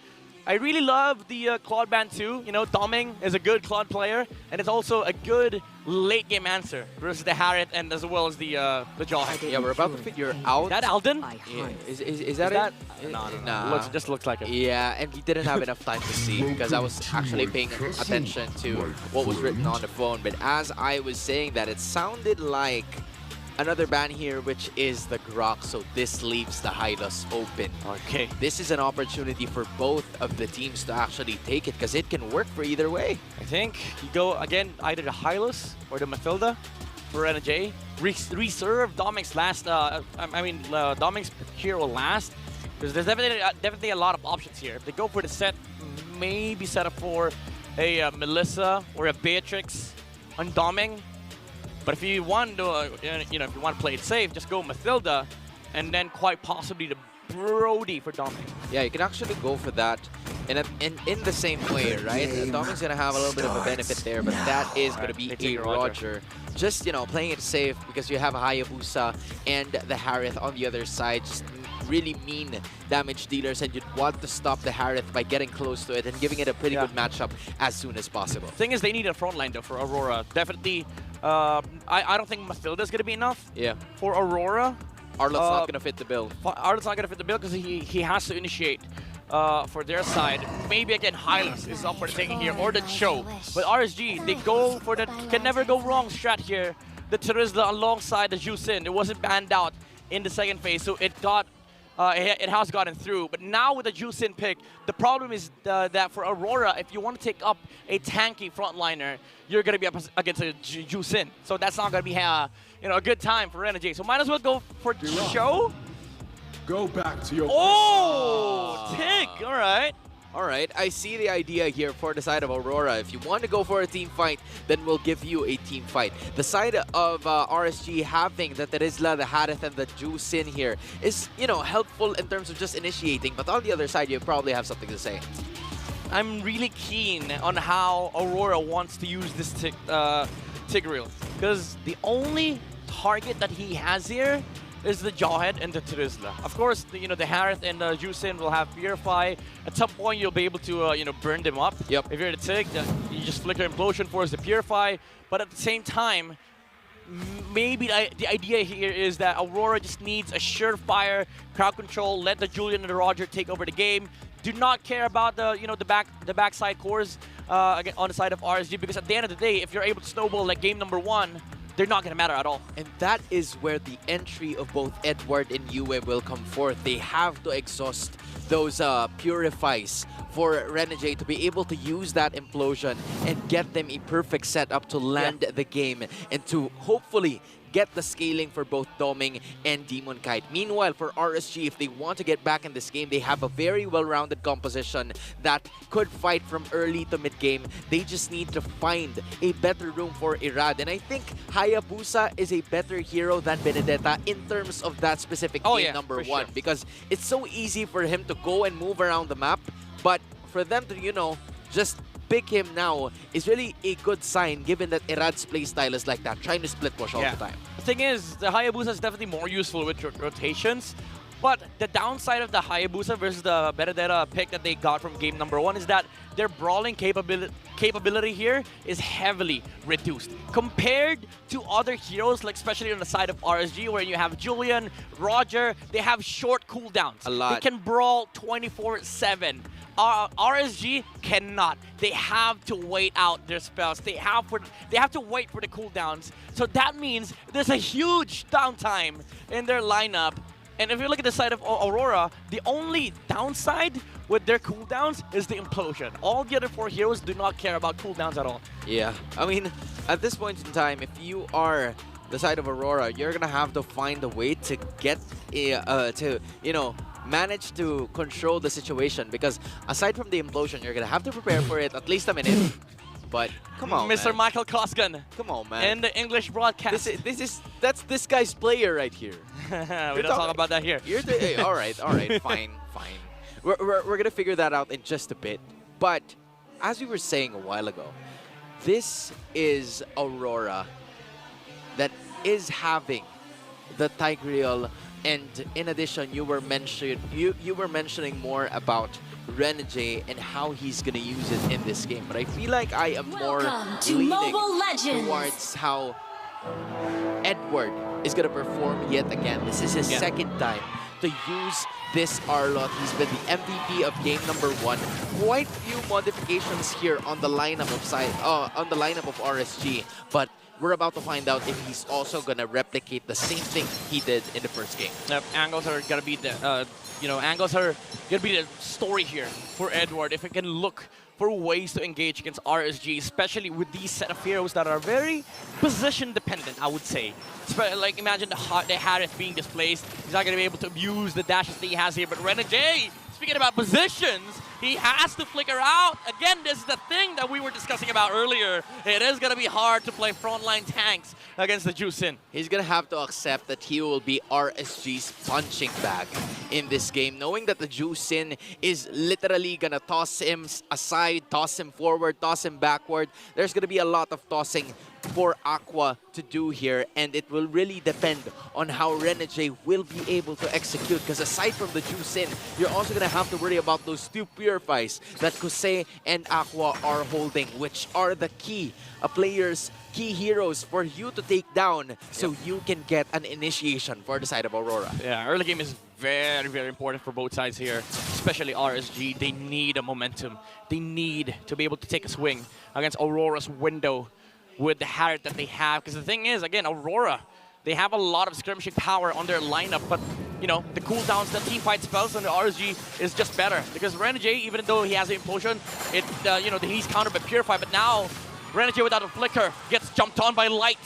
I really love the Claude Band too. You know, Doming is a good Claude player, and it's also a good late game answer versus the Harriet and as well as the Jawhead. Yeah, we're about to figure out. That Alden? Yeah. Is that it? No, Nah. just looks like it. Yeah, and we didn't have enough time to see because I was actually paying attention to what was written on the phone. But as I was saying that, it sounded like another ban here, which is the Grok, so this leaves the Hylos open. Okay. This is an opportunity for both of the teams to actually take it, because it can work for either way. I think you go, again, either the Hylos or the Mathilda for NJ. Reserve Doming's last, Doming's hero last, because there's definitely a lot of options here. If they go for the set, maybe set up for a Melissa or a Beatrix on Doming. But if you want to, if you want to play it safe, just go Mathilda, and then quite possibly the Brody for Doming. Yeah, you can actually go for that in the same way, right? Doming's gonna have a little bit of a benefit there, but that is gonna be a Roger. Just playing it safe because you have a Hayabusa and the Harith on the other side. Just really mean damage dealers, and you'd want to stop the Harith by getting close to it and giving it a pretty good matchup as soon as possible. Thing is, they need a front line though for Aurora. Definitely. I don't think Mathilda is going to be enough for Aurora. Arlot's not going to fit the bill. Arlot's not going to fit the bill because he has to initiate for their side. Maybe again Hylos is up for the taking here, or the Cho. But RSG, they go for the can never go wrong strat here. The Terizla alongside the Jusin. It wasn't banned out in the second phase, so it got it has gotten through. But now with the Jusin pick, the problem is that for Aurora, if you want to take up a tanky frontliner, you're going to be up against a Jusin. So that's not going to be a good time for Renegade. So might as well go for Cho. Go back to your... Oh! Tick! All right. All right, I see the idea here for the side of Aurora. If you want to go for a team fight, then we'll give you a team fight. The side of RSG having the Terizla, the Harith, and the Jusin here is, helpful in terms of just initiating. But on the other side, you probably have something to say. I'm really keen on how Aurora wants to use this Tigreal. Because the only target that he has here is the Jawhead and the Terizla. Of course, the Harith and the Jusin will have Purify. At some point, you'll be able to, burn them up. Yep. If you're the Tig, you just flicker Implosion Force the Purify. But at the same time, maybe the idea here is that Aurora just needs a surefire crowd control. Let the Julian and the Roger take over the game. Do not care about the backside cores on the side of RSG, because at the end of the day, if you're able to snowball like game number 1, they're not going to matter at all. And that is where the entry of both Edward and Yue will come forth. They have to exhaust those Purifies for Renegade to be able to use that Implosion and get them a perfect setup to land the game and to hopefully get the scaling for both Doming and Demon Kite. Meanwhile, for RSG, if they want to get back in this game, they have a very well-rounded composition that could fight from early to mid-game. They just need to find a better room for Irad. And I think Hayabusa is a better hero than Benedetta in terms of that specific game number 1. Because it's so easy for him to go and move around the map, but for them to, just pick him now is really a good sign, given that Irad's playstyle is like that, trying to split push all the time. The thing is, the Hayabusa is definitely more useful with rotations, but the downside of the Hayabusa versus the Benedetta pick that they got from game number 1 is that their brawling capability here is heavily reduced compared to other heroes, like especially on the side of RSG, where you have Julian, Roger. They have short cooldowns. A lot. They can brawl 24/7. RSG cannot. They have to wait out their spells. They have to wait for the cooldowns. So that means there's a huge downtime in their lineup. And if you look at the side of Aurora, the only downside with their cooldowns is the Implosion. All the other 4 heroes do not care about cooldowns at all. Yeah, I mean, at this point in time, if you are the side of Aurora, you're gonna have to find a way to get manage to control the situation, because aside from the Implosion, you're gonna have to prepare for it at least a minute. But come on, Mr. man. Michael Koskan. Come on, man. And the English broadcast. That's this guy's player right here. We don't talk about that here. All right, fine. we're gonna figure that out in just a bit. But as we were saying a while ago, this is Aurora that is having the Tigreal, and in addition, you were mentioning more about Renegade and how he's gonna use it in this game. But I feel like I am more leaning towards how Edward is gonna perform yet again. This is his second time to use this Arlott. He's been the MVP of game number 1. Quite few modifications here on the lineup of RSG, but we're about to find out if he's also gonna replicate the same thing he did in the first game. Yep, angles are gonna be the angles are gonna be the story here for Edward. If he can look for ways to engage against RSG, especially with these set of heroes that are very position dependent, I would say. Like imagine the Harith being displaced. He's not gonna be able to abuse the dashes that he has here. But Renegade, speaking about positions, he has to flicker out. Again, this is the thing that we were discussing about earlier. It is going to be hard to play frontline tanks against the Juicin. He's going to have to accept that he will be RSG's punching bag in this game, knowing that the Juicin is literally going to toss him aside, toss him forward, toss him backward. There's going to be a lot of tossing for Aqua to do here, and it will really depend on how Renegade will be able to execute, because aside from the Juicin, you're also going to have to worry about those 2 Purifies that Kuse and Aqua are holding, which are the key players, key heroes for you to take down so you can get an initiation for the side of Aurora. Yeah, early game is very, very important for both sides here, especially RSG. They need a momentum. They need to be able to take a swing against Aurora's window with the Harith that they have. Because the thing is, again, Aurora, they have a lot of skirmishing power on their lineup, but you know, the cooldowns, the team fight spells on the RSG is just better. Because Renegade, even though he has the implosion, he's countered by Purify, but now Renegade without a flicker gets jumped on by Light,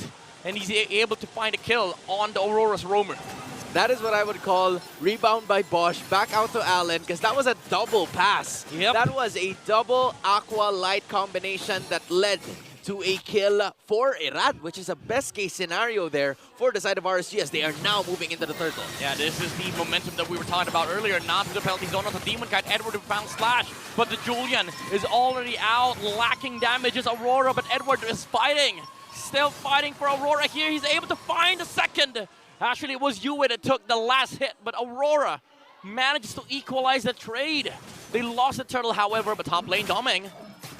and he's able to find a kill on the Aurora's roamer. That is what I would call rebound by Bosch, back out to Allen, because that was a double pass. Yep. That was a double Aqua Light combination that led to a kill for Irad, which is a best case scenario there for the side of RSG as they are now moving into the turtle. Yeah, this is the momentum that we were talking about earlier. Not to the penalty zone, not the Demon Kite. Edward found Slash, but the Julian is already out, lacking damages Aurora, but Edward is fighting. Still fighting for Aurora here. He's able to find a second. Actually, it was Yue that took the last hit, but Aurora manages to equalize the trade. They lost the turtle, however, but top lane Doming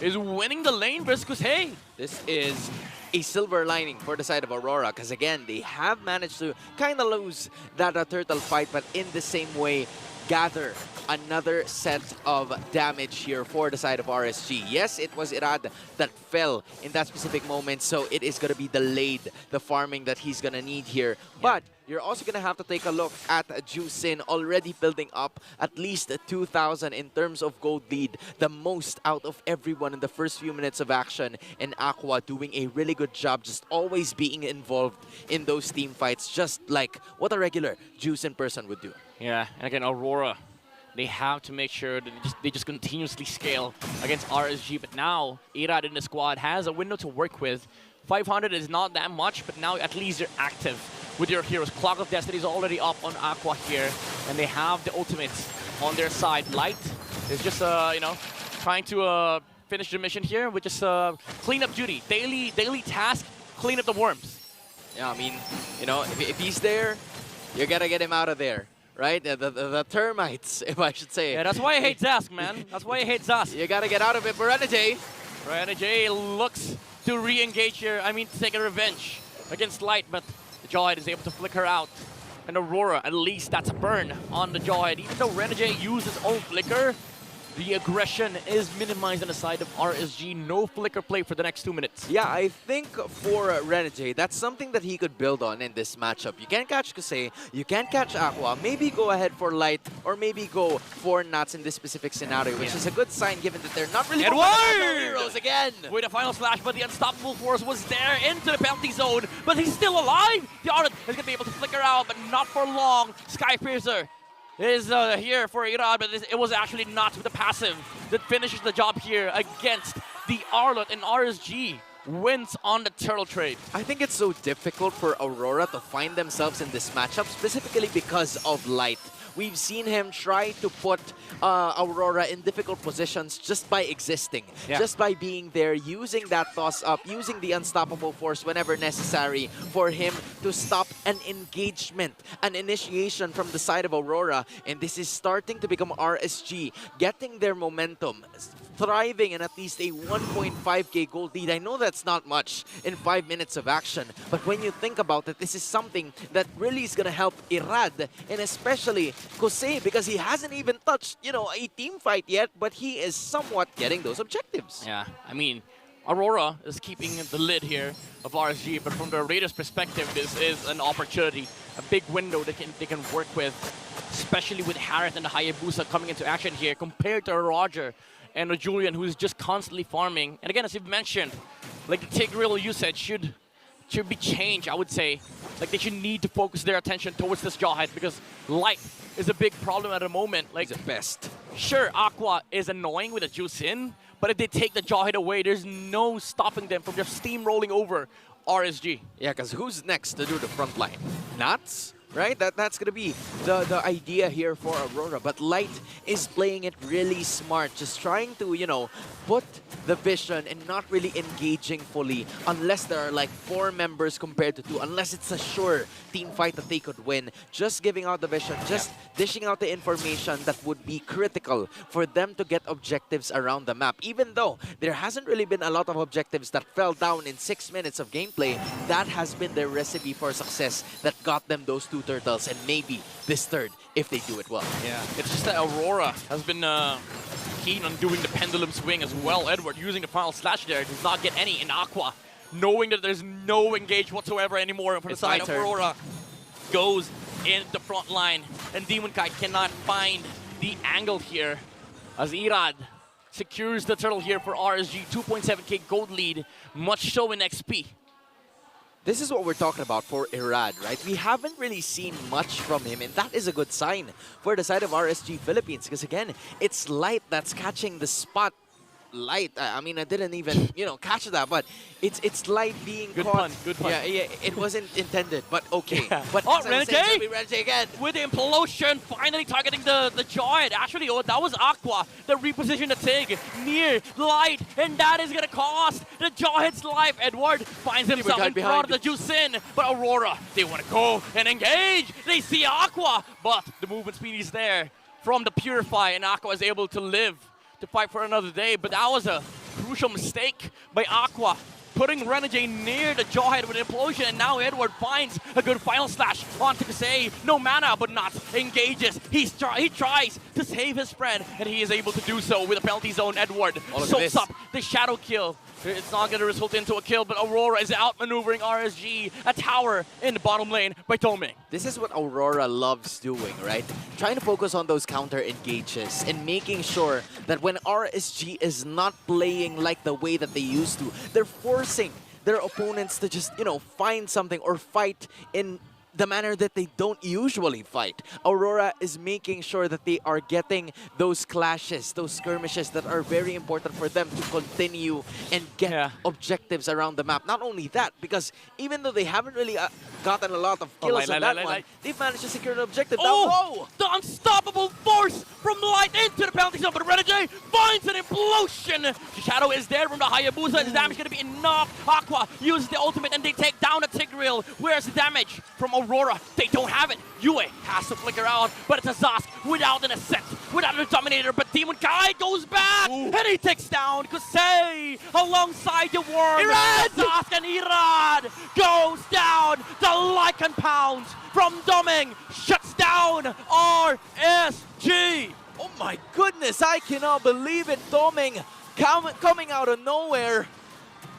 is winning the lane versus hey. This is a silver lining for the side of Aurora, because again, they have managed to kind of lose that turtle fight, but in the same way, gather another set of damage here for the side of RSG. Yes, it was Irad that fell in that specific moment, so it is going to be delayed, the farming that he's going to need here. But you're also going to have to take a look at Juicin already building up at least 2,000 in terms of gold lead, the most out of everyone in the first few minutes of action, and Aqua doing a really good job just always being involved in those team fights, just like what a regular Juicin person would do. Yeah, and again, Aurora, they have to make sure that they just continuously scale against RSG. But now, Irad in the squad has a window to work with. 500 is not that much, but now at least you're active with your heroes. Clock of Destiny is already up on Aqua here, and they have the ultimates on their side. Light is just, trying to finish the mission here with just cleanup duty. Daily task, clean up the worms. Yeah, I mean, if he's there, you gotta get him out of there. Right? The termites, if I should say. Yeah, that's why I hate Zask, man. That's why I hate Zask. You gotta get out of it for Renegade. Renegade looks to re-engage here. I mean, to take a revenge against Light, but the Jawhead is able to flicker out. And Aurora, at least that's a burn on the Jawhead. Even though Renegade used his own flicker, the aggression is minimized on the side of RSG. No flicker play for the next 2 minutes. Yeah, I think for Renegade, that's something that he could build on in this matchup. You can't catch Kuse, you can't catch Aqua. Maybe go ahead for Light, or maybe go for Nats in this specific scenario, which is a good sign given that they're not really heroes again. With a final slash, but the unstoppable force was there into the penalty zone, but he's still alive. The Arlott is going to be able to flicker out, but not for long. Skypiercer is here for Irad, but it was actually not with the passive that finishes the job here against the Arlott, and RSG wins on the turtle trade. I think it's so difficult for Aurora to find themselves in this matchup, specifically because of Light. We've seen him try to put Aurora in difficult positions just by existing, just by being there, using that toss up, using the unstoppable force whenever necessary for him to stop an engagement, an initiation from the side of Aurora. And this is starting to become RSG getting their momentum, thriving in at least a 1.5k gold lead. I know that's not much in 5 minutes of action, but when you think about it, this is something that really is going to help Irad, and especially Kosei, because he hasn't even touched, you know, a team fight yet, but he is somewhat getting those objectives. Yeah, I mean, Aurora is keeping the lid here of RSG, but from the Raiders' perspective, this is an opportunity, a big window that they can work with, especially with Harith and the Hayabusa coming into action here, compared to Roger and a Julian who's just constantly farming. And again, as you've mentioned, like the Tigreal usage should be changed, I would say. Like they should need to focus their attention towards this Jawhead because light is a big problem at the moment. Like the best. Sure, Aqua is annoying with a juice in, but if they take the Jawhead away, there's no stopping them from just steamrolling over RSG. Yeah, because who's next to do the front line? Nuts? Right? That's going to be the idea here for Aurora. But Light is playing it really smart, just trying to, you know, put the vision and not really engaging fully unless there are like 4 members compared to 2, unless it's a sure team fight that they could win. Just giving out the vision, just dishing out the information that would be critical for them to get objectives around the map. Even though there hasn't really been a lot of objectives that fell down in 6 minutes of gameplay, that has been their recipe for success that got them those 2 turtles, and maybe this 3rd if they do it well. Yeah, it's just that Aurora has been keen on doing the pendulum swing as well. Edward using the final slash there does not get any in Aqua, knowing that there's no engage whatsoever anymore from the side of Aurora. Goes in the front line, and Demon Kite cannot find the angle here as Irad secures the turtle here for RSG. 2.7k gold lead, much so in XP. This is what we're talking about for Irad, right? We haven't really seen much from him, and that is a good sign for the side of RSG Philippines, because again, it's Light that's catching the spot. Light, I mean, I didn't even, you know, catch that, but it's Light being caught. Good pun. Yeah, it wasn't intended, but okay. Yeah. But oh, Renegade again. With the implosion, finally targeting the Giant. Actually, oh, that was Aqua that repositioned the Tig near Light, and that is gonna cost the Giant's life. Edward finds himself in front of the Juicin, but Aurora, they wanna go and engage. They see Aqua, but the movement speed is there from the Purify, and Aqua is able to live to fight for another day, but that was a crucial mistake by Aqua, putting Renegade near the Jawhead with an implosion, and now Edward finds a good final slash onto Kasei. No mana, but not engages. He tries to save his friend, and he is able to do so with a penalty zone. Edward soaks up the shadow kill. It's not going to result into a kill, but Aurora is outmaneuvering RSG. A tower in the bottom lane by Toming. This is what Aurora loves doing, right? Trying to focus on those counter engages and making sure that when RSG is not playing like the way that they used to, they're forcing their opponents to just, you know, find something or fight in the manner that they don't usually fight. Aurora is making sure that they are getting those clashes, those skirmishes that are very important for them to continue and get objectives around the map. Not only that, because even though they haven't really gotten a lot of kills on that one, they've managed to secure an objective. Oh, the unstoppable force from Light into the penalty zone, but Renegade finds an implosion. The shadow is there from the Hayabusa. His damage is going to be enough. Aqua uses the ultimate and they take down the Tigreal. Where's the damage from Aurora? They don't have it. Yue has to flicker out, but it's a Zosk without an ascent, without a Dominator, but Demon Kai goes back, and he takes down Kosei alongside the Worm. Irad! Zosk and Irad goes down. The Lycan Pound from Doming shuts down RSG. Oh my goodness, I cannot believe it. Doming coming out of nowhere,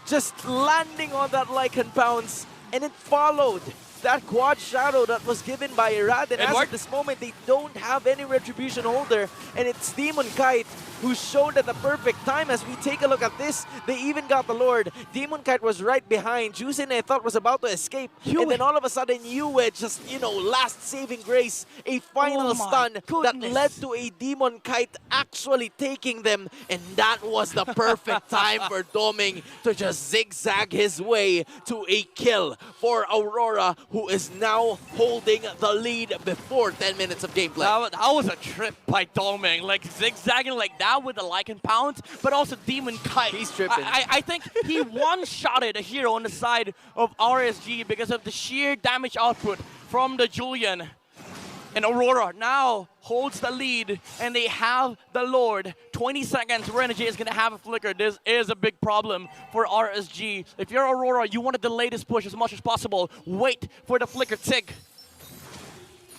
just landing on that Lycan Pounce, and it followed that quad shadow that was given by Irad, and as at this moment they don't have any retribution holder, and it's Demon Kite who showed at the perfect time. As we take a look at this, they even got the Lord. Demon Kite was right behind. Juicin, I thought, was about to escape. And then all of a sudden, Yue just, last saving grace. A final stun that led to a Demon Kite actually taking them. And that was the perfect time for Doming to just zigzag his way to a kill for Aurora, who is now holding the lead before 10 minutes of gameplay. That was a trip by Doming, like zigzagging like that with the Lycan Pound, but also Demon Kite. He's tripping. I think he one-shotted a hero on the side of RSG because of the sheer damage output from the Julian. And Aurora now holds the lead, and they have the Lord. 20 seconds, Renegade is going to have a flicker. This is a big problem for RSG. If you're Aurora, you want to delay this push as much as possible. Wait for the flicker tick.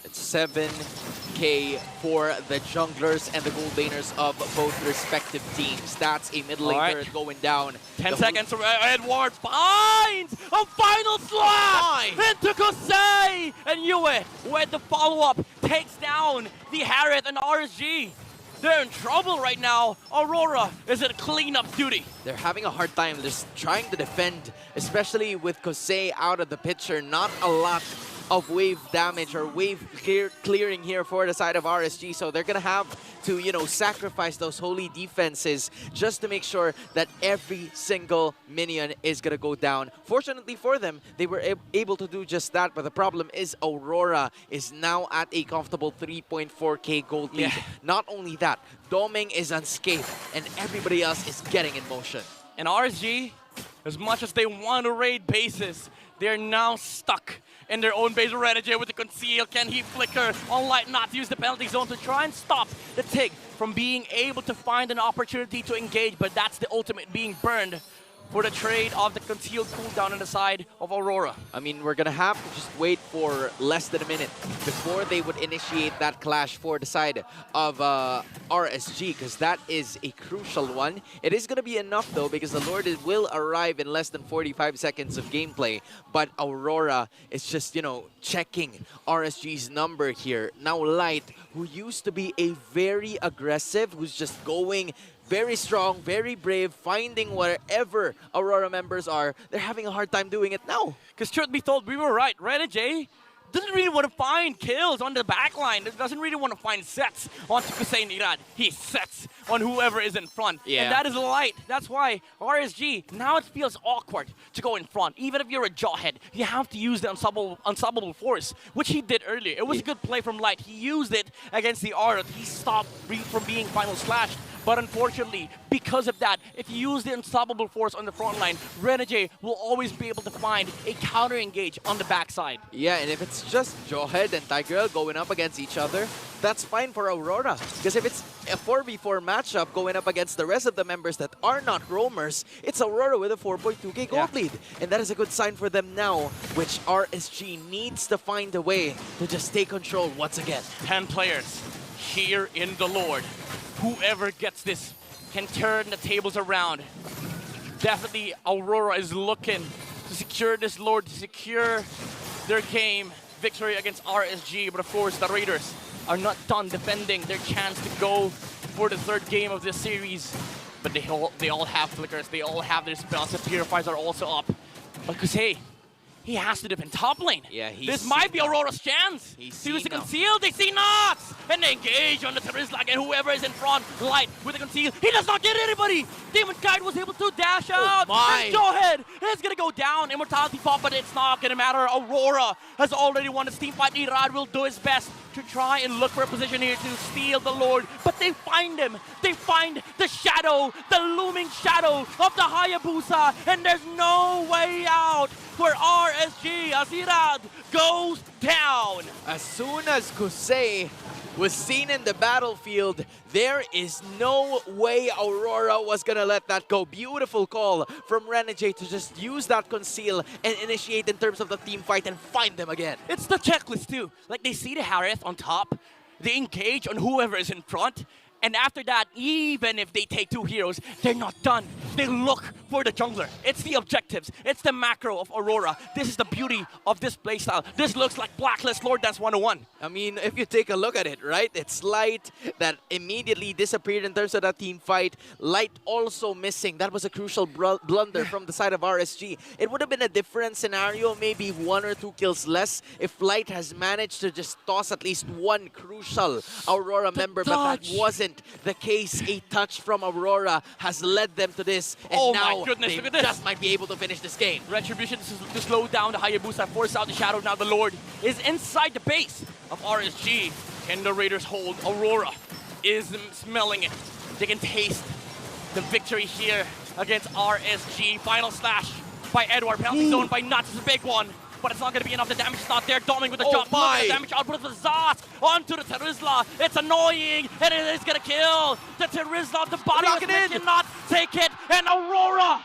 It's 7K for the junglers and the gold laners of both respective teams. That's a mid laner going down. 10 seconds. Edward finds a final slap into Kosei! And Yue, with the follow-up, takes down the Harith and RSG. They're in trouble right now. Aurora is at cleanup duty. They're having a hard time just trying to defend, especially with Kosei out of the picture. Not a lot of wave damage or wave clearing here for the side of RSG, so they're gonna have to, sacrifice those holy defenses just to make sure that every single minion is gonna go down. Fortunately for them, they were able to do just that, but the problem is Aurora is now at a comfortable 3.4k gold lead. Not only that, Doming is unscathed, and everybody else is getting in motion. And RSG, as much as they want to raid bases, they're now stuck in their own base. Renegade with the conceal. Can he flicker on Light not to use the penalty zone to try and stop the Tig from being able to find an opportunity to engage? But that's the ultimate being burned for the trade of the concealed cooldown on the side of Aurora. I mean, we're gonna have to just wait for less than a minute before they would initiate that clash for the side of RSG, because that is a crucial one. It is gonna be enough though, because the Lord will arrive in less than 45 seconds of gameplay, but Aurora is just, checking RSG's number here. Now Light, who used to be a very aggressive, who's just going very strong, very brave, finding wherever Aurora members are. They're having a hard time doing it now. Because truth be told, we were right. Renegade doesn't really want to find kills on the backline. Doesn't really want to find sets onto Kusei Nirad. He sets on whoever is in front. Yeah. And that is Light. That's why RSG, now it feels awkward to go in front. Even if you're a jawhead, you have to use the unstoppable force, which he did earlier. It was a good play from Light. He used it against the Aurith. He stopped Reed from being final slashed. But unfortunately, because of that, if you use the unstoppable force on the front line, Renegade will always be able to find a counter-engage on the backside. Yeah, and if it's just Jawhead and Tiger going up against each other, that's fine for Aurora. Because if it's a 4v4 matchup going up against the rest of the members that are not roamers, it's Aurora with a 4.2k gold lead. And that is a good sign for them now, which RSG needs to find a way to just take control once again. 10 players here in the Lord. Whoever gets this can turn the tables around. Definitely Aurora is looking to secure this Lord, to secure their game victory against RSG. But of course, the Raiders are not done defending their chance to go for the third game of this series. But they all have flickers, they all have their spells. The Purifiers are also up. But Kusei, he has to defend top lane. Yeah, this might be Aurora's chance. To use the conceal, they see Knots! And they engage on the Terizlag, and whoever is in front, Light with the conceal. He does not get anybody! Demon Kite was able to dash out! And Jawhead is gonna go down. Immortality pop, but it's not gonna matter. Aurora has already won this team fight. Irad will do his best to try and look for a position here to steal the Lord. But they find him. They find the shadow, the looming shadow of the Hayabusa. And there's no way out for RSG as Irad goes down. As soon as Kusei was seen in the battlefield, there is no way Aurora was gonna let that go. Beautiful call from Renegade to just use that conceal and initiate in terms of the team fight and find them again. It's the checklist too. Like they see the Harith on top, they engage on whoever is in front, And after that, even if they take 2 heroes, they're not done. They look for the jungler. It's the objectives. It's the macro of Aurora. This is the beauty of this playstyle. This looks like Blacklist Lord Dance 101. I mean, if you take a look at it, right? It's Light that immediately disappeared in terms of that team fight. Light also missing. That was a crucial blunder from the side of RSG. It would have been a different scenario, maybe 1 or 2 kills less, if Light has managed to just toss at least 1 crucial Aurora member, but that wasn't the case. A touch from Aurora has led them to this, and Oh now my goodness, they look at this. just might be able to finish this game. Retribution to slow down the Hayabusa, force out the Shadow. Now the Lord is inside the base of RSG. Can the Raiders hold? Aurora is smelling it. They can taste the victory here against RSG. Final slash by Edward. Penalty zone by Nuts is a big one. But it's not going to be enough. The damage is not there. Doming with the jump. Look at the damage output of the Zaz onto the Terizla. It's annoying, and it is going to kill the Terizla. The body of it cannot take it, and Aurora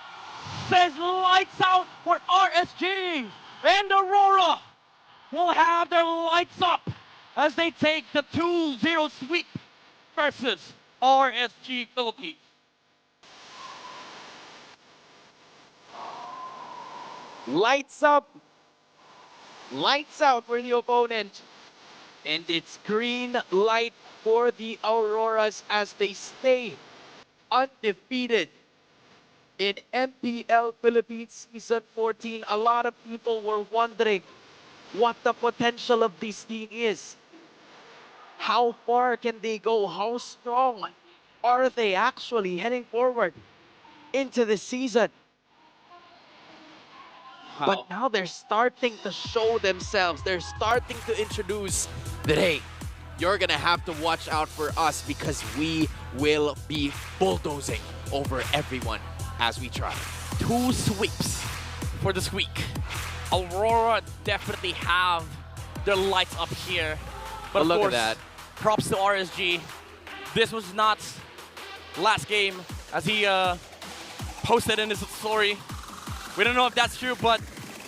says lights out for RSG. And Aurora will have their lights up as they take the 2-0 sweep versus RSG Philippines. Lights up. Lights out for the opponent. And it's green light for the Auroras as they stay undefeated in MPL Philippines Season 14. A lot of people were wondering what the potential of this team is. How far can they go? How strong are they actually heading forward into the season? But now they're starting to show themselves. They're starting to introduce that, hey, you're going to have to watch out for us because we will be bulldozing over everyone as we try. 2 sweeps for this week. Aurora definitely have their lights up here. But of look course, at that. Props to RSG. This was not last game, as he posted in his story. We don't know if that's true, but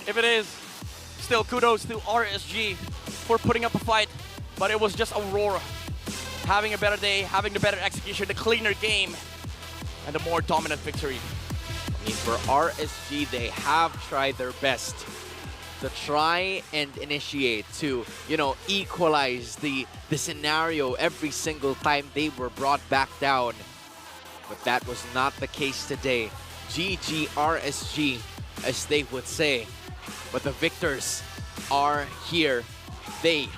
if it is, still kudos to RSG for putting up a fight. But it was just Aurora having a better day, having the better execution, the cleaner game, and the more dominant victory. I mean, for RSG, they have tried their best to try and initiate, to, you know, equalize the scenario every single time they were brought back down. But that was not the case today. GG RSG, as they would say. But the victors are here. They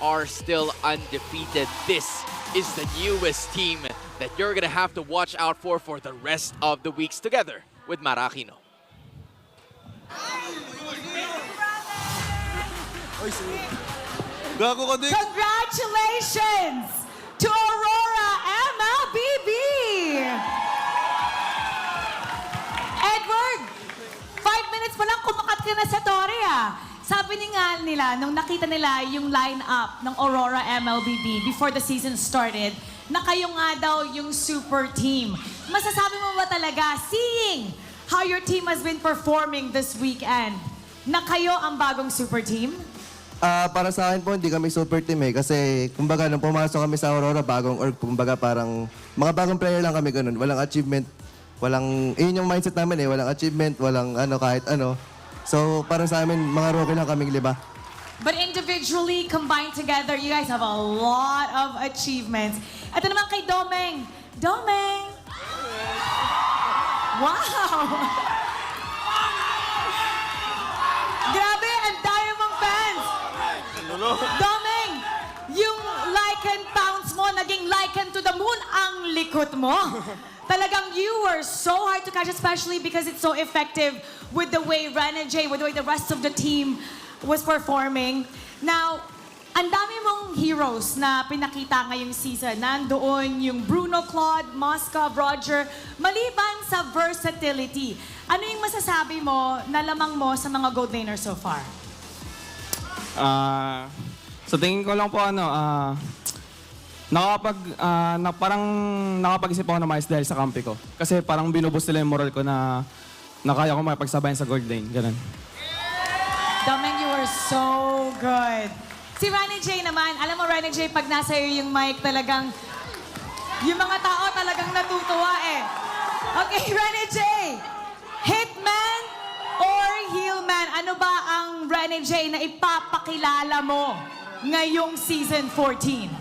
are still undefeated. This is the newest team that you're going to have to watch out for the rest of the weeks together with Marakino. Congratulations to Aurora MLBB! Edward, 5 minutes pa lang kumakat ka na sa Tori Sabi nila, nung nakita nila yung line-up ng Aurora MLBB before the season started, na kayo nga daw yung super team. Masasabi mo ba talaga, seeing how your team has been performing this weekend, na kayo ang bagong super team? Para sa akin po, hindi kami super team kasi kumbaga nung pumasok kami sa Aurora, kumbaga parang mga bagong player lang kami ganun. Walang achievement, yun yung mindset namin walang achievement, walang kahit ano. So para sa amin, mga rookie lang kaming 5. But individually, combined together, you guys have a lot of achievements. Ito naman kay Domeng. Domeng! Wow! Grabe, ang dami mong fans! Domeng, yung Lycan pounds mo, naging Lycan to the moon ang likot mo. Talagang you were so hard to catch, especially because it's so effective with the way Renajay, with the way the rest of the team was performing. Now, ang dami mong heroes na pinakita ngayong season. Nandoon yung Bruno, Claude, Moskov, Roger. Maliban sa versatility, ano yung masasabi mo na lamang mo sa mga gold laners so far? Sa tingin ko lang po parang nakapag-isip ako na maayos dahil sa kampi ko. Kasi parang binuboost nila yung moral ko na kaya ko makipagsabayan sa gold lane. Ganun. Domeng, you were so good. Si Renajay naman, alam mo Renajay, pag nasa iyo yung mic talagang Yung mga tao talagang natutuwa eh. Okay, Rene J. Hitman or Heelman? Ano ba ang Rene J na ipapakilala mo ngayong Season 14?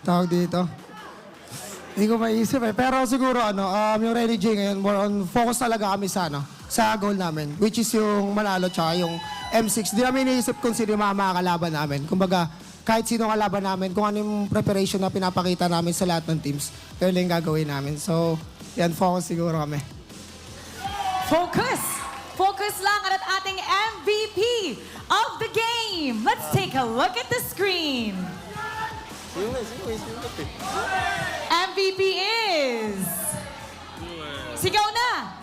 Tawag dito. Hindi ko maisip eh. Pero siguro yung Rene J ngayon, more on focus talaga kami sa goal namin. Which is yung manalo tsaka yung M6. Di namin iniisip kung sino yung mga kalaban namin. Kumbaga, kahit sino kalaban namin, kung ano yung preparation na pinapakita namin sa lahat ng teams, yun lang yung gagawin namin. So, yan, focus siguro kami. Focus! Focus lang at ating MVP of the game. Let's take a look at the screen. MVP is... Sigaw na!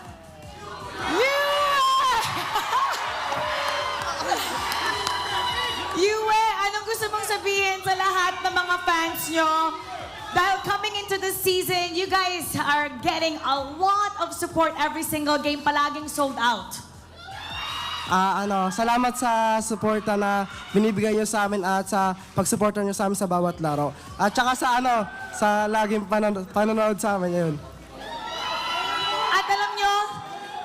Yue, anong gusto mong sabihin sa lahat ng mga fans nyo? Dahil coming into the season, you guys are getting a lot of support every single game, palaging sold out. Salamat sa suporta na binibigay niyo sa amin at sa pagsuporta niyo sa amin sa bawat laro. At saka sa laging panonood sa amin ngayon. At alam nyo,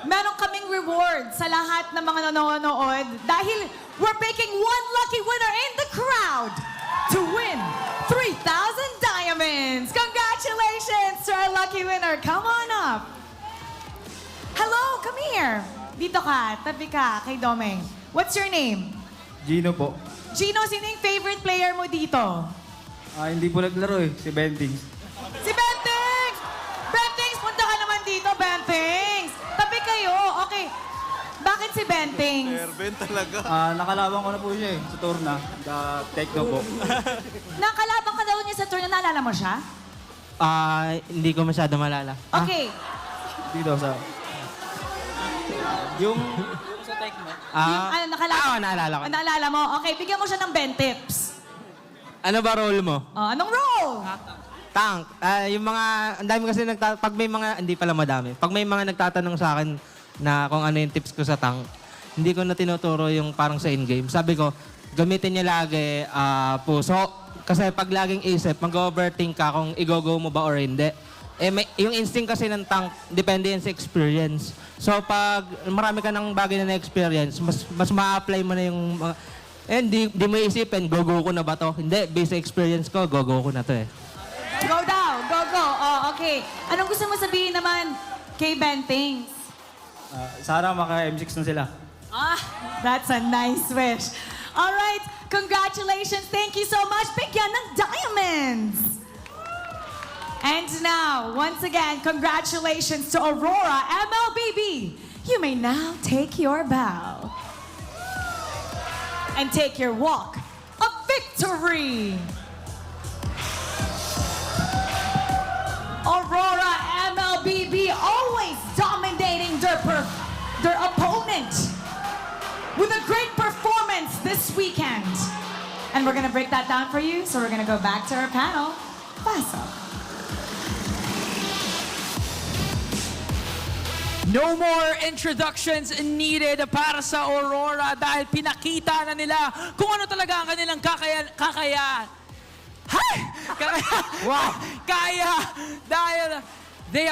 meron kaming reward sa lahat ng mga nanonood dahil we're picking one lucky winner in the crowd to win 3,000 diamonds. Congratulations to our lucky winner. Come on up. Hello, come here. Dito ka, tabi ka kay Domeng. What's your name? Gino po. Gino, sino yung favorite player mo dito? Hindi po naglaro eh, si Bentings. Si Bentings! Bentings, punta ka naman dito, Bentings! Tabi kayo, okay. Bakit si Bentings? Ben talaga. Nakalaban ko na po siya eh, sa Torna. Techno po. Nakalabang ka daw niya sa tour na naalala mo siya? Hindi ko masyado malala. Okay. Dito sa... Yung sa Techno. Naalala ko. Naalala mo? Okay, bigyan mo siya ng 20 tips. Ano ba role mo? Anong role? Tank. Yung mga, ang dami kasi pag may mga, hindi pala madami. Pag may mga nagtatanong sa akin na kung ano yung tips ko sa tank, hindi ko na tinuturo yung parang sa in-game. Sabi ko, gamitin niya lagi puso. Kasi pag laging isip, mag-overthink ka kung i-go-go mo ba or hindi. Yung instinct kasi ng tank, depende yan sa experience. So pag marami ka ng bagay na na-experience, mas ma-apply mo na yung... Hindi mo isipin, go-go ko na ba to? Hindi, based sa experience ko, go-go ko na to eh. Go daw, go. Oh, okay. Anong gusto mo sabihin naman kay Bentings? Sana maka-M6 na sila. That's a nice wish. All right, congratulations. Thank you so much. Bigyan ng diamonds. And now, once again, congratulations to Aurora MLBB. You may now take your bow. And take your walk of victory. Aurora MLBB always dominating their opponent with a great performance this weekend. And we're gonna break that down for you, so we're gonna go back to our panel. Pass up. No more introductions needed para sa Aurora dahil pinakita na nila kung ano talaga ang kanilang kaya dahil they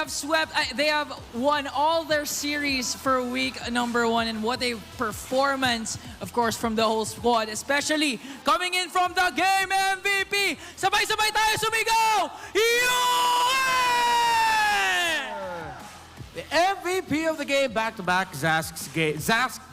have won all their series for week number 1 and what a performance, of course, from the whole squad, especially coming in from the game MVP. Sabay-sabay tayo sumigaw! The MVP of the game, back-to-back Zask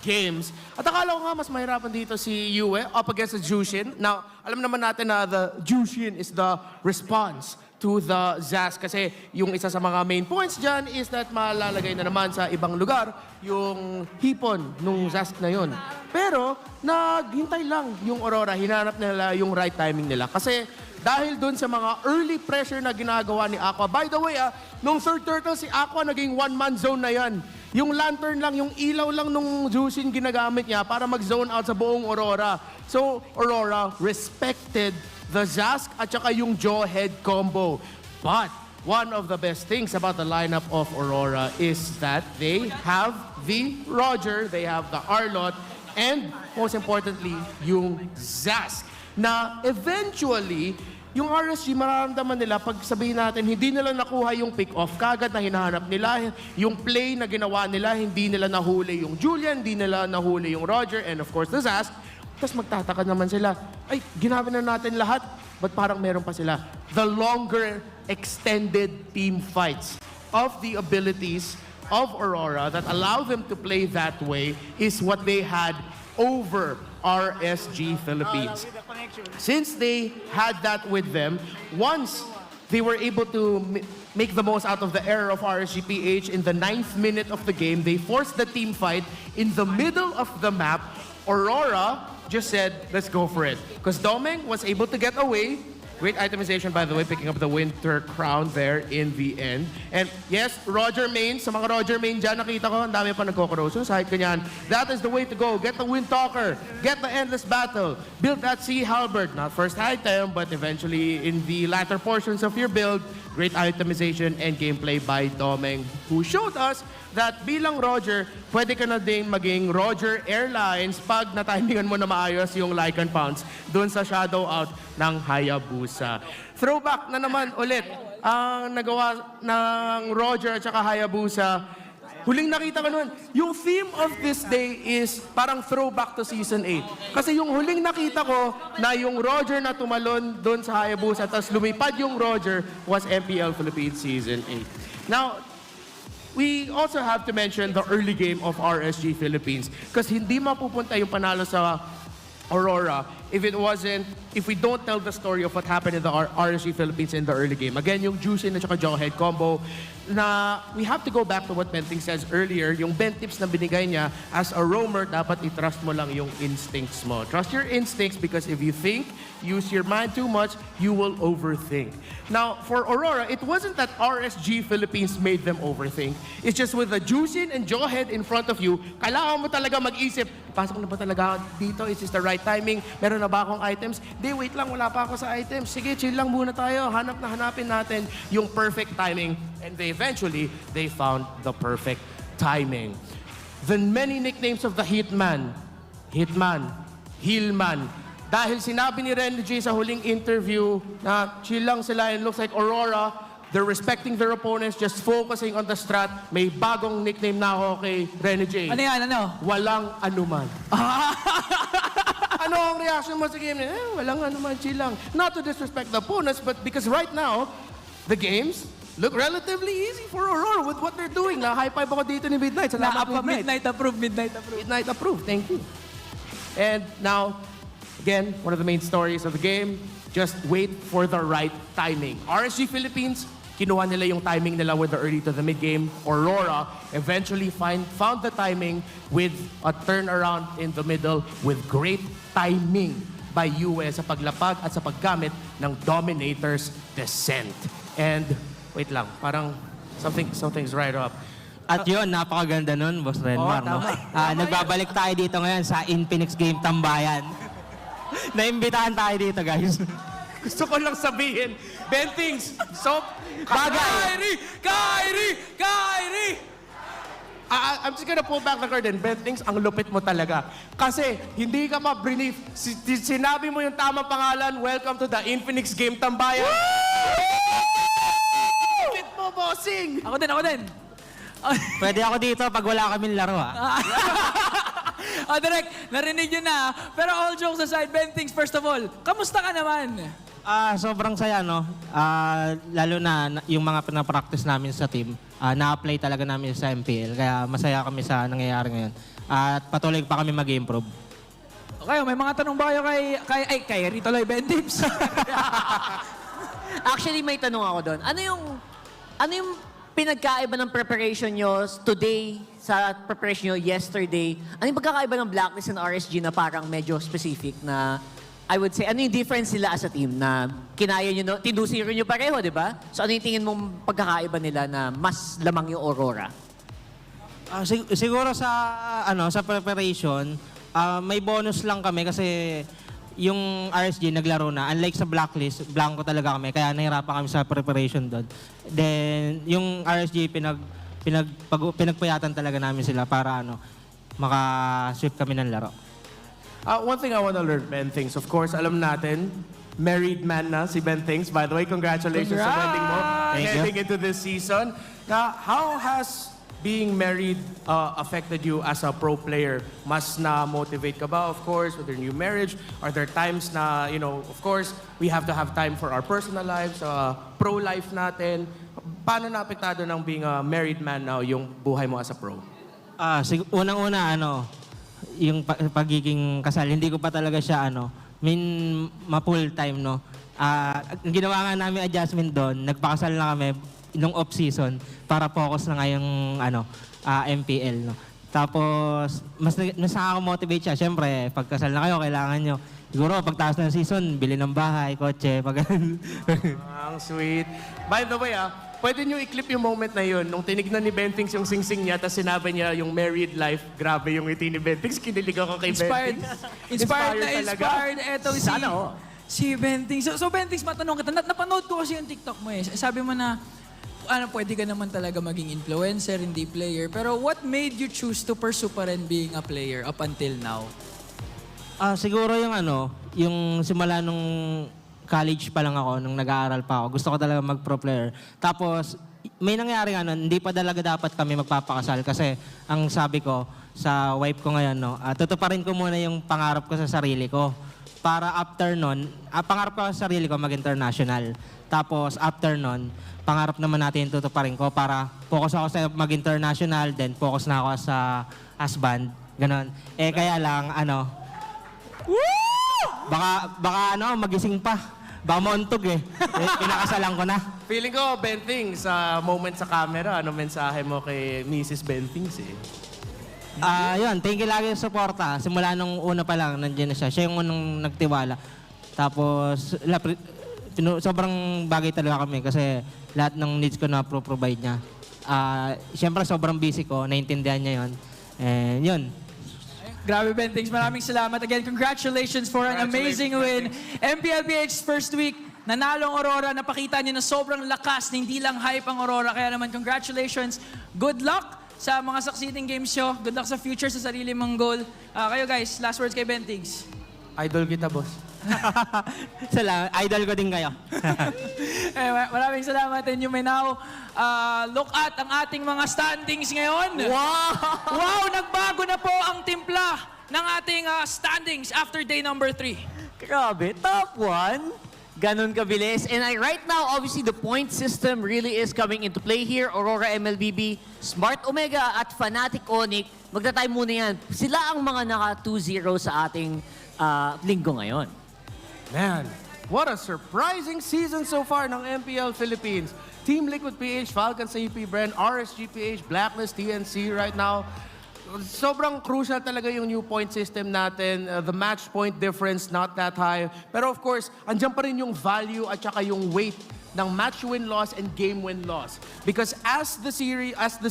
games. At akala ko nga mas mahirapan dito si Yue up against the Jushin. Now, alam naman natin na the Jushin is the response to the Zask kasi yung isa sa mga main points dyan is that malalagay na naman sa ibang lugar yung hipon nung Zask na yun. Pero, naghintay lang yung Aurora, hinanap nila yung right timing nila. Kasi dahil dun sa mga early pressure na ginagawa ni Aqua. By the way, nung third turtle, si Aqua naging one-man zone na yan. Yung lantern lang, yung ilaw lang nung Jushin ginagamit niya para mag-zone out sa buong Aurora. So, Aurora respected the Zask at saka yung jaw-head combo. But, one of the best things about the lineup of Aurora is that they have the Roger, they have the Arlot, and most importantly, yung Zask. Na eventually, yung RSG, mararamdaman nila pag sabihin natin, hindi nila nakuha yung pick-off kagad na hinahanap nila, yung play na ginawa nila, hindi nila nahuli yung Julian, hindi nila nahuli yung Roger, and of course the Zaz. Tapos magtataka naman sila, ay, ginawa na natin lahat, but parang meron pa sila. The longer extended team fights of the abilities of Aurora that allow them to play that way is what they had over RSG Philippines. Since they had that with them, once they were able to make the most out of the error of RSGPH in the 9th minute of the game, they forced the team fight in the middle of the map. Aurora just said, let's go for it. Because Domeng was able to get away. Great itemization, by the way, picking up the Winter Crown there in the end. And yes, Roger Main, sa mga Roger Main dyan, nakita ko, ang dami pa nagkokoroso. Sahit kanyan, that is the way to go. Get the Wind Talker, get the Endless Battle, build that Sea Halberd. Not first item, but eventually in the latter portions of your build, great itemization and gameplay by Domeng, who showed us that bilang Roger, pwede ka na din maging Roger Airlines pag natimingan mo na maayos yung Lycan Pounds dun sa shadow out ng Hayabusa. Throwback na naman ulit ang nagawa ng Roger at saka Hayabusa. Huling nakita ko nun, yung theme of this day is parang throwback to Season 8. Kasi yung huling nakita ko na yung Roger na tumalon dun sa Hayabusa tapos lumipad yung Roger was MPL Philippines Season 8. Now, we also have to mention the early game of RSG Philippines because hindi mapupunta yung panalo sa Aurora if we don't tell the story of what happened in the RSG Philippines in the early game. Again, yung Juicin at saka Jawhead combo na we have to go back to what Benting says earlier, yung bent tips na binigay niya, as a roamer, dapat i-trust mo lang yung instincts mo. Trust your instincts because if you think, use your mind too much, you will overthink. Now, for Aurora, it wasn't that RSG Philippines made them overthink. It's just with the Juicin and Jawhead in front of you, kailangan mo talaga mag-isip, pasok na ba talaga dito? Is this the right timing? Meron na ba akong items? Di, wait lang, wala pa ako sa items. Sige, chill lang muna tayo. Hanapin natin yung perfect timing. And eventually, they found the perfect timing. The many nicknames of the Hitman, Heelman. Dahil sinabi ni Ren J sa huling interview na chill lang sila and looks like Aurora, they're respecting their opponents, just focusing on the strat. May bagong nickname na ako kay Ren J. Ano yan, ano? Walang anuman. Ano ang reaction mo sa game? Walang anuman, chill lang. Not to disrespect the opponents, but because right now, the games look relatively easy for Aurora with what they're doing. Na-high five ako dito ni Midnight. Salamat, Midnight approved. Midnight approved, thank you. And now, again, one of the main stories of the game, just wait for the right timing. RSG Philippines, kinuha nila yung timing nila with the early to the mid game. Aurora eventually found the timing with a turnaround in the middle with great timing by US sa paglapag at sa paggamit ng Dominator's Descent. And wait lang, parang something's right up. At yun, napakaganda nun, Boss Renmar. No? Nagbabalik tayo dito ngayon sa Infinix Game Tambayan. Naimbitahan tayo dito, guys. Gusto ko lang sabihin, Bentings, so, Kyrie! I'm just gonna pull back the curtain. Bentings, ang lupit mo talaga. Kasi hindi ka ma-brief. Sinabi mo yung tamang pangalan, welcome to the Infinix Game Tambayan. Lupit mo, bossing! Ako din. Pwede ako dito pag wala kaming laro, ha? Direk, narinig nyo na. Pero all jokes aside, Bentings, first of all, kamusta ka naman? Sobrang saya, no? Lalo na yung mga pinapractice namin sa team, na-apply talaga namin sa MPL. Kaya masaya kami sa nangyayari ngayon. At patuloy pa kami mag-improve. Okay, may mga tanong ba kayo kay Rito Loy Bentings? Actually, may tanong ako doon. Ano yung pinagkaiba ng preparation nyo today sa preparation nyo yesterday? Ano yung pagkakaiba ng Blacklist and RSG na parang medyo specific na I would say, ano yung difference sila as a team na kinaya nyo, tinusiro nyo pareho, di ba? So ano yung tingin mong pagkakaiba nila na mas lamang yung Aurora? Siguro sa preparation, may bonus lang kami kasi yung RSG naglaro na. Unlike sa Blacklist, blanco talaga kami. Kaya nahirapan kami sa preparation doon. Then, yung RSG, pinagpuyatan talaga namin sila para makasweep kami ng laro. One thing I want to learn, Ben, things, of course, alam natin, married man na si Ben Things. By the way, congratulations sa wedding mo. Heading into this season. Now, how has being married affected you as a pro player? Mas na-motivate ka ba, of course, with your new marriage? Are there times na, of course, we have to have time for our personal lives, pro life natin? Paano naapektado ng being a married man now yung buhay mo as a pro? Unang-una, yung pagiging kasal, hindi ko pa talaga siya, ma-full time, no? Ang ginawa nga namin adjustment doon, nagpakasal na kami nung off-season para focus na nga yung MPL. No? Tapos, mas nakaka-motivate siya. Siyempre, pagkasal na kayo, kailangan nyo. Siguro, pagtaas ng season, bili ng bahay, kotse, Ang sweet. By the way, pwede nyo i-clip yung moment na yun. Nung tinignan ni Bentings yung sing-sing niya, tapos sinabi niya yung married life. Grabe yung ngiti ni Bentings. Kinilig ako kay Inspired. Bentings. Inspired. Eto si Bentings. So Bentings, matanong kita. Napanood ko kasi yung TikTok mo eh. Sabi mo na, pwede ka naman talaga maging influencer, hindi player. Pero what made you choose to pursue pa rin being a player up until now? Siguro yung simula nung college pa lang ako, nung nag-aaral pa ako, gusto ko talaga mag-pro player. Tapos, may nangyari hindi pa talaga dapat kami magpapakasal kasi ang sabi ko sa wife ko ngayon, tutuparin ko muna yung pangarap ko sa sarili ko. Para after nun, pangarap ko sa sarili ko mag-international. Tapos, after nun, pangarap naman natin tutuparin ko para focus ako sa mag-international, then focus na ako sa husband. Ganon. Kaya lang, baka magising pa. Baka mauntog pinakasalan ko na. Feeling ko, Bentings, sa moment sa camera, mensahe mo kay Mrs. Bentings Yun, thank you lagi sa suporta. Simula nung una pa lang, nandiyan na siya. Siya yung unang nagtiwala. Tapos, sobrang bagay talaga kami kasi lahat ng needs ko na provide niya. Siyempre, sobrang busy ko. Naintindihan niya yun. And yun. Grabe, Bentings. Maraming salamat. Again, congratulations for an amazing win. MPLPH's first week, nanalo ang Aurora. Napakita niyo na sobrang lakas, hindi lang hype ang Aurora. Kaya naman, congratulations. Good luck sa mga succeeding games nyo. Good luck sa future, sa sarili mong goal. Kayo guys, last words kay Bentings. Idol kita, boss. Salamat. Idol ko din kayo. Maraming salamat. And you may now look at ang ating mga standings ngayon. Wow! Wow! Nagbago na po ang timpla ng ating standings after day number 3. Grabe, top 1. Ganon kabilis. And right now, obviously, the point system really is coming into play here. Aurora MLBB, Smart Omega at Fnatic Onyx. Magta-time muna yan. Sila ang mga naka 2-0 sa ating linggo ngayon. Man, what a surprising season so far ng MPL Philippines. Team Liquid PH, Falcons AP Brand, RSG PH, Blacklist, TNC right now. Sobrang crucial talaga yung new point system natin. The match point difference, not that high. Pero of course, andyan pa rin yung value at saka yung weight ng match win-loss and game win-loss. Because as the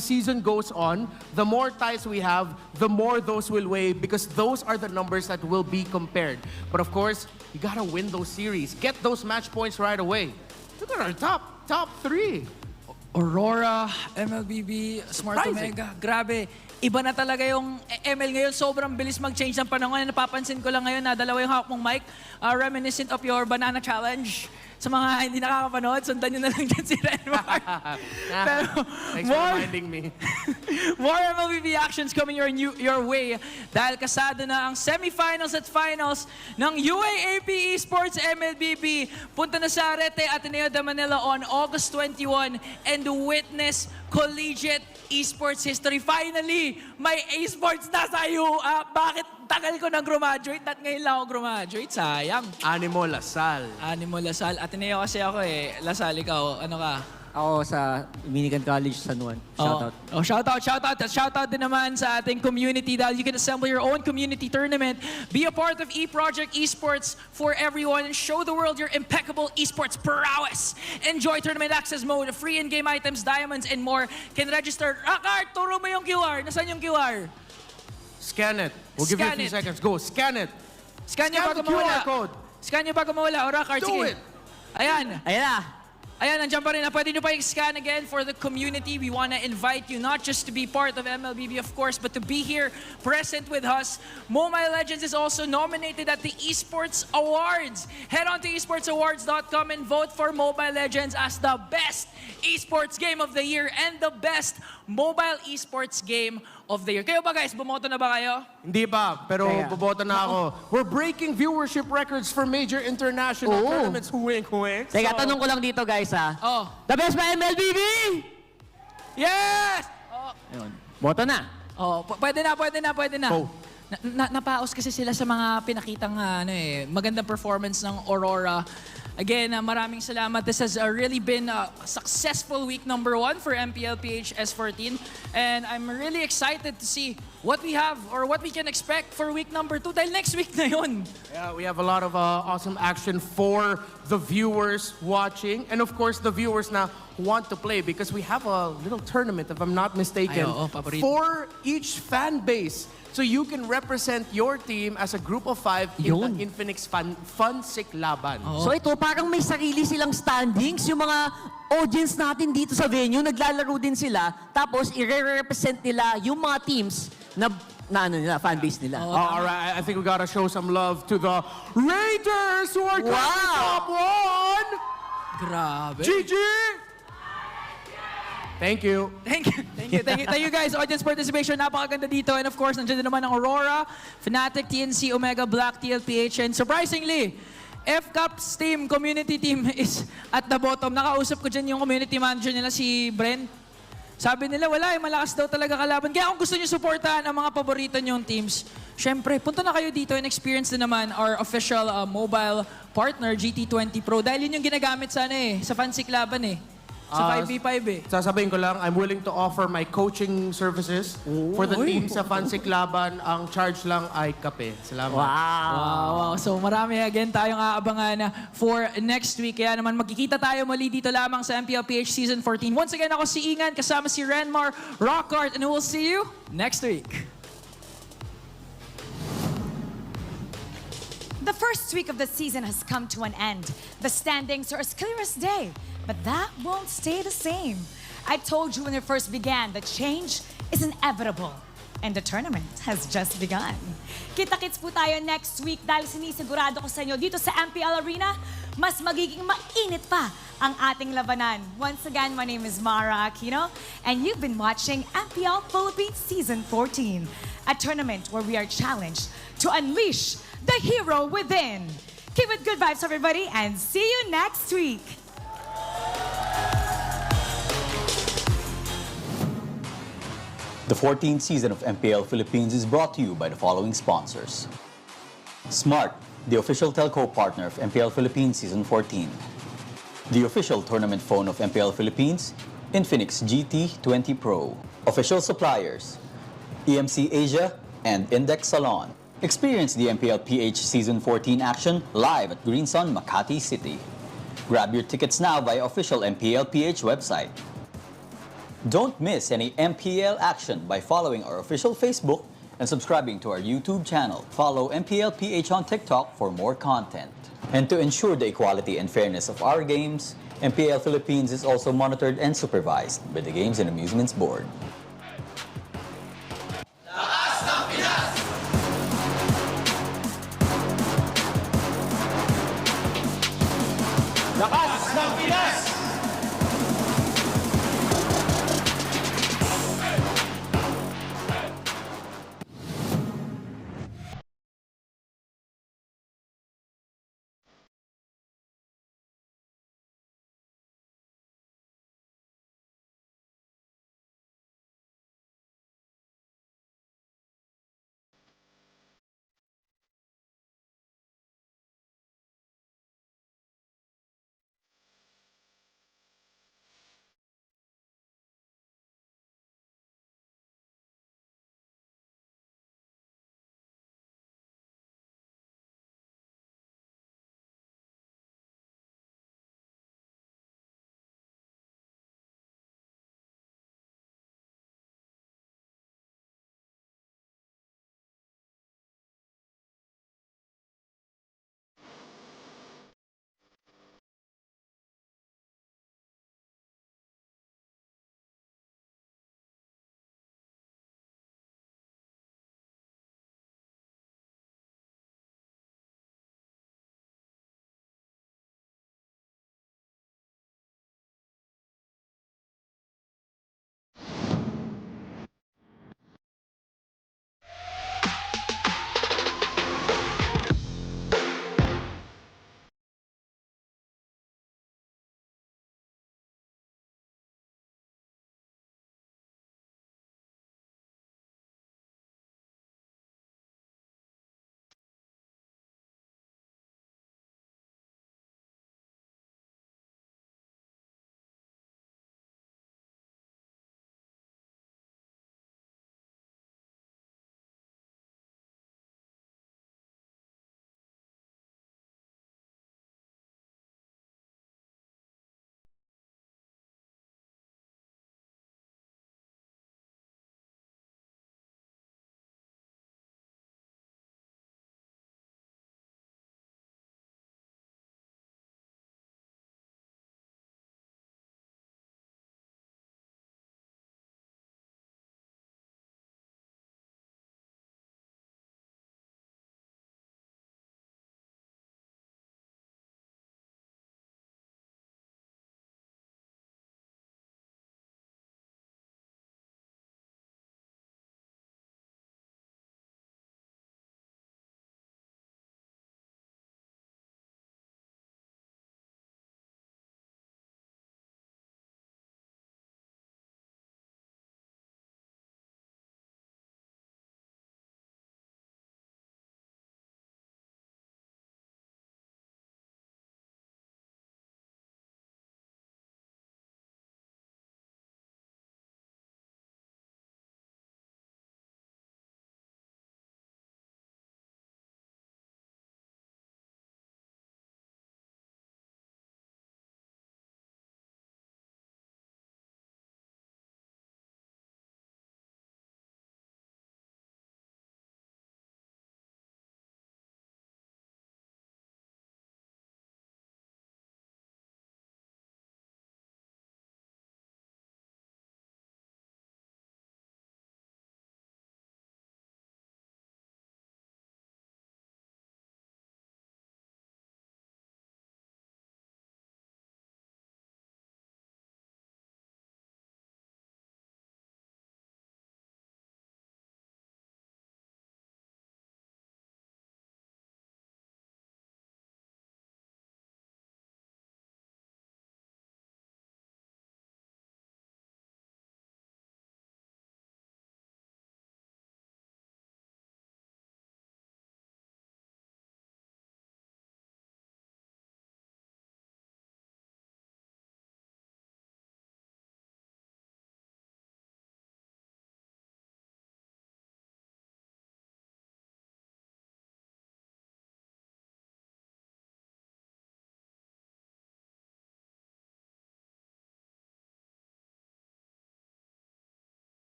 season goes on, the more ties we have, the more those will weigh because those are the numbers that will be compared. But of course, you gotta win those series. Get those match points right away. Look at our top 3. Aurora, MLBB, Smart Omega. Grabe. Iba na talaga yung ML ngayon. Sobrang bilis mag-change ng panahon. Napapansin ko lang ngayon na dalawa yung hawak mong mic. Reminiscent of your banana challenge. Sa mga hindi nakakapanood, sundan nyo na lang dyan si Renmar. Pero thanks for reminding me. More MLBB actions coming your way dahil kasado na ang semifinals at finals ng UAAP Esports MLBB. Punta na sa Arete, Ateneo de Manila on August 21 and witness collegiate esports history. Finally, may esports na sa bakit tagal ko nang graduate at ngayon lang ako graduate? Sayang. Animo Lasal. Ateneo kasi ako Lasal, ikaw, ano ka? Ako sa Dominican College, San Juan. Shoutout. Shoutout din naman sa ating community dahil you can assemble your own community tournament, be a part of E-Project Esports for everyone, and show the world your impeccable esports prowess. Enjoy tournament access mode, free in-game items, diamonds, and more. Can register. Rakart, turo mo yung QR. Nasaan yung QR? Scan it. We'll give you a few seconds. Go, scan it. Scan nyo bago the QR mawala. code. Scan nyo bago mawala. O, Rakart, Do sige. it. Ayan. Ayan na. Ayan, nandiyan pa rin na. Pwede nyo pa i-scan again for the community. We want to invite you not just to be part of MLBB, of course, but to be here present with us. Mobile Legends is also nominated at the Esports Awards. Head on to esportsawards.com and vote for Mobile Legends as the best esports game of the year and the best mobile esports game of the year. Kayo ba guys, bumoto na ba kayo? Hindi pa, pero boboto na ako. We're breaking viewership records for major international tournaments. Huwing. Teka, tanong ko lang dito guys ha. Oh. The best ba MLBB? Yes! Ayun. Boto na. Oh, pwede na. Oh. Napaos kasi sila sa mga pinakitang magandang performance ng Aurora. Again, maraming salamat. This has really been a successful week number 1 for MPLPH S14. And I'm really excited to see what we have or what we can expect for week number 2 dahil next week na yun. Yeah, we have a lot of awesome action for the viewers watching and of course the viewers na want to play because we have a little tournament, if I'm not mistaken, for each fan base. So you can represent your team as a group of 5 in the Infinix Fun-Sick Laban. So ito, parang may sarili silang standings. Yung mga audience natin dito sa venue, naglalaro din sila. Tapos, i-represent nila yung mga teams na fan base nila. All right, I think we gotta show some love to the Raiders who are coming top 1! Grabe. GG! Thank you. Thank you guys. Audience participation, napakaganda dito. And of course, nandiyan din naman ang Aurora, Fnatic, TNC, Omega, Black, TLPH. And surprisingly, F-Cups team, community team is at the bottom. Nakausap ko dyan yung community manager nila, si Bren. Sabi nila, wala, malakas daw talaga kalaban. Kaya kung gusto nyo supportahan ang mga paborito nyong teams, syempre, punta na kayo dito and experience din naman our official mobile partner, GT20 Pro. Dahil yun yung ginagamit sa Fun-Sick Laban Sa 5v5 Sasabihin ko lang, I'm willing to offer my coaching services for the team sa Fun-Sick Laban. Ang charge lang ay kape. Salamat. Wow. So marami again tayong aabangan for next week. Kaya naman magkikita tayo muli dito lamang sa MPLPH Season 14. Once again, ako si Ingan, kasama si Renmar, Rockart, and we'll see you next week. The first week of the season has come to an end. The standings are as clear as day, but that won't stay the same. I told you when it first began that change is inevitable, and the tournament has just begun. Kita-kits po tayo next week dahil sinisigurado ko sa inyo dito sa MPL Arena, mas magiging mainit pa ang ating labanan. Once again, my name is Mara Aquino, and you've been watching MPL Philippines Season 14, a tournament where we are challenged to unleash the hero within. Keep it good vibes, everybody, and see you next week. The 14th season of MPL Philippines is brought to you by the following sponsors. Smart, the official telco partner of MPL Philippines Season 14. The official tournament phone of MPL Philippines, Infinix GT20 Pro. Official suppliers, EMC Asia and Index Salon. Experience the MPL PH Season 14 action live at Green Sun, Makati City. Grab your tickets now via official MPL PH website. Don't miss any MPL action by following our official Facebook and subscribing to our YouTube channel. Follow MPL PH on TikTok for more content. And to ensure the equality and fairness of our games, MPL Philippines is also monitored and supervised by the Games and Amusements Board.